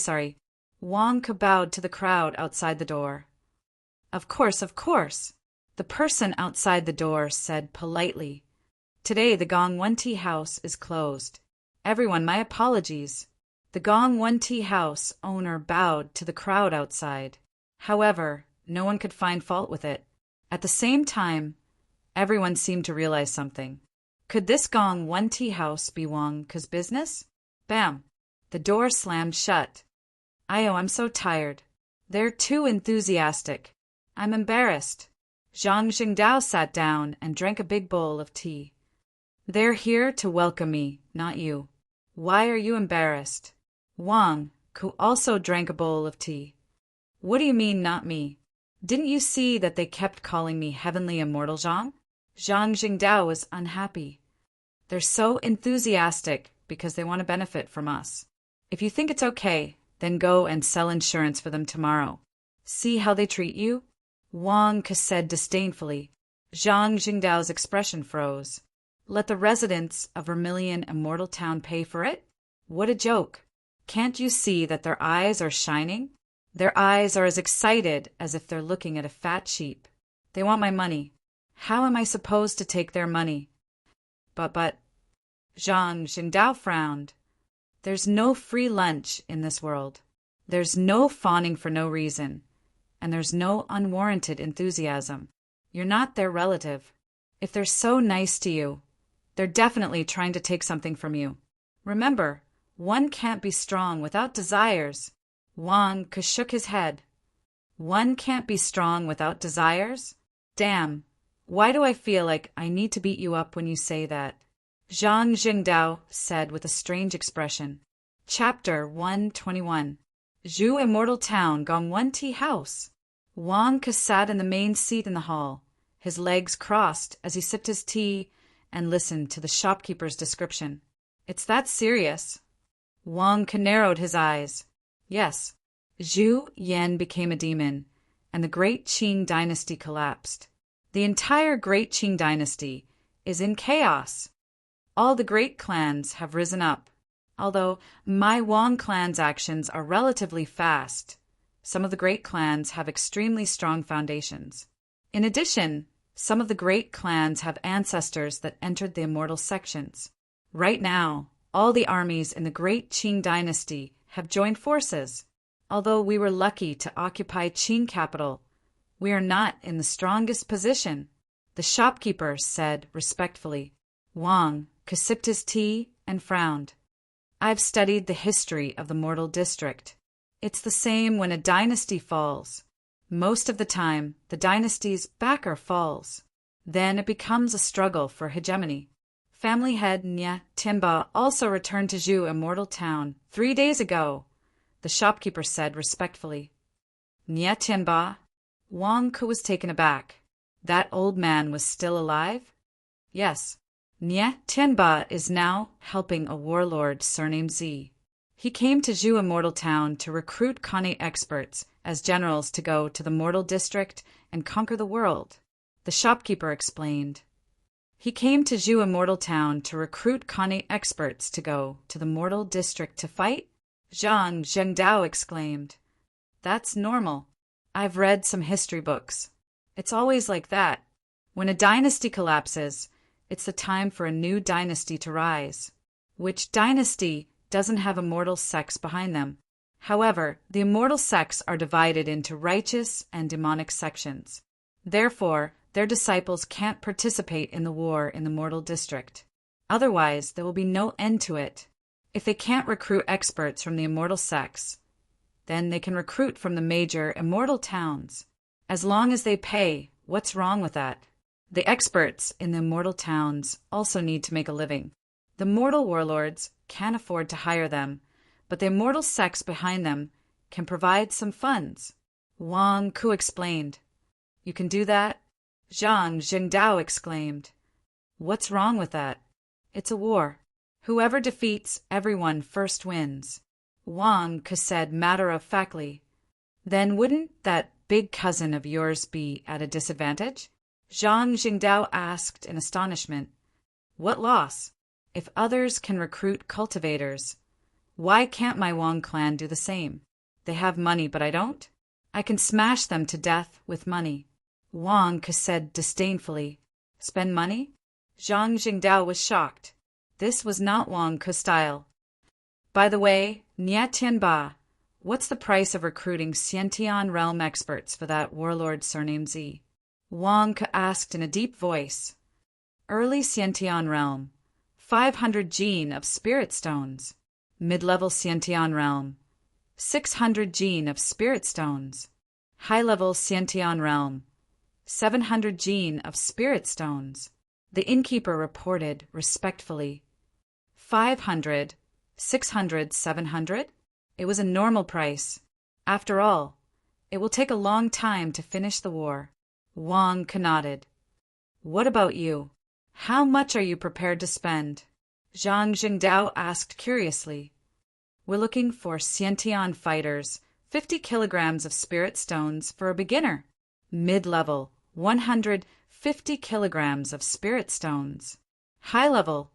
Wang Ku bowed to the crowd outside the door. Of course. The person outside the door said politely. Today the Gong 1 Tea house is closed. Everyone, my apologies. The Gong 1 Tea house owner bowed to the crowd outside. However, no one could find fault with it. At the same time, everyone seemed to realize something. Could this Gong 1 Tea house be Wang Ku's business? Bam! The door slammed shut. I'm so tired. They're too enthusiastic. I'm embarrassed. Zhang Jingdao sat down and drank a big bowl of tea. They're here to welcome me, not you. Why are you embarrassed? Wang Ku also drank a bowl of tea. What do you mean, not me? Didn't you see that they kept calling me Heavenly Immortal Zhang? Zhang Jingdao was unhappy. They're so enthusiastic because they want to benefit from us. If you think it's okay, then go and sell insurance for them tomorrow. See how they treat you? Wang Ku said disdainfully. Zhang Jingdao's expression froze. Let the residents of Vermilion Immortal Town pay for it? What a joke. Can't you see that their eyes are shining? Their eyes are as excited as if they're looking at a fat sheep. They want my money. How am I supposed to take their money? But, Zhang Jingdao frowned. There's no free lunch in this world. There's no fawning for no reason. And there's no unwarranted enthusiasm. You're not their relative. If they're so nice to you, they're definitely trying to take something from you. Remember, one can't be strong without desires. Wang Ku shook his head. One can't be strong without desires? Damn, why do I feel like I need to beat you up when you say that? Zhang Jingdao said with a strange expression. Chapter 121. Zhu Immortal Town Gong 1 Tea House. Wang Ku sat in the main seat in the hall, his legs crossed as he sipped his tea and listened to the shopkeeper's description. It's that serious? Wang Ku narrowed his eyes. Yes. Zhu Yan became a demon, and the Great Qing dynasty collapsed. The entire Great Qing dynasty is in chaos. All the great clans have risen up, although my Wang clan's actions are relatively fast. Some of the great clans have extremely strong foundations. In addition, some of the great clans have ancestors that entered the immortal sections. Right now, all the armies in the Great Qing dynasty have joined forces. Although we were lucky to occupy Qing capital, we are not in the strongest position, the shopkeeper said respectfully. Wang sipped his tea and frowned. I've studied the history of the mortal district. It's the same when a dynasty falls. Most of the time, the dynasty's backer falls. Then it becomes a struggle for hegemony. Family head Nye Tianba also returned to Zhu Immortal Town 3 days ago, the shopkeeper said respectfully. Nye Tianba? Wang Ke was taken aback. That old man was still alive? Yes. Nye Tianba is now helping a warlord surnamed Z. He came to Zhu Immortal Town to recruit Kane experts as generals to go to the Mortal District and conquer the world, the shopkeeper explained. He came to Zhu Immortal Town to recruit Kane experts to go to the Mortal District to fight? Zhang Zhengdao exclaimed. That's normal. I've read some history books. It's always like that. When a dynasty collapses, it's the time for a new dynasty to rise. Which dynasty doesn't have immortal sects behind them? However, the immortal sects are divided into righteous and demonic sections. Therefore, their disciples can't participate in the war in the Mortal District. Otherwise, there will be no end to it. If they can't recruit experts from the immortal sects, then they can recruit from the major immortal towns. As long as they pay, what's wrong with that? The experts in the immortal towns also need to make a living. The mortal warlords can't afford to hire them, but the immortal sects behind them can provide some funds. Wang Ke explained. You can do that? Zhang Zhengdao exclaimed. What's wrong with that? It's a war. Whoever defeats everyone first wins. Wang Ke said matter-of-factly. Then wouldn't that big cousin of yours be at a disadvantage? Zhang Jingdao asked in astonishment. What loss? If others can recruit cultivators, why can't my Wang clan do the same? They have money, but I don't? I can smash them to death with money. Wang Ke said disdainfully. Spend money? Zhang Jingdao was shocked. This was not Wang Ke's style. By the way, Nye Tianba, what's the price of recruiting Xiantian realm experts for that warlord surnamed Z? Wang Ke asked in a deep voice. Early Xiantian realm, 500 gene of spirit stones. Mid-level Xiantian realm, 600 gene of spirit stones. High-level Xiantian realm, 700 gene of spirit stones. The innkeeper reported respectfully. 500, 600, 700? It was a normal price. After all, it will take a long time to finish the war. Wang Ke nodded. What about you? How much are you prepared to spend? Zhang Jingdao asked curiously. We're looking for Xiantian fighters, 50 kilograms of spirit stones for a beginner. Mid-level, 150 kilograms of spirit stones. High-level,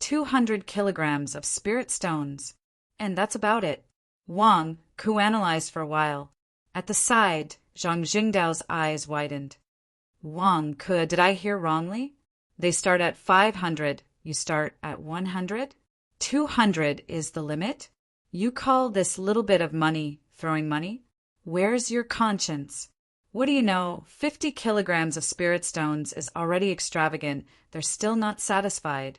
200 kilograms of spirit stones. And that's about it. Wang Ke analyzed for a while. At the side, Zhang Jingdao's eyes widened. Wang Ke, did I hear wrongly? They start at 500. You start at 100? 200 is the limit? You call this little bit of money throwing money? Where's your conscience? What do you know? 50 kilograms of spirit stones is already extravagant. They're still not satisfied.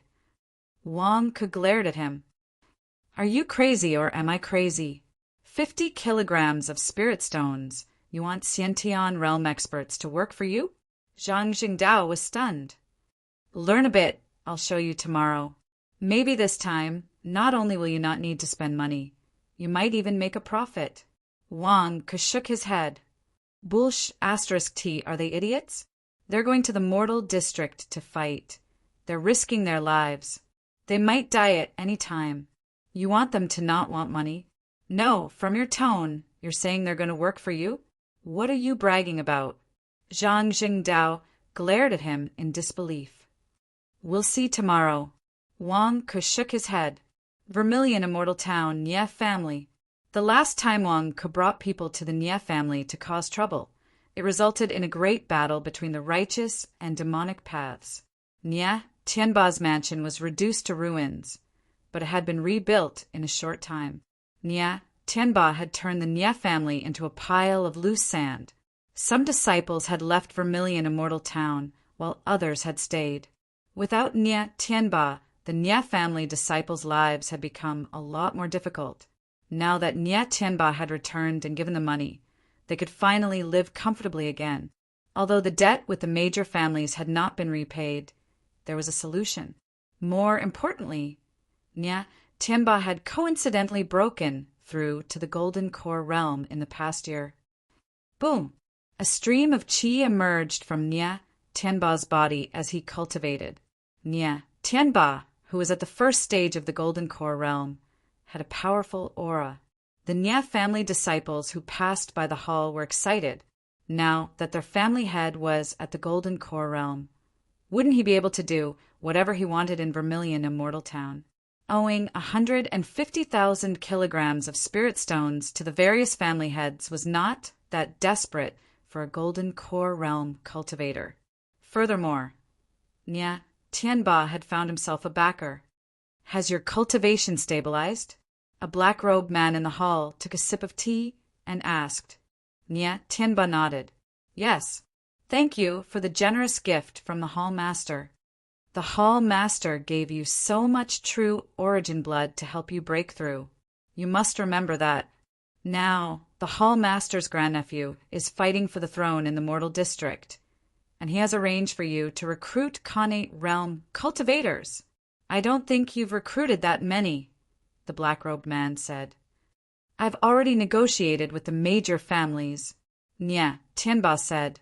Wang Ke glared at him. Are you crazy or am I crazy? 50 kilograms of spirit stones. You want Xiantian realm experts to work for you? Zhang Jingdao was stunned. Learn a bit. I'll show you tomorrow. Maybe this time, not only will you not need to spend money, you might even make a profit. Wang Ke shook his head. Bullsh *T, are they idiots? They're going to the Mortal District to fight. They're risking their lives. They might die at any time. You want them to not want money? No, from your tone, You're saying they're going to work for you? What are you bragging about? Zhang Jingdao glared at him in disbelief. We'll see tomorrow. Wang Ke shook his head. Vermilion Immortal Town, Nye family. The last time Wang Ke brought people to the Nye family to cause trouble, it resulted in a great battle between the righteous and demonic paths. Nye Tianba's mansion was reduced to ruins, but it had been rebuilt in a short time. Nye Tianba had turned the Nye family into a pile of loose sand. Some disciples had left Vermilion Immortal Town, while others had stayed. Without Nye Tianba, the Nye family disciples' lives had become a lot more difficult. Now that Nye Tianba had returned and given the money, they could finally live comfortably again. Although the debt with the major families had not been repaid, there was a solution. More importantly, Nye Tianba had coincidentally broken through to the Golden Core realm in the past year. Boom! A stream of qi emerged from Nye Tianba's body as he cultivated. Nye Tianba, who was at the first stage of the Golden Core realm, had a powerful aura. The Nye family disciples who passed by the hall were excited, now that their family head was at the Golden Core realm. Wouldn't he be able to do whatever he wanted in Vermilion Immortal Town? Owing 150,000 kilograms of spirit stones to the various family heads was not that desperate for a Golden Core realm cultivator. Furthermore, Nye Tianba had found himself a backer. Has your cultivation stabilized? A black-robed man in the hall took a sip of tea and asked. Nye Tianba nodded. Yes. Thank you for the generous gift from the Hall Master. The Hall Master gave you so much true origin blood to help you break through. You must remember that. Now, the Hall Master's grandnephew is fighting for the throne in the Mortal District, and he has arranged for you to recruit Khanate realm cultivators. I don't think you've recruited that many, the black-robed man said. I've already negotiated with the major families, Nye Tianba said.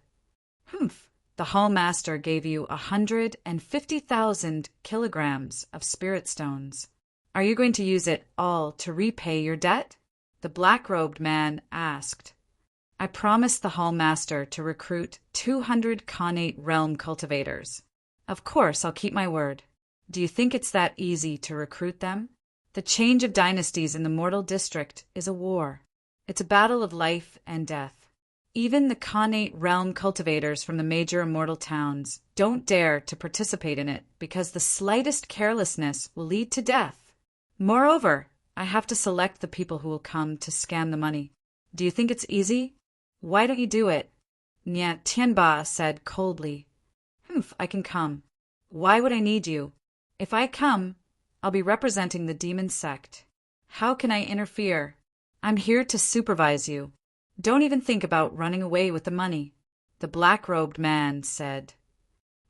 Humph. The Hall Master gave you 150,000 kilograms of spirit stones. Are you going to use it all to repay your debt? The black-robed man asked. I promised the Hall Master to recruit 200 Khanate realm cultivators. Of course, I'll keep my word. Do you think it's that easy to recruit them? The change of dynasties in the Mortal District is a war. It's a battle of life and death. Even the Khanate realm cultivators from the major immortal towns don't dare to participate in it because the slightest carelessness will lead to death. Moreover, I have to select the people who will come to scam the money. Do you think it's easy? Why don't you do it? Nye Tianba said coldly. Humph, I can come. Why would I need you? If I come, I'll be representing the demon sect. How can I interfere? I'm here to supervise you. Don't even think about running away with the money, the black-robed man said.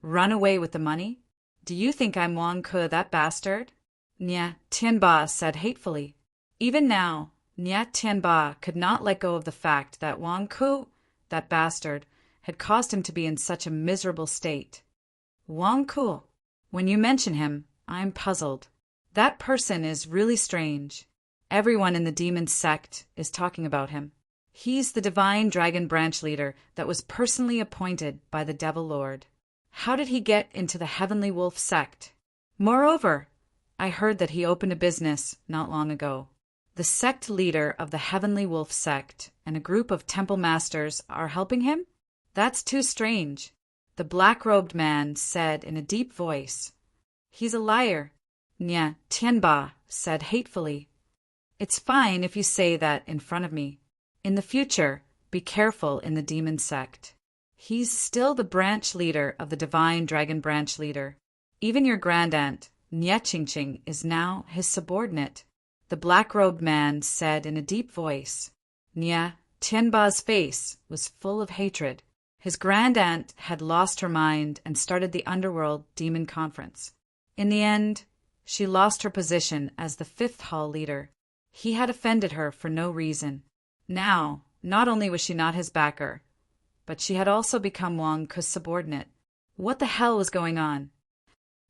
Run away with the money? Do you think I'm Wang Ke, that bastard? Nye Tianba said hatefully. Even now, Nye Tianba could not let go of the fact that Wang Ke, that bastard, had caused him to be in such a miserable state. Wang Ke, when you mention him, I'm puzzled. That person is really strange. Everyone in the demon sect is talking about him. He's the divine dragon branch leader that was personally appointed by the Devil Lord. How did he get into the Heavenly Wolf sect? Moreover, I heard that he opened a business not long ago. The sect leader of the Heavenly Wolf sect and a group of temple masters are helping him? That's too strange, the black-robed man said in a deep voice. He's a liar, Nye Tianba said hatefully. It's fine if you say that in front of me. In the future, be careful in the demon sect. He's still the branch leader of the divine dragon branch leader. Even your grandaunt, Nye Qingqing, is now his subordinate, the black-robed man said in a deep voice. Nye Tianba's face was full of hatred. His grandaunt had lost her mind and started the underworld demon conference. In the end, she lost her position as the fifth hall leader. He had offended her for no reason. Now, not only was she not his backer, but she had also become Wang Ke's subordinate. What the hell was going on?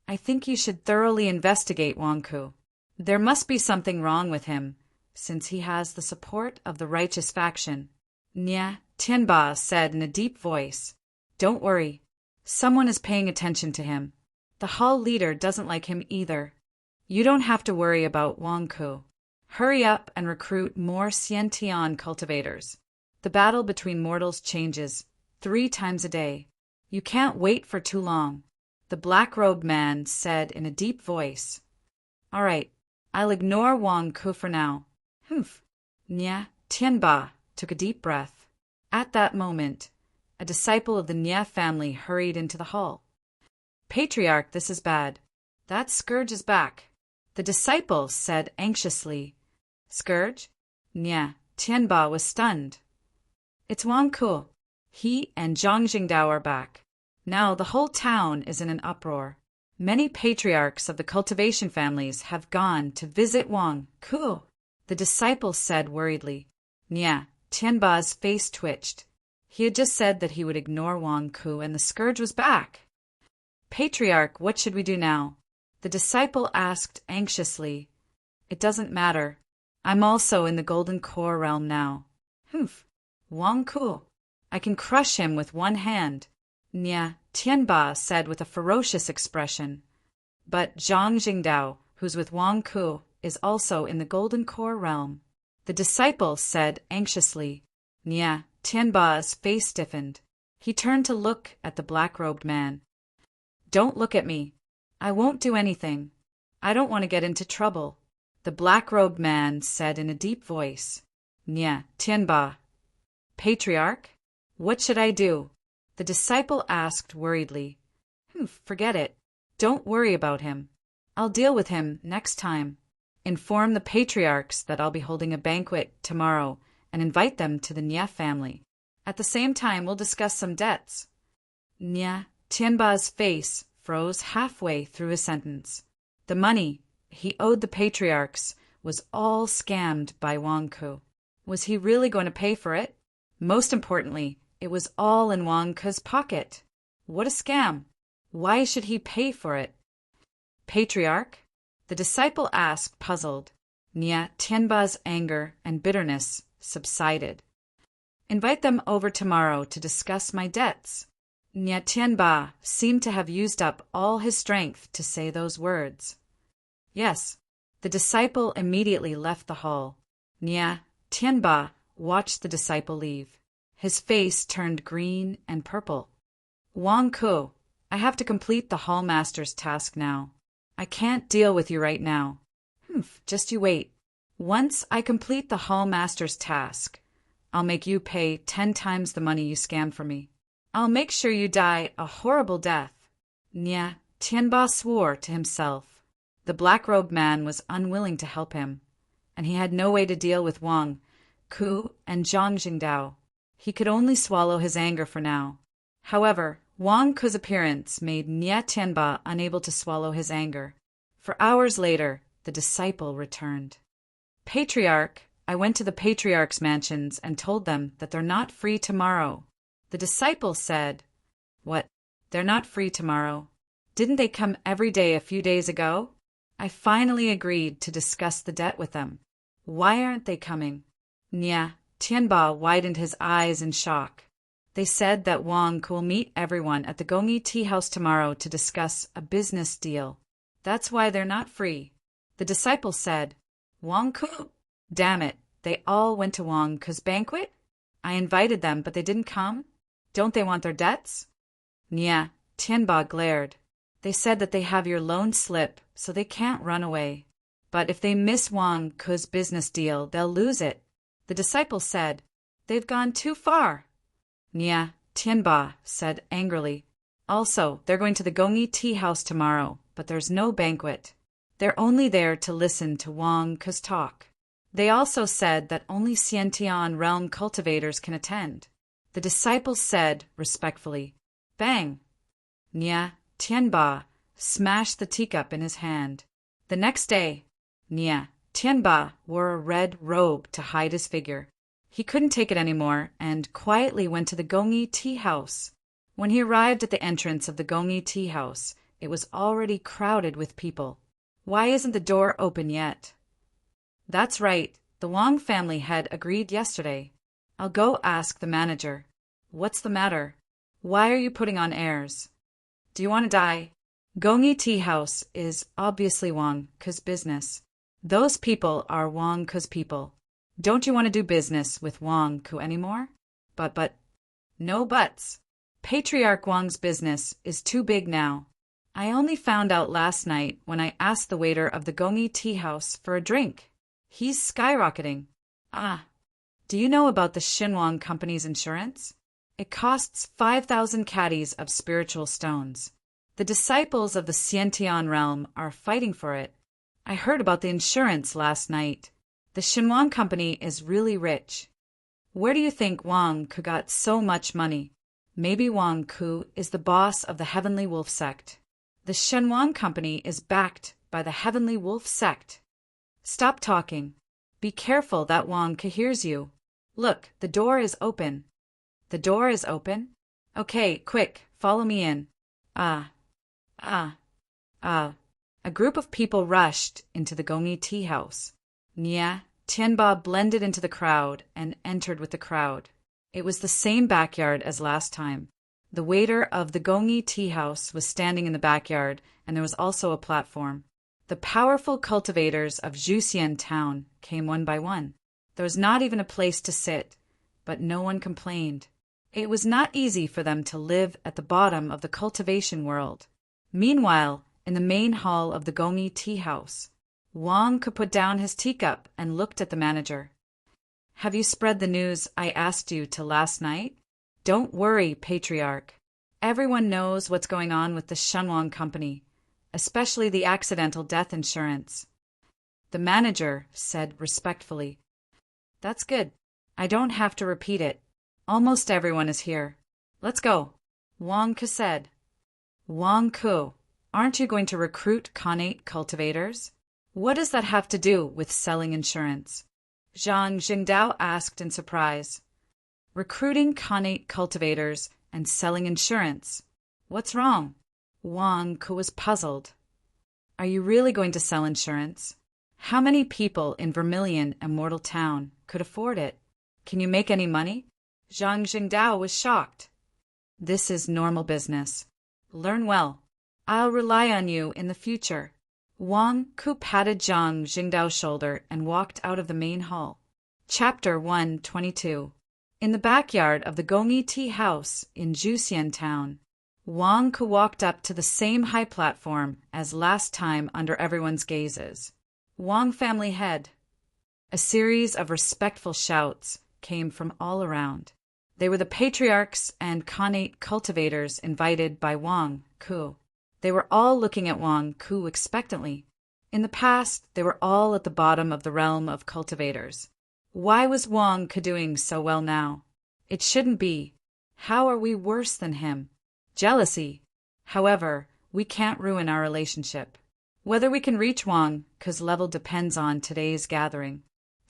I think you should thoroughly investigate Wang Ke. There must be something wrong with him, since he has the support of the righteous faction. Nya Tianba said in a deep voice. Don't worry. Someone is paying attention to him. The hall leader doesn't like him either. You don't have to worry about Wang Ku. Hurry up and recruit more Xiantian cultivators. The battle between mortals changes 3 times a day. You can't wait for too long. The black-robed man said in a deep voice. All right, I'll ignore Wang Ku for now. Humph. Nya Tianba took a deep breath. At that moment, a disciple of the Nya family hurried into the hall. Patriarch, this is bad. That scourge is back. The disciple said anxiously. Scourge? Nya Tianba was stunned. It's Wang Ku. He and Zhang Jingdao are back. Now the whole town is in an uproar. Many patriarchs of the cultivation families have gone to visit Wang Ku. The disciple said worriedly. Nya Tianba's face twitched. He had just said that he would ignore Wang Ku and the scourge was back. Patriarch, what should we do now? The disciple asked anxiously. It doesn't matter. I'm also in the Golden Core realm now. Humph. Wang Ku. I can crush him with one hand. Nya Tianba said with a ferocious expression. But Zhang Jingdao, who's with Wang Ku, is also in the Golden Core realm. The disciple said anxiously. Nya Tianba's face stiffened. He turned to look at the black-robed man. Don't look at me. I won't do anything. I don't want to get into trouble. The black-robed man said in a deep voice. Nya Tianba. Patriarch? What should I do? The disciple asked worriedly. Forget it. Don't worry about him. I'll deal with him next time. Inform the patriarchs that I'll be holding a banquet tomorrow and invite them to the Nya family. At the same time, we'll discuss some debts. Nya Tianba's face froze halfway through his sentence. The money he owed the patriarchs was all scammed by Wang Ku. Was he really going to pay for it? Most importantly, it was all in Wang Ku's pocket. What a scam! Why should he pay for it? Patriarch? The disciple asked, puzzled. Nya Tianba's anger and bitterness subsided. Invite them over tomorrow to discuss my debts. Nya Tianba seemed to have used up all his strength to say those words. Yes. The disciple immediately left the hall. Nya Tianba watched the disciple leave. His face turned green and purple. Wang Ku, I have to complete the hall master's task now. I can't deal with you right now. Just you wait. Once I complete the hall master's task, I'll make you pay 10 times the money you scammed from me. I'll make sure you die a horrible death. Nya Tianba swore to himself. The black-robed man was unwilling to help him, and he had no way to deal with Wang Ku and Zhang Jingdao. He could only swallow his anger for now. However, Wang Ku's appearance made Nya Tianba unable to swallow his anger. For hours later, the disciple returned. Patriarch, I went to the patriarch's mansions and told them that they're not free tomorrow. The disciple said, What? They're not free tomorrow? Didn't they come every day a few days ago? I finally agreed to discuss the debt with them. Why aren't they coming? Nya Tianba widened his eyes in shock. They said that Wang will meet everyone at the Gongyi tea house tomorrow to discuss a business deal. That's why they're not free. The disciple said, Wang Ku? Damn it, they all went to Wang Ku's banquet? I invited them, but they didn't come? Don't they want their debts? Nya Tianba glared. They said that they have your loan slip, so they can't run away. But if they miss Wang Ku's business deal, they'll lose it. The disciple said, They've gone too far. Nya Tianba said angrily. Also, they're going to the Gongyi tea house tomorrow, but there's no banquet. They're only there to listen to Wang Ku's talk. They also said that only Xiantian realm cultivators can attend. The disciple said respectfully, Bang! Nya Tianba smashed the teacup in his hand. The next day, Nya Tianba wore a red robe to hide his figure. He couldn't take it anymore and quietly went to the Gongyi tea house. When he arrived at the entrance of the Gongyi tea house, it was already crowded with people. Why isn't the door open yet? That's right, The Wang family head agreed yesterday. I'll go ask the manager. What's the matter? Why are you putting on airs? Do you want to die? Gongyi Tea House is obviously Wang Ke's business. Those people are Wang Ke's people. Don't you want to do business with Wang Ke anymore? But, no buts. Patriarch Wang's business is too big now. I only found out last night when I asked the waiter of the Gongyi Tea House for a drink. He's skyrocketing. Ah, do you know about the Xinhuang Company's insurance? It costs 5,000 caddies of spiritual stones. The disciples of the Xiantian realm are fighting for it. I heard about the insurance last night. The Xinhuang Company is really rich. Where do you think Wang Ke got so much money? Maybe Wang Ke is the boss of the Heavenly Wolf sect. The Xinhuang Company is backed by the Heavenly Wolf sect. Stop talking. Be careful that Wang Ke hears you. Look, the door is open. The door is open? Okay, quick, follow me in. A group of people rushed into the Gongyi Tea House. Nia, Tianba blended into the crowd and entered with the crowd. It was the same backyard as last time. The waiter of the Gongyi Tea House was standing in the backyard, and there was also a platform. The powerful cultivators of Zhuxian town came one by one. There was not even a place to sit, but no one complained. It was not easy for them to live at the bottom of the cultivation world. Meanwhile, in the main hall of the Gongyi Tea House, Wang Ke put down his teacup and looked at the manager. Have you spread the news I asked you to last night? Don't worry, Patriarch. Everyone knows what's going on with the Xinhuang Company, especially the accidental death insurance. The manager said respectfully. That's good. I don't have to repeat it. Almost everyone is here. Let's go. Wang Ke said. Wang Ke, aren't you going to recruit Khanate cultivators? What does that have to do with selling insurance? Zhang Jingdao asked in surprise. Recruiting Khanate cultivators and selling insurance. What's wrong? Wang Ke was puzzled. Are you really going to sell insurance? How many people in Vermilion Immortal Town could afford it? Can you make any money? Zhang Jingdao was shocked. This is normal business. Learn well. I'll rely on you in the future. Wang Ke patted Zhang Jingdao's shoulder and walked out of the main hall. Chapter 122. In the backyard of the Gongyi Tea House in Zhuxian Town, Wang Ke walked up to the same high platform as last time under everyone's gazes. Wang family head. A series of respectful shouts came from all around. They were the patriarchs and Khanate cultivators invited by Wang Ke. They were all looking at Wang Ke expectantly. In the past, they were all at the bottom of the realm of cultivators. Why was Wang Ke doing so well now? It shouldn't be. How are we worse than him? Jealousy. However, we can't ruin our relationship. Whether we can reach Wang Ke's level depends on today's gathering.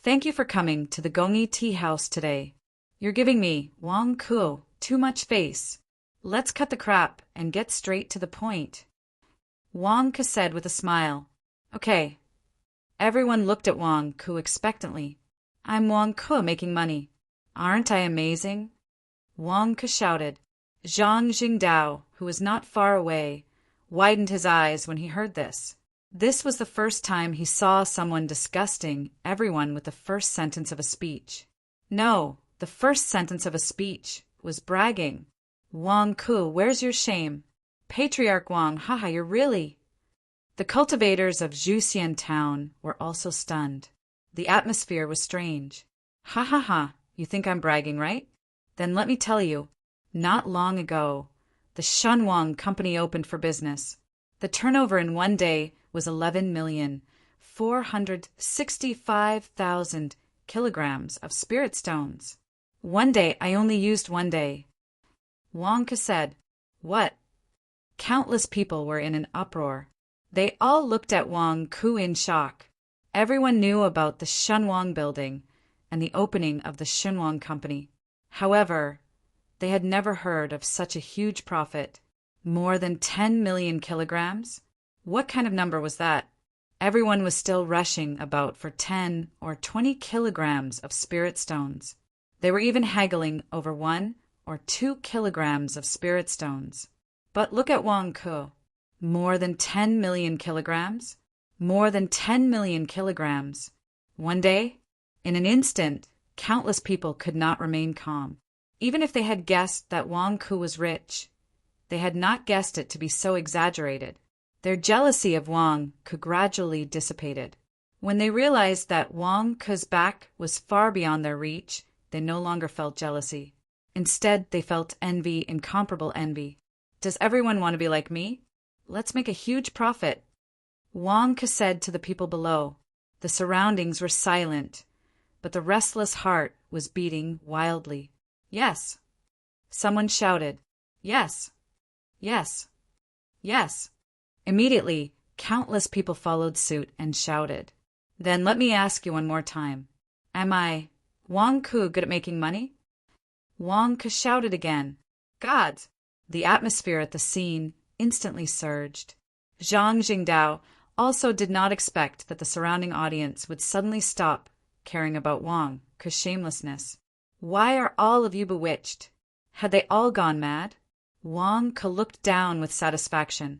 Thank you for coming to the Gongyi Tea House today. You're giving me, Wang Ke, too much face. Let's cut the crap and get straight to the point. Wang Ke said with a smile. Okay. Everyone looked at Wang Ke expectantly. I'm Wang Ke making money. Aren't I amazing? Wang Ke shouted. Zhang Jingdao, who was not far away, widened his eyes when he heard this. This was the first time he saw someone disgusting everyone with the first sentence of a speech. No, the first sentence of a speech was bragging. Wang Ke, where's your shame? Patriarch Wang, haha, you're really... The cultivators of Zhuxian town were also stunned. The atmosphere was strange. Ha ha ha, you think I'm bragging, right? Then let me tell you, not long ago, the Xinhuang Company opened for business. The turnover in one day was 11,465,000 kilograms of spirit stones. One day, I only used one day. Wang Ke said, What? Countless people were in an uproar. They all looked at Wang Ke in shock. Everyone knew about the Xinhuang building and the opening of the Xinhuang Company. However, they had never heard of such a huge profit. More than 10 million kilograms? What kind of number was that? Everyone was still rushing about for 10 or 20 kilograms of spirit stones. They were even haggling over 1 or 2 kilograms of spirit stones. But look at Wang Ke. More than 10 million kilograms? More than 10 million kilograms. One day, in an instant, countless people could not remain calm. Even if they had guessed that Wang Ke was rich, they had not guessed it to be so exaggerated. Their jealousy of Wang Ke gradually dissipated. When they realized that Wang Ke's back was far beyond their reach, they no longer felt jealousy. Instead, they felt envy, incomparable envy. Does everyone want to be like me? Let's make a huge profit. Wang Ke said to the people below. The surroundings were silent, but the restless heart was beating wildly. Yes. Someone shouted. Yes. Yes. Yes. Immediately, countless people followed suit and shouted. Then let me ask you one more time. Am I, Wang Ke, good at making money? Wang Ke shouted again. Gods! The atmosphere at the scene instantly surged. Zhang Jingdao also did not expect that the surrounding audience would suddenly stop caring about Wang Ke's shamelessness. Why are all of you bewitched? Had they all gone mad? Wang Ke looked down with satisfaction.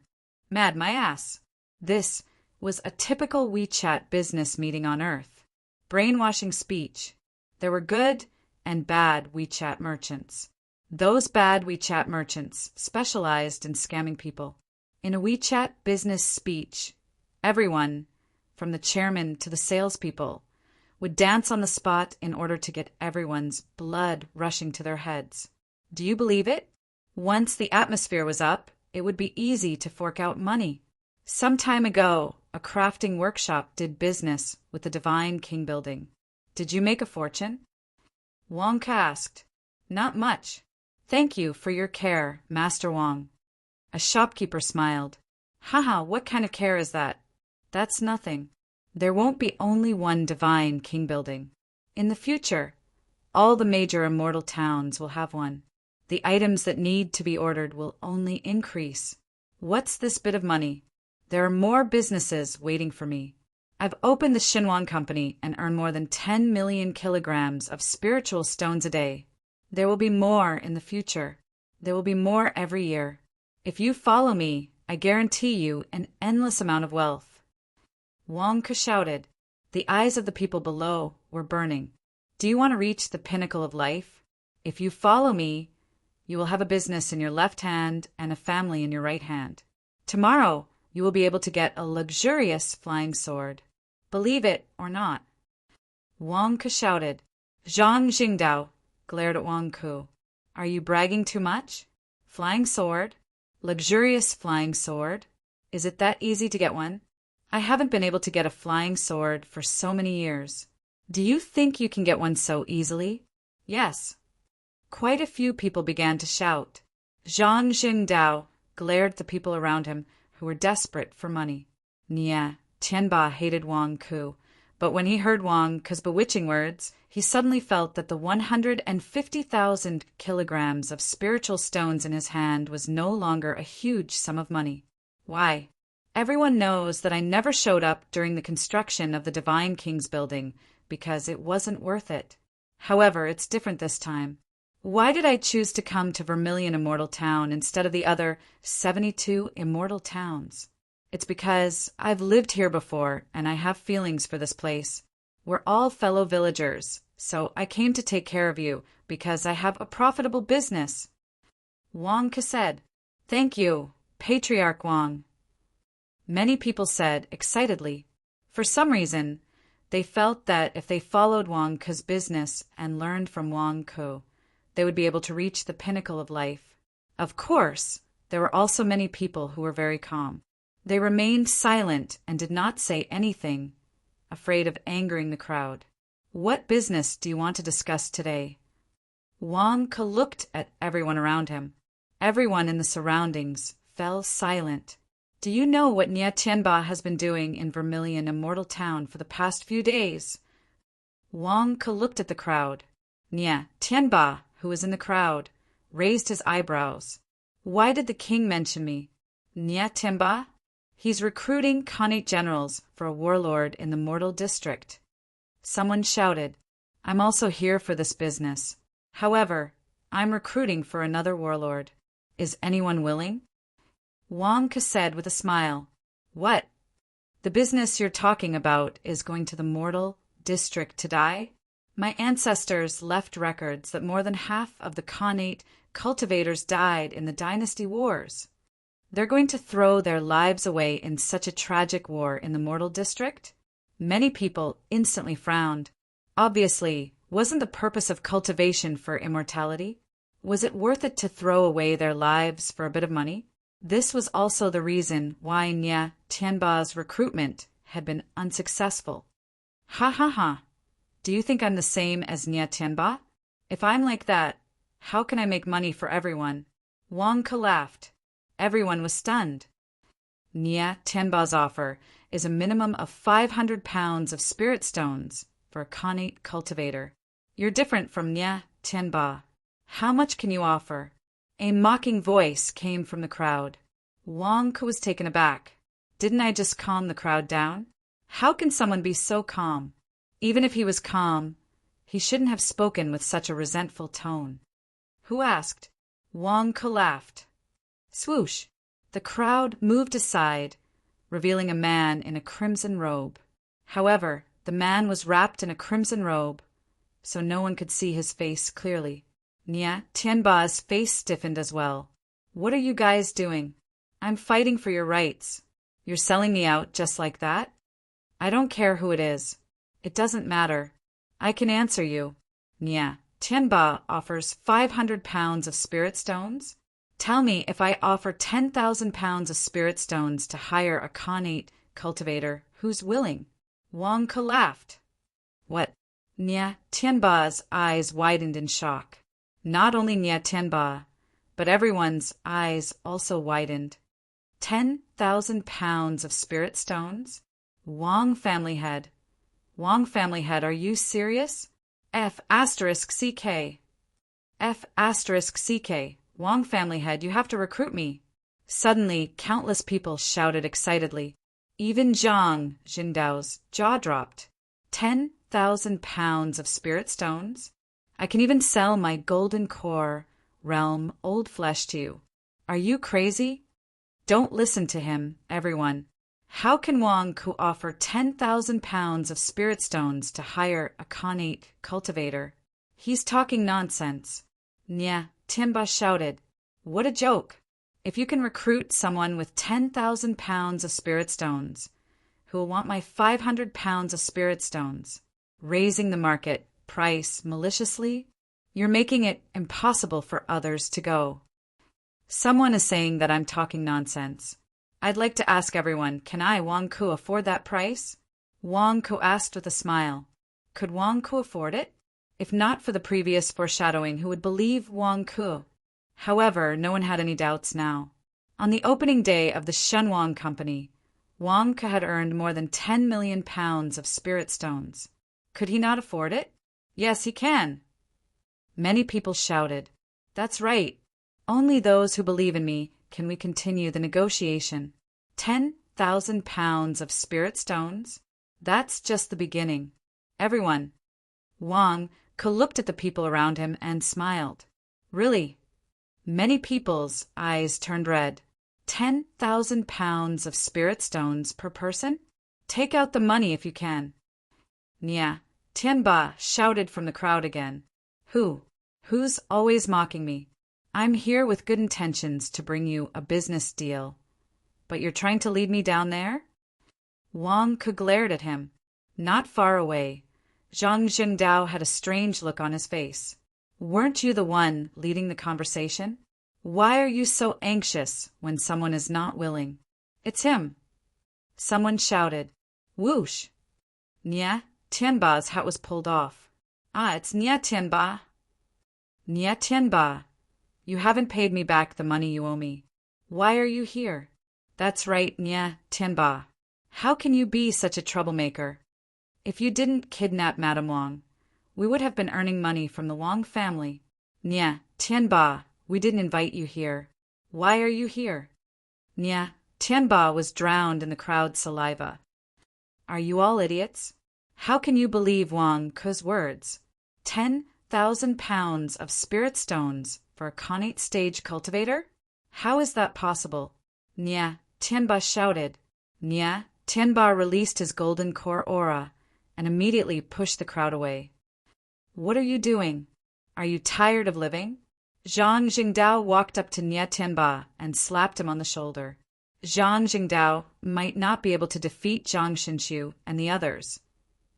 Mad my ass. This was a typical WeChat business meeting on Earth. Brainwashing speech. There were good and bad WeChat merchants. Those bad WeChat merchants specialized in scamming people. In a WeChat business speech, everyone, from the chairman to the salespeople, would dance on the spot in order to get everyone's blood rushing to their heads. Do you believe it? Once the atmosphere was up, it would be easy to fork out money. Some time ago, a crafting workshop did business with the Divine King building. Did you make a fortune? Wang Ke asked. Not much. Thank you for your care, Master Wang. A shopkeeper smiled. Haha, what kind of care is that? That's nothing. There won't be only one Divine King building. In the future, all the major immortal towns will have one. The items that need to be ordered will only increase. What's this bit of money? There are more businesses waiting for me. I've opened the Xinhuang Company and earn more than 10 million kilograms of spiritual stones a day. There will be more in the future. There will be more every year. If you follow me, I guarantee you an endless amount of wealth. Wang Ke shouted. The eyes of the people below were burning. Do you want to reach the pinnacle of life? If you follow me, you will have a business in your left hand and a family in your right hand. Tomorrow, you will be able to get a luxurious flying sword. Believe it or not. Wang Ke shouted. Zhang Jingdao glared at Wang Ke. Are you bragging too much? Flying sword? Luxurious flying sword? Is it that easy to get one? I haven't been able to get a flying sword for so many years. Do you think you can get one so easily? Yes. Quite a few people began to shout. Zhang Jingdao glared at the people around him who were desperate for money. Nia Tianba hated Wang Ke, but when he heard Wang Ke's bewitching words, he suddenly felt that the 150,000 kilograms of spiritual stones in his hand was no longer a huge sum of money. Why? Everyone knows that I never showed up during the construction of the Divine King's building because it wasn't worth it. However, it's different this time. Why did I choose to come to Vermilion Immortal Town instead of the other 72 immortal towns? It's because I've lived here before and I have feelings for this place. We're all fellow villagers, so I came to take care of you because I have a profitable business. Wang Ke said, Thank you, Patriarch Wang. Many people said excitedly. For some reason, they felt that if they followed Wang Ke's business and learned from Wang Ke, they would be able to reach the pinnacle of life. Of course, there were also many people who were very calm. They remained silent and did not say anything, afraid of angering the crowd. What business do you want to discuss today? Wang Ke looked at everyone around him. Everyone in the surroundings fell silent. Do you know what Nia Tianba has been doing in Vermilion Immortal Town for the past few days? Wang Ke looked at the crowd. Nia Tianba, who was in the crowd, raised his eyebrows. Why did the king mention me? Nia Tianba? He's recruiting Khanate generals for a warlord in the Mortal District. Someone shouted, I'm also here for this business. However, I'm recruiting for another warlord. Is anyone willing? Wang Ke said with a smile, What? The business you're talking about is going to the Mortal District to die? My ancestors left records that more than half of the Khanate cultivators died in the dynasty wars. They're going to throw their lives away in such a tragic war in the Mortal District? Many people instantly frowned. Obviously, wasn't the purpose of cultivation for immortality? Was it worth it to throw away their lives for a bit of money? This was also the reason why Nya Tianba's recruitment had been unsuccessful. Ha ha ha. Do you think I'm the same as Nya Tianba? If I'm like that, how can I make money for everyone? Wang Ke laughed. Everyone was stunned. Nya Tianba's offer is a minimum of 500 pounds of spirit stones for a Khanate cultivator. You're different from Nya Tianba. How much can you offer? A mocking voice came from the crowd. Wang Ke was taken aback. Didn't I just calm the crowd down? How can someone be so calm? Even if he was calm, he shouldn't have spoken with such a resentful tone. Who asked? Wang Ke laughed. Swoosh! The crowd moved aside, revealing a man in a crimson robe. However, the man was wrapped in a crimson robe, so no one could see his face clearly. Nya Tianba's face stiffened as well. What are you guys doing? I'm fighting for your rights. You're selling me out just like that? I don't care who it is. It doesn't matter. I can answer you. Nya Tianba offers 500 pounds of spirit stones? Tell me if I offer 10,000 pounds of spirit stones to hire a Khanate cultivator who's willing. Wang Ke laughed. What? Nya Tianba's eyes widened in shock. Not only Nya Tianba, but everyone's eyes also widened. 10,000 pounds of spirit stones? Wang family head. Wang family head, are you serious? F***CK. F***CK. Wang family head, you have to recruit me. Suddenly, countless people shouted excitedly. Even Zhang Jingdao's jaw dropped. 10,000 pounds of spirit stones? I can even sell my golden core realm old flesh to you. Are you crazy? Don't listen to him, everyone. How can Wang Ke offer 10,000 pounds of spirit stones to hire a Khanate cultivator? He's talking nonsense. Nya Tianba shouted. What a joke! If you can recruit someone with 10,000 pounds of spirit stones, who will want my 500 pounds of spirit stones, raising the market price maliciously, you're making it impossible for others to go. Someone is saying that I'm talking nonsense. I'd like to ask everyone, can I, Wang Ke, afford that price? Wang Ke asked with a smile. Could Wang Ke afford it? If not for the previous foreshadowing, who would believe Wang Ke? However, no one had any doubts now. On the opening day of the Shenwang Company, Wang Ke had earned more than 10 million pounds of spirit stones. Could he not afford it? Yes, he can. Many people shouted. That's right. Only those who believe in me can we continue the negotiation. 10,000 pounds of spirit stones? That's just the beginning. Everyone. Wang Ke looked at the people around him and smiled. Really? Many people's eyes turned red. 10,000 pounds of spirit stones per person? Take out the money if you can. Nya Tianba shouted from the crowd again. Who's always mocking me? I'm here with good intentions to bring you a business deal. But you're trying to lead me down there? Wang Ke glared at him. Not far away, Zhang Jingdao had a strange look on his face. Weren't you the one leading the conversation? Why are you so anxious when someone is not willing? It's him. Someone shouted. Whoosh! Nya Tianba's hat was pulled off. It's Nya Tianba. Nya Tianba, you haven't paid me back the money you owe me. Why are you here? That's right, Nya Tianba. How can you be such a troublemaker? If you didn't kidnap Madame Wang, we would have been earning money from the Wang family. Nya Tianba, we didn't invite you here. Why are you here? Nya Tianba was drowned in the crowd's saliva. Are you all idiots? How can you believe Wang Ke's words? 10,000 pounds of spirit stones for a connate stage cultivator? How is that possible? Nya, Tianba shouted. Nya, Tianba released his golden core aura and immediately pushed the crowd away. What are you doing? Are you tired of living? Zhang Jingdao walked up to Nya Tianba and slapped him on the shoulder. Zhang Jingdao might not be able to defeat Zhang Xinxiu and the others,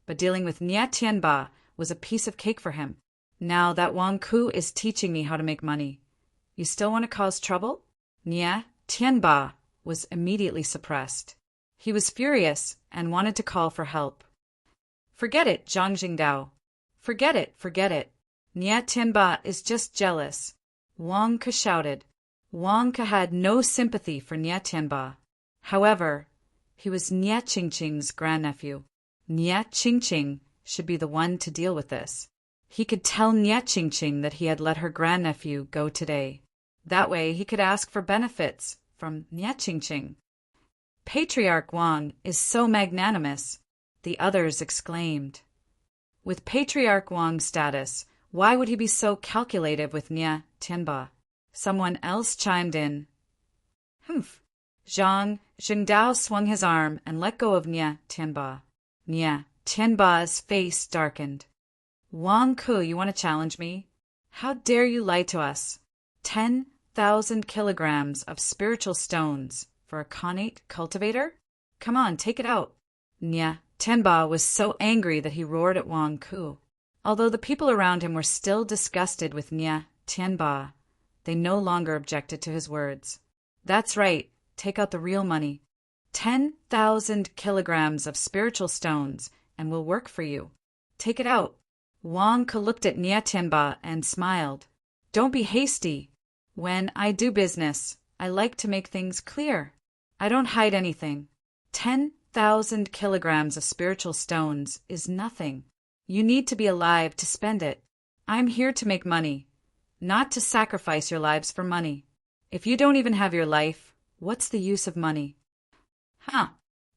but dealing with Nya Tianba was a piece of cake for him. Now that Wang Ke is teaching me how to make money. You still want to cause trouble? Nya Tianba was immediately suppressed. He was furious and wanted to call for help. Forget it, Zhang Jingdao. Forget it, forget it. Nya Tianba is just jealous. Wang Ke shouted. Wang Ke had no sympathy for Nya Tianba. However, he was Nya Qingqing's grandnephew. Nya Qingqing should be the one to deal with this. He could tell Nya Qingqing that he had let her grandnephew go today. That way he could ask for benefits from Nya Qingqing. Patriarch Wang is so magnanimous, the others exclaimed. With Patriarch Wang's status, why would he be so calculative with Nya Tianba? Someone else chimed in. Humph. Zhang Jingdao swung his arm and let go of Nya Tianba. Nya Tianba's face darkened. Wang Ke, you want to challenge me? How dare you lie to us? 10,000 kilograms of spiritual stones for a connate cultivator? Come on, take it out. Nya Tianba was so angry that he roared at Wang Ke. Although the people around him were still disgusted with Nya Tianba, they no longer objected to his words. That's right, take out the real money. 10,000 kilograms of spiritual stones, and we'll work for you. Take it out. Wang Ke looked at Nya Tianba and smiled. Don't be hasty. When I do business, I like to make things clear. I don't hide anything. 10,000 kilograms of spiritual stones is nothing. You need to be alive to spend it. I'm here to make money, not to sacrifice your lives for money. If you don't even have your life, what's the use of money? Huh.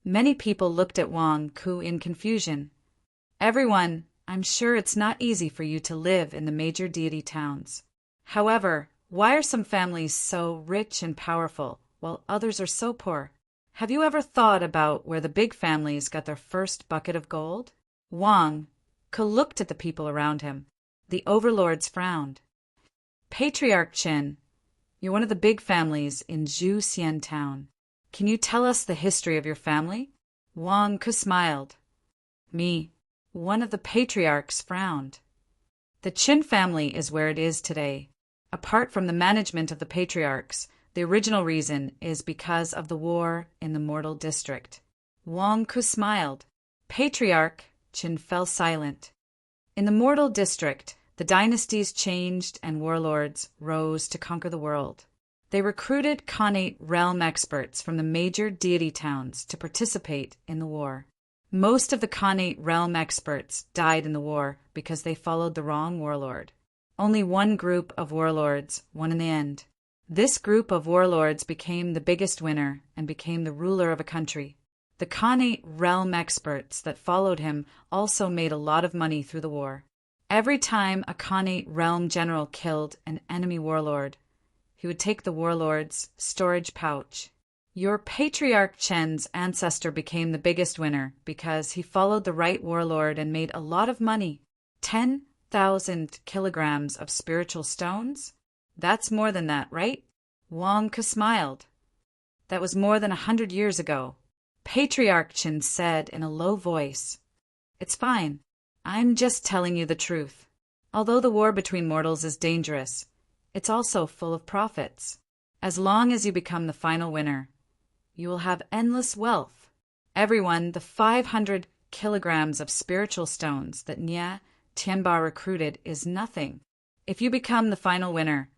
Many people looked at Wang Ke in confusion. Everyone, I'm sure it's not easy for you to live in the major deity towns. However, why are some families so rich and powerful while others are so poor? Have you ever thought about where the big families got their first bucket of gold? Wang Ke looked at the people around him. The overlords frowned. Patriarch Chen, you're one of the big families in Zhuxian town. Can you tell us the history of your family? Wang Ke smiled. Me. One of the patriarchs frowned. The Qin family is where it is today. Apart from the management of the patriarchs, the original reason is because of the war in the Mortal District. Wang Ke smiled. Patriarch Qin fell silent. In the Mortal District, the dynasties changed and warlords rose to conquer the world. They recruited connate realm experts from the major deity towns to participate in the war. Most of the connate realm experts died in the war because they followed the wrong warlord. Only one group of warlords won in the end. This group of warlords became the biggest winner and became the ruler of a country. The connate realm experts that followed him also made a lot of money through the war. Every time a connate realm general killed an enemy warlord, he would take the warlord's storage pouch. Your Patriarch Chen's ancestor became the biggest winner because he followed the right warlord and made a lot of money. 10,000 kilograms of spiritual stones? That's more than that, right? Wang Ke smiled. That was more than 100 years ago. Patriarch Chen said in a low voice. It's fine. I'm just telling you the truth. Although the war between mortals is dangerous, it's also full of profits. As long as you become the final winner, you will have endless wealth. Everyone, the 500 kilograms of spiritual stones that Nya Tianba recruited is nothing. If you become the final winner,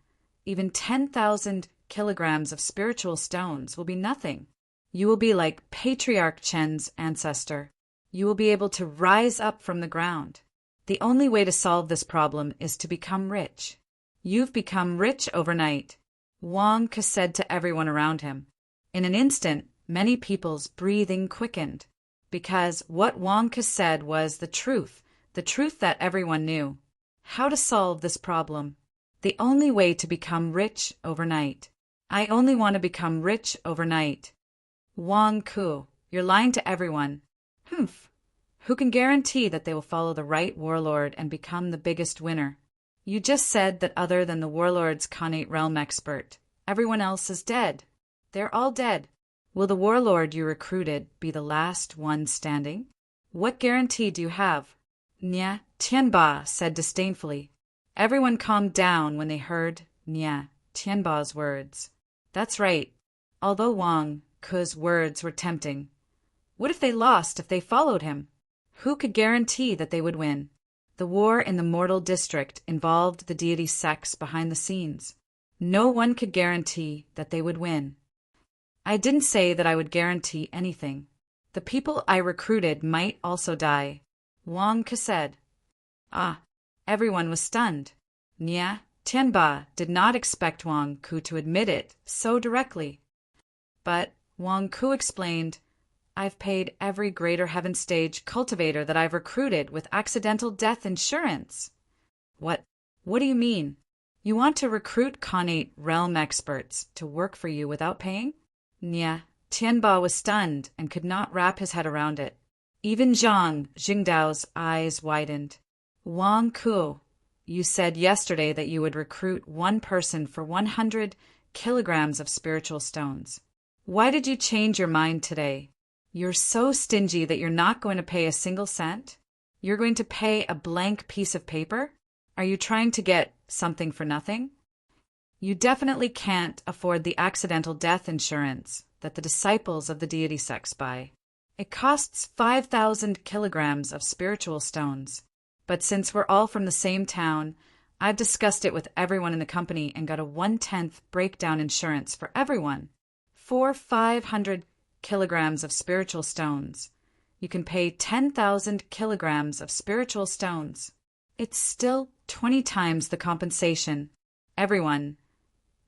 even 10,000 kilograms of spiritual stones will be nothing. You will be like Patriarch Chen's ancestor. You will be able to rise up from the ground. The only way to solve this problem is to become rich. You've become rich overnight, Wang Ke said to everyone around him. In an instant, many people's breathing quickened, because what Wang Ke said was the truth that everyone knew. How to solve this problem? The only way to become rich overnight. I only want to become rich overnight. Wang Ke, you're lying to everyone. Humph. Who can guarantee that they will follow the right warlord and become the biggest winner? You just said that other than the warlord's Khanate realm expert, everyone else is dead. They're all dead. Will the warlord you recruited be the last one standing? What guarantee do you have? Nya Tianba said disdainfully. Everyone calmed down when they heard Nya Tianba's words. That's right. Although Wang Ke's words were tempting. What if they lost if they followed him? Who could guarantee that they would win? The war in the mortal district involved the deity sects behind the scenes. No one could guarantee that they would win. I didn't say that I would guarantee anything. The people I recruited might also die, Wang Ke said. Ah, everyone was stunned. Nya Tianba did not expect Wang Ke to admit it so directly. But Wang Ke explained, I've paid every Greater Heaven Stage cultivator that I've recruited with accidental death insurance. What do you mean? You want to recruit Khanate realm experts to work for you without paying? Nya Tianba was stunned and could not wrap his head around it. Even Zhang Jingdao's eyes widened. Wang Ke, you said yesterday that you would recruit one person for 100 kilograms of spiritual stones. Why did you change your mind today? You're so stingy that you're not going to pay a single cent? You're going to pay a blank piece of paper? Are you trying to get something for nothing? You definitely can't afford the accidental death insurance that the disciples of the deity sects buy. It costs 5,000 kilograms of spiritual stones. But since we're all from the same town, I've discussed it with everyone in the company and got a 1/10 breakdown insurance for everyone. For 500 kilograms of spiritual stones, you can pay 10,000 kilograms of spiritual stones. It's still 20 times the compensation. Everyone,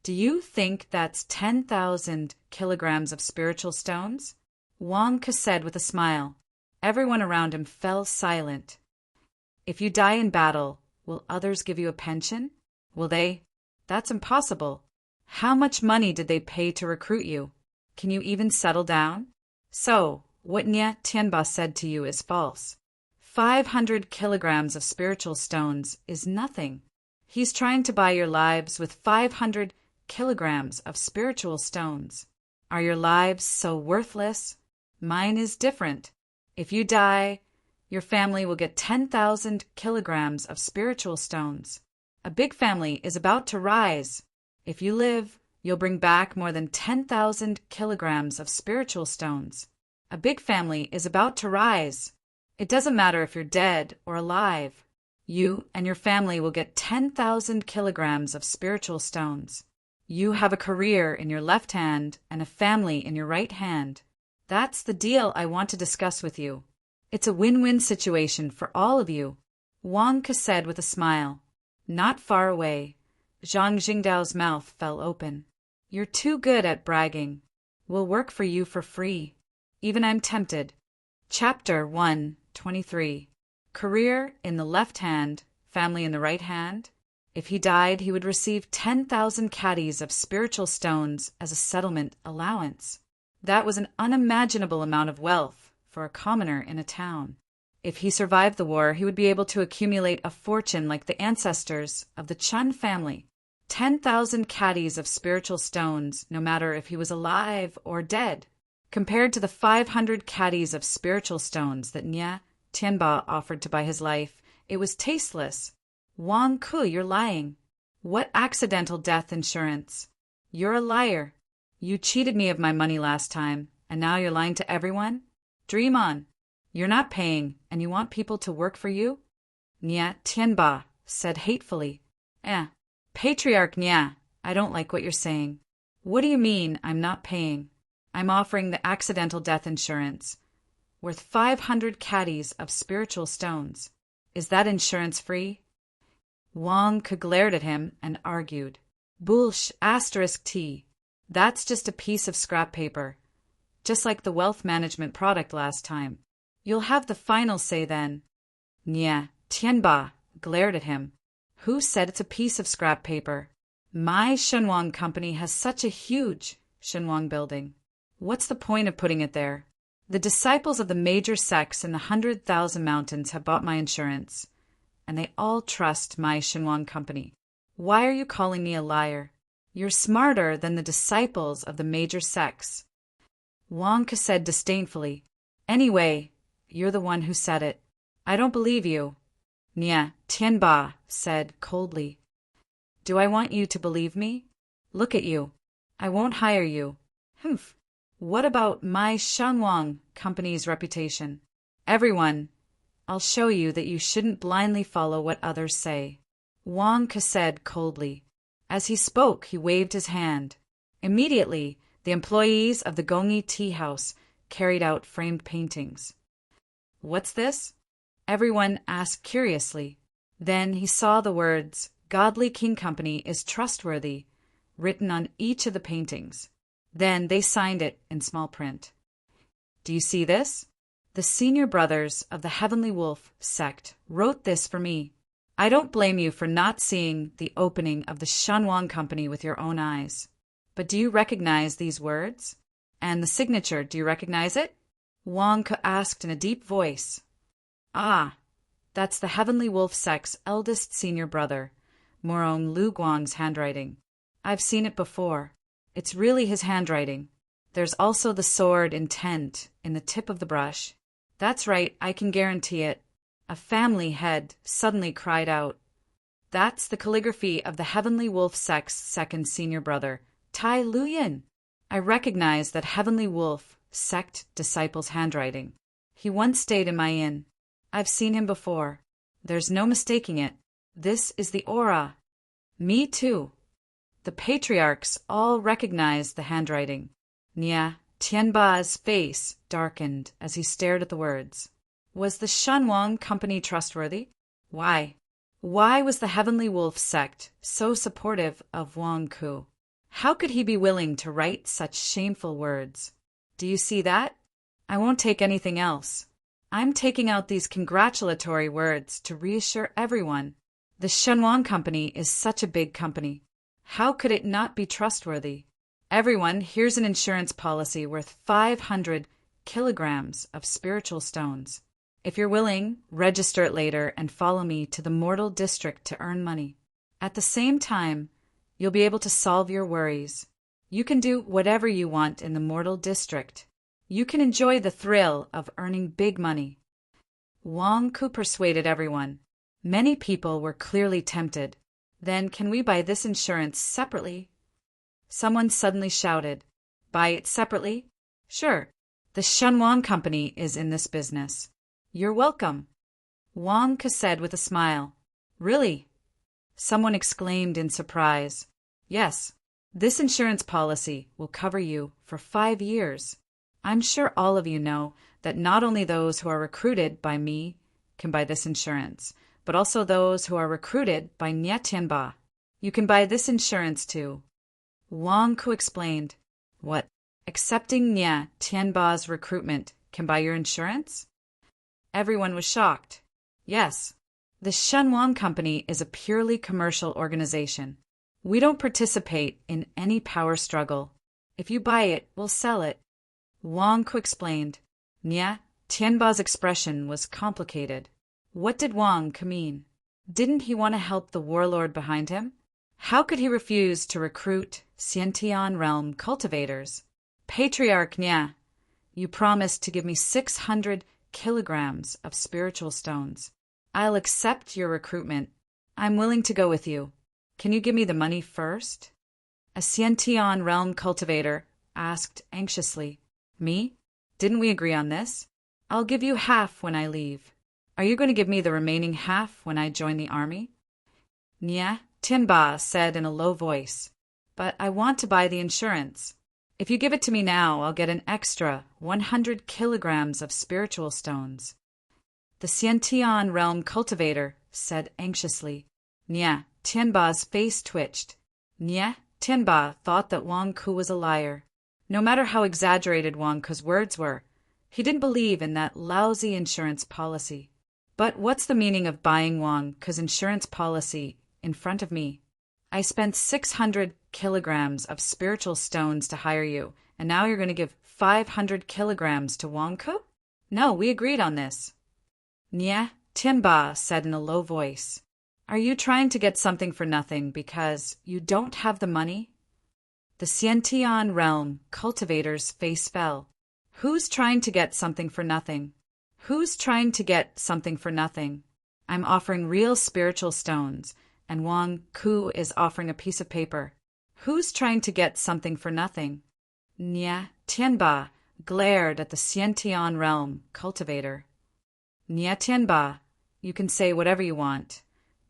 do you think that's 10,000 kilograms of spiritual stones? Wang Ke said with a smile. Everyone around him fell silent. If you die in battle, will others give you a pension? Will they? That's impossible. How much money did they pay to recruit you? Can you even settle down? So, what Nya Tianba said to you is false. 500 kilograms of spiritual stones is nothing. He's trying to buy your lives with 500 kilograms of spiritual stones. Are your lives so worthless? Mine is different. If you die, your family will get 10,000 kilograms of spiritual stones. A big family is about to rise. If you live, you'll bring back more than 10,000 kilograms of spiritual stones. A big family is about to rise. It doesn't matter if you're dead or alive. You and your family will get 10,000 kilograms of spiritual stones. You have a career in your left hand and a family in your right hand. That's the deal I want to discuss with you. It's a win-win situation for all of you, Wang Ke said with a smile. Not far away, Zhang Jingdao's mouth fell open. You're too good at bragging. We'll work for you for free. Even I'm tempted. Chapter 123. Career in the left hand, family in the right hand. If he died, he would receive 10,000 caddies of spiritual stones as a settlement allowance. That was an unimaginable amount of wealth for a commoner in a town. If he survived the war, he would be able to accumulate a fortune like the ancestors of the Chun family. 10,000 caddies of spiritual stones, no matter if he was alive or dead. Compared to the 500 caddies of spiritual stones that Nya Tianba offered to buy his life, it was tasteless. Wang Ke, you're lying. What accidental death insurance? You're a liar. You cheated me of my money last time, and now you're lying to everyone? Dream on. You're not paying, and you want people to work for you? Nya Tianba said hatefully. Patriarch Nya, I don't like what you're saying. What do you mean I'm not paying? I'm offering the accidental death insurance, worth 500 caddies of spiritual stones. Is that insurance free? Wang Ke glared at him and argued. Bullsh *T. That's just a piece of scrap paper, just like the wealth management product last time. You'll have the final say then. Nya Tianba glared at him. Who said it's a piece of scrap paper? My Shenwang company has such a huge Shenwang building. What's the point of putting it there? The disciples of the major sects in the 100,000 mountains have bought my insurance, and they all trust my Shenwang company. Why are you calling me a liar? You're smarter than the disciples of the major sects. Wang Ke said disdainfully. Anyway, you're the one who said it. I don't believe you. Nya Tianba said coldly. Do I want you to believe me? Look at you. I won't hire you. Humph. What about my Shenwang company's reputation? Everyone, I'll show you that you shouldn't blindly follow what others say. Wang Ke said coldly. As he spoke, he waved his hand. Immediately, the employees of the Gongyi Tea House carried out framed paintings. What's this? Everyone asked curiously. Then he saw the words, Godly King Company is trustworthy, written on each of the paintings. Then they signed it in small print. Do you see this? The senior brothers of the Heavenly Wolf sect wrote this for me. I don't blame you for not seeing the opening of the Shenwang Company with your own eyes. But do you recognize these words? And the signature, do you recognize it? Wang Ke asked in a deep voice. Ah, that's the Heavenly Wolf sect's eldest senior brother, Morong Lu Guang's handwriting. I've seen it before. It's really his handwriting. There's also the sword intent in the tip of the brush. That's right, I can guarantee it. A family head suddenly cried out. That's the calligraphy of the Heavenly Wolf sect's second senior brother, Tai Luyin. I recognize that Heavenly Wolf sect disciple's handwriting. He once stayed in my inn. I've seen him before. There's no mistaking it. This is the aura. Me too. The patriarchs all recognized the handwriting. Nya Tianba's face darkened as he stared at the words. Was the Shenwang Company trustworthy? Why? Why was the Heavenly Wolf sect so supportive of Wang Ke? How could he be willing to write such shameful words? Do you see that? I won't take anything else. I'm taking out these congratulatory words to reassure everyone. The Shenwang Company is such a big company. How could it not be trustworthy? Everyone, here's an insurance policy worth 500 kilograms of spiritual stones. If you're willing, register it later and follow me to the Mortal District to earn money. At the same time, you'll be able to solve your worries. You can do whatever you want in the Mortal District. You can enjoy the thrill of earning big money. Wang Ke persuaded everyone. Many people were clearly tempted. Then can we buy this insurance separately? Someone suddenly shouted. Buy it separately? Sure. The Shenwang Company is in this business. You're welcome. Wang Ke said with a smile. Really? Someone exclaimed in surprise. Yes. This insurance policy will cover you for 5 years. I'm sure all of you know that not only those who are recruited by me can buy this insurance, but also those who are recruited by Nya Tianba. You can buy this insurance too. Wang Ke explained. What? Accepting Nya Tianba's recruitment can buy your insurance? Everyone was shocked. Yes. The Shenwang Company is a purely commercial organization. We don't participate in any power struggle. If you buy it, we'll sell it. Wang Ke explained. Nya Tianba's expression was complicated. What did Wang Ke mean? Didn't he want to help the warlord behind him? How could he refuse to recruit Xiantian realm cultivators? Patriarch Nya, you promised to give me 600 kilograms of spiritual stones. I'll accept your recruitment. I'm willing to go with you. Can you give me the money first? A Xiantian realm cultivator asked anxiously. Me? Didn't we agree on this? I'll give you half when I leave. Are you going to give me the remaining half when I join the army? Nya Tianba said in a low voice. But I want to buy the insurance. If you give it to me now, I'll get an extra 100 kilograms of spiritual stones. The Xiantian realm cultivator said anxiously. Nya Tianba's face twitched. Nya Tianba thought that Wang Ku was a liar. No matter how exaggerated Wang Ku's words were, he didn't believe in that lousy insurance policy. But what's the meaning of buying Wang Ku's insurance policy in front of me? I spent 600 kilograms of spiritual stones to hire you, and now you're going to give 500 kilograms to Wang Ku? No, we agreed on this. Nya, Tianba said in a low voice. Are you trying to get something for nothing because you don't have the money? The Xiantian realm cultivator's face fell. Who's trying to get something for nothing? Who's trying to get something for nothing? I'm offering real spiritual stones, and Wang Ku is offering a piece of paper. Who's trying to get something for nothing? Nya Tianba glared at the Xiantian realm cultivator. Nya Tianba, you can say whatever you want,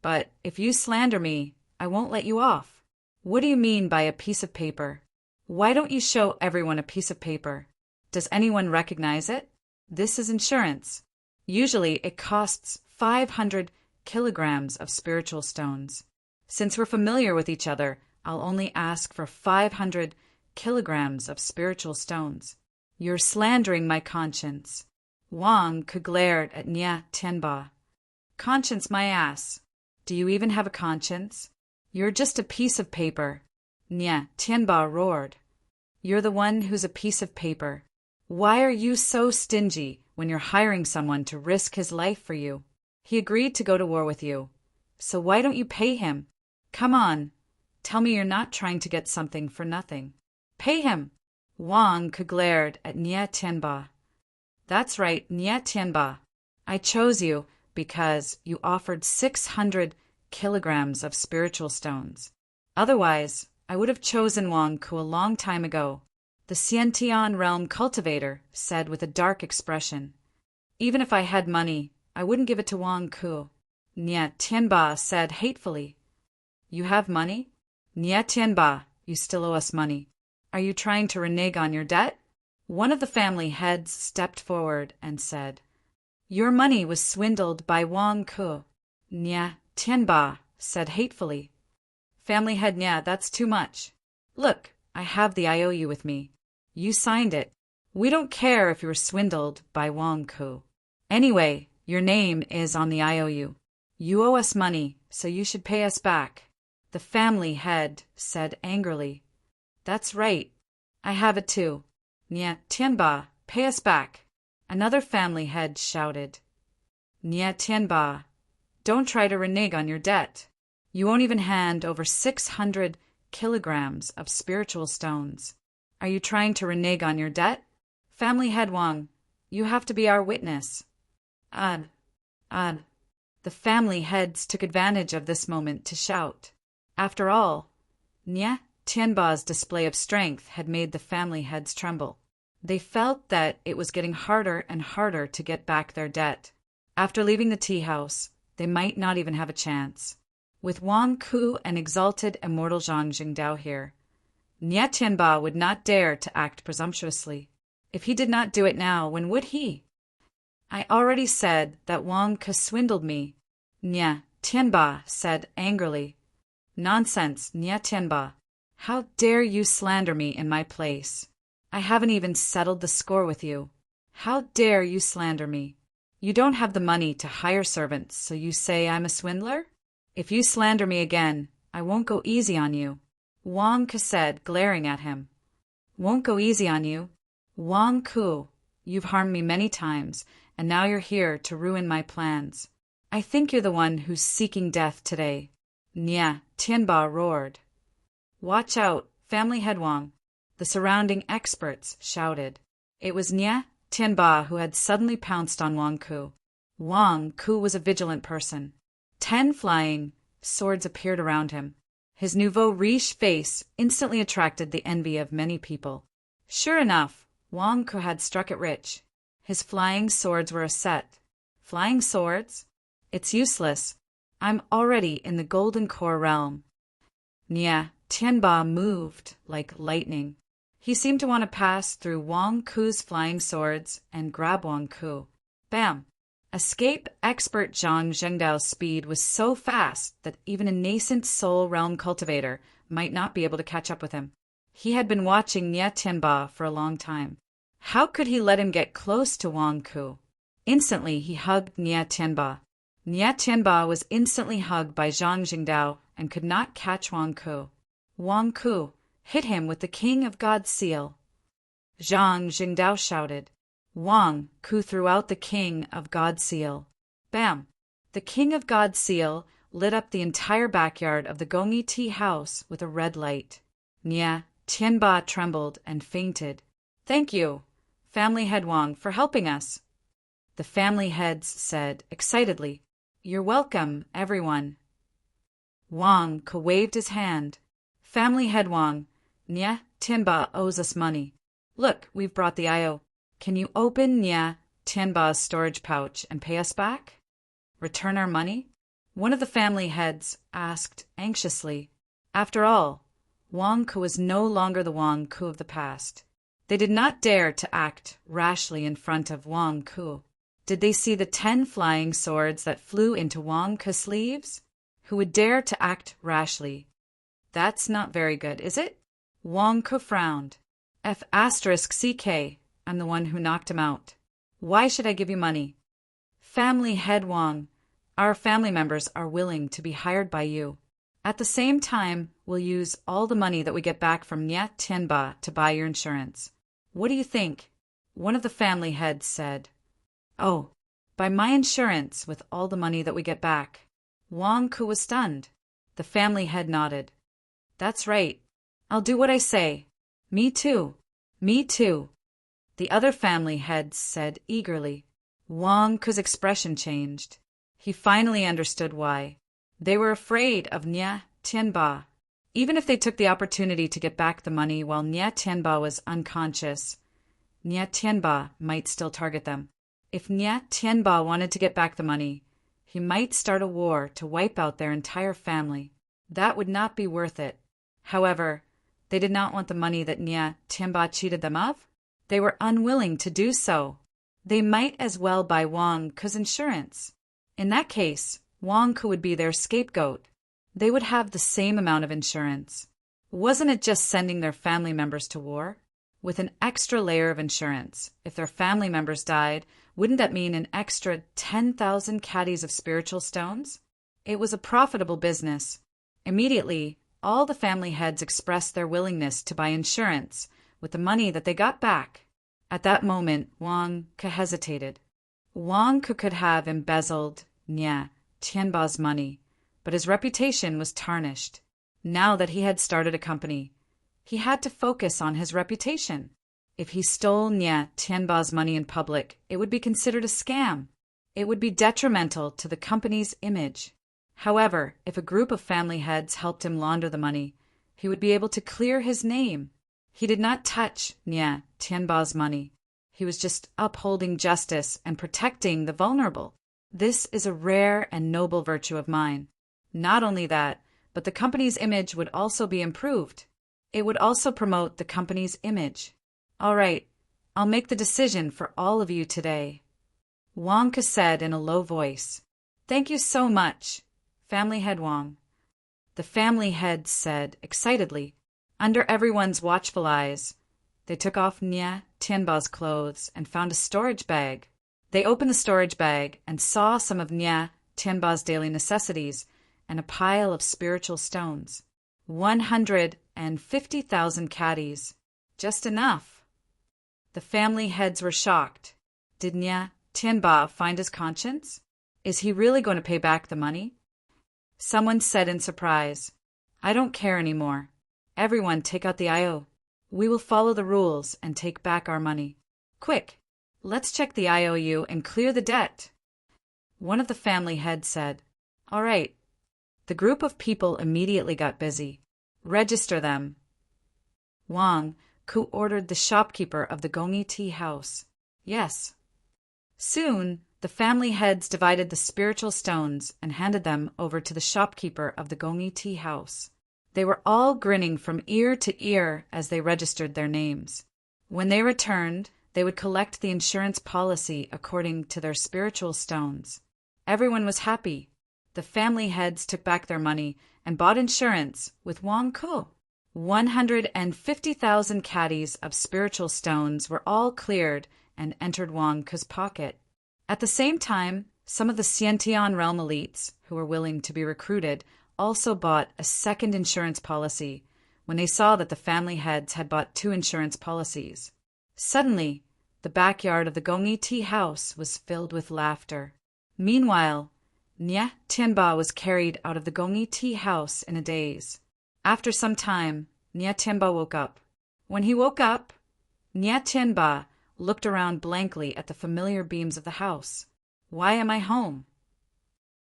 but if you slander me, I won't let you off. What do you mean by a piece of paper? Why don't you show everyone a piece of paper? Does anyone recognize it? This is insurance. Usually it costs 500 kilograms of spiritual stones. Since we're familiar with each other, I'll only ask for 500 kilograms of spiritual stones. You're slandering my conscience. Wang Ku glared at Nya Tianba. Conscience my ass. Do you even have a conscience? You're just a piece of paper. Nya Tianba roared. You're the one who's a piece of paper. Why are you so stingy when you're hiring someone to risk his life for you? He agreed to go to war with you. So why don't you pay him? Come on. Tell me you're not trying to get something for nothing. Pay him. Wang Ku glared at Nya Tianba. That's right, Nya Tianba. I chose you because you offered 600 kilograms of spiritual stones. Otherwise, I would have chosen Wang Ku a long time ago. The Xiantian realm cultivator said with a dark expression. Even if I had money, I wouldn't give it to Wang Ku. Nya Tianba said hatefully. You have money? Nya Tianba, you still owe us money. Are you trying to renege on your debt? One of the family heads stepped forward and said, Your money was swindled by Wang Ku. Nya Tianba said hatefully. Family head Nya, that's too much. Look, I have the IOU with me. You signed it. We don't care if you were swindled by Wang Ku. Anyway, your name is on the IOU. You owe us money, so you should pay us back. The family head said angrily. That's right. I have it too. Nya Tianba, pay us back. Another family head shouted. Nya Tianba, don't try to renege on your debt. You won't even hand over 600 kilograms of spiritual stones. Are you trying to renege on your debt? Family head Wang, you have to be our witness. The family heads took advantage of this moment to shout. After all, Nya Tianba's display of strength had made the family heads tremble. They felt that it was getting harder and harder to get back their debt. After leaving the tea house, they might not even have a chance. With Wang Ku and exalted immortal Zhang Jingdao here, Nya Tianba would not dare to act presumptuously. If he did not do it now, when would he? I already said that Wang Ku swindled me, Nya Tianba said angrily. Nonsense, Nya Tianba. How dare you slander me in my place? I haven't even settled the score with you. How dare you slander me? You don't have the money to hire servants, so you say I'm a swindler? If you slander me again, I won't go easy on you. Wang Ku said, glaring at him. Won't go easy on you? Wang Ku, you've harmed me many times, and now you're here to ruin my plans. I think you're the one who's seeking death today. Nya Tianba roared. Watch out, family head Wang. The surrounding experts shouted. It was Nya Tianba who had suddenly pounced on Wang Ku. Wang Ku was a vigilant person. 10 flying swords appeared around him. His nouveau riche face instantly attracted the envy of many people. Sure enough, Wang Ku had struck it rich. His flying swords were a set. Flying swords? It's useless. I'm already in the golden core realm. Nya Tianba moved like lightning. He seemed to want to pass through Wang Ku's flying swords and grab Wang Ku. Bam! Escape expert Zhang Zhengdao's speed was so fast that even a nascent soul realm cultivator might not be able to catch up with him. He had been watching Nie Tianba for a long time. How could he let him get close to Wang Ku? Instantly, he hugged Nie Tianba. Nie Tianba was instantly hugged by Zhang Jingdao and could not catch Wang Ku. Wang Ku hit him with the King of God's seal. Zhang Jingdao shouted. Wang Ku threw out the King of God's seal. Bam! The King of God's seal lit up the entire backyard of the Gongyi tea house with a red light. Nie Tianba trembled and fainted. Thank you, Family Head Wang, for helping us. The family heads said excitedly, You're welcome, everyone. Wang Ku waved his hand. Family Head Wang, Nie Tianba owes us money. Look, we've brought the IO. Can you open Nie Tianba's storage pouch and pay us back? Return our money? One of the family heads asked anxiously. After all, Wang Ku was no longer the Wang Ku of the past. They did not dare to act rashly in front of Wang Ku. Did they see the 10 flying swords that flew into Wang Ku's sleeves? Who would dare to act rashly? That's not very good, is it? Wang Ku frowned. F*CK, I'm the one who knocked him out. Why should I give you money? Family Head Wang, our family members are willing to be hired by you. At the same time, we'll use all the money that we get back from Nie Tianba to buy your insurance. What do you think? One of the family heads said. Oh, buy my insurance with all the money that we get back. Wang Ku was stunned. The family head nodded. That's right. I'll do what I say. Me too. Me too. The other family heads said eagerly. Wang Ku's expression changed. He finally understood why. They were afraid of Nie Tianba. Even if they took the opportunity to get back the money while Nie Tianba was unconscious, Nie Tianba might still target them. If Nie Tianba wanted to get back the money, he might start a war to wipe out their entire family. That would not be worth it. However, they did not want the money that Nie Tianba cheated them of. They were unwilling to do so. They might as well buy Wang Ku's insurance. In that case, Wang Ku would be their scapegoat. They would have the same amount of insurance. Wasn't it just sending their family members to war? With an extra layer of insurance, if their family members died, wouldn't that mean an extra 10,000 caddies of spiritual stones? It was a profitable business. Immediately, all the family heads expressed their willingness to buy insurance with the money that they got back. At that moment, Wang Ku hesitated. Wang Ku could have embezzled Nie Tianba's money, but his reputation was tarnished. Now that he had started a company, he had to focus on his reputation. If he stole Nie Tianba's money in public, it would be considered a scam. It would be detrimental to the company's image. However, if a group of family heads helped him launder the money, he would be able to clear his name. He did not touch Nie Tianba's money. He was just upholding justice and protecting the vulnerable. This is a rare and noble virtue of mine. Not only that, but the company's image would also be improved. It would also promote the company's image. All right, I'll make the decision for all of you today. Wang Ku said in a low voice. Thank you so much, Family Head Wang. The family heads said excitedly, under everyone's watchful eyes. They took off Nie Tianba's clothes and found a storage bag. They opened the storage bag and saw some of Nie Tianba's daily necessities and a pile of spiritual stones. 150,000 caddies. Just enough. The family heads were shocked. Did Nie Tianba find his conscience? Is he really going to pay back the money? Someone said in surprise, I don't care anymore. Everyone take out the IO. We will follow the rules and take back our money. Quick, let's check the IOU and clear the debt. One of the family heads said, All right. The group of people immediately got busy. Register them. Wang Ku ordered the shopkeeper of the Gongyi tea house. Yes. Soon, the family heads divided the spiritual stones and handed them over to the shopkeeper of the Gongyi tea house. They were all grinning from ear to ear as they registered their names. When they returned, they would collect the insurance policy according to their spiritual stones. Everyone was happy. The family heads took back their money and bought insurance with Wang Ku. 150,000 caddies of spiritual stones were all cleared and entered Wang Ku's pocket. At the same time, some of the Xiantian realm elites, who were willing to be recruited, also bought a second insurance policy when they saw that the family heads had bought 2 insurance policies. Suddenly, the backyard of the Gongyi tea house was filled with laughter. Meanwhile, Nie Tianba was carried out of the Gongyi tea house in a daze. After some time, Nie Tianba woke up. When he woke up, Nie Tianba looked around blankly at the familiar beams of the house. "Why am I home?"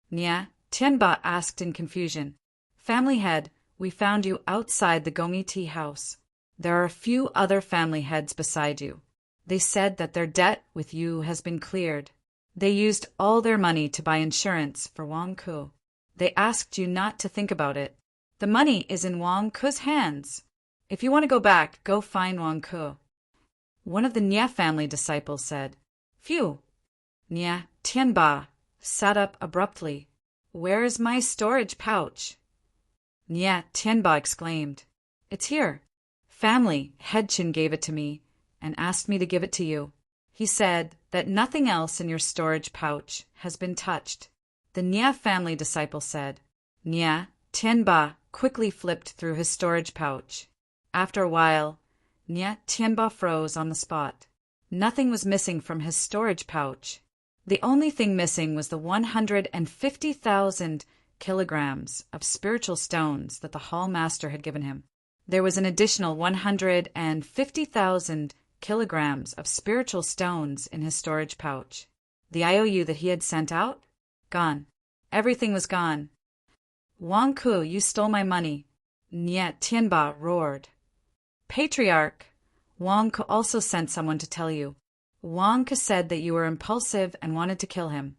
Nie Tianba asked in confusion. "Family head, we found you outside the Gongyi tea house. There are a few other family heads beside you. They said that their debt with you has been cleared. They used all their money to buy insurance for Wang Ku. They asked you not to think about it. The money is in Wang Ku's hands. If you want to go back, go find Wang Ku." One of the Nie family disciples said. "Phew!" Nie Tianba sat up abruptly. "Where is my storage pouch?" Nie Tianba exclaimed. "It's here. Family Headchin gave it to me and asked me to give it to you. He said that nothing else in your storage pouch has been touched." The Nie family disciple said. Nie Tianba quickly flipped through his storage pouch. After a while, Nie Tianba froze on the spot. Nothing was missing from his storage pouch. The only thing missing was the 150,000 kilograms of spiritual stones that the Hall Master had given him. There was an additional 150,000 kilograms of spiritual stones in his storage pouch. The IOU that he had sent out? Gone. Everything was gone. "Wang Ku, you stole my money," Nie Tianba roared. "Patriarch, Wang Ku also sent someone to tell you. Wang Ku said that you were impulsive and wanted to kill him,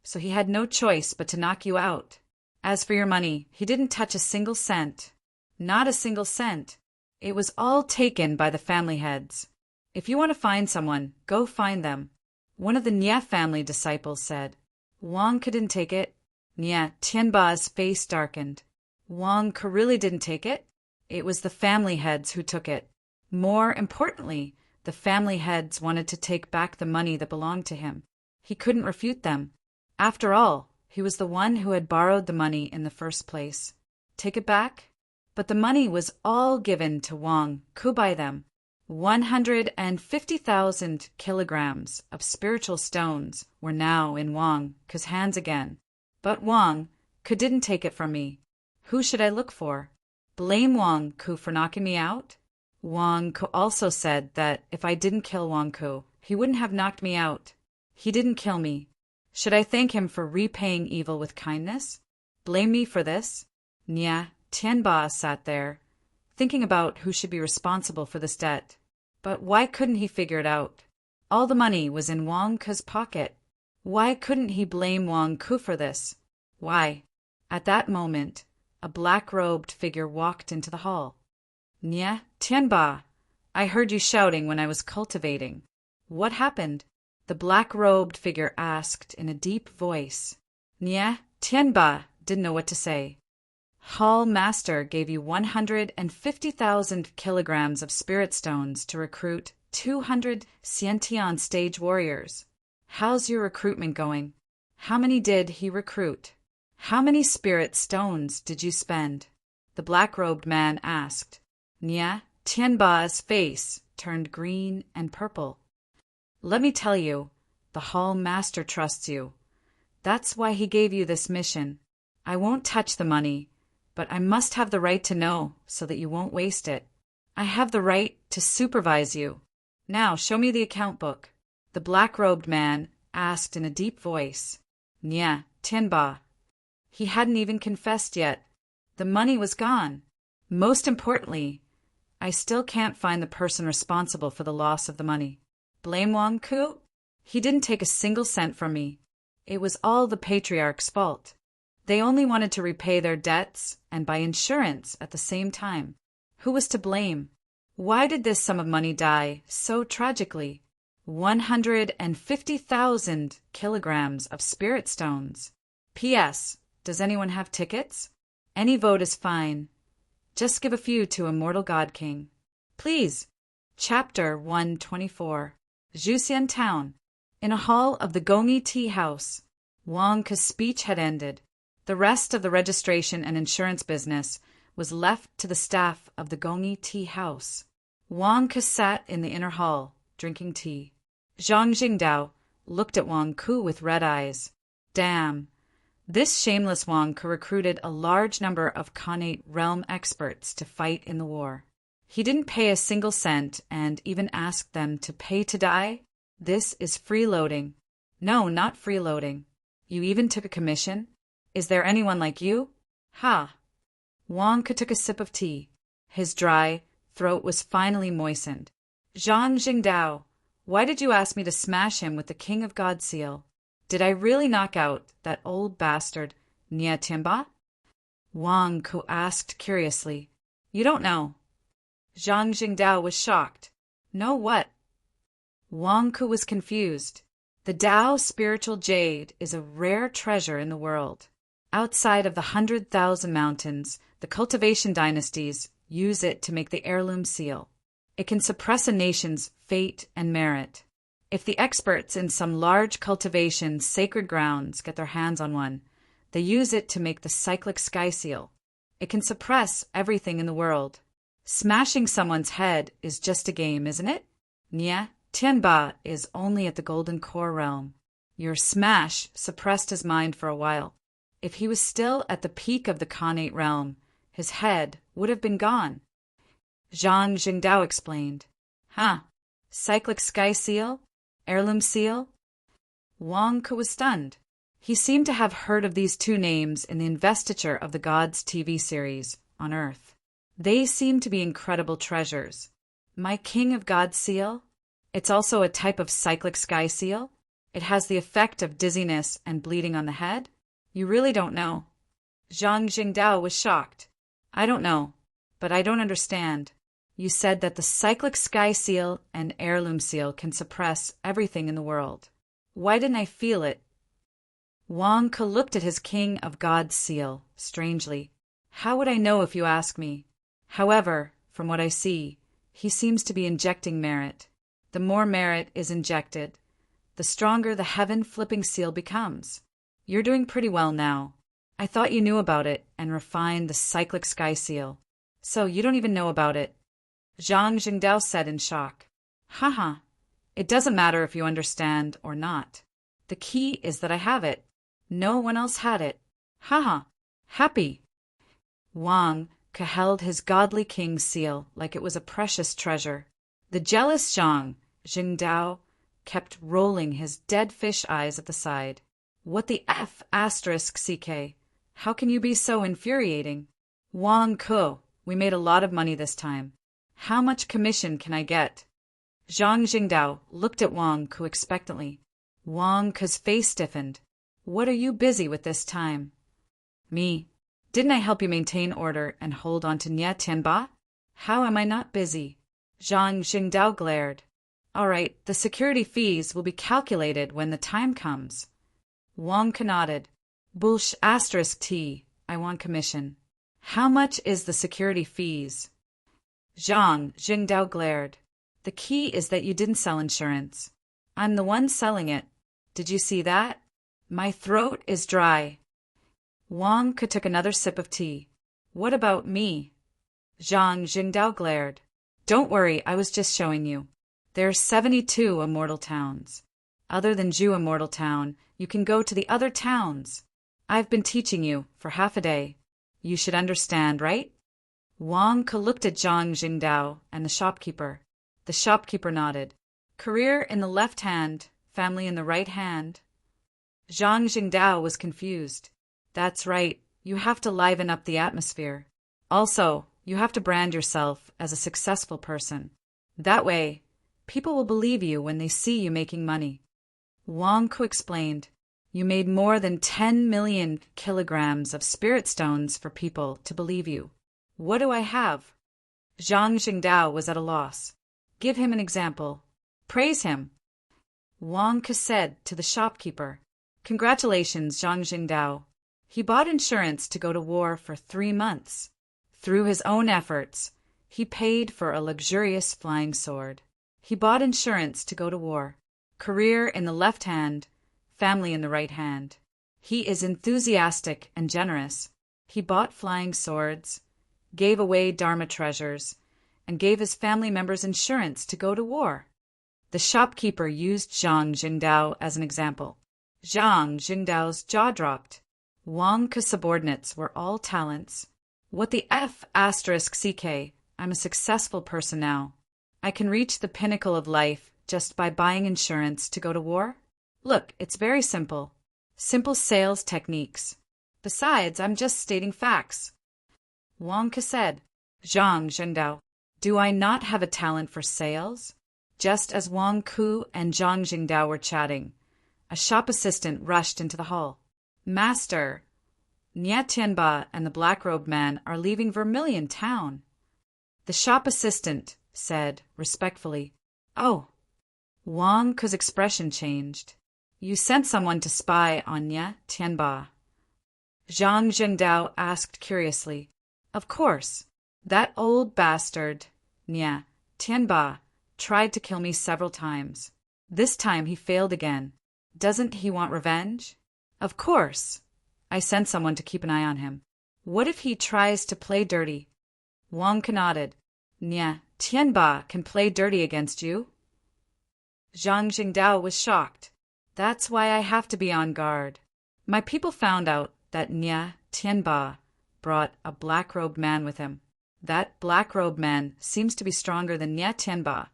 so he had no choice but to knock you out. As for your money, he didn't touch a single cent. Not a single cent. It was all taken by the family heads. If you want to find someone, go find them." One of the Nie family disciples said. "Wang Ku didn't take it." Nie Tianba's face darkened. "Wang Ku really didn't take it? It was the family heads who took it. More importantly, the family heads wanted to take back the money that belonged to him. He couldn't refute them. After all, he was the one who had borrowed the money in the first place. Take it back? But the money was all given to Wang Ku by them. 150,000 kilograms of spiritual stones were now in Wang Ku's hands again. But Wang Ku didn't take it from me. Who should I look for? Blame Wang Ku for knocking me out? Wang Ku also said that if I didn't kill Wang Ku, he wouldn't have knocked me out. He didn't kill me. Should I thank him for repaying evil with kindness? Blame me for this? Nie Tianba sat there, thinking about who should be responsible for this debt. But why couldn't he figure it out? All the money was in Wang Ku's pocket. Why couldn't he blame Wang Ku for this? Why? At that moment, a black-robed figure walked into the hall. Nie Tianba, I heard you shouting when I was cultivating. What happened? The black-robed figure asked in a deep voice. Nie Tianba didn't know what to say. Hall Master gave you 150,000 kilograms of spirit stones to recruit 200 Xiantian stage warriors. How's your recruitment going? How many did he recruit? How many spirit stones did you spend? The black-robed man asked. Nie Tianba's face turned green and purple. Let me tell you, the Hall Master trusts you. That's why he gave you this mission. I won't touch the money, but I must have the right to know so that you won't waste it. I have the right to supervise you. Now show me the account book. The black-robed man asked in a deep voice. Nie Tianba. He hadn't even confessed yet. The money was gone. Most importantly, I still can't find the person responsible for the loss of the money. Blame Wang Ku? He didn't take a single cent from me. It was all the patriarch's fault. They only wanted to repay their debts and buy insurance at the same time. Who was to blame? Why did this sum of money die so tragically? 150,000 kilograms of spirit stones. P.S. Does anyone have tickets? Any vote is fine. Just give a few to Immortal God King. Please. Chapter 124. Juxian Town. In a hall of the Gongyi Tea House. Wang Ke's speech had ended. The rest of the registration and insurance business was left to the staff of the Gongyi Tea House. Wang Ke sat in the inner hall, drinking tea. Zhang Jingdao looked at Wang Ke with red eyes. Damn. This shameless Wang Ke recruited a large number of Khanate realm experts to fight in the war. He didn't pay a single cent and even asked them to pay to die. This is freeloading. No, not freeloading. You even took a commission? Is there anyone like you? Ha! Wang Ke took a sip of tea. His dry throat was finally moistened. Zhang Jingdao, why did you ask me to smash him with the King of God seal? Did I really knock out that old bastard, Nia Tianba? Wang Ke asked curiously. You don't know. Zhang Jingdao was shocked. No what? Wang Ke was confused. The Dao spiritual jade is a rare treasure in the world. Outside of the 100,000 mountains, the cultivation dynasties use it to make the heirloom seal. It can suppress a nation's fate and merit. If the experts in some large cultivation sacred grounds get their hands on one, they use it to make the cyclic sky seal. It can suppress everything in the world. Smashing someone's head is just a game, isn't it? Nia Tianba is only at the Golden Core realm. Your smash suppressed his mind for a while. If he was still at the peak of the Khanate realm, his head would have been gone. Zhang Jingdao explained. Huh? Cyclic sky seal? Heirloom seal? Wang Ke was stunned. He seemed to have heard of these two names in the Investiture of the Gods TV series on Earth. They seemed to be incredible treasures. My King of God seal? It's also a type of cyclic sky seal? It has the effect of dizziness and bleeding on the head? You really don't know. Zhang Jingdao was shocked. I don't know, but I don't understand. You said that the cyclic sky seal and heirloom seal can suppress everything in the world. Why didn't I feel it? Wang Ke looked at his King of God seal, strangely. How would I know if you ask me? However, from what I see, he seems to be injecting merit. The more merit is injected, the stronger the heaven-flipping seal becomes. You're doing pretty well now. I thought you knew about it and refined the cyclic sky seal. So you don't even know about it. Zhang Jingdao said in shock. Haha. It doesn't matter if you understand or not. The key is that I have it. No one else had it. Haha. Happy. Wang Ke held his godly king's seal like it was a precious treasure. The jealous Zhang Jingdao kept rolling his dead fish eyes at the side. What the F asterisk CK? How can you be so infuriating? Wang Ke, we made a lot of money this time. How much commission can I get? Zhang Jingdao looked at Wang Ke expectantly. Wang Ke's face stiffened. What are you busy with this time? Me. Didn't I help you maintain order and hold on to Nia Tianba? How am I not busy? Zhang Jingdao glared. All right, the security fees will be calculated when the time comes. Wang Ke nodded. Bullsh asterisk T. I want commission. How much is the security fees? Zhang Jingdao glared. The key is that you didn't sell insurance. I'm the one selling it. Did you see that? My throat is dry. Wang Ke took another sip of tea. What about me? Zhang Jingdao glared. Don't worry, I was just showing you. There's 72 immortal towns. Other than Zhu Immortal Town, you can go to the other towns. I've been teaching you for half a day. You should understand, right? Wang Ke looked at Zhang Jingdao and the shopkeeper. The shopkeeper nodded. Career in the left hand, family in the right hand. Zhang Jingdao was confused. That's right, you have to liven up the atmosphere. Also, you have to brand yourself as a successful person. That way, people will believe you when they see you making money. Wang Ke explained. You made more than 10 million kilograms of spirit stones for people to believe you. What do I have? Zhang Jingdao was at a loss. Give him an example. Praise him. Wang Ke said to the shopkeeper. Congratulations, Zhang Jingdao. He bought insurance to go to war for 3 months. Through his own efforts, he paid for a luxurious flying sword. He bought insurance to go to war. Career in the left hand, family in the right hand. He is enthusiastic and generous. He bought flying swords, gave away Dharma treasures, and gave his family members insurance to go to war. The shopkeeper used Zhang Jingdao as an example. Zhang Jingdao's jaw dropped. Wang Ke's subordinates were all talents. What the F***ck, I'm a successful person now. I can reach the pinnacle of life just by buying insurance to go to war? Look, it's very simple. Simple sales techniques. Besides, I'm just stating facts. Wang Ke said, Zhang Jingdao, do I not have a talent for sales? Just as Wang Ke and Zhang Jingdao were chatting, a shop assistant rushed into the hall. Master, Nie Tianba and the black-robed man are leaving Vermilion Town. The shop assistant said, respectfully, Oh. Wang Ke's expression changed. You sent someone to spy on Nie Tianba. Zhang Jingdao asked curiously, Of course. That old bastard, Nie Tianba, tried to kill me several times. This time he failed again. Doesn't he want revenge? Of course. I sent someone to keep an eye on him. What if he tries to play dirty? Wang Ke nodded. Nie Tianba can play dirty against you? Zhang Jingdao was shocked. That's why I have to be on guard. My people found out that Nie Tianba brought a black-robed man with him. That black-robed man seems to be stronger than Nie Tianba,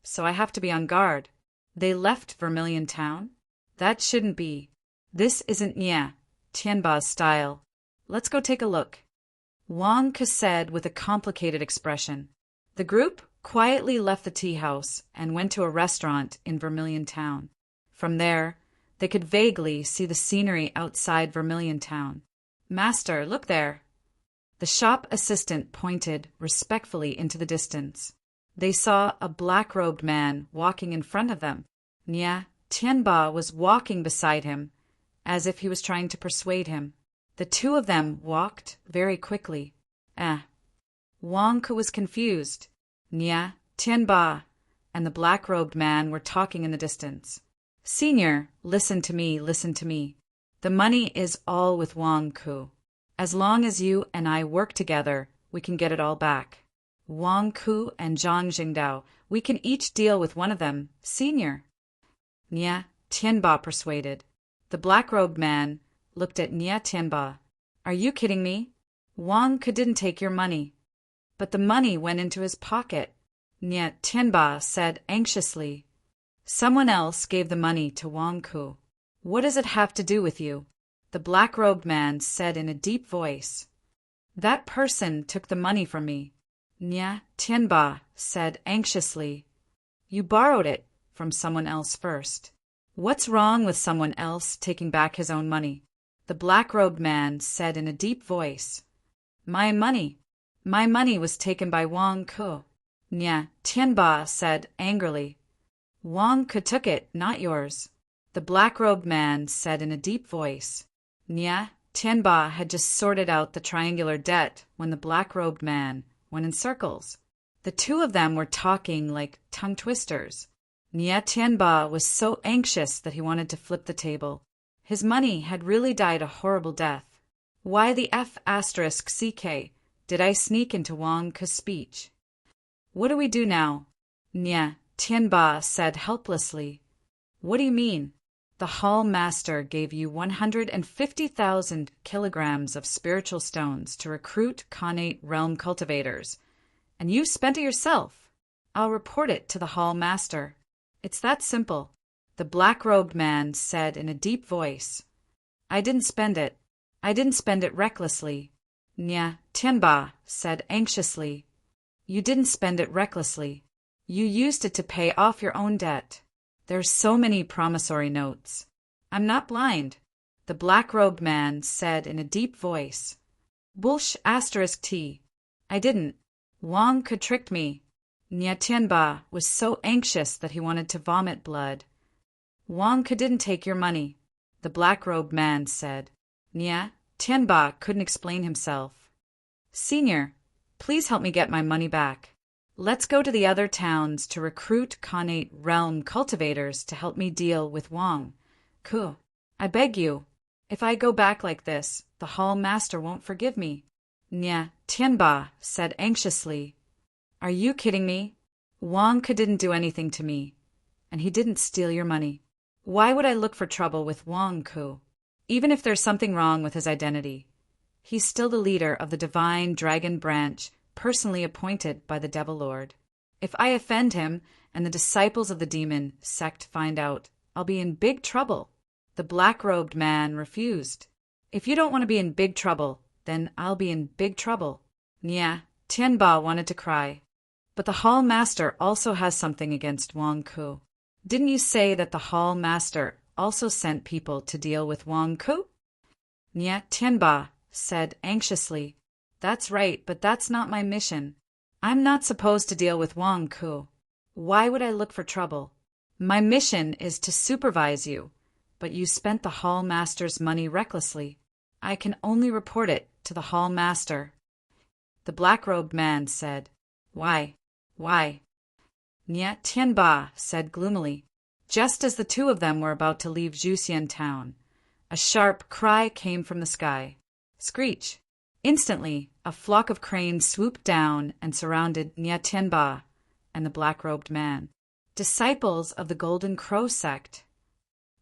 so I have to be on guard. They left Vermilion Town? That shouldn't be. This isn't Nie Tianba's style. Let's go take a look. Wang Ke said with a complicated expression. The group quietly left the tea house and went to a restaurant in Vermilion Town. From there, they could vaguely see the scenery outside Vermilion Town. Master, look there. The shop assistant pointed respectfully into the distance. They saw a black-robed man walking in front of them. Nie Tianba was walking beside him, as if he was trying to persuade him. The two of them walked very quickly. Wang Ke was confused. Nie Tianba and the black-robed man were talking in the distance. Senior, listen to me, listen to me. The money is all with Wang Ke. As long as you and I work together, we can get it all back. Wang Ke and Zhang Jingdao, we can each deal with one of them, senior. Nie Tianba persuaded. The black-robed man looked at Nie Tianba. Are you kidding me? Wang Ke didn't take your money. But the money went into his pocket, Nie Tianba said anxiously. Someone else gave the money to Wang Ke. What does it have to do with you? The black-robed man said in a deep voice. That person took the money from me, Nie Tianba said anxiously. You borrowed it from someone else first. What's wrong with someone else taking back his own money? The black-robed man said in a deep voice. My money was taken by Wang Ke, Nie Tianba said angrily. Wang Ke took it, not yours. The black-robed man said in a deep voice. Nie Tianba had just sorted out the triangular debt when the black-robed man went in circles. The two of them were talking like tongue twisters. Nie Tianba was so anxious that he wanted to flip the table. His money had really died a horrible death. Why the F***ck did I sneak into Wang Ke's speech? What do we do now? Nie Tianba said helplessly. What do you mean? The hall master gave you 150,000 kilograms of spiritual stones to recruit Khanate realm cultivators, and you spent it yourself. I'll report it to the hall master. It's that simple, the black-robed man said in a deep voice. I didn't spend it. I didn't spend it recklessly. Nie Tianba said anxiously. You didn't spend it recklessly. You used it to pay off your own debt. There's so many promissory notes. I'm not blind, the black-robed man said in a deep voice. **T. I didn't. Wang Ke tricked me. Nie Tianba was so anxious that he wanted to vomit blood. Wang Ke didn't take your money, the black-robed man said. Nie Tianba couldn't explain himself. Senior, please help me get my money back. Let's go to the other towns to recruit Khanate realm cultivators to help me deal with Wang Ku. I beg you. If I go back like this, the hall master won't forgive me. Nya, Tianba said anxiously. Are you kidding me? Wang Ku didn't do anything to me, and he didn't steal your money. Why would I look for trouble with Wang Ku? Even if there's something wrong with his identity, he's still the leader of the divine dragon branch, personally appointed by the Devil Lord. If I offend him and the disciples of the demon sect find out, I'll be in big trouble. The black-robed man refused. If you don't want to be in big trouble, then I'll be in big trouble. Nya, Tianba wanted to cry. But the hall master also has something against Wang Ku. Didn't you say that the hall master also sent people to deal with Wang Ku? Nya, Tianba said anxiously. That's right, but that's not my mission. I'm not supposed to deal with Wang Ku. Why would I look for trouble? My mission is to supervise you, but you spent the hall master's money recklessly. I can only report it to the hall master. The black-robed man said, Why? Why? Nya, Tianba said gloomily. Just as the two of them were about to leave Juxian town, a sharp cry came from the sky. Screech! Instantly, a flock of cranes swooped down and surrounded Nya Tianba and the black-robed man. Disciples of the Golden Crow sect.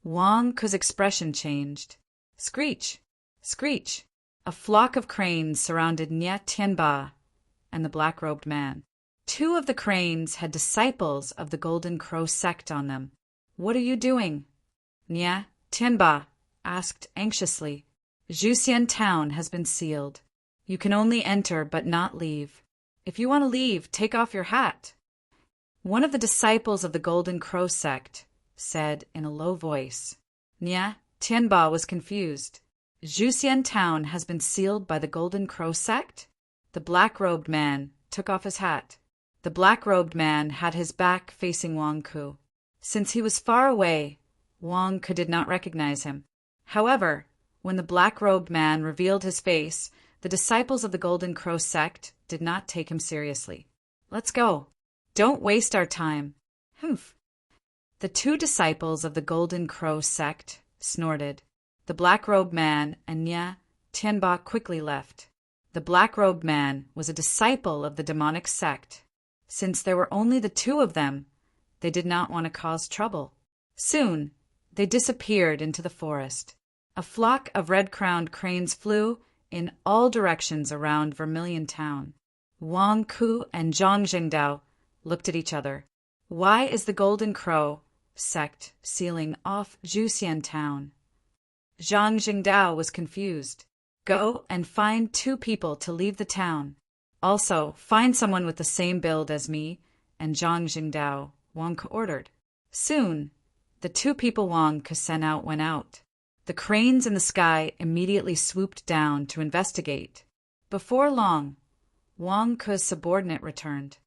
Wang Ku's expression changed. Screech! Screech! A flock of cranes surrounded Nya Tianba and the black-robed man. Two of the cranes had disciples of the Golden Crow sect on them. What are you doing? Nya Tianba asked anxiously. Juxian town has been sealed. You can only enter but not leave. If you want to leave, take off your hat. One of the disciples of the Golden Crow sect said in a low voice. Nya Tianba was confused. Juxian town has been sealed by the Golden Crow sect? The black-robed man took off his hat. The black-robed man had his back facing Wang Ku. Since he was far away, Wang Ku did not recognize him. However, when the black-robed man revealed his face, the disciples of the Golden Crow sect did not take him seriously. Let's go. Don't waste our time. Humph. The two disciples of the Golden Crow sect snorted. The black-robed man and Nya Tianba quickly left. The black-robed man was a disciple of the demonic sect. Since there were only the two of them, they did not want to cause trouble. Soon, they disappeared into the forest. A flock of red-crowned cranes flew in all directions around Vermilion Town. Wang Ku and Zhang Jingdao looked at each other. Why is the Golden Crow sect sealing off Juxian Town? Zhang Jingdao was confused. Go and find two people to leave the town. Also, find someone with the same build as me and Zhang Jingdao, Wang Ku ordered. Soon, the two people Wang Ku sent out went out. The cranes in the sky immediately swooped down to investigate. Before long, Wang Ku's subordinate returned.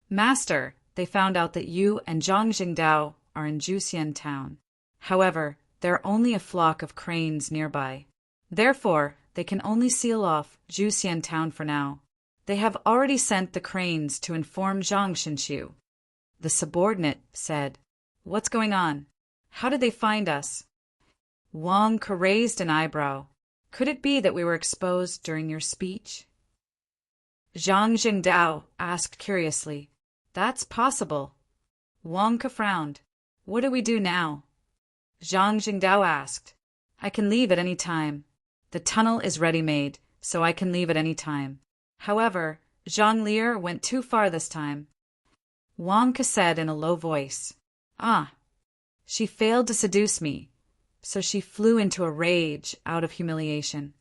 Master, they found out that you and Zhang Jingdao are in Juxian town. However, there are only a flock of cranes nearby. Therefore, they can only seal off Juxian town for now. They have already sent the cranes to inform Zhang Shinxiu. The subordinate said, What's going on? How did they find us? Wang Ku raised an eyebrow. Could it be that we were exposed during your speech? Zhang Jingdao asked curiously. That's possible. Wang Ku frowned. What do we do now? Zhang Jingdao asked. I can leave at any time. The tunnel is ready-made, so I can leave at any time. However, Zhang Lier went too far this time. Wang Ku said in a low voice. Ah, she failed to seduce me, so she flew into a rage out of humiliation.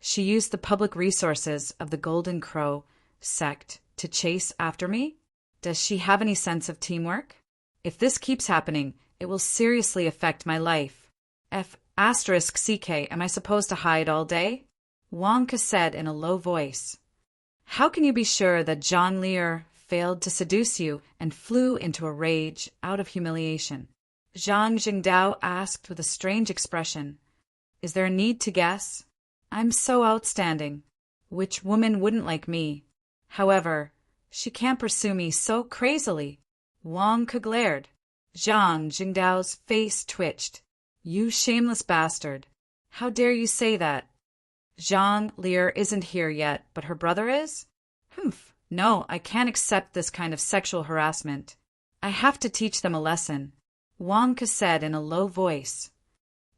She used the public resources of the Golden Crow sect to chase after me? Does she have any sense of teamwork? If this keeps happening, it will seriously affect my life. *CK, am I supposed to hide all day? Wang Ku said in a low voice. How can you be sure that Zhang Lier failed to seduce you and flew into a rage out of humiliation? Zhang Jingdao asked with a strange expression. Is there a need to guess? I'm so outstanding. Which woman wouldn't like me? However, she can't pursue me so crazily. Wang Ke glared. Zhang Jingdao's face twitched. You shameless bastard. How dare you say that? Zhang Lear isn't here yet, but her brother is? Humph. No, I can't accept this kind of sexual harassment. I have to teach them a lesson. Wang Ke said in a low voice.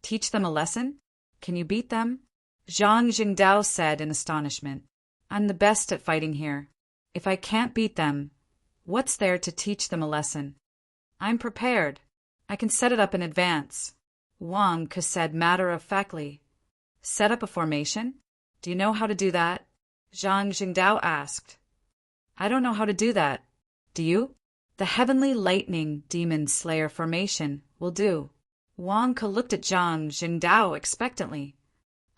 Teach them a lesson? Can you beat them? Zhang Jingdao said in astonishment. I'm the best at fighting here. If I can't beat them, what's there to teach them a lesson? I'm prepared. I can set it up in advance. Wang Ke said matter-of-factly. Set up a formation? Do you know how to do that? Zhang Jingdao asked. I don't know how to do that. Do you? The Heavenly Lightning Demon Slayer formation will do. Wang Ke looked at Zhang Jingdao expectantly.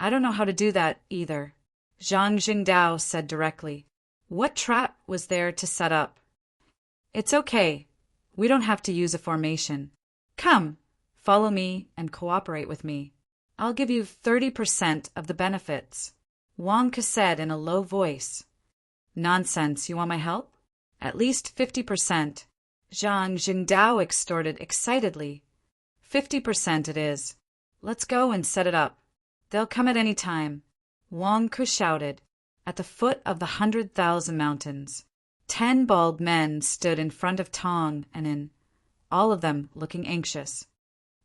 I don't know how to do that either. Zhang Jingdao said directly. What trap was there to set up? It's okay. We don't have to use a formation. Come, follow me and cooperate with me. I'll give you 30% of the benefits. Wang Ke said in a low voice. Nonsense, you want my help? At least 50%. Zhang Jingdao extorted excitedly. 50% it is. Let's go and set it up. They'll come at any time. Wang Ke shouted. At the foot of the 100,000 mountains, 10 bald men stood in front of Tong and In, all of them looking anxious.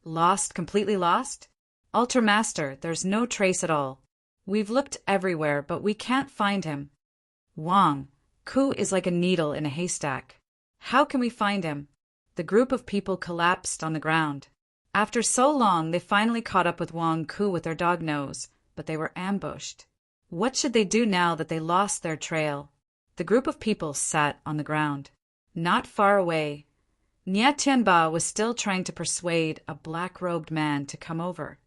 Lost, completely lost? Ultra Master, there's no trace at all. We've looked everywhere, but we can't find him. Wang Ke is like a needle in a haystack. How can we find him? The group of people collapsed on the ground. After so long, they finally caught up with Wang Ke with their dog nose, but they were ambushed. What should they do now that they lost their trail? The group of people sat on the ground. Not far away, Nie Tianba was still trying to persuade a black-robed man to come over.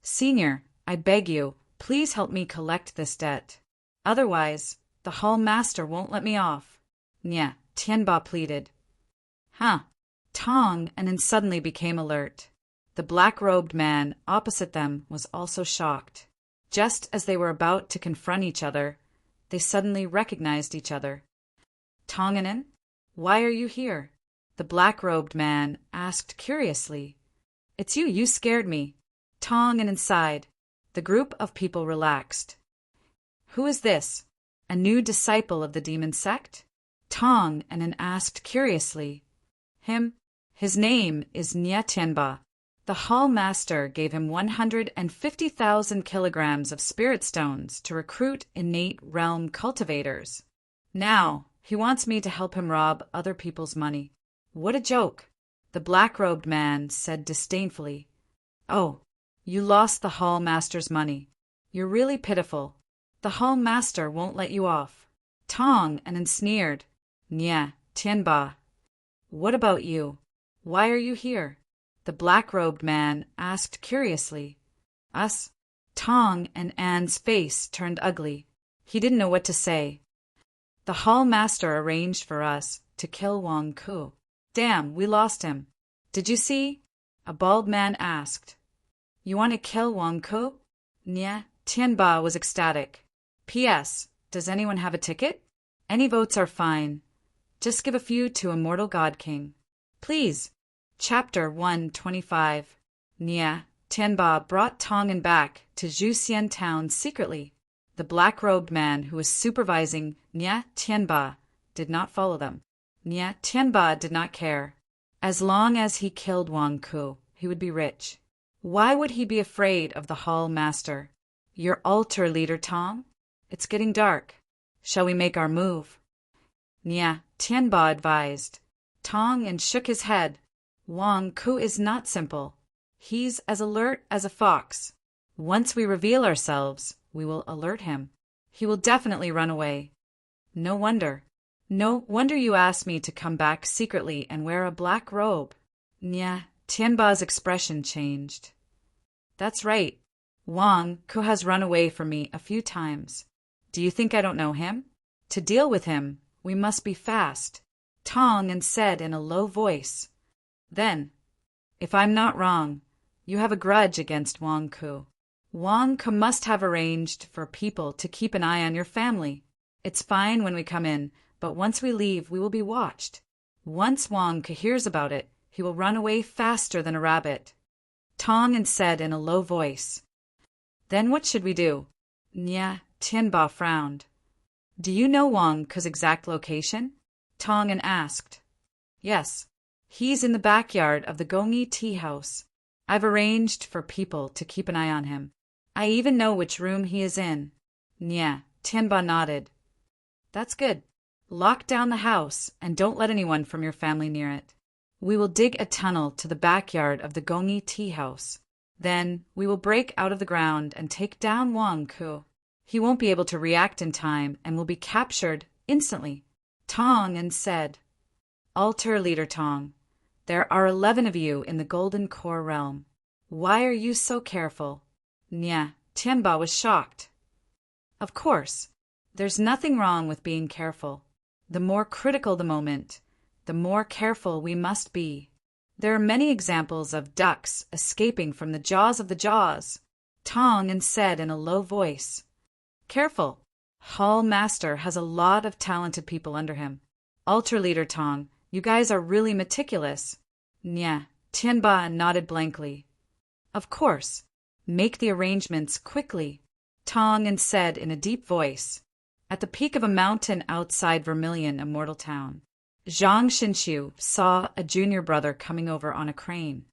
Senior, I beg you, please help me collect this debt. Otherwise, the hall master won't let me off. Nie Tianba pleaded. Huh. Tong and then suddenly became alert. The black-robed man opposite them was also shocked. Just as they were about to confront each other, they suddenly recognized each other. Tonganen, why are you here? The black-robed man asked curiously. It's you, you scared me. Tonganen sighed. The group of people relaxed. Who is this? A new disciple of the demon sect? Tonganen asked curiously. Him? His name is Nie Tianba. The hall master gave him 150,000 kilograms of spirit stones to recruit innate realm cultivators. Now, he wants me to help him rob other people's money. What a joke! The black-robed man said disdainfully. Oh, you lost the hall master's money. You're really pitiful. The hall master won't let you off. Tong and sneered. Nie Tianba. What about you? Why are you here? The black-robed man asked curiously. Us? Tong and Anne's face turned ugly. He didn't know what to say. The hall master arranged for us to kill Wang Ke. Damn, we lost him. Did you see? A bald man asked. You want to kill Wang Ke? Nie Tianba was ecstatic. P.S. Does anyone have a ticket? Any votes are fine. Just give a few to Immortal God King. Please. Chapter 125. Nie Tianba brought Tongan back to Zhuxian town secretly. The black-robed man who was supervising Nie Tianba did not follow them. Nie Tianba did not care. As long as he killed Wang Ke, he would be rich. Why would he be afraid of the hall master? Your altar leader, Tong? It's getting dark. Shall we make our move? Nie Tianba advised. Tong and shook his head. Wang Ke is not simple. He's as alert as a fox. Once we reveal ourselves, we will alert him. He will definitely run away. No wonder. No wonder you asked me to come back secretly and wear a black robe. Nie Tianba's expression changed. That's right. Wang Ke has run away from me a few times. Do you think I don't know him? To deal with him, we must be fast. Tong and said in a low voice. Then, if I'm not wrong, you have a grudge against Wang Ke. Wang Ke must have arranged for people to keep an eye on your family. It's fine when we come in, but once we leave, we will be watched. Once Wang Ke hears about it, he will run away faster than a rabbit. Tong said in a low voice. Then what should we do? Nya, Tianba frowned. Do you know Wang Ke's exact location? Tong asked. Yes. He's in the backyard of the Gongyi tea house. I've arranged for people to keep an eye on him. I even know which room he is in. Nya, Tianba nodded. That's good. Lock down the house and don't let anyone from your family near it. We will dig a tunnel to the backyard of the Gongyi tea house. Then we will break out of the ground and take down Wang Ke. He won't be able to react in time and will be captured instantly. Tong said. Alter Leader Tong, there are 11 of you in the Golden Core realm. Why are you so careful? Nya, Tianba was shocked. Of course, there's nothing wrong with being careful. The more critical the moment, the more careful we must be. There are many examples of ducks escaping from the jaws of the jaws. Tong said in a low voice. Careful. Hall Master has a lot of talented people under him. Alter Leader Tong, you guys are really meticulous. Nya, Tianba nodded blankly. Of course. Make the arrangements quickly. Tong said in a deep voice. At the peak of a mountain outside Vermilion Immortal Town, Zhang Xinshu saw a junior brother coming over on a crane.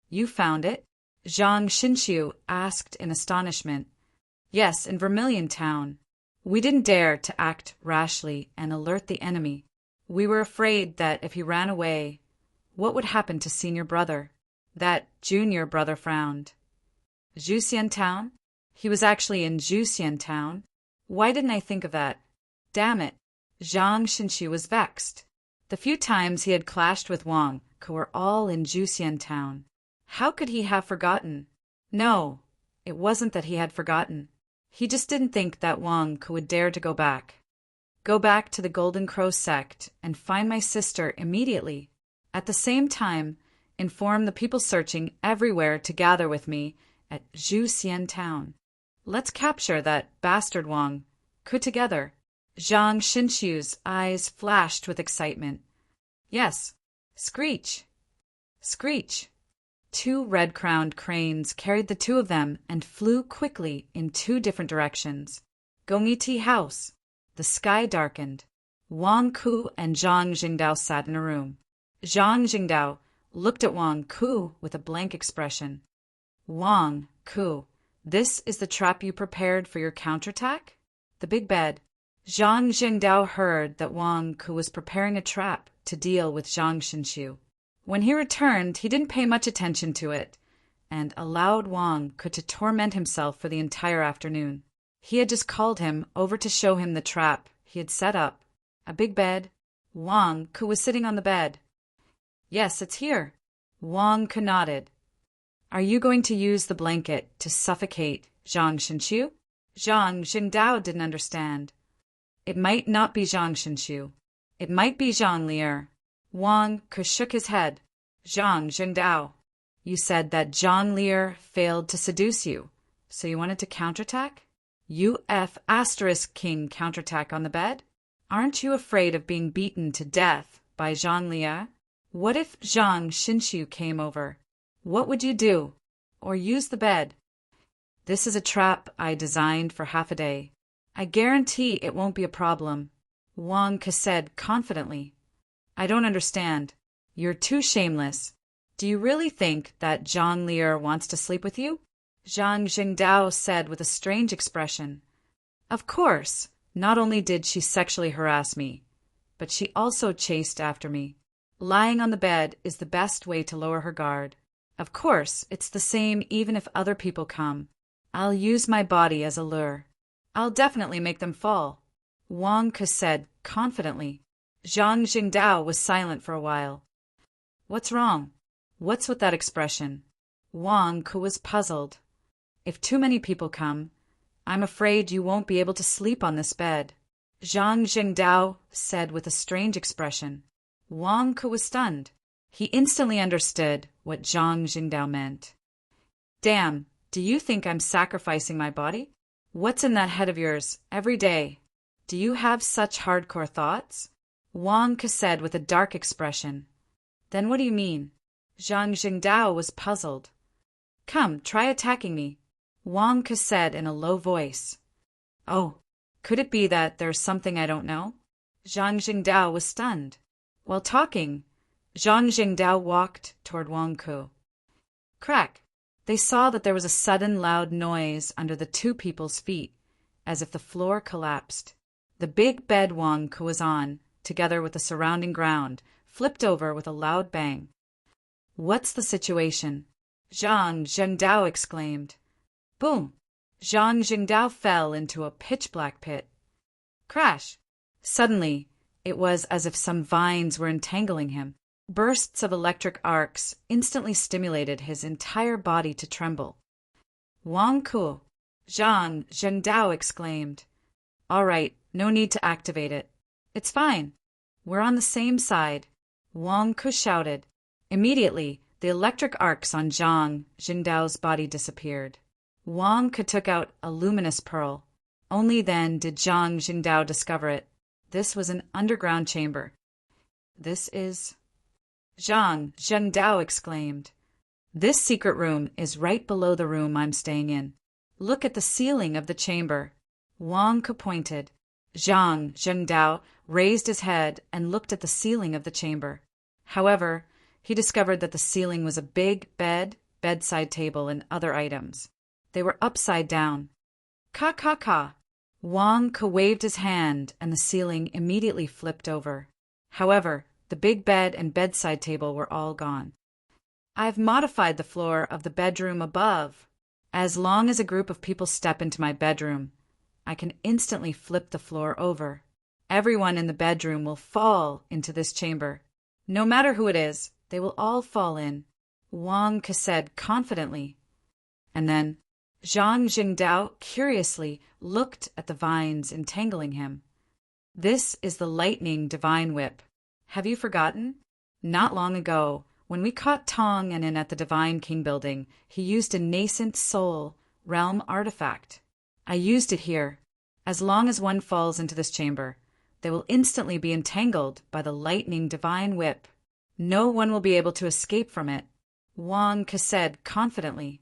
You found it? Zhang Xinshu asked in astonishment. Yes, in Vermilion Town. We didn't dare to act rashly and alert the enemy. We were afraid that if he ran away, what would happen to senior brother? That junior brother frowned. Juxian Town? He was actually in Juxian Town. Why didn't I think of that? Damn it. Zhang Xinshu was vexed. The few times he had clashed with Wang Ke were all in Juxian Town. How could he have forgotten? No, it wasn't that he had forgotten. He just didn't think that Wang Ke would dare to go back. Go back to the Golden Crow sect and find my sister immediately. At the same time, inform the people searching everywhere to gather with me at Juxian Town. Let's capture that bastard Wang Ke together. Zhang Xinshu's eyes flashed with excitement. Yes. Screech. Screech. 2 red-crowned cranes carried the 2 of them and flew quickly in 2 different directions. Gongyi Tea House. The sky darkened. Wang Ke and Zhang Jingdao sat in a room. Zhang Jingdao looked at Wang Ke with a blank expression. Wang Ke, this is the trap you prepared for your counterattack? The big bed. Zhang Jingdao heard that Wang Ke was preparing a trap to deal with Zhang Xinshu. When he returned, he didn't pay much attention to it, and allowed Wang Ke to torment himself for the entire afternoon. He had just called him over to show him the trap he had set up. A big bed. Wang Ke was sitting on the bed. Yes, it's here. Wang Ke nodded. Are you going to use the blanket to suffocate Zhang Xinshu? Zhang Jingdao didn't understand. It might not be Zhang Xinshu. It might be Zhang Lier. Wang Ke shook his head. Zhang Jingdao, you said that Zhang Lier failed to seduce you, so you wanted to counterattack? King counterattack on the bed? Aren't you afraid of being beaten to death by Zhang Lier? What if Zhang Xinshu came over? What would you do? Or use the bed? This is a trap I designed for half a day. I guarantee it won't be a problem, Wang Ke said confidently. I don't understand. You're too shameless. Do you really think that Zhang Lier wants to sleep with you? Zhang Jingdao said with a strange expression. Of course. Not only did she sexually harass me, but she also chased after me. Lying on the bed is the best way to lower her guard. Of course, it's the same even if other people come. I'll use my body as a lure. I'll definitely make them fall, Wang Ke said confidently. Zhang Jingdao was silent for a while. What's wrong? What's with that expression? Wang Ke was puzzled. If too many people come, I'm afraid you won't be able to sleep on this bed, Zhang Jingdao said with a strange expression. Wang Ke was stunned. He instantly understood what Zhang Jingdao meant. Damn, Do you think I'm sacrificing my body? What's in that head of yours every day? Do you have such hardcore thoughts? Wang Ke said with a dark expression. Then what do you mean? Zhang Jingdao was puzzled. Come, try attacking me, Wang Ke said in a low voice. Oh, could it be that there's something I don't know? Zhang Jingdao was stunned. While talking, Zhang Jingdao walked toward Wang Ke. Crack! They saw that there was a sudden loud noise under the two people's feet, as if the floor collapsed. The big bed Wang Ke was on, together with the surrounding ground, flipped over with a loud bang. What's the situation? Zhang Jingdao exclaimed. Boom! Zhang Jingdao fell into a pitch-black pit. Crash! Suddenly, it was as if some vines were entangling him. Bursts of electric arcs instantly stimulated his entire body to tremble. Wang Ke! Zhang Jingdao exclaimed. All right, no need to activate it. It's fine. We're on the same side, Wang Ke shouted. Immediately, the electric arcs on Zhang Jingdao's body disappeared. Wang Ke took out a luminous pearl. Only then did Zhang Jingdao discover it. This was an underground chamber. This is... Zhang Jingdao exclaimed. This secret room is right below the room I'm staying in. Look at the ceiling of the chamber. Wang Ke pointed. Zhang Jingdao raised his head and looked at the ceiling of the chamber. However, he discovered that the ceiling was a big bed, bedside table, and other items. They were upside down. Ka. Wang Ke waved his hand and the ceiling immediately flipped over. However, the big bed and bedside table were all gone. I've modified the floor of the bedroom above. As long as a group of people step into my bedroom, I can instantly flip the floor over. Everyone in the bedroom will fall into this chamber. No matter who it is, they will all fall in, Wang Ke said confidently. And then Zhang Jingdao curiously looked at the vines entangling him. This is the lightning divine whip. Have you forgotten? Not long ago, when we caught Tong and in at the Divine King building, he used a nascent soul realm artifact. I used it here. As long as one falls into this chamber, they will instantly be entangled by the lightning divine whip. No one will be able to escape from it, Wang Ke said confidently.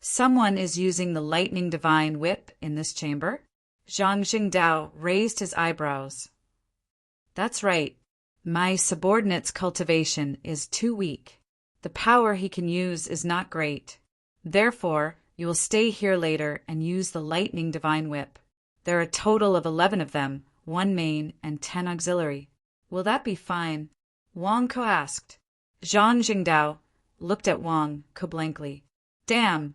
Someone is using the lightning divine whip in this chamber? Zhang Jingdao raised his eyebrows. That's right. My subordinate's cultivation is too weak. The power he can use is not great. Therefore, you will stay here later and use the lightning divine whip. There are a total of 11 of them, 1 main and 10 auxiliary. Will that be fine? Wang Ke asked. Zhang Jingdao looked at Wang Ke blankly. Damn!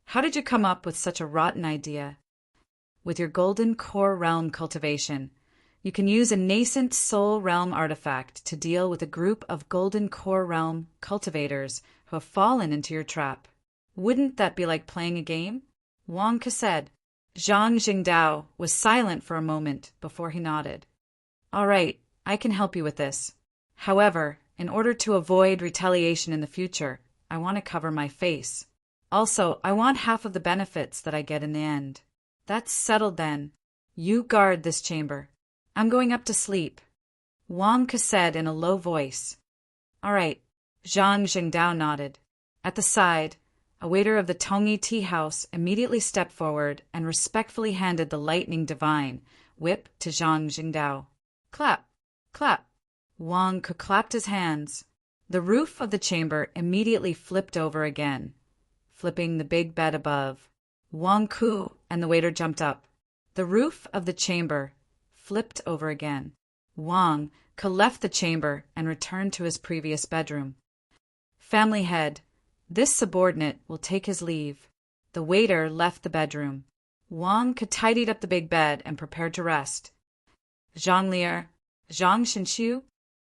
How did you come up with such a rotten idea? With your golden core realm cultivation, you can use a nascent soul realm artifact to deal with a group of golden core realm cultivators who have fallen into your trap. Wouldn't that be like playing a game? Wang Ke said. Zhang Jingdao was silent for a moment before he nodded. All right, I can help you with this. However, in order to avoid retaliation in the future, I want to cover my face. Also, I want half of the benefits that I get in the end. That's settled then. You guard this chamber. I'm going up to sleep, Wang Ke said in a low voice. All right, Zhang Jingdao nodded. At the side, a waiter of the Tongyi tea house immediately stepped forward and respectfully handed the lightning divine whip to Zhang Jingdao. Clap, clap. Wang Ke clapped his hands. The roof of the chamber immediately flipped over again, flipping the big bed above. Wang Ke and the waiter jumped up. The roof of the chamber flipped over again. Wang Ke left the chamber and returned to his previous bedroom. Family head, this subordinate will take his leave. The waiter left the bedroom. Wang Ke tidied up the big bed and prepared to rest. Zhang Lier, Zhang Shenxiu,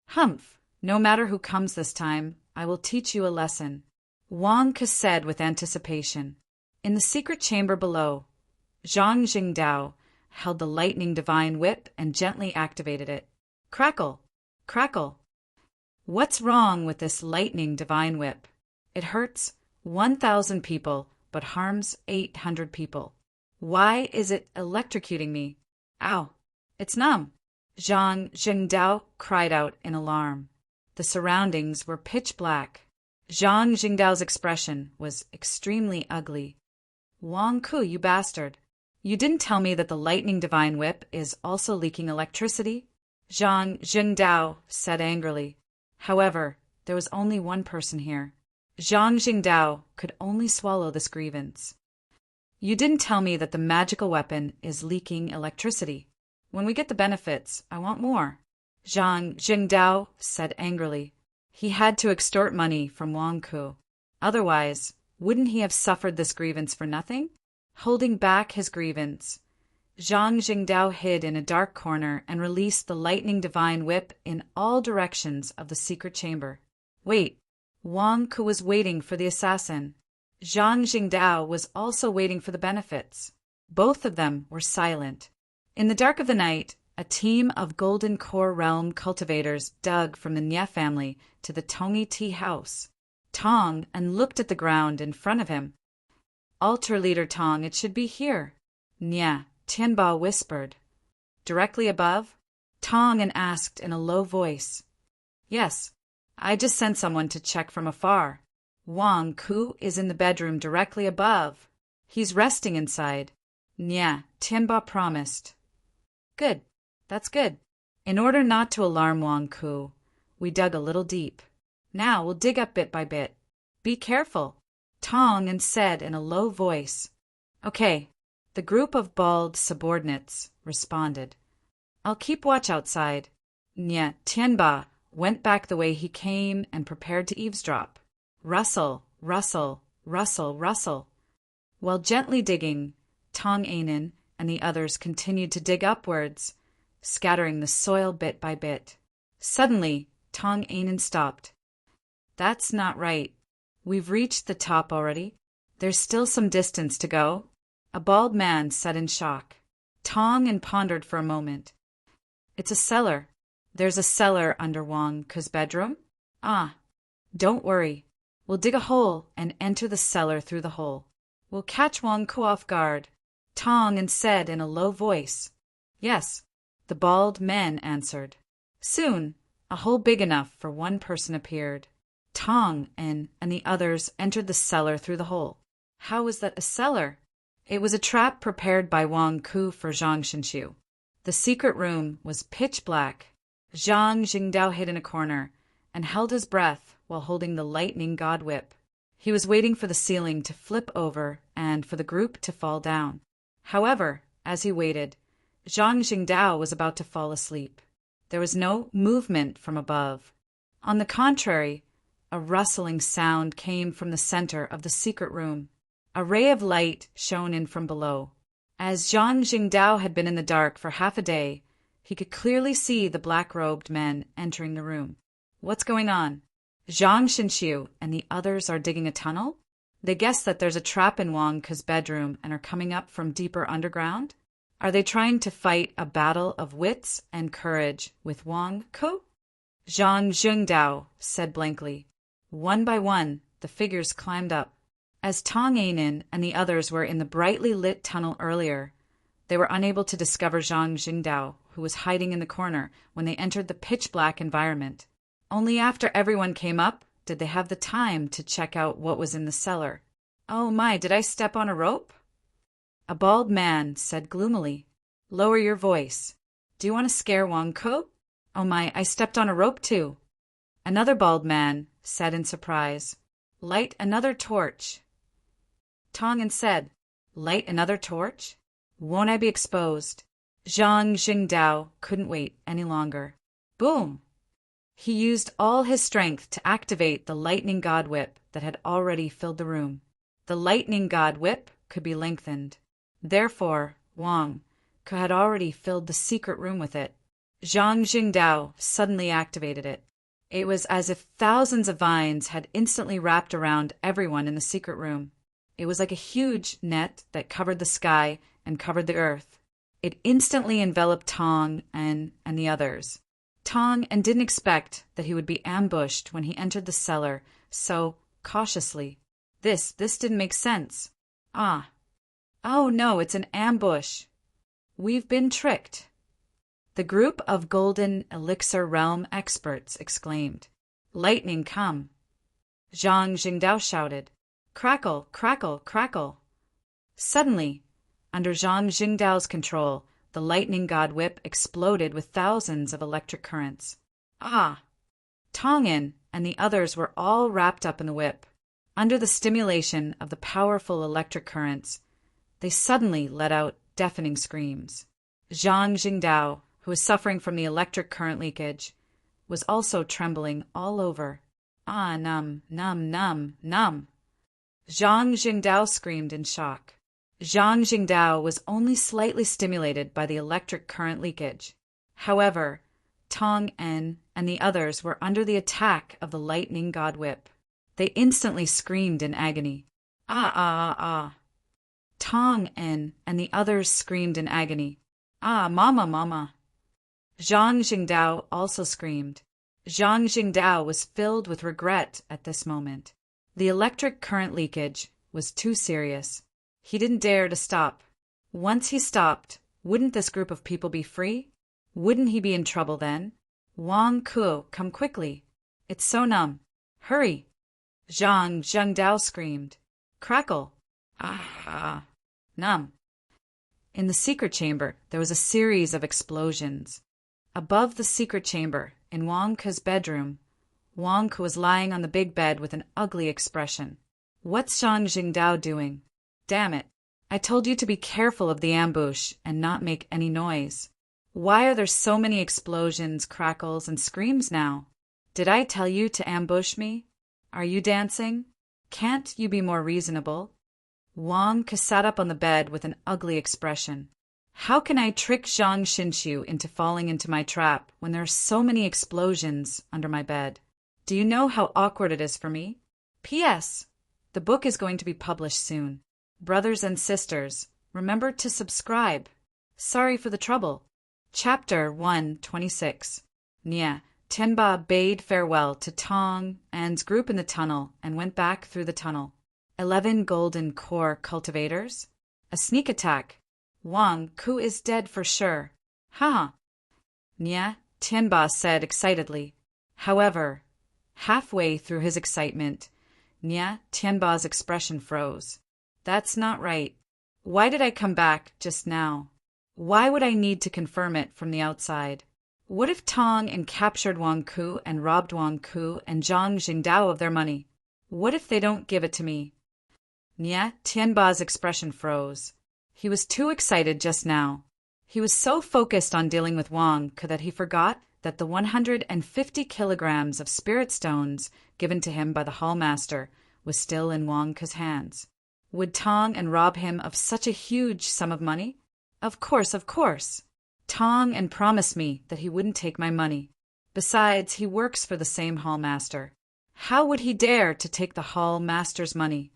humph, no matter who comes this time, I will teach you a lesson, Wang Ke said with anticipation. In the secret chamber below, Zhang Jingdao held the lightning divine whip and gently activated it. Crackle! Crackle! What's wrong with this lightning divine whip? It hurts 1,000 people but harms 800 people. Why is it electrocuting me? Ow, it's numb. Zhang Jingdao cried out in alarm. The surroundings were pitch black. Zhang Jingdao's expression was extremely ugly. Wang Ku, you bastard. You didn't tell me that the lightning divine whip is also leaking electricity? Zhang Jingdao said angrily. However, there was only one person here. Zhang Jingdao could only swallow this grievance. You didn't tell me that the magical weapon is leaking electricity. When we get the benefits, I want more. Zhang Jingdao said angrily. He had to extort money from Wang Ku. Otherwise, wouldn't he have suffered this grievance for nothing? Holding back his grievance, Zhang Jingdao hid in a dark corner and released the lightning divine whip in all directions of the secret chamber. Wait, Wang Ku was waiting for the assassin. Zhang Jingdao was also waiting for the benefits. Both of them were silent. In the dark of the night, a team of Golden Core Realm cultivators dug from the Nye family to the Tongi tea house. Tong and looked at the ground in front of him. Altar leader Tong, it should be here. Nye, Tianba whispered. Directly above? Tong and asked in a low voice. Yes, I just sent someone to check from afar. Wang Ku is in the bedroom directly above. He's resting inside. Nye, Tianba promised. Good. That's good. In order not to alarm Wang Ku, we dug a little deep. Now we'll dig up bit by bit. Be careful, Tong and said in a low voice. Okay, the group of bald subordinates responded. I'll keep watch outside. Nye Tianba went back the way he came and prepared to eavesdrop. Rustle, rustle, rustle, rustle. While gently digging, Tong Ainen and the others continued to dig upwards, scattering the soil bit by bit. Suddenly, Tong Ainen stopped. That's not right. We've reached the top already. There's still some distance to go. A bald man said in shock. Tong and pondered for a moment. It's a cellar. There's a cellar under Wang Ku's bedroom? Ah, don't worry. We'll dig a hole and enter the cellar through the hole. We'll catch Wang Ku off guard. Tong and said in a low voice. Yes, the bald men answered. Soon, a hole big enough for one person appeared. Tong and the others entered the cellar through the hole. How was that a cellar? It was a trap prepared by Wang Ku for Zhang Shenxiu. The secret room was pitch black. Zhang Jingdao hid in a corner and held his breath while holding the lightning god whip. He was waiting for the ceiling to flip over and for the group to fall down. However, as he waited, Zhang Jingdao was about to fall asleep. There was no movement from above. On the contrary, a rustling sound came from the center of the secret room. A ray of light shone in from below. As Zhang Jingdao had been in the dark for half a day, he could clearly see the black-robed men entering the room. What's going on? Zhang Shenxiu and the others are digging a tunnel? They guess that there's a trap in Wang Ku's bedroom and are coming up from deeper underground? Are they trying to fight a battle of wits and courage with Wang Ku? Zhang Jingdao said blankly. One by one, the figures climbed up. As Tong Ainen and the others were in the brightly lit tunnel earlier, they were unable to discover Zhang Jingdao, who was hiding in the corner when they entered the pitch-black environment. Only after everyone came up did they have the time to check out what was in the cellar. Oh my, did I step on a rope? A bald man said gloomily. Lower your voice. Do you want to scare Wang Ku? Oh my, I stepped on a rope too. Another bald man said in surprise. Light another torch. Tong said, Light another torch? Won't I be exposed? Zhang Jingdao couldn't wait any longer. Boom! He used all his strength to activate the lightning god whip that had already filled the room. The lightning god whip could be lengthened. Therefore, Wang Ku had already filled the secret room with it. Zhang Jingdao suddenly activated it. It was as if thousands of vines had instantly wrapped around everyone in the secret room. It was like a huge net that covered the sky and covered the earth. It instantly enveloped Tong and the others. Tong didn't expect that he would be ambushed when he entered the cellar so cautiously. This didn't make sense. Ah. Oh no, it's an ambush. We've been tricked. The group of Golden Elixir Realm experts exclaimed. Lightning come. Zhang Jingdao shouted. Crackle, crackle, crackle. Suddenly, under Zhang Jingdao's control, the lightning god whip exploded with thousands of electric currents. Ah! Tongin and the others were all wrapped up in the whip. Under the stimulation of the powerful electric currents, they suddenly let out deafening screams. Zhang Jingdao, who was suffering from the electric current leakage, was also trembling all over. Ah, numb, numb, numb, numb. Zhang Jingdao screamed in shock. Zhang Jingdao was only slightly stimulated by the electric current leakage. However, Tong En and the others were under the attack of the lightning god whip. They instantly screamed in agony. Ah, ah, ah, ah. Tong En and the others screamed in agony. Ah, mama, mama. Zhang Jingdao also screamed. Zhang Jingdao was filled with regret at this moment. The electric current leakage was too serious. He didn't dare to stop. Once he stopped, wouldn't this group of people be free? Wouldn't he be in trouble then? Wang Kuo, come quickly. It's so numb. Hurry. Zhang Zhengdao screamed. Crackle. Ah, numb. In the secret chamber, there was a series of explosions. Above the secret chamber, in Wang Ke's bedroom, Wang Ke was lying on the big bed with an ugly expression. What's Zhang Jingdao doing? Damn it. I told you to be careful of the ambush and not make any noise. Why are there so many explosions, crackles, and screams now? Did I tell you to ambush me? Are you dancing? Can't you be more reasonable? Wang Ke sat up on the bed with an ugly expression. How can I trick Zhang Xinxiu into falling into my trap when there are so many explosions under my bed? Do you know how awkward it is for me? P.S. The book is going to be published soon. Brothers and sisters, remember to subscribe. Sorry for the trouble. Chapter 126. Nia Tianba bade farewell to Tong An's group in the tunnel and went back through the tunnel. 11 golden core cultivators? A sneak attack. Wang Ku is dead for sure. Ha! Nia Tianba said excitedly. However, halfway through his excitement, Nia Tianba's expression froze. That's not right. Why did I come back just now? Why would I need to confirm it from the outside? What if Tong and captured Wang Ku and robbed Wang Ku and Zhang Jingdao of their money? What if they don't give it to me? Nia Tianba's expression froze. He was too excited just now. He was so focused on dealing with Wang Ke that he forgot that the 150 kilograms of spirit stones given to him by the hall master was still in Wang Ke's hands. Would Tong and rob him of such a huge sum of money? Of course, of course. Tong and promised me that he wouldn't take my money. Besides, he works for the same hall master. How would he dare to take the hall master's money?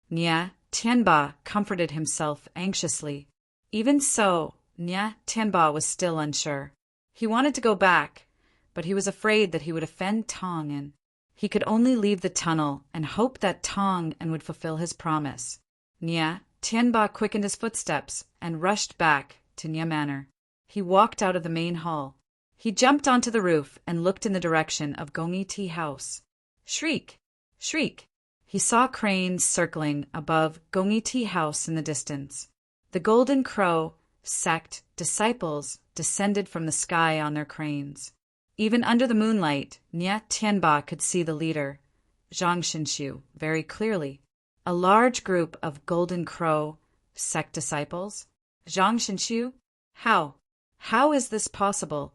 Nia Tianba comforted himself anxiously. Even so, Nia Tianba was still unsure. He wanted to go back, but he was afraid that he would offend Tong En. He could only leave the tunnel and hope that Tong En would fulfill his promise. Nia Tianba quickened his footsteps and rushed back to Nia Manor. He walked out of the main hall. He jumped onto the roof and looked in the direction of Gongyi Tea House. Shriek! Shriek! He saw cranes circling above Gongyi Tea House in the distance. The Golden Crow sect disciples descended from the sky on their cranes. Even under the moonlight, Nia Tianba could see the leader, Zhang Xinxiu, very clearly. A large group of Golden Crow sect disciples? Zhang Xinxiu? How? How is this possible?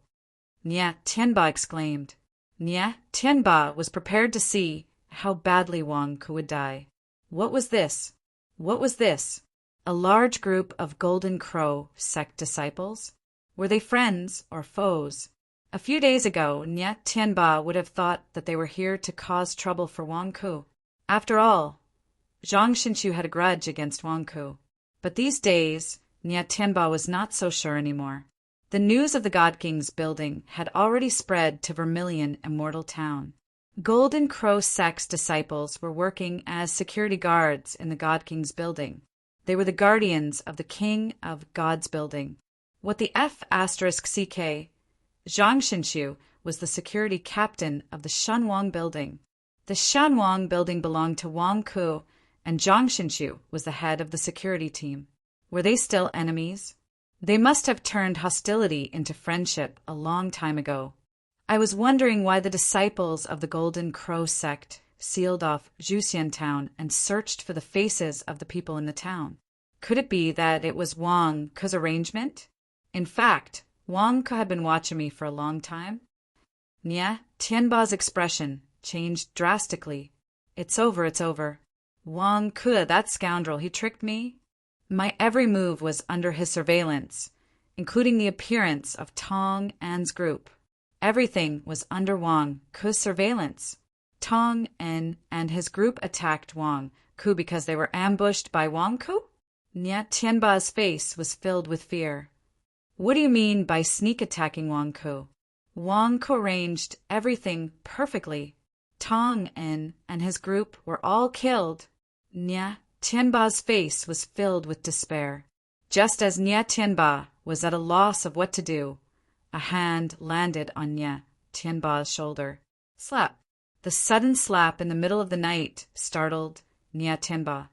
Nia Tianba exclaimed. Nia Tianba was prepared to see how badly Wang Ke would die. What was this? What was this? A large group of Golden Crow sect disciples? Were they friends or foes? A few days ago, Nia Tianba would have thought that they were here to cause trouble for Wang Ke. After all, Zhang Xinxiu had a grudge against Wang Ke. But these days, Nia Tianba was not so sure anymore. The news of the God King's building had already spread to Vermilion Immortal Town. Golden Crow sect's disciples were working as security guards in the God King's building. They were the guardians of the king of God's building. What the F***CK, Zhang Xinshu was the security captain of the Shanwang building. The Shanwang building belonged to Wang Ku, and Zhang Xinshu was the head of the security team. Were they still enemies? They must have turned hostility into friendship a long time ago. I was wondering why the disciples of the Golden Crow sect sealed off Zhuxian town and searched for the faces of the people in the town. Could it be that it was Wang Ku's arrangement? In fact, Wang Ku had been watching me for a long time. Nia Tianba's expression changed drastically. It's over, it's over. Wang Ku, that scoundrel, he tricked me. My every move was under his surveillance, including the appearance of Tong An's group. Everything was under Wang Ku's surveillance. Tong An and his group attacked Wang Ku because they were ambushed by Wang Ku? Nia Tianba's face was filled with fear. What do you mean by sneak attacking Wang Ku? Wang Ku arranged everything perfectly. Tong An and his group were all killed. Nia Tianba's face was filled with despair. Just as Nia Tianba was at a loss of what to do, a hand landed on Nia Tianba's shoulder. Slap. The sudden slap in the middle of the night startled Nia Tianba.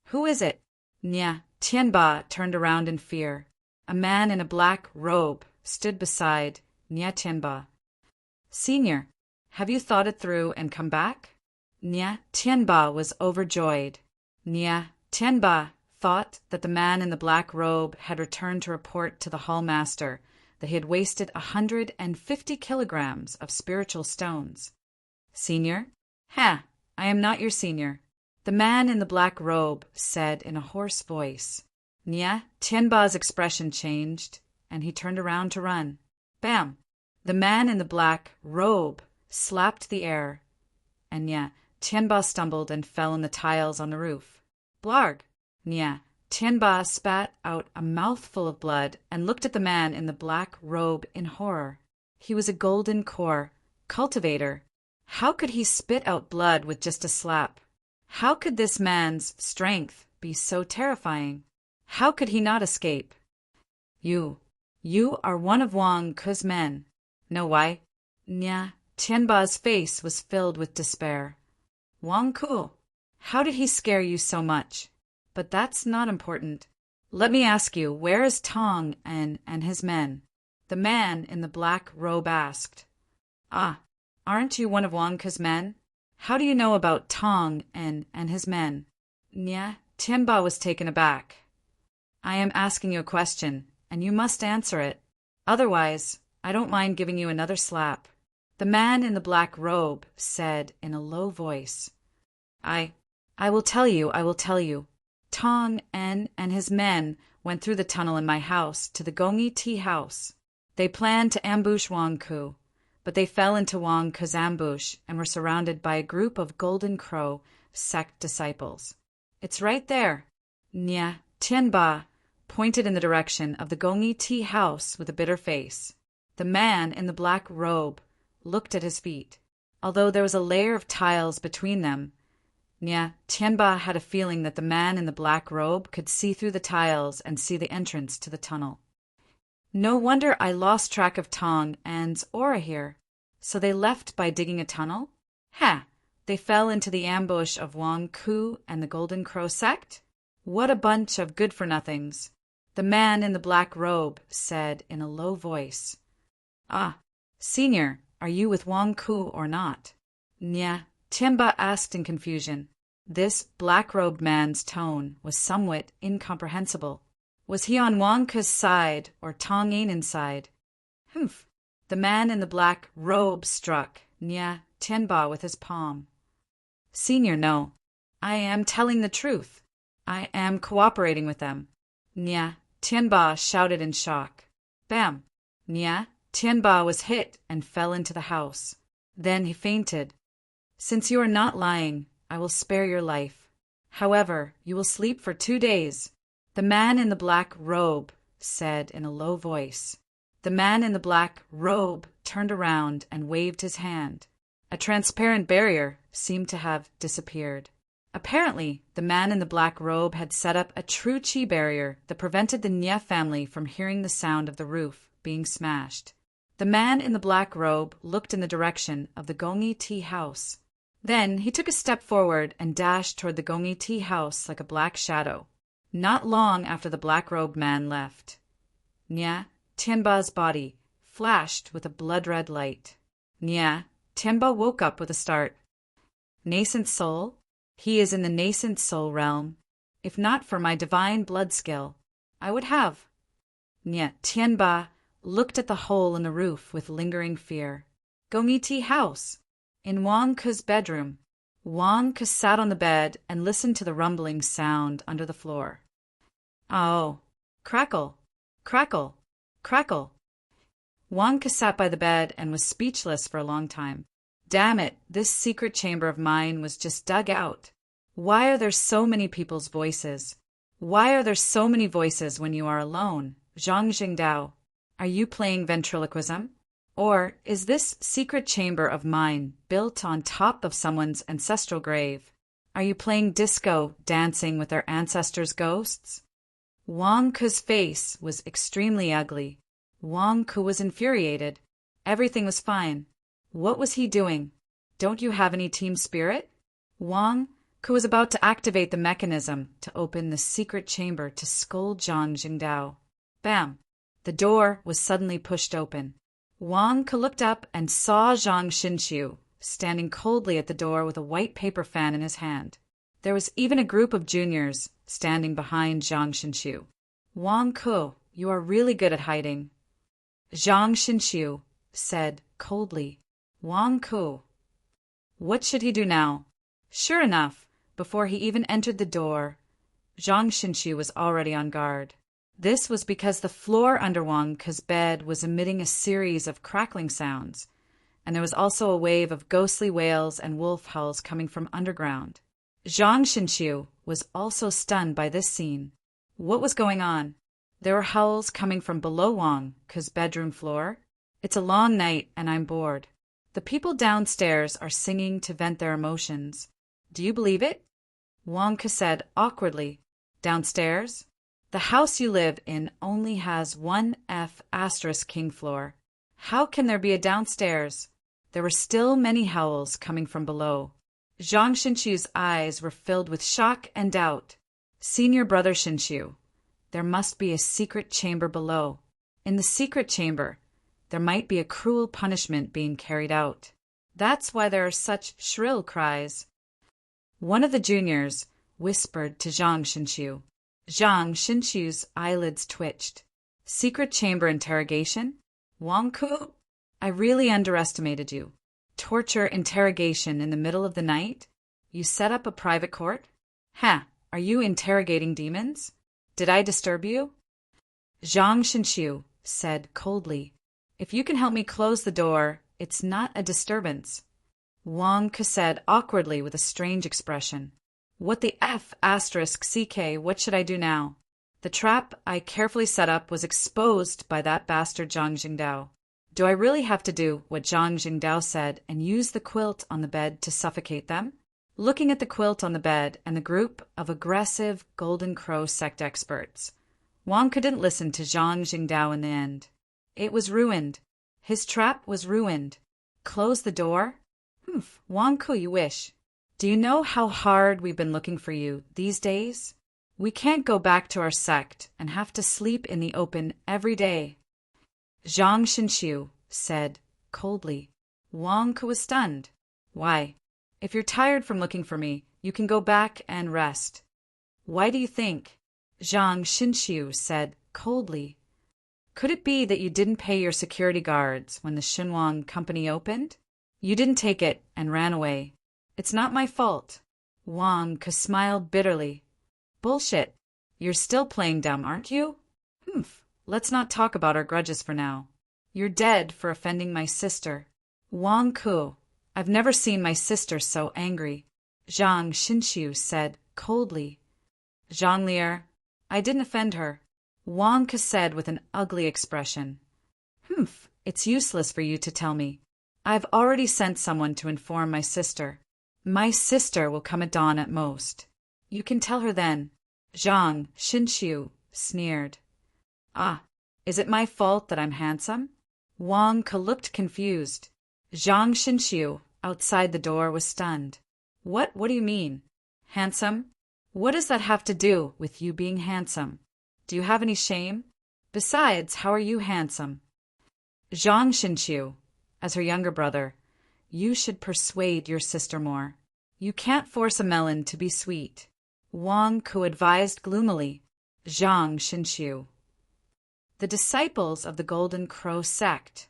Who is it? Nia Tianba turned around in fear. A man in a black robe stood beside Nia Tianba. Senior, have you thought it through and come back? Nia Tianba was overjoyed. Nia Tianba thought that the man in the black robe had returned to report to the hall master that he had wasted 150 kilograms of spiritual stones. Senior? Ha! I am not your senior. The man in the black robe said in a hoarse voice. Nia Tianba's expression changed, and he turned around to run. Bam! The man in the black robe slapped the air, and Nia Tianba stumbled and fell on the tiles on the roof. Blarg! Nia Tianba spat out a mouthful of blood and looked at the man in the black robe in horror. He was a golden core cultivator. How could he spit out blood with just a slap? How could this man's strength be so terrifying? How could he not escape? You are one of Wang Ku's men. Know why? Nia Tianba's face was filled with despair. Wang Ku, how did he scare you so much? But that's not important. Let me ask you, where is Tong An and his men? The man in the black robe asked. Ah, aren't you one of Wang Ku's men? How do you know about Tong An and his men? Nia Tianba was taken aback. I am asking you a question, and you must answer it. Otherwise, I don't mind giving you another slap. The man in the black robe said in a low voice. I will tell you, I will tell you. Tong An and his men went through the tunnel in my house to the Gongyi tea house. They planned to ambush Wang Ku, but they fell into Wang Ku's ambush and were surrounded by a group of Golden Crow sect disciples. It's right there. Nia Tianba pointed in the direction of the Gongyi tea house with a bitter face. The man in the black robe looked at his feet. Although there was a layer of tiles between them, Nia Tianba had a feeling that the man in the black robe could see through the tiles and see the entrance to the tunnel. No wonder I lost track of Tong An's aura here. So they left by digging a tunnel? Ha! They fell into the ambush of Wang Ku and the Golden Crow sect? What a bunch of good-for-nothings. The man in the black robe said in a low voice. Ah, Senior, are you with Wang Ku or not? Nia Tianba asked in confusion. This black-robed man's tone was somewhat incomprehensible. Was he on Wang Ku's side or Tong An's side? Humph. The man in the black robe struck Nia Tianba with his palm. Senior, no. I am telling the truth. I am cooperating with them. Nia Tianba shouted in shock. Bam! Nia Tianba was hit and fell into the house. Then he fainted. Since you are not lying, I will spare your life. However, you will sleep for 2 days. The man in the black robe said in a low voice. The man in the black robe turned around and waved his hand. A transparent barrier seemed to have disappeared. Apparently, the man in the black robe had set up a true chi barrier that prevented the Nye family from hearing the sound of the roof being smashed. The man in the black robe looked in the direction of the Gongi tea house. Then he took a step forward and dashed toward the Gongi tea house like a black shadow. Not long after the black-robed man left, Nye Tianba's body flashed with a blood-red light. Nye Tianba woke up with a start. Nascent soul? He is in the nascent soul realm. If not for my divine blood skill, I would have. Nye Tianba looked at the hole in the roof with lingering fear. Gongi tea house. In Wang Ke's bedroom. Wang Ke sat on the bed and listened to the rumbling sound under the floor. Oh, crackle, crackle, crackle. Wang Ke sat by the bed and was speechless for a long time. Damn it, this secret chamber of mine was just dug out. Why are there so many people's voices? Why are there so many voices when you are alone? Zhang Jingdao, are you playing ventriloquism? Or is this secret chamber of mine built on top of someone's ancestral grave? Are you playing disco, dancing with their ancestors' ghosts? Wang Ke's face was extremely ugly. Wang Ke was infuriated. Everything was fine. What was he doing? Don't you have any team spirit? Wang Ke was about to activate the mechanism to open the secret chamber to scold Zhang Jingdao. Bam! The door was suddenly pushed open. Wang Ke looked up and saw Zhang Xinqiu standing coldly at the door with a white paper fan in his hand. There was even a group of juniors standing behind Zhang Xinqiu. Wang Ke, you are really good at hiding. Zhang Xinqiu said coldly. Wang Ke. What should he do now? Sure enough, before he even entered the door, Zhang Xinqiu was already on guard. This was because the floor under Wang Ke's bed was emitting a series of crackling sounds, and there was also a wave of ghostly wails and wolf howls coming from underground. Zhang Xinqiu was also stunned by this scene. What was going on? There were howls coming from below Wang Ke's bedroom floor. It's a long night and I'm bored. The people downstairs are singing to vent their emotions. Do you believe it? Wang Ke said awkwardly. Downstairs? The house you live in only has one F** king floor. How can there be a downstairs? There were still many howls coming from below. Zhang Xinqiu's eyes were filled with shock and doubt. Senior brother Xinqiu, there must be a secret chamber below. In the secret chamber, there might be a cruel punishment being carried out. That's why there are such shrill cries. One of the juniors whispered to Zhang Xinqiu. Zhang Xinqiu's eyelids twitched. Secret chamber interrogation? Wang Ke? I really underestimated you. Torture interrogation in the middle of the night? You set up a private court? Are you interrogating demons? Did I disturb you? Zhang Xinqiu said coldly. If you can help me close the door, it's not a disturbance. Wang Ke said awkwardly with a strange expression. What the F***CK, what should I do now? The trap I carefully set up was exposed by that bastard Zhang Jingdao. Do I really have to do what Zhang Jingdao said and use the quilt on the bed to suffocate them? Looking at the quilt on the bed and the group of aggressive Golden Crow sect experts, Wang Ke didn't listen to Zhang Jingdao in the end. It was ruined. His trap was ruined. Close the door? Wang Ke, you wish. Do you know how hard we've been looking for you these days? We can't go back to our sect and have to sleep in the open every day. Zhang Xinqiu said coldly. Wang Ke was stunned. Why? If you're tired from looking for me, you can go back and rest. Why do you think? Zhang Xinqiu said coldly. Could it be that you didn't pay your security guards when the Xinhuang company opened? You didn't take it and ran away. It's not my fault. Wang Ke smiled bitterly. Bullshit. You're still playing dumb, aren't you? Let's not talk about our grudges for now. You're dead for offending my sister. Wang Ke, I've never seen my sister so angry. Zhang Xinqiu said coldly. Zhang Lier, I didn't offend her. Wang Ke said with an ugly expression. It's useless for you to tell me. I've already sent someone to inform my sister. My sister will come at dawn at most. You can tell her then. Zhang Xinxiu sneered. Ah, is it my fault that I'm handsome? Wang Ke looked confused. Zhang Xinxiu, outside the door, was stunned. What do you mean? Handsome? What does that have to do with you being handsome? Do you have any shame? Besides, how are you handsome? Zhang Xinxiu, as her younger brother, you should persuade your sister more. You can't force a melon to be sweet. Wang Ke advised gloomily. Zhang Xinxiu. The disciples of the Golden Crow sect.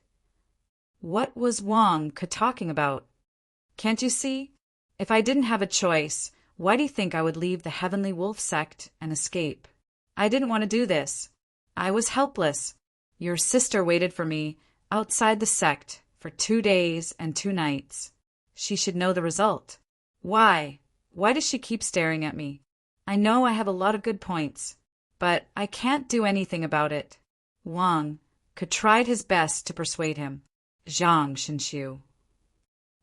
What was Wang Ke talking about? Can't you see? If I didn't have a choice, why do you think I would leave the Heavenly Wolf sect and escape? I didn't want to do this. I was helpless. Your sister waited for me outside the sect for 2 days and 2 nights. She should know the result. Why? Why does she keep staring at me? I know I have a lot of good points, but I can't do anything about it. Wang Ke tried his best to persuade him. Zhang Xinxiu.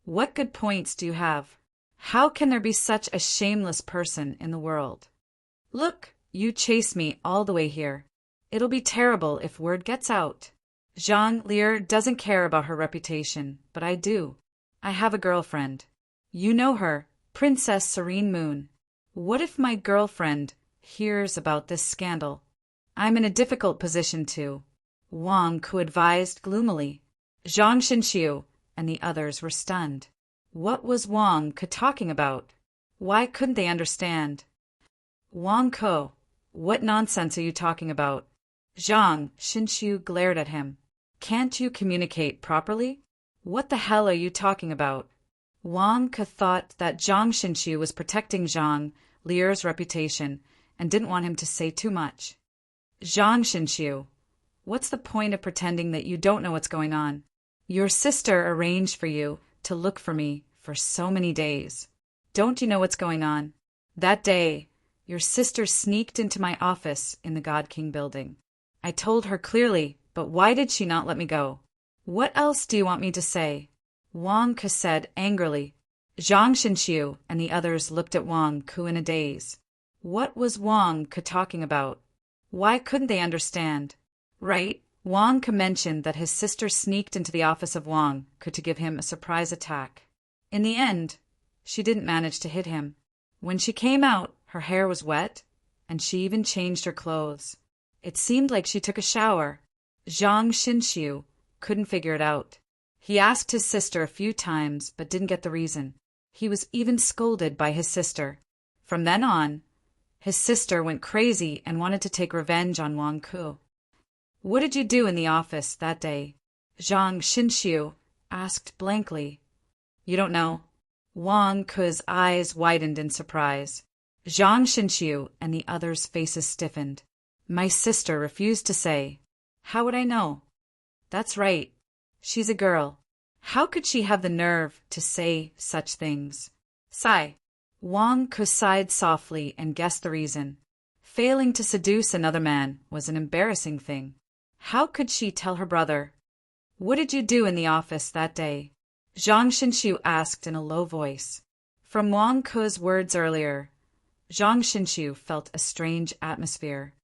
What good points do you have? How can there be such a shameless person in the world? Look, you chased me all the way here. It'll be terrible if word gets out. Zhang Lier doesn't care about her reputation, but I do. I have a girlfriend. You know her, Princess Serene Moon. What if my girlfriend hears about this scandal? I'm in a difficult position too. Wang Ke advised gloomily. Zhang Xinxiu and the others were stunned. What was Wang Ke talking about? Why couldn't they understand? Wang Ke, what nonsense are you talking about? Zhang Xinxiu glared at him. Can't you communicate properly? What the hell are you talking about? Wang Ke thought that Zhang Xinxiu was protecting Zhang Lier's reputation and didn't want him to say too much. Zhang Xinxiu, what's the point of pretending that you don't know what's going on? Your sister arranged for you to look for me for so many days. Don't you know what's going on? That day, your sister sneaked into my office in the God King building. I told her clearly, but why did she not let me go? What else do you want me to say? Wang Ke said angrily. Zhang Xinxiu and the others looked at Wang Ke in a daze. What was Wang Ke talking about? Why couldn't they understand? Right, Wang Ke mentioned that his sister sneaked into the office of Wang Ke to give him a surprise attack. In the end, she didn't manage to hit him. When she came out, her hair was wet, and she even changed her clothes. It seemed like she took a shower. Zhang Xinxiu couldn't figure it out. He asked his sister a few times, but didn't get the reason. He was even scolded by his sister. From then on, his sister went crazy and wanted to take revenge on Wang Ke. What did you do in the office that day? Zhang Xinxiu asked blankly. You don't know? Wang Ke's eyes widened in surprise. Zhang Xinxiu and the others' faces stiffened. My sister refused to say. How would I know? That's right. She's a girl. How could she have the nerve to say such things? Sigh. Wang Ke sighed softly and guessed the reason. Failing to seduce another man was an embarrassing thing. How could she tell her brother? What did you do in the office that day? Zhang Xinxiu asked in a low voice. From Wang Ke's words earlier, Zhang Xinxiu felt a strange atmosphere.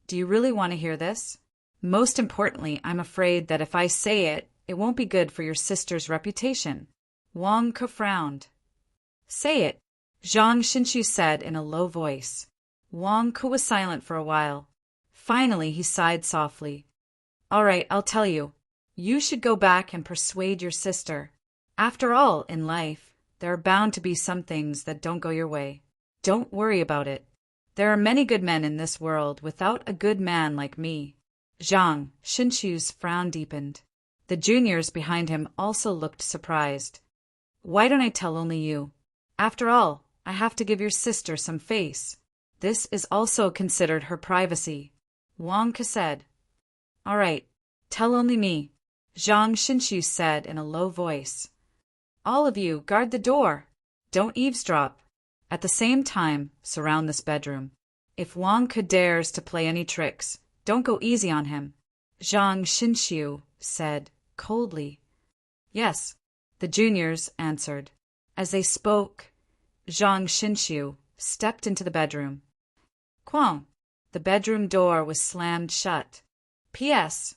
Do you really want to hear this? Most importantly, I'm afraid that if I say it, it won't be good for your sister's reputation. Wang Ke frowned. Say it, Zhang Xinxiu said in a low voice. Wang Ke was silent for a while. Finally, he sighed softly. All right, I'll tell you. You should go back and persuade your sister. After all, in life, there are bound to be some things that don't go your way. Don't worry about it. There are many good men in this world without a good man like me. Zhang Xinxiu's frown deepened. The juniors behind him also looked surprised. Why don't I tell only you? After all, I have to give your sister some face. This is also considered her privacy. Wang Ke said. All right, tell only me, Zhang Xinxiu said in a low voice. All of you, guard the door. Don't eavesdrop. At the same time, surround this bedroom. If Wang Ke dares to play any tricks, don't go easy on him. Zhang Xinxiu said coldly. Yes, the juniors answered. As they spoke, Zhang Xinxiu stepped into the bedroom. Quang! The bedroom door was slammed shut. P.S.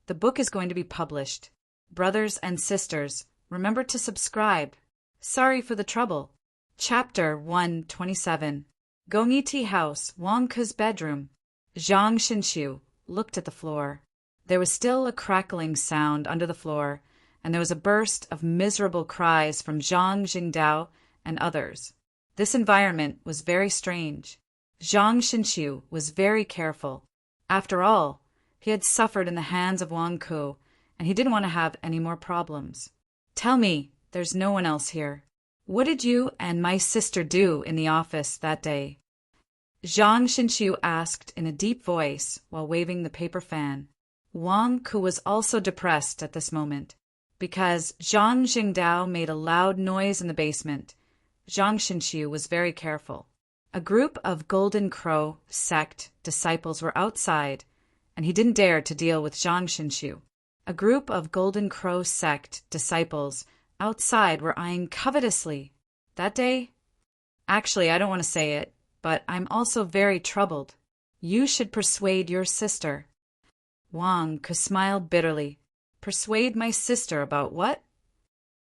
The book is going to be published. Brothers and sisters, remember to subscribe. Sorry for the trouble. Chapter 127. Gongyi Tea House, Wang Ke's bedroom. Zhang Xinxiu looked at the floor. There was still a crackling sound under the floor, and there was a burst of miserable cries from Zhang Jingdao and others. This environment was very strange. Zhang Xinxiu was very careful. After all, he had suffered in the hands of Wang Ke, and he didn't want to have any more problems. Tell me, there's no one else here. What did you and my sister do in the office that day? Zhang Xinxiu asked in a deep voice while waving the paper fan. Wang Ke was also depressed at this moment, because Zhang Jingdao made a loud noise in the basement. Zhang Xinxiu was very careful. A group of Golden Crow sect disciples were outside, and he didn't dare to deal with Zhang Xinxiu. A group of Golden Crow sect disciples outside were eyeing covetously. That day? Actually, I don't want to say it, but I'm also very troubled. You should persuade your sister. Wang Ke smiled bitterly. Persuade my sister about what?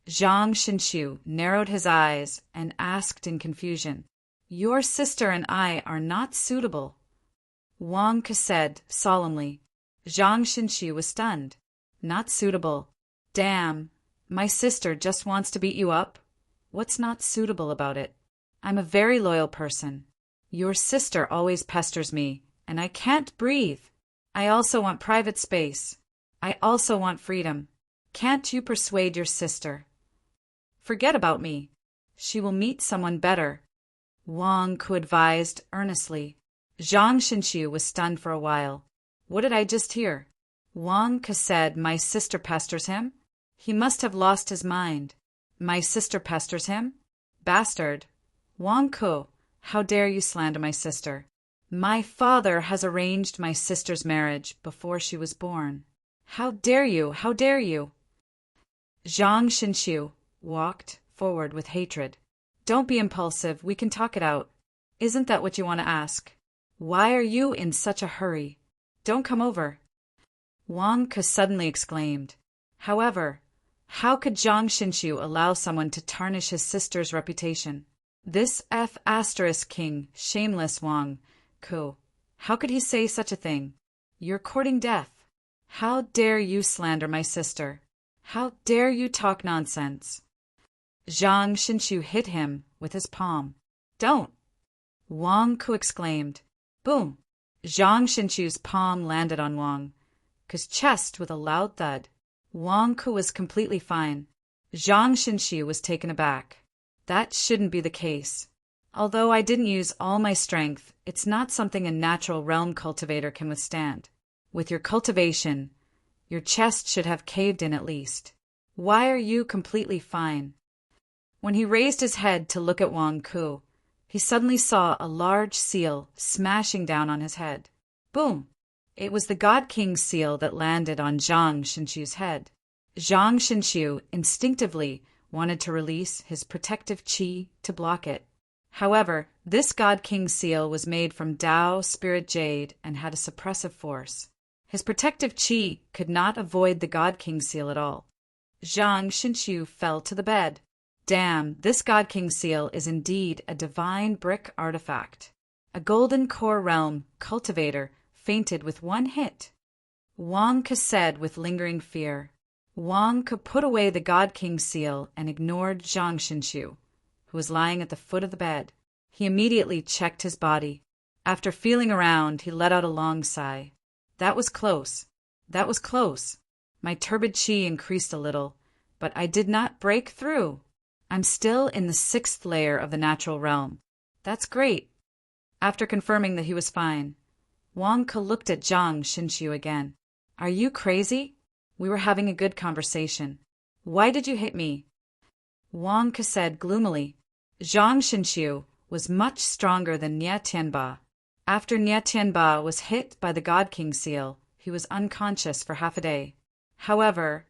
Zhang Xinxiu narrowed his eyes and asked in confusion. Your sister and I are not suitable. Wang Ke said solemnly. Zhang Xinxiu was stunned. Not suitable. Damn, my sister just wants to beat you up? What's not suitable about it? I'm a very loyal person. Your sister always pesters me, and I can't breathe. I also want private space. I also want freedom. Can't you persuade your sister? Forget about me. She will meet someone better. Wang Ke advised earnestly. Zhang Xinxiu was stunned for a while. What did I just hear? Wang Ke said my sister pesters him? He must have lost his mind. My sister pesters him? Bastard. Wang Ke, how dare you slander my sister? My father has arranged my sister's marriage before she was born. How dare you? How dare you? Zhang Xinxiu walked forward with hatred. Don't be impulsive. We can talk it out. Isn't that what you want to ask? Why are you in such a hurry? Don't come over. Wang Ke suddenly exclaimed. However, how could Zhang Xinxiu allow someone to tarnish his sister's reputation? This King, shameless Wang Ke. How could he say such a thing? You're courting death. How dare you slander my sister? How dare you talk nonsense? Zhang Xinxiu hit him with his palm. Don't! Wang Ke exclaimed. Boom! Zhang Xinxiu's palm landed on Wang Ke's chest with a loud thud. Wang Ke was completely fine. Zhang Xinxiu was taken aback. That shouldn't be the case. Although I didn't use all my strength, it's not something a natural realm cultivator can withstand. With your cultivation, your chest should have caved in at least. Why are you completely fine? When he raised his head to look at Wang Ke, he suddenly saw a large seal smashing down on his head. Boom! It was the God King's seal that landed on Zhang Xinxiu's head. Zhang Xinxiu instinctively wanted to release his protective qi to block it. However, this God King seal was made from Tao Spirit Jade and had a suppressive force. His protective qi could not avoid the God King seal at all. Zhang Xinxiu fell to the bed. Damn, this God King seal is indeed a divine brick artifact. A golden core realm cultivator fainted with one hit. Wang Ke said with lingering fear. Wang Ke put away the God King seal and ignored Zhang Xinxiu, who was lying at the foot of the bed. He immediately checked his body. After feeling around, he let out a long sigh. That was close. That was close. My turbid qi increased a little, but I did not break through. I'm still in the 6th layer of the natural realm. That's great. After confirming that he was fine, Wang Ke looked at Zhang Xinxiu again. Are you crazy? We were having a good conversation. Why did you hit me? Wang Ke said gloomily. Zhang Xinxiu was much stronger than Nie Tianba. After Nie Tianba was hit by the God King seal, he was unconscious for half a day. However,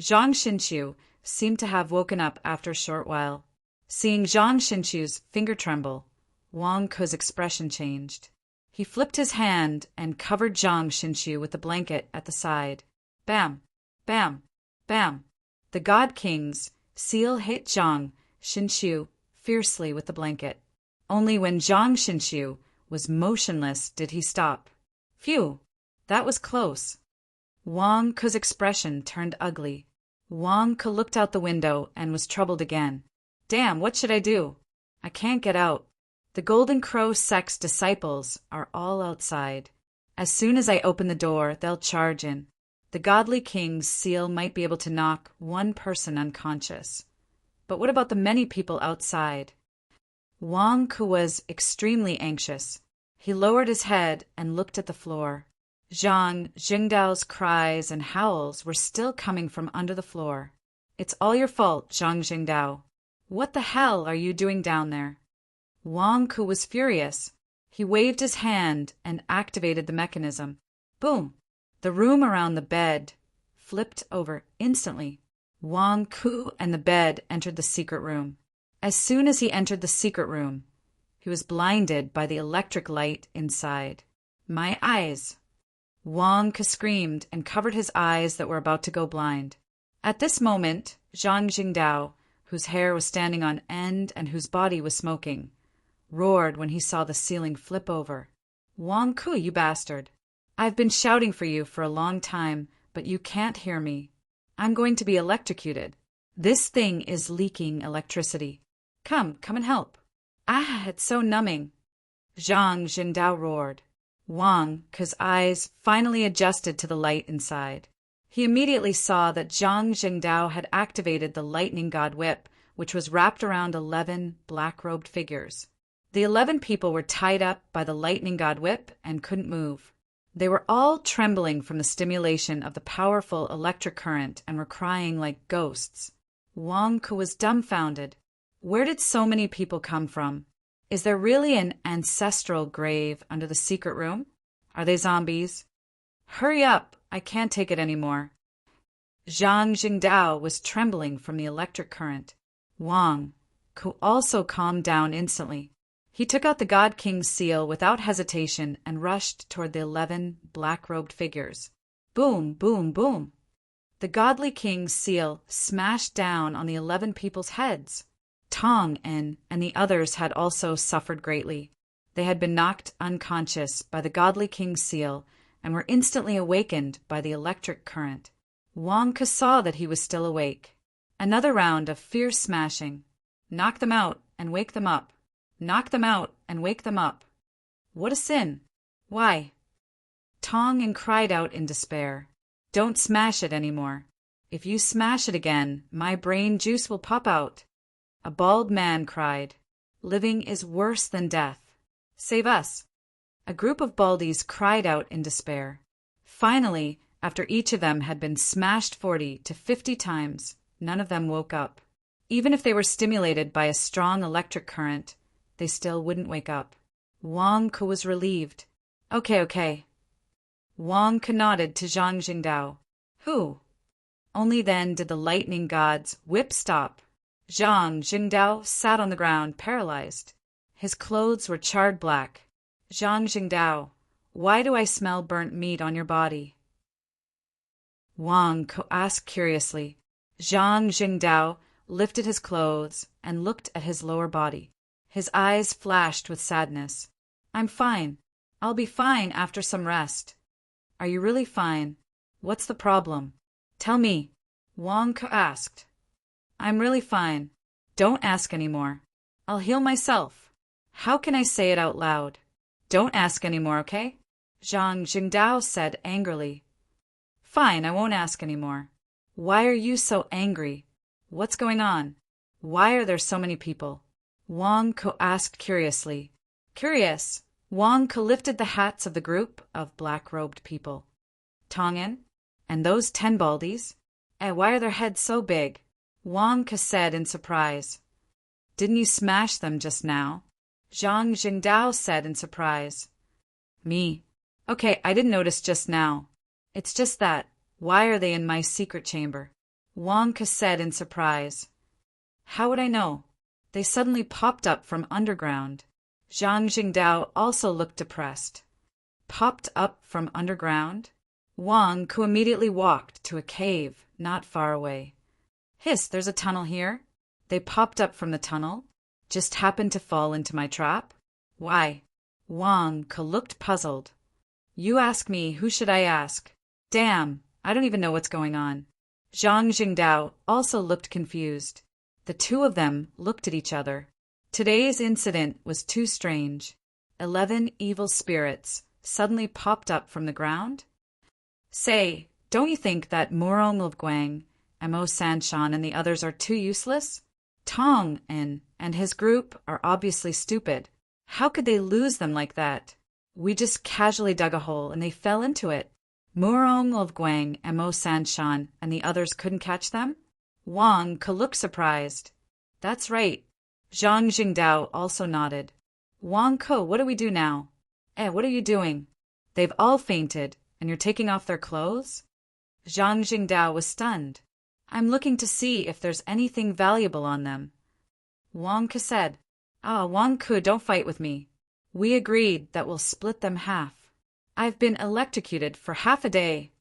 Zhang Xinxiu seemed to have woken up after a short while. Seeing Zhang Xinchu's finger tremble, Wang Ke's expression changed. He flipped his hand and covered Zhang Xinchu with the blanket at the side. Bam! Bam! Bam! The God King's seal hit Zhang Xinchu fiercely with the blanket. Only when Zhang Xinchu was motionless did he stop. Phew! That was close. Wang Ke's expression turned ugly. Wang Ke looked out the window and was troubled again. Damn, what should I do? I can't get out. The Golden Crow sect's disciples are all outside. As soon as I open the door, they'll charge in. The Godly King's seal might be able to knock one person unconscious. But what about the many people outside? Wang Ke was extremely anxious. He lowered his head and looked at the floor. Zhang Jingdao's cries and howls were still coming from under the floor. It's all your fault, Zhang Jingdao. What the hell are you doing down there? Wang Ke was furious. He waved his hand and activated the mechanism. Boom! The room around the bed flipped over instantly. Wang Ke and the bed entered the secret room. As soon as he entered the secret room, he was blinded by the electric light inside. My eyes! Wang Ke screamed and covered his eyes that were about to go blind. At this moment, Zhang Jingdao, whose hair was standing on end and whose body was smoking, roared when he saw the ceiling flip over. Wang Ke, you bastard! I've been shouting for you for a long time, but you can't hear me. I'm going to be electrocuted. This thing is leaking electricity. Come and help. Ah, it's so numbing. Zhang Jingdao roared. Wang Ke's eyes finally adjusted to the light inside. He immediately saw that Zhang Jingdao had activated the Lightning God Whip, which was wrapped around 11 black-robed figures. The 11 people were tied up by the Lightning God Whip and couldn't move. They were all trembling from the stimulation of the powerful electric current and were crying like ghosts. Wang Ke was dumbfounded. Where did so many people come from? Is there really an ancestral grave under the secret room? Are they zombies? Hurry up! I can't take it anymore. Zhang Jingdao was trembling from the electric current. Wang Ke also calmed down instantly. He took out the God King's seal without hesitation and rushed toward the 11 black-robed figures. Boom, boom, boom. The Godly King's seal smashed down on the 11 people's heads. Tong and the others had also suffered greatly. They had been knocked unconscious by the Godly King's seal and were instantly awakened by the electric current. Wang Ke saw that he was still awake. Another round of fierce smashing. Knock them out and wake them up. Knock them out and wake them up. What a sin! Why? Tong cried out in despair. Don't smash it anymore. If you smash it again, my brain juice will pop out. A bald man cried. Living is worse than death. Save us. A group of baldies cried out in despair. Finally, after each of them had been smashed 40 to 50 times, none of them woke up. Even if they were stimulated by a strong electric current, they still wouldn't wake up. Wang Ke was relieved. Okay. Wang Ke nodded to Zhang Jingdao. Who? Only then did the lightning god's whip stop. Zhang Jingdao sat on the ground, paralyzed. His clothes were charred black. Zhang Jingdao, why do I smell burnt meat on your body? Wang Ke asked curiously. Zhang Jingdao lifted his clothes and looked at his lower body. His eyes flashed with sadness. I'm fine. I'll be fine after some rest. Are you really fine? What's the problem? Tell me, Wang Ke asked. I'm really fine. Don't ask anymore. I'll heal myself. How can I say it out loud? Don't ask anymore, okay? Zhang Jingdao said angrily. Fine, I won't ask anymore. Why are you so angry? What's going on? Why are there so many people? Wang Ke asked curiously. Curious, Wang Ke lifted the hats of the group of black-robed people. Tongan? And those 10 baldies? And why are their heads so big? Wang Ke said in surprise. Didn't you smash them just now? Zhang Jingdao said in surprise. Me? Okay, I didn't notice just now. It's just that. Why are they in my secret chamber? Wang Ke said in surprise. How would I know? They suddenly popped up from underground. Zhang Jingdao also looked depressed. Popped up from underground? Wang Ku immediately walked to a cave not far away. Hiss, there's a tunnel here. They popped up from the tunnel. Just happened to fall into my trap? Why? Wang Ku looked puzzled. You ask me, who should I ask? Damn, I don't even know what's going on. Zhang Jingdao also looked confused. The two of them looked at each other. Today's incident was too strange. 11 evil spirits suddenly popped up from the ground? Say, don't you think that Murong of Guang, Mo Sanshan, and the others are too useless? Tong and his group are obviously stupid. How could they lose them like that? We just casually dug a hole and they fell into it. Murong of Guang, Mo Sanshan, and the others couldn't catch them? Wang Ku looked surprised. That's right. Zhang Jingdao also nodded. Wang Ku, what do we do now? What are you doing? They've all fainted, and you're taking off their clothes? Zhang Jingdao was stunned. I'm looking to see if there's anything valuable on them. Wang Ku said, Wang Ku, don't fight with me. We agreed that we'll split them half. I've been electrocuted for half a day.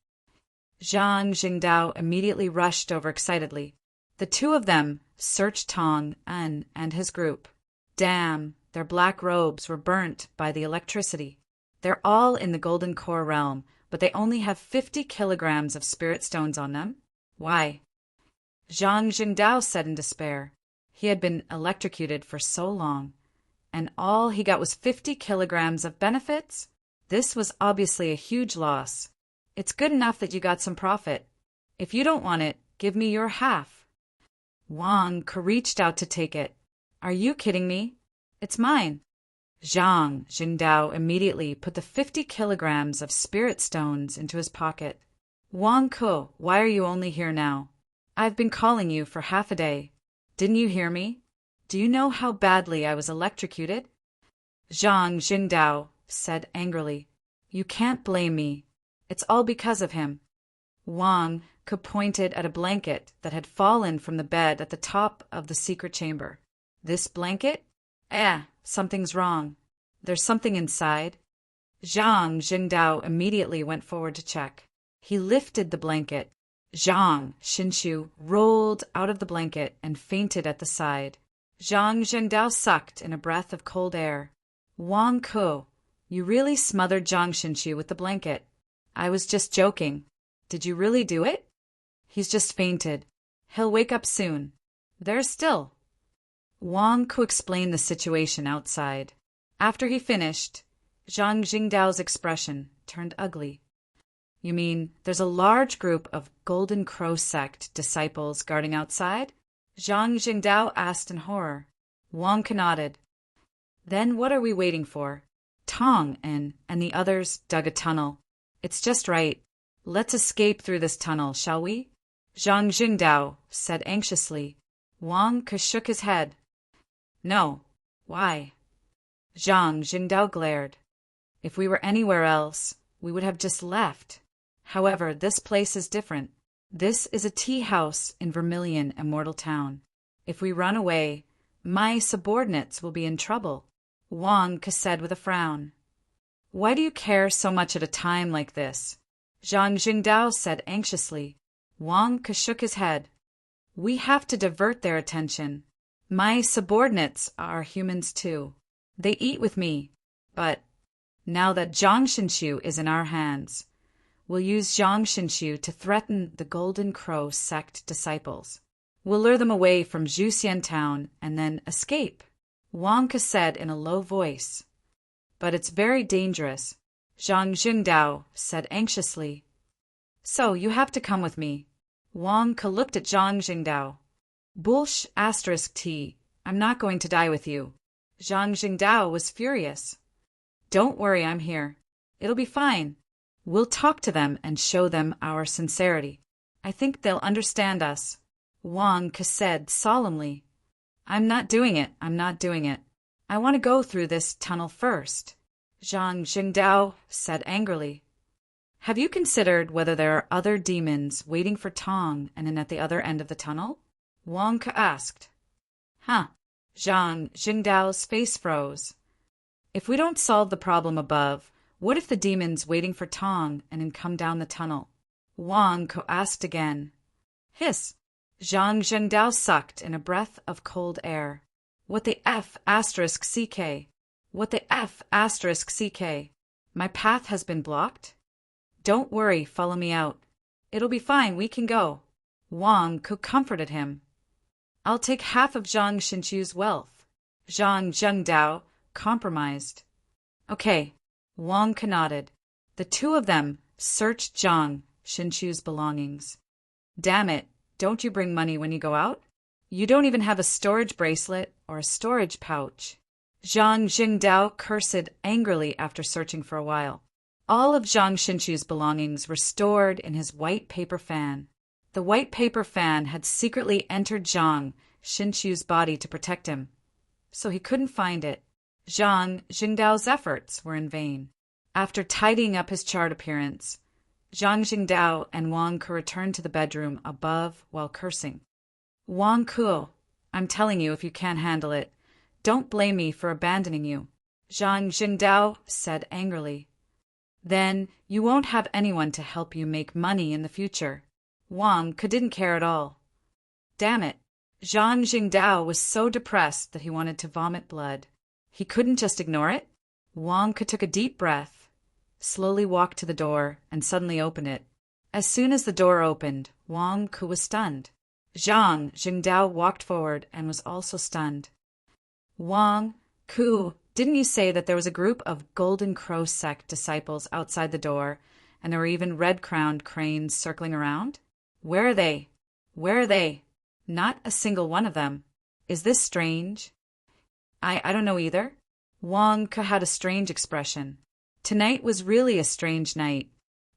Zhang Jingdao immediately rushed over excitedly. The two of them searched Tong and his group. Damn, their black robes were burnt by the electricity. They're all in the Golden Core realm, but they only have 50 kilograms of spirit stones on them. Why? Zhang Jingdao said in despair. He had been electrocuted for so long, and all he got was 50 kilograms of benefits? This was obviously a huge loss. It's good enough that you got some profit. If you don't want it, give me your half. Wang Ku reached out to take it. Are you kidding me? It's mine. Zhang Jingdao immediately put the 50 kilograms of spirit stones into his pocket. Wang Ku, why are you only here now? I've been calling you for half a day. Didn't you hear me? Do you know how badly I was electrocuted? Zhang Jingdao said angrily. You can't blame me. It's all because of him. Wang Ku pointed at a blanket that had fallen from the bed at the top of the secret chamber. This blanket? Something's wrong. There's something inside. Zhang Jingdao immediately went forward to check. He lifted the blanket. Zhang Xinshu rolled out of the blanket and fainted at the side. Zhang Jingdao sucked in a breath of cold air. Wang Ku, you really smothered Zhang Xinshu with the blanket. I was just joking. Did you really do it? He's just fainted. He'll wake up soon. There's still. Wang Ku explained the situation outside. After he finished, Zhang Jingdao's expression turned ugly. You mean there's a large group of Golden Crow sect disciples guarding outside? Zhang Jingdao asked in horror. Wang Ku nodded. Then what are we waiting for? Tong and the others dug a tunnel. It's just right. Let's escape through this tunnel, shall we? Zhang Jingdao said anxiously. Wang Ku shook his head. No. Why? Zhang Jingdao glared. If we were anywhere else, we would have just left. However, this place is different. This is a tea house in Vermilion Immortal Town. If we run away, my subordinates will be in trouble. Wang Ku said with a frown. Why do you care so much at a time like this? Zhang Jingdao said anxiously. Wang Ku shook his head. We have to divert their attention. My subordinates are humans too. They eat with me. But now that Zhang Xinshu is in our hands, we'll use Zhang Xinshu to threaten the Golden Crow sect disciples. We'll lure them away from Zhuxian Town and then escape. Wang Ku said in a low voice. But it's very dangerous, Zhang Jingdao said anxiously. So you have to come with me. Wang Ku looked at Zhang Jingdao. Bullsh *T. I'm not going to die with you. Zhang Jingdao was furious. Don't worry, I'm here. It'll be fine. We'll talk to them and show them our sincerity. I think they'll understand us. Wang Ku said solemnly. I'm not doing it. I want to go through this tunnel first. Zhang Jingdao said angrily. Have you considered whether there are other demons waiting for Tong and at the other end of the tunnel? Wang Ku asked. Zhang Jingdao's face froze. If we don't solve the problem above, what if the demon's waiting for Tong and come down the tunnel? Wang Ko asked again. Hiss! Zhang Jingdao sucked in a breath of cold air. What the F asterisk CK? What the F asterisk CK? My path has been blocked? Don't worry, follow me out. It'll be fine, we can go. Wang Ko comforted him. I'll take half of Zhang Xinchu's wealth. Zhang Zhengdao compromised. Okay, Wang Ko nodded. The two of them searched Zhang Xinchu's belongings. Damn it, don't you bring money when you go out? You don't even have a storage bracelet or a storage pouch. Zhang Jingdao cursed angrily after searching for a while. All of Zhang Xinchu's belongings were stored in his white paper fan. The white paper fan had secretly entered Zhang Xinchu's body to protect him, so he couldn't find it. Zhang Jingdao's efforts were in vain. After tidying up his charred appearance, Zhang Jingdao and Wang Ku returned to the bedroom above while cursing. Wang Ku, I'm telling you, if you can't handle it, don't blame me for abandoning you, Zhang Jingdao said angrily. Then you won't have anyone to help you make money in the future. Wang Ku didn't care at all. Damn it. Zhang Jingdao was so depressed that he wanted to vomit blood. He couldn't just ignore it. Wang Ku took a deep breath, slowly walked to the door, and suddenly opened it. As soon as the door opened, Wang Ku was stunned. Zhang Jingdao walked forward and was also stunned. Wang Ku, didn't you say that there was a group of Golden Crow sect disciples outside the door, and there were even red-crowned cranes circling around? Where are they? Where are they? Not a single one of them. Is this strange? I don't know either. Wang Ku had a strange expression. Tonight was really a strange night.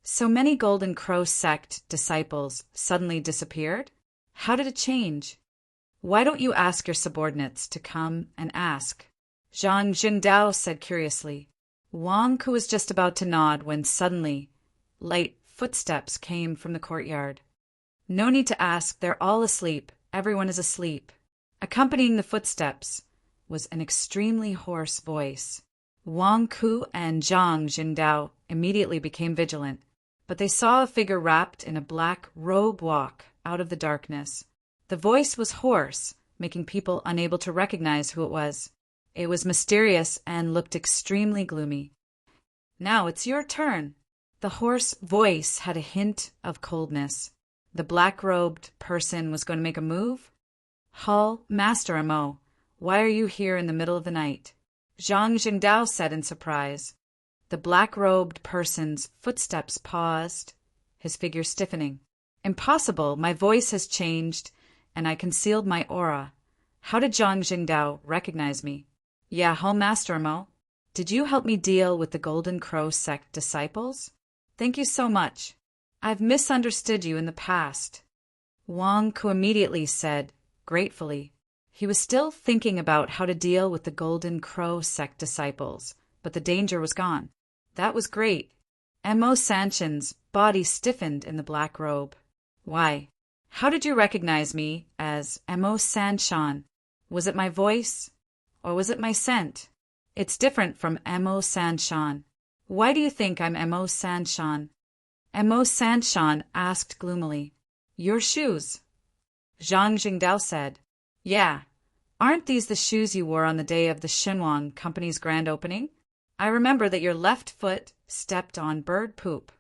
So many Golden Crow sect disciples suddenly disappeared? How did it change? Why don't you ask your subordinates to come and ask? Zhang Jingdao said curiously. Wang Ku was just about to nod when suddenly light footsteps came from the courtyard. No need to ask, they're all asleep. Everyone is asleep. Accompanying the footsteps was an extremely hoarse voice. Wang Ku and Zhang Jingdao immediately became vigilant, but they saw a figure wrapped in a black robe walk out of the darkness. The voice was hoarse, making people unable to recognize who it was. It was mysterious and looked extremely gloomy. Now it's your turn. The hoarse voice had a hint of coldness. The black-robed person was going to make a move? Hall, Master Mo, why are you here in the middle of the night? Zhang Jingdao said in surprise. The black-robed person's footsteps paused, his figure stiffening. Impossible, my voice has changed, and I concealed my aura. How did Zhang Jingdao recognize me? Yeah, Hall Master Mo. Did you help me deal with the Golden Crow sect disciples? Thank you so much. I've misunderstood you in the past. Wang Ku immediately said, gratefully. He was still thinking about how to deal with the Golden Crow sect disciples, but the danger was gone. That was great. Mo Sanshan's body stiffened in the black robe. Why? How did you recognize me as Mo Sanshan? Was it my voice? Or was it my scent? It's different from Mo Sanshan. Why do you think I'm Mo Sanshan? Mo Sanshan asked gloomily. Your shoes. Zhang Jingdao said. Yeah. Aren't these the shoes you wore on the day of the Shenwang Company's grand opening? I remember that your left foot stepped on bird poop.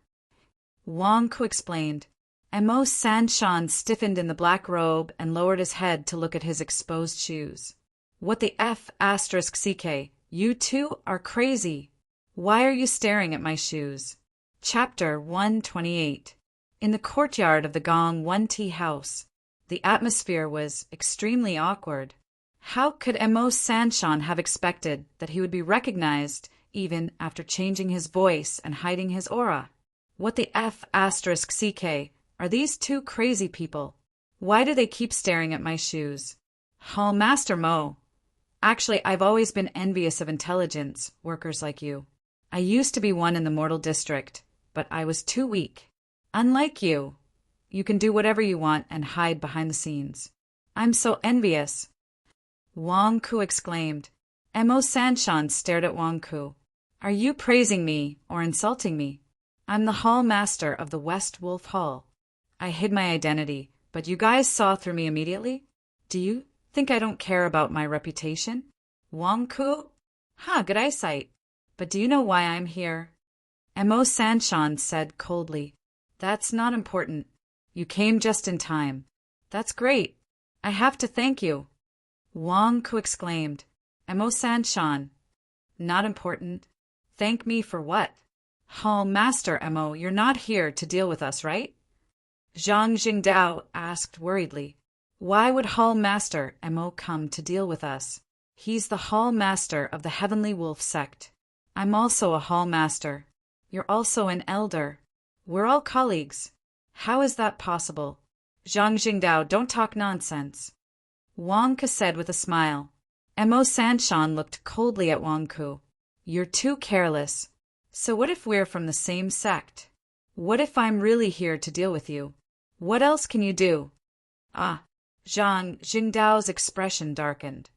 Wang Ku explained. Mo Sanshan stiffened in the black robe and lowered his head to look at his exposed shoes. What the F asterisk CK? You two are crazy. Why are you staring at my shoes? Chapter 128. In the courtyard of the Gong 1T house, the atmosphere was extremely awkward. How could Mo Sanshan have expected that he would be recognized even after changing his voice and hiding his aura? What the F asterisk CK? Are these two crazy people? Why do they keep staring at my shoes? Hall Master Mo. Actually, I've always been envious of intelligence, workers like you. I used to be one in the Mortal District, but I was too weak. Unlike you, you can do whatever you want and hide behind the scenes. I'm so envious. Wang Ku exclaimed. Mo Sanshan stared at Wang Ku. Are you praising me or insulting me? I'm the hall master of the West Wolf Hall. I hid my identity, but you guys saw through me immediately? Do you think I don't care about my reputation? Wang Ku? Good eyesight. But do you know why I'm here? Mo Sanshan said coldly. That's not important. You came just in time. That's great. I have to thank you. Wang Ku exclaimed. Mo Sanshan. Not important. Thank me for what? Hall Master Mo, you're not here to deal with us, right? Zhang Jingdao asked worriedly. Why would Hall Master Mo come to deal with us? He's the Hall Master of the Heavenly Wolf sect. I'm also a Hall Master. You're also an elder. We're all colleagues. How is that possible? Zhang Jingdao, don't talk nonsense. Wang Ku said with a smile. Mo Sanshan looked coldly at Wang Ku. You're too careless. So what if we're from the same sect? What if I'm really here to deal with you? What else can you do? Zhang Jingdao's expression darkened.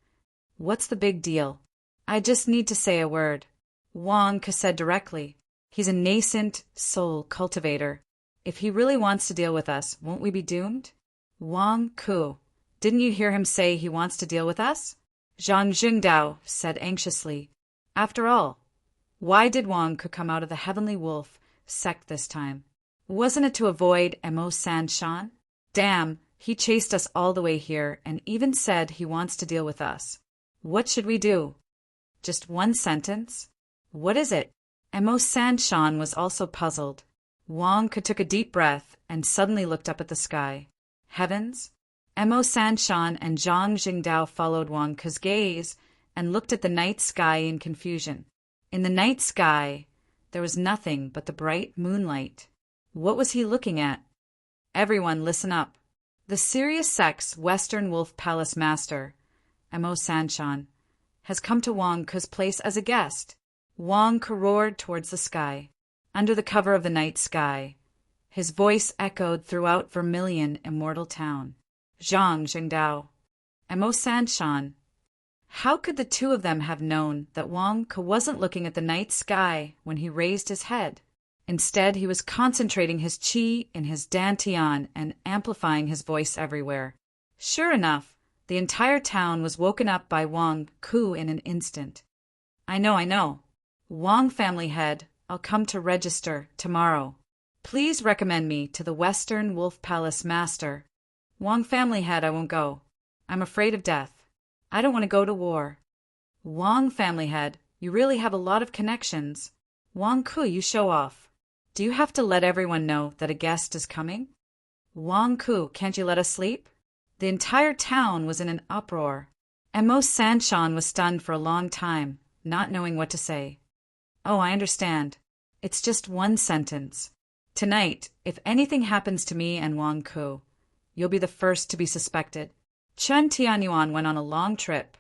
What's the big deal? I just need to say a word. Wang Ku said directly. He's a nascent soul cultivator. If he really wants to deal with us, won't we be doomed? Wang Ku, didn't you hear him say he wants to deal with us? Zhang Jingdao said anxiously. After all, why did Wang Ku come out of the Heavenly Wolf sect this time? Wasn't it to avoid Mo Sanshan? Damn, he chased us all the way here and even said he wants to deal with us. What should we do? Just one sentence? What is it? Mo Sanshan was also puzzled. Wang Ku took a deep breath and suddenly looked up at the sky. Heavens? Mo Sanshan and Zhang Jingdao followed Wang Ku's gaze and looked at the night sky in confusion. In the night sky, there was nothing but the bright moonlight. What was he looking at? Everyone listen up. The Sirius Sect's Western Wolf Palace Master, Mo Sanshan, has come to Wang Ku's place as a guest. Wang Ku roared towards the sky. Under the cover of the night sky, his voice echoed throughout Vermilion Immortal Town. Zhang Jingdao, Mo Sanshan. How could the two of them have known that Wang Ku wasn't looking at the night sky when he raised his head? Instead, he was concentrating his qi in his dantian and amplifying his voice everywhere. Sure enough, the entire town was woken up by Wang Ku in an instant. I know. Wang family head, I'll come to register tomorrow. Please recommend me to the Western Wolf Palace Master. Wang family head, I won't go. I'm afraid of death. I don't want to go to war. Wang family head, you really have a lot of connections. Wang Ku, you show off. Do you have to let everyone know that a guest is coming? Wang Ku, can't you let us sleep? The entire town was in an uproar. Mo Sanshan was stunned for a long time, not knowing what to say. Oh, I understand. It's just one sentence. Tonight, if anything happens to me and Wang Ku, you'll be the first to be suspected. Chen Tianyuan went on a long trip,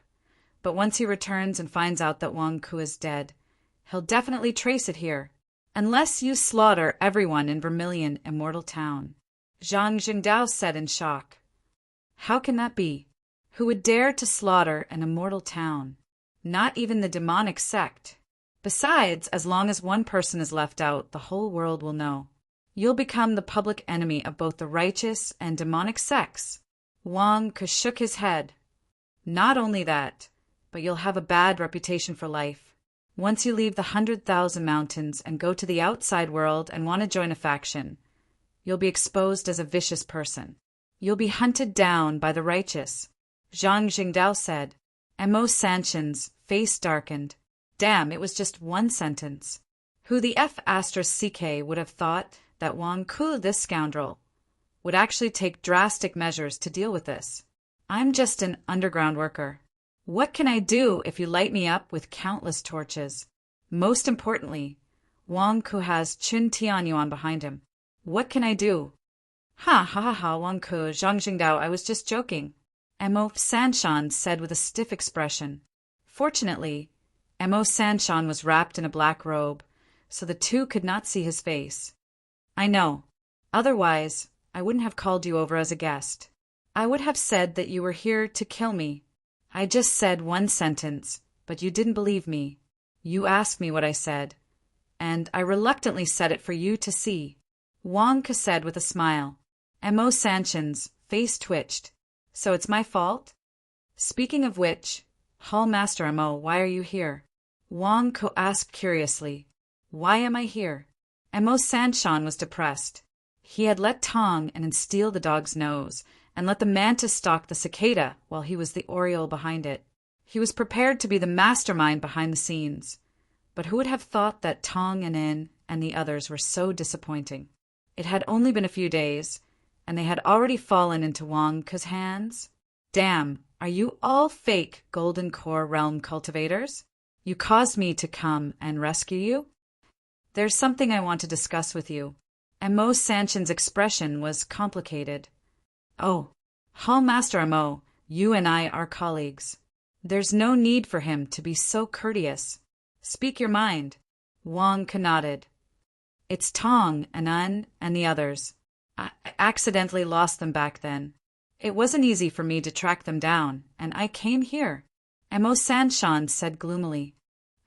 but once he returns and finds out that Wang Ku is dead, he'll definitely trace it here, unless you slaughter everyone in Vermilion Immortal Town. Zhang Jingdao said in shock. How can that be? Who would dare to slaughter an immortal town? Not even the demonic sect. Besides, as long as one person is left out, the whole world will know. You'll become the public enemy of both the righteous and demonic sects. Wang Ku shook his head. Not only that, but you'll have a bad reputation for life. Once you leave the 100,000 mountains and go to the outside world and want to join a faction, you'll be exposed as a vicious person. You'll be hunted down by the righteous. Zhang Jingdao said. Mo Sanshan's face darkened. Damn, it was just one sentence. Who the F***ck would have thought that Wang Ku, this scoundrel, would actually take drastic measures to deal with this? I'm just an underground worker. What can I do if you light me up with countless torches? Most importantly, Wang Ku has Chen Tianyuan behind him. What can I do? Ha, Wang Ku, Zhang Jingdao, I was just joking. Mo Sanshan said with a stiff expression. Fortunately, Mo Sanshan was wrapped in a black robe, so the two could not see his face. I know. Otherwise, I wouldn't have called you over as a guest. I would have said that you were here to kill me. I just said one sentence, but you didn't believe me. You asked me what I said, and I reluctantly said it for you to see. Wang Ke said with a smile. Mo Sanchen's face twitched. So it's my fault? Speaking of which, Hall Master Mo, why are you here? Wang Ke asked curiously. Why am I here? Mo Sanshan was depressed. He had let Tong and steal the dog's nose, and let the mantis stalk the cicada while he was the oriole behind it. He was prepared to be the mastermind behind the scenes. But who would have thought that Tong and In and the others were so disappointing? It had only been a few days, and they had already fallen into Wang Ke's hands. Damn, are you all fake Golden Core Realm cultivators? You caused me to come and rescue you? There's something I want to discuss with you. Mo Sanchen's expression was complicated. Oh, Hall Master Mo, you and I are colleagues. There's no need for him to be so courteous. Speak your mind. Wang Ke nodded. It's Tong and Un and the others. I accidentally lost them back then. It wasn't easy for me to track them down, and I came here. Mo Sanshan said gloomily.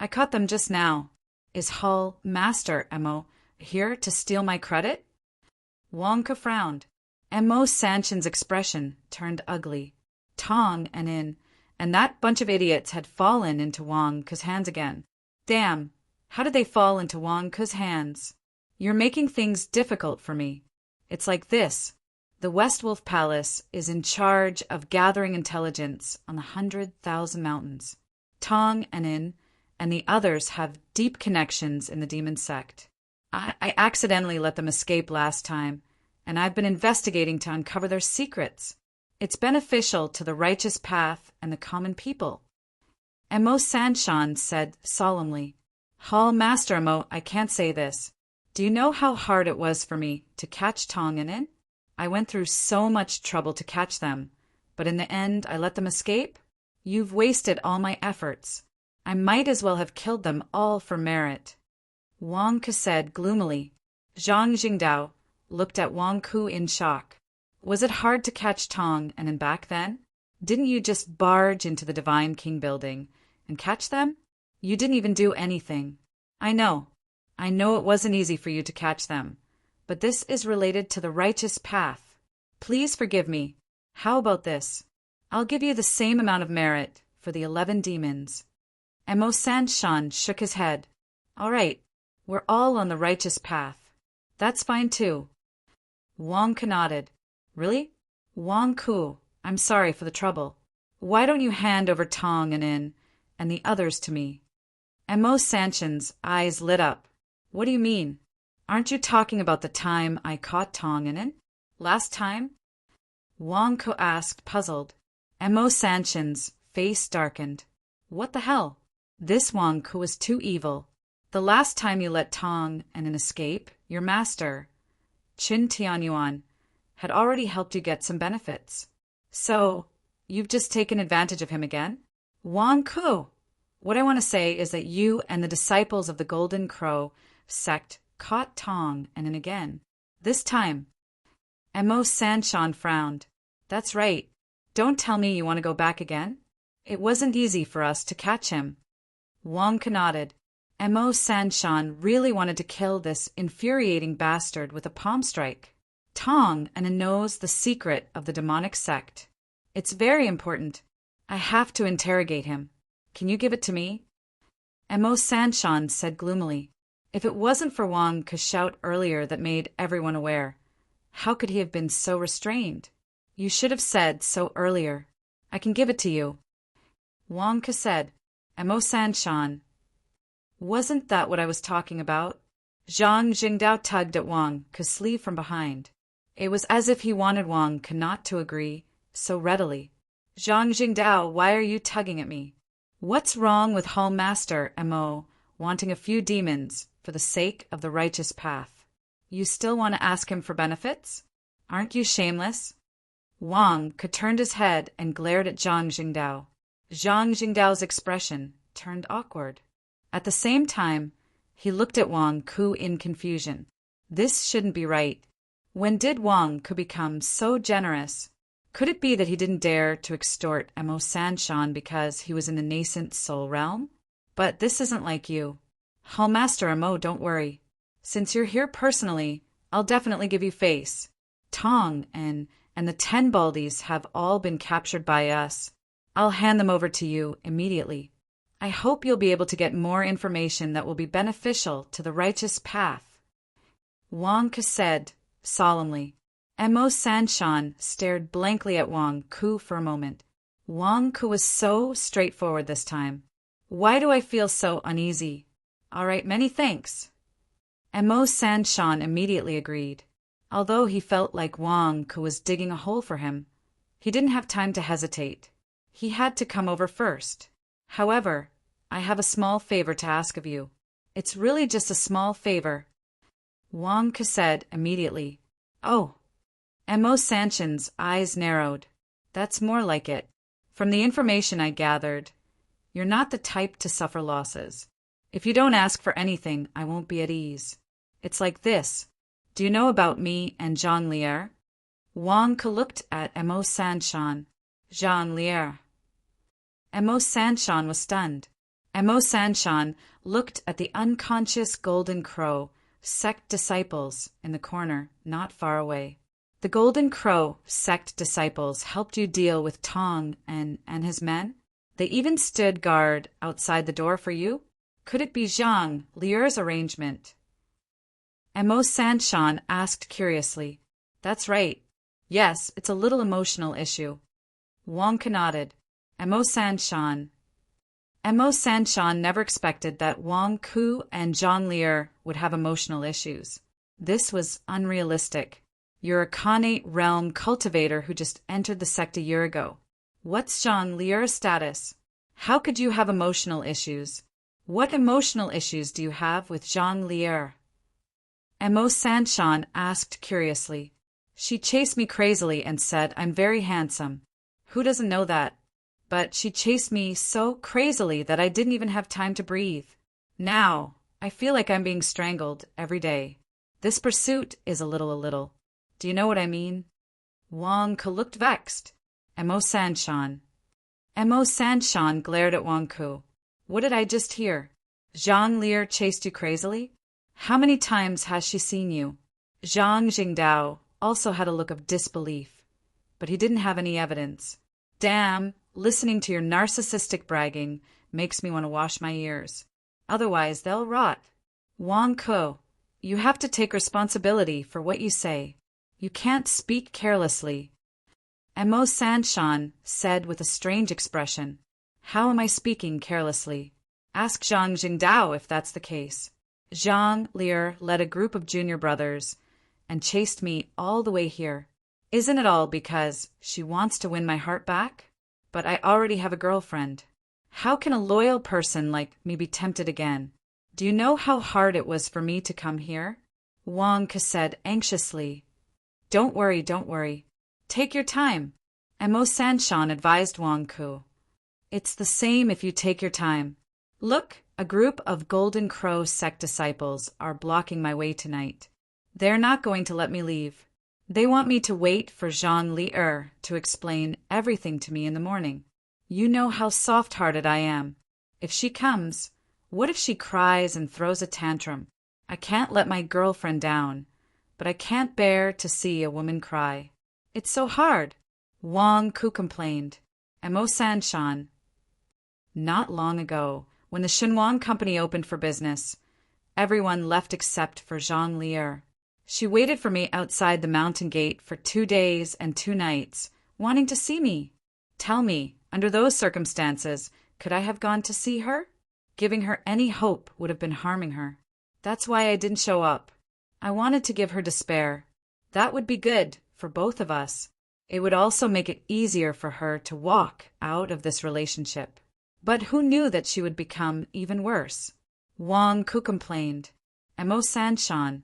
I caught them just now. Is Hall Master Mo here to steal my credit? Wang Ke frowned. Mo Sanchen's expression turned ugly. Tong and In and that bunch of idiots had fallen into Wang Ke's hands again. Damn, how did they fall into Wang Ke's hands? You're making things difficult for me. It's like this. The West Wolf Palace is in charge of gathering intelligence on the 100,000 mountains. Tong and In and the others have deep connections in the demon sect. I accidentally let them escape last time, and I've been investigating to uncover their secrets. It's beneficial to the righteous path and the common people. Mo Sanshan said solemnly. Hall Master Mo, I can't say this. Do you know how hard it was for me to catch Tong and In? I went through so much trouble to catch them, but in the end I let them escape? You've wasted all my efforts. I might as well have killed them all for merit. Wang Ke said gloomily. Zhang Jingdao looked at Wang Ke in shock. Was it hard to catch Tong and In back then? Didn't you just barge into the Divine King building and catch them? You didn't even do anything. I know it wasn't easy for you to catch them, but this is related to the righteous path. Please forgive me. How about this? I'll give you the same amount of merit for the 11 demons. Mo Sanshan shook his head. All right, we're all on the righteous path. That's fine too. Wang Ke nodded. Really? Wang Ke, I'm sorry for the trouble. Why don't you hand over Tong and In and the others to me? Mo Sanchen's eyes lit up. What do you mean? Aren't you talking about the time I caught Tong and In? Last time? Wang Ke asked, puzzled. Mo Sanchen's face darkened. What the hell? This Wang Ke was too evil. The last time you let Tong and In escape, your master, Qin Tianyuan, had already helped you get some benefits. So, you've just taken advantage of him again? Wang Ke! What I want to say is that you and the disciples of the Golden Crow sect caught Tong and In again. This time. Mo Sanshan frowned. That's right. Don't tell me you want to go back again? It wasn't easy for us to catch him. Wang Ke nodded. Mo Sanshan really wanted to kill this infuriating bastard with a palm strike. Tong and In knows the secret of the demonic sect. It's very important. I have to interrogate him. Can you give it to me? Mo Sanshan said gloomily. If it wasn't for Wang Ke's shout earlier that made everyone aware, how could he have been so restrained? You should have said so earlier. I can give it to you. Wang Ke said. Mo Sanshan. Wasn't that what I was talking about? Zhang Jingdao tugged at Wang Ke's sleeve from behind. It was as if he wanted Wang Ke not to agree so readily. Zhang Jingdao, why are you tugging at me? What's wrong with Hall Master Mo wanting a few demons for the sake of the righteous path? You still want to ask him for benefits? Aren't you shameless? Wang Ke turned his head and glared at Zhang Jingdao. Zhang Jingdao's expression turned awkward. At the same time, he looked at Wang Ke in confusion. This shouldn't be right. When did Wang Ke become so generous? Could it be that he didn't dare to extort Emo Sanshan because he was in the nascent soul realm? But this isn't like you. Hallmaster Emo, don't worry. Since you're here personally, I'll definitely give you face. Tong and the 10 Baldies have all been captured by us. I'll hand them over to you immediately. I hope you'll be able to get more information that will be beneficial to the righteous path. Wang Ke said, solemnly. Emo Sanshan stared blankly at Wang Ku for a moment. Wang Ku was so straightforward this time. Why do I feel so uneasy? All right, many thanks. Emo Sanshan immediately agreed. Although he felt like Wang Ku was digging a hole for him, he didn't have time to hesitate. He had to come over first. However, I have a small favor to ask of you. It's really just a small favor. Wang Ke said immediately. Oh. Emo Sanshan's eyes narrowed. That's more like it. From the information I gathered, you're not the type to suffer losses. If you don't ask for anything, I won't be at ease. It's like this. Do you know about me and Jean Lier? Wang Ke looked at Emo Sanshan. Jean Lier. Emo Sanshan was stunned. Emo Sanshan looked at the unconscious Golden Crow sect disciples in the corner, not far away. The Golden Crow sect disciples helped you deal with Tong and his men? They even stood guard outside the door for you? Could it be Zhang Lier's arrangement? Emo Sanshan asked curiously. That's right. Yes, it's a little emotional issue. Wang Ke nodded. Emo Sanshan never expected that Wang Ku and Jean Lier would have emotional issues. This was unrealistic. You're a Khanate realm cultivator who just entered the sect a year ago. What's Jean Lier's status? How could you have emotional issues? What emotional issues do you have with Jean Lier? Emo Sanshan asked curiously. She chased me crazily and said I'm very handsome. Who doesn't know that? But she chased me so crazily that I didn't even have time to breathe. Now, I feel like I'm being strangled every day. This pursuit is a little. Do you know what I mean? Wang Ke looked vexed. Emo Sanshan glared at Wang Ku. What did I just hear? Zhang Lier chased you crazily? How many times has she seen you? Zhang Jingdao also had a look of disbelief, but he didn't have any evidence. Damn, listening to your narcissistic bragging makes me want to wash my ears. Otherwise, they'll rot. Wang Ke, you have to take responsibility for what you say. You can't speak carelessly. Emo Sanshan said with a strange expression. How am I speaking carelessly? Ask Zhang Jingdao if that's the case. Zhang Lier led a group of junior brothers and chased me all the way here. Isn't it all because she wants to win my heart back? But I already have a girlfriend. How can a loyal person like me be tempted again? Do you know how hard it was for me to come here? Wang Ke said anxiously. Don't worry. Take your time. Emo Sanshan advised Wang Ke. It's the same if you take your time. Look, a group of Golden Crow sect disciples are blocking my way tonight. They're not going to let me leave. They want me to wait for Jean Lier to explain everything to me in the morning. You know how soft-hearted I am. If she comes, what if she cries and throws a tantrum? I can't let my girlfriend down, but I can't bear to see a woman cry. It's so hard. Wang Ke complained. Emo Sanshan. Not long ago, when the Shenhuang Company opened for business, everyone left except for Zhang Lier. She waited for me outside the mountain gate for 2 days and 2 nights, wanting to see me. Tell me, under those circumstances, could I have gone to see her? Giving her any hope would have been harming her. That's why I didn't show up. I wanted to give her despair. That would be good for both of us. It would also make it easier for her to walk out of this relationship. But who knew that she would become even worse? Wang Ke complained. Emo Sanshan.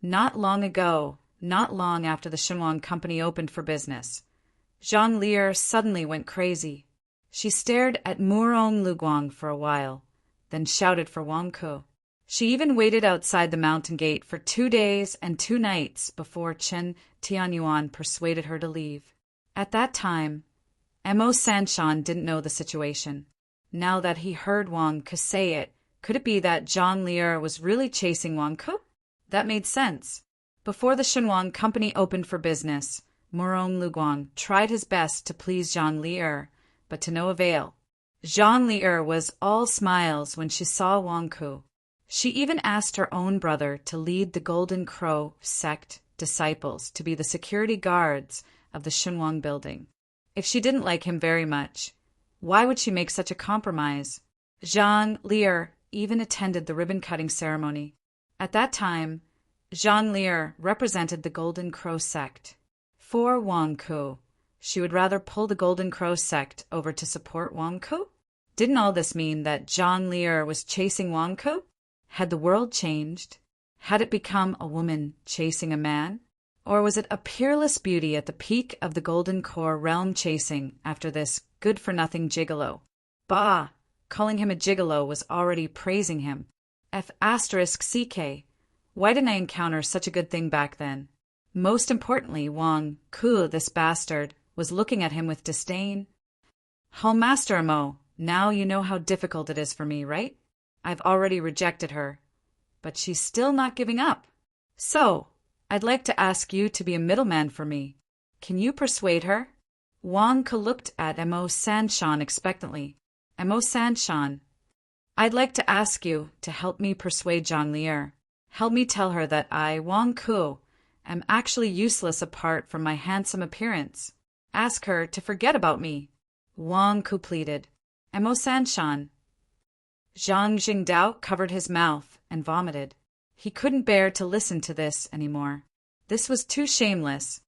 Not long ago, not long after the Shenhuang Company opened for business, Zhang Lier suddenly went crazy. She stared at Murong Luguang for a while, then shouted for Wang Ke. She even waited outside the mountain gate for 2 days and 2 nights before Chen Tianyuan persuaded her to leave. At that time, Mo Sanshan didn't know the situation. Now that he heard Wang Ke say it, could it be that Zhang Lier was really chasing Wang Ke? That made sense. Before the Shenhuang company opened for business, Morong Luguang tried his best to please Zhang Lier, but to no avail. Zhang Lier was all smiles when she saw Wang Ke. She even asked her own brother to lead the Golden Crow sect disciples to be the security guards of the Shenhuang building. If she didn't like him very much, why would she make such a compromise? Zhang Lier even attended the ribbon-cutting ceremony. At that time, Zhang Lier represented the Golden Crow sect. For Wang Ke, she would rather pull the Golden Crow sect over to support Wang Ke? Didn't all this mean that Zhang Lier was chasing Wang Ke? Had the world changed? Had it become a woman chasing a man? Or was it a peerless beauty at the peak of the Golden Core realm chasing after this good-for-nothing gigolo? Bah! Calling him a gigolo was already praising him. F***CK. Why didn't I encounter such a good thing back then? Most importantly, Wang Ke, this bastard, was looking at him with disdain. Master Mo, now you know how difficult it is for me, right? I've already rejected her, but she's still not giving up. So, I'd like to ask you to be a middleman for me. Can you persuade her? Wang Ke looked at Mo Sanshan expectantly. Mo Sanshan, I'd like to ask you to help me persuade Zhang Lier. Help me tell her that I, Wang Ke, am actually useless apart from my handsome appearance. Ask her to forget about me. Wang Ke pleaded. Mo Sanshan. Zhang Jingdao covered his mouth and vomited. He couldn't bear to listen to this anymore. This was too shameless.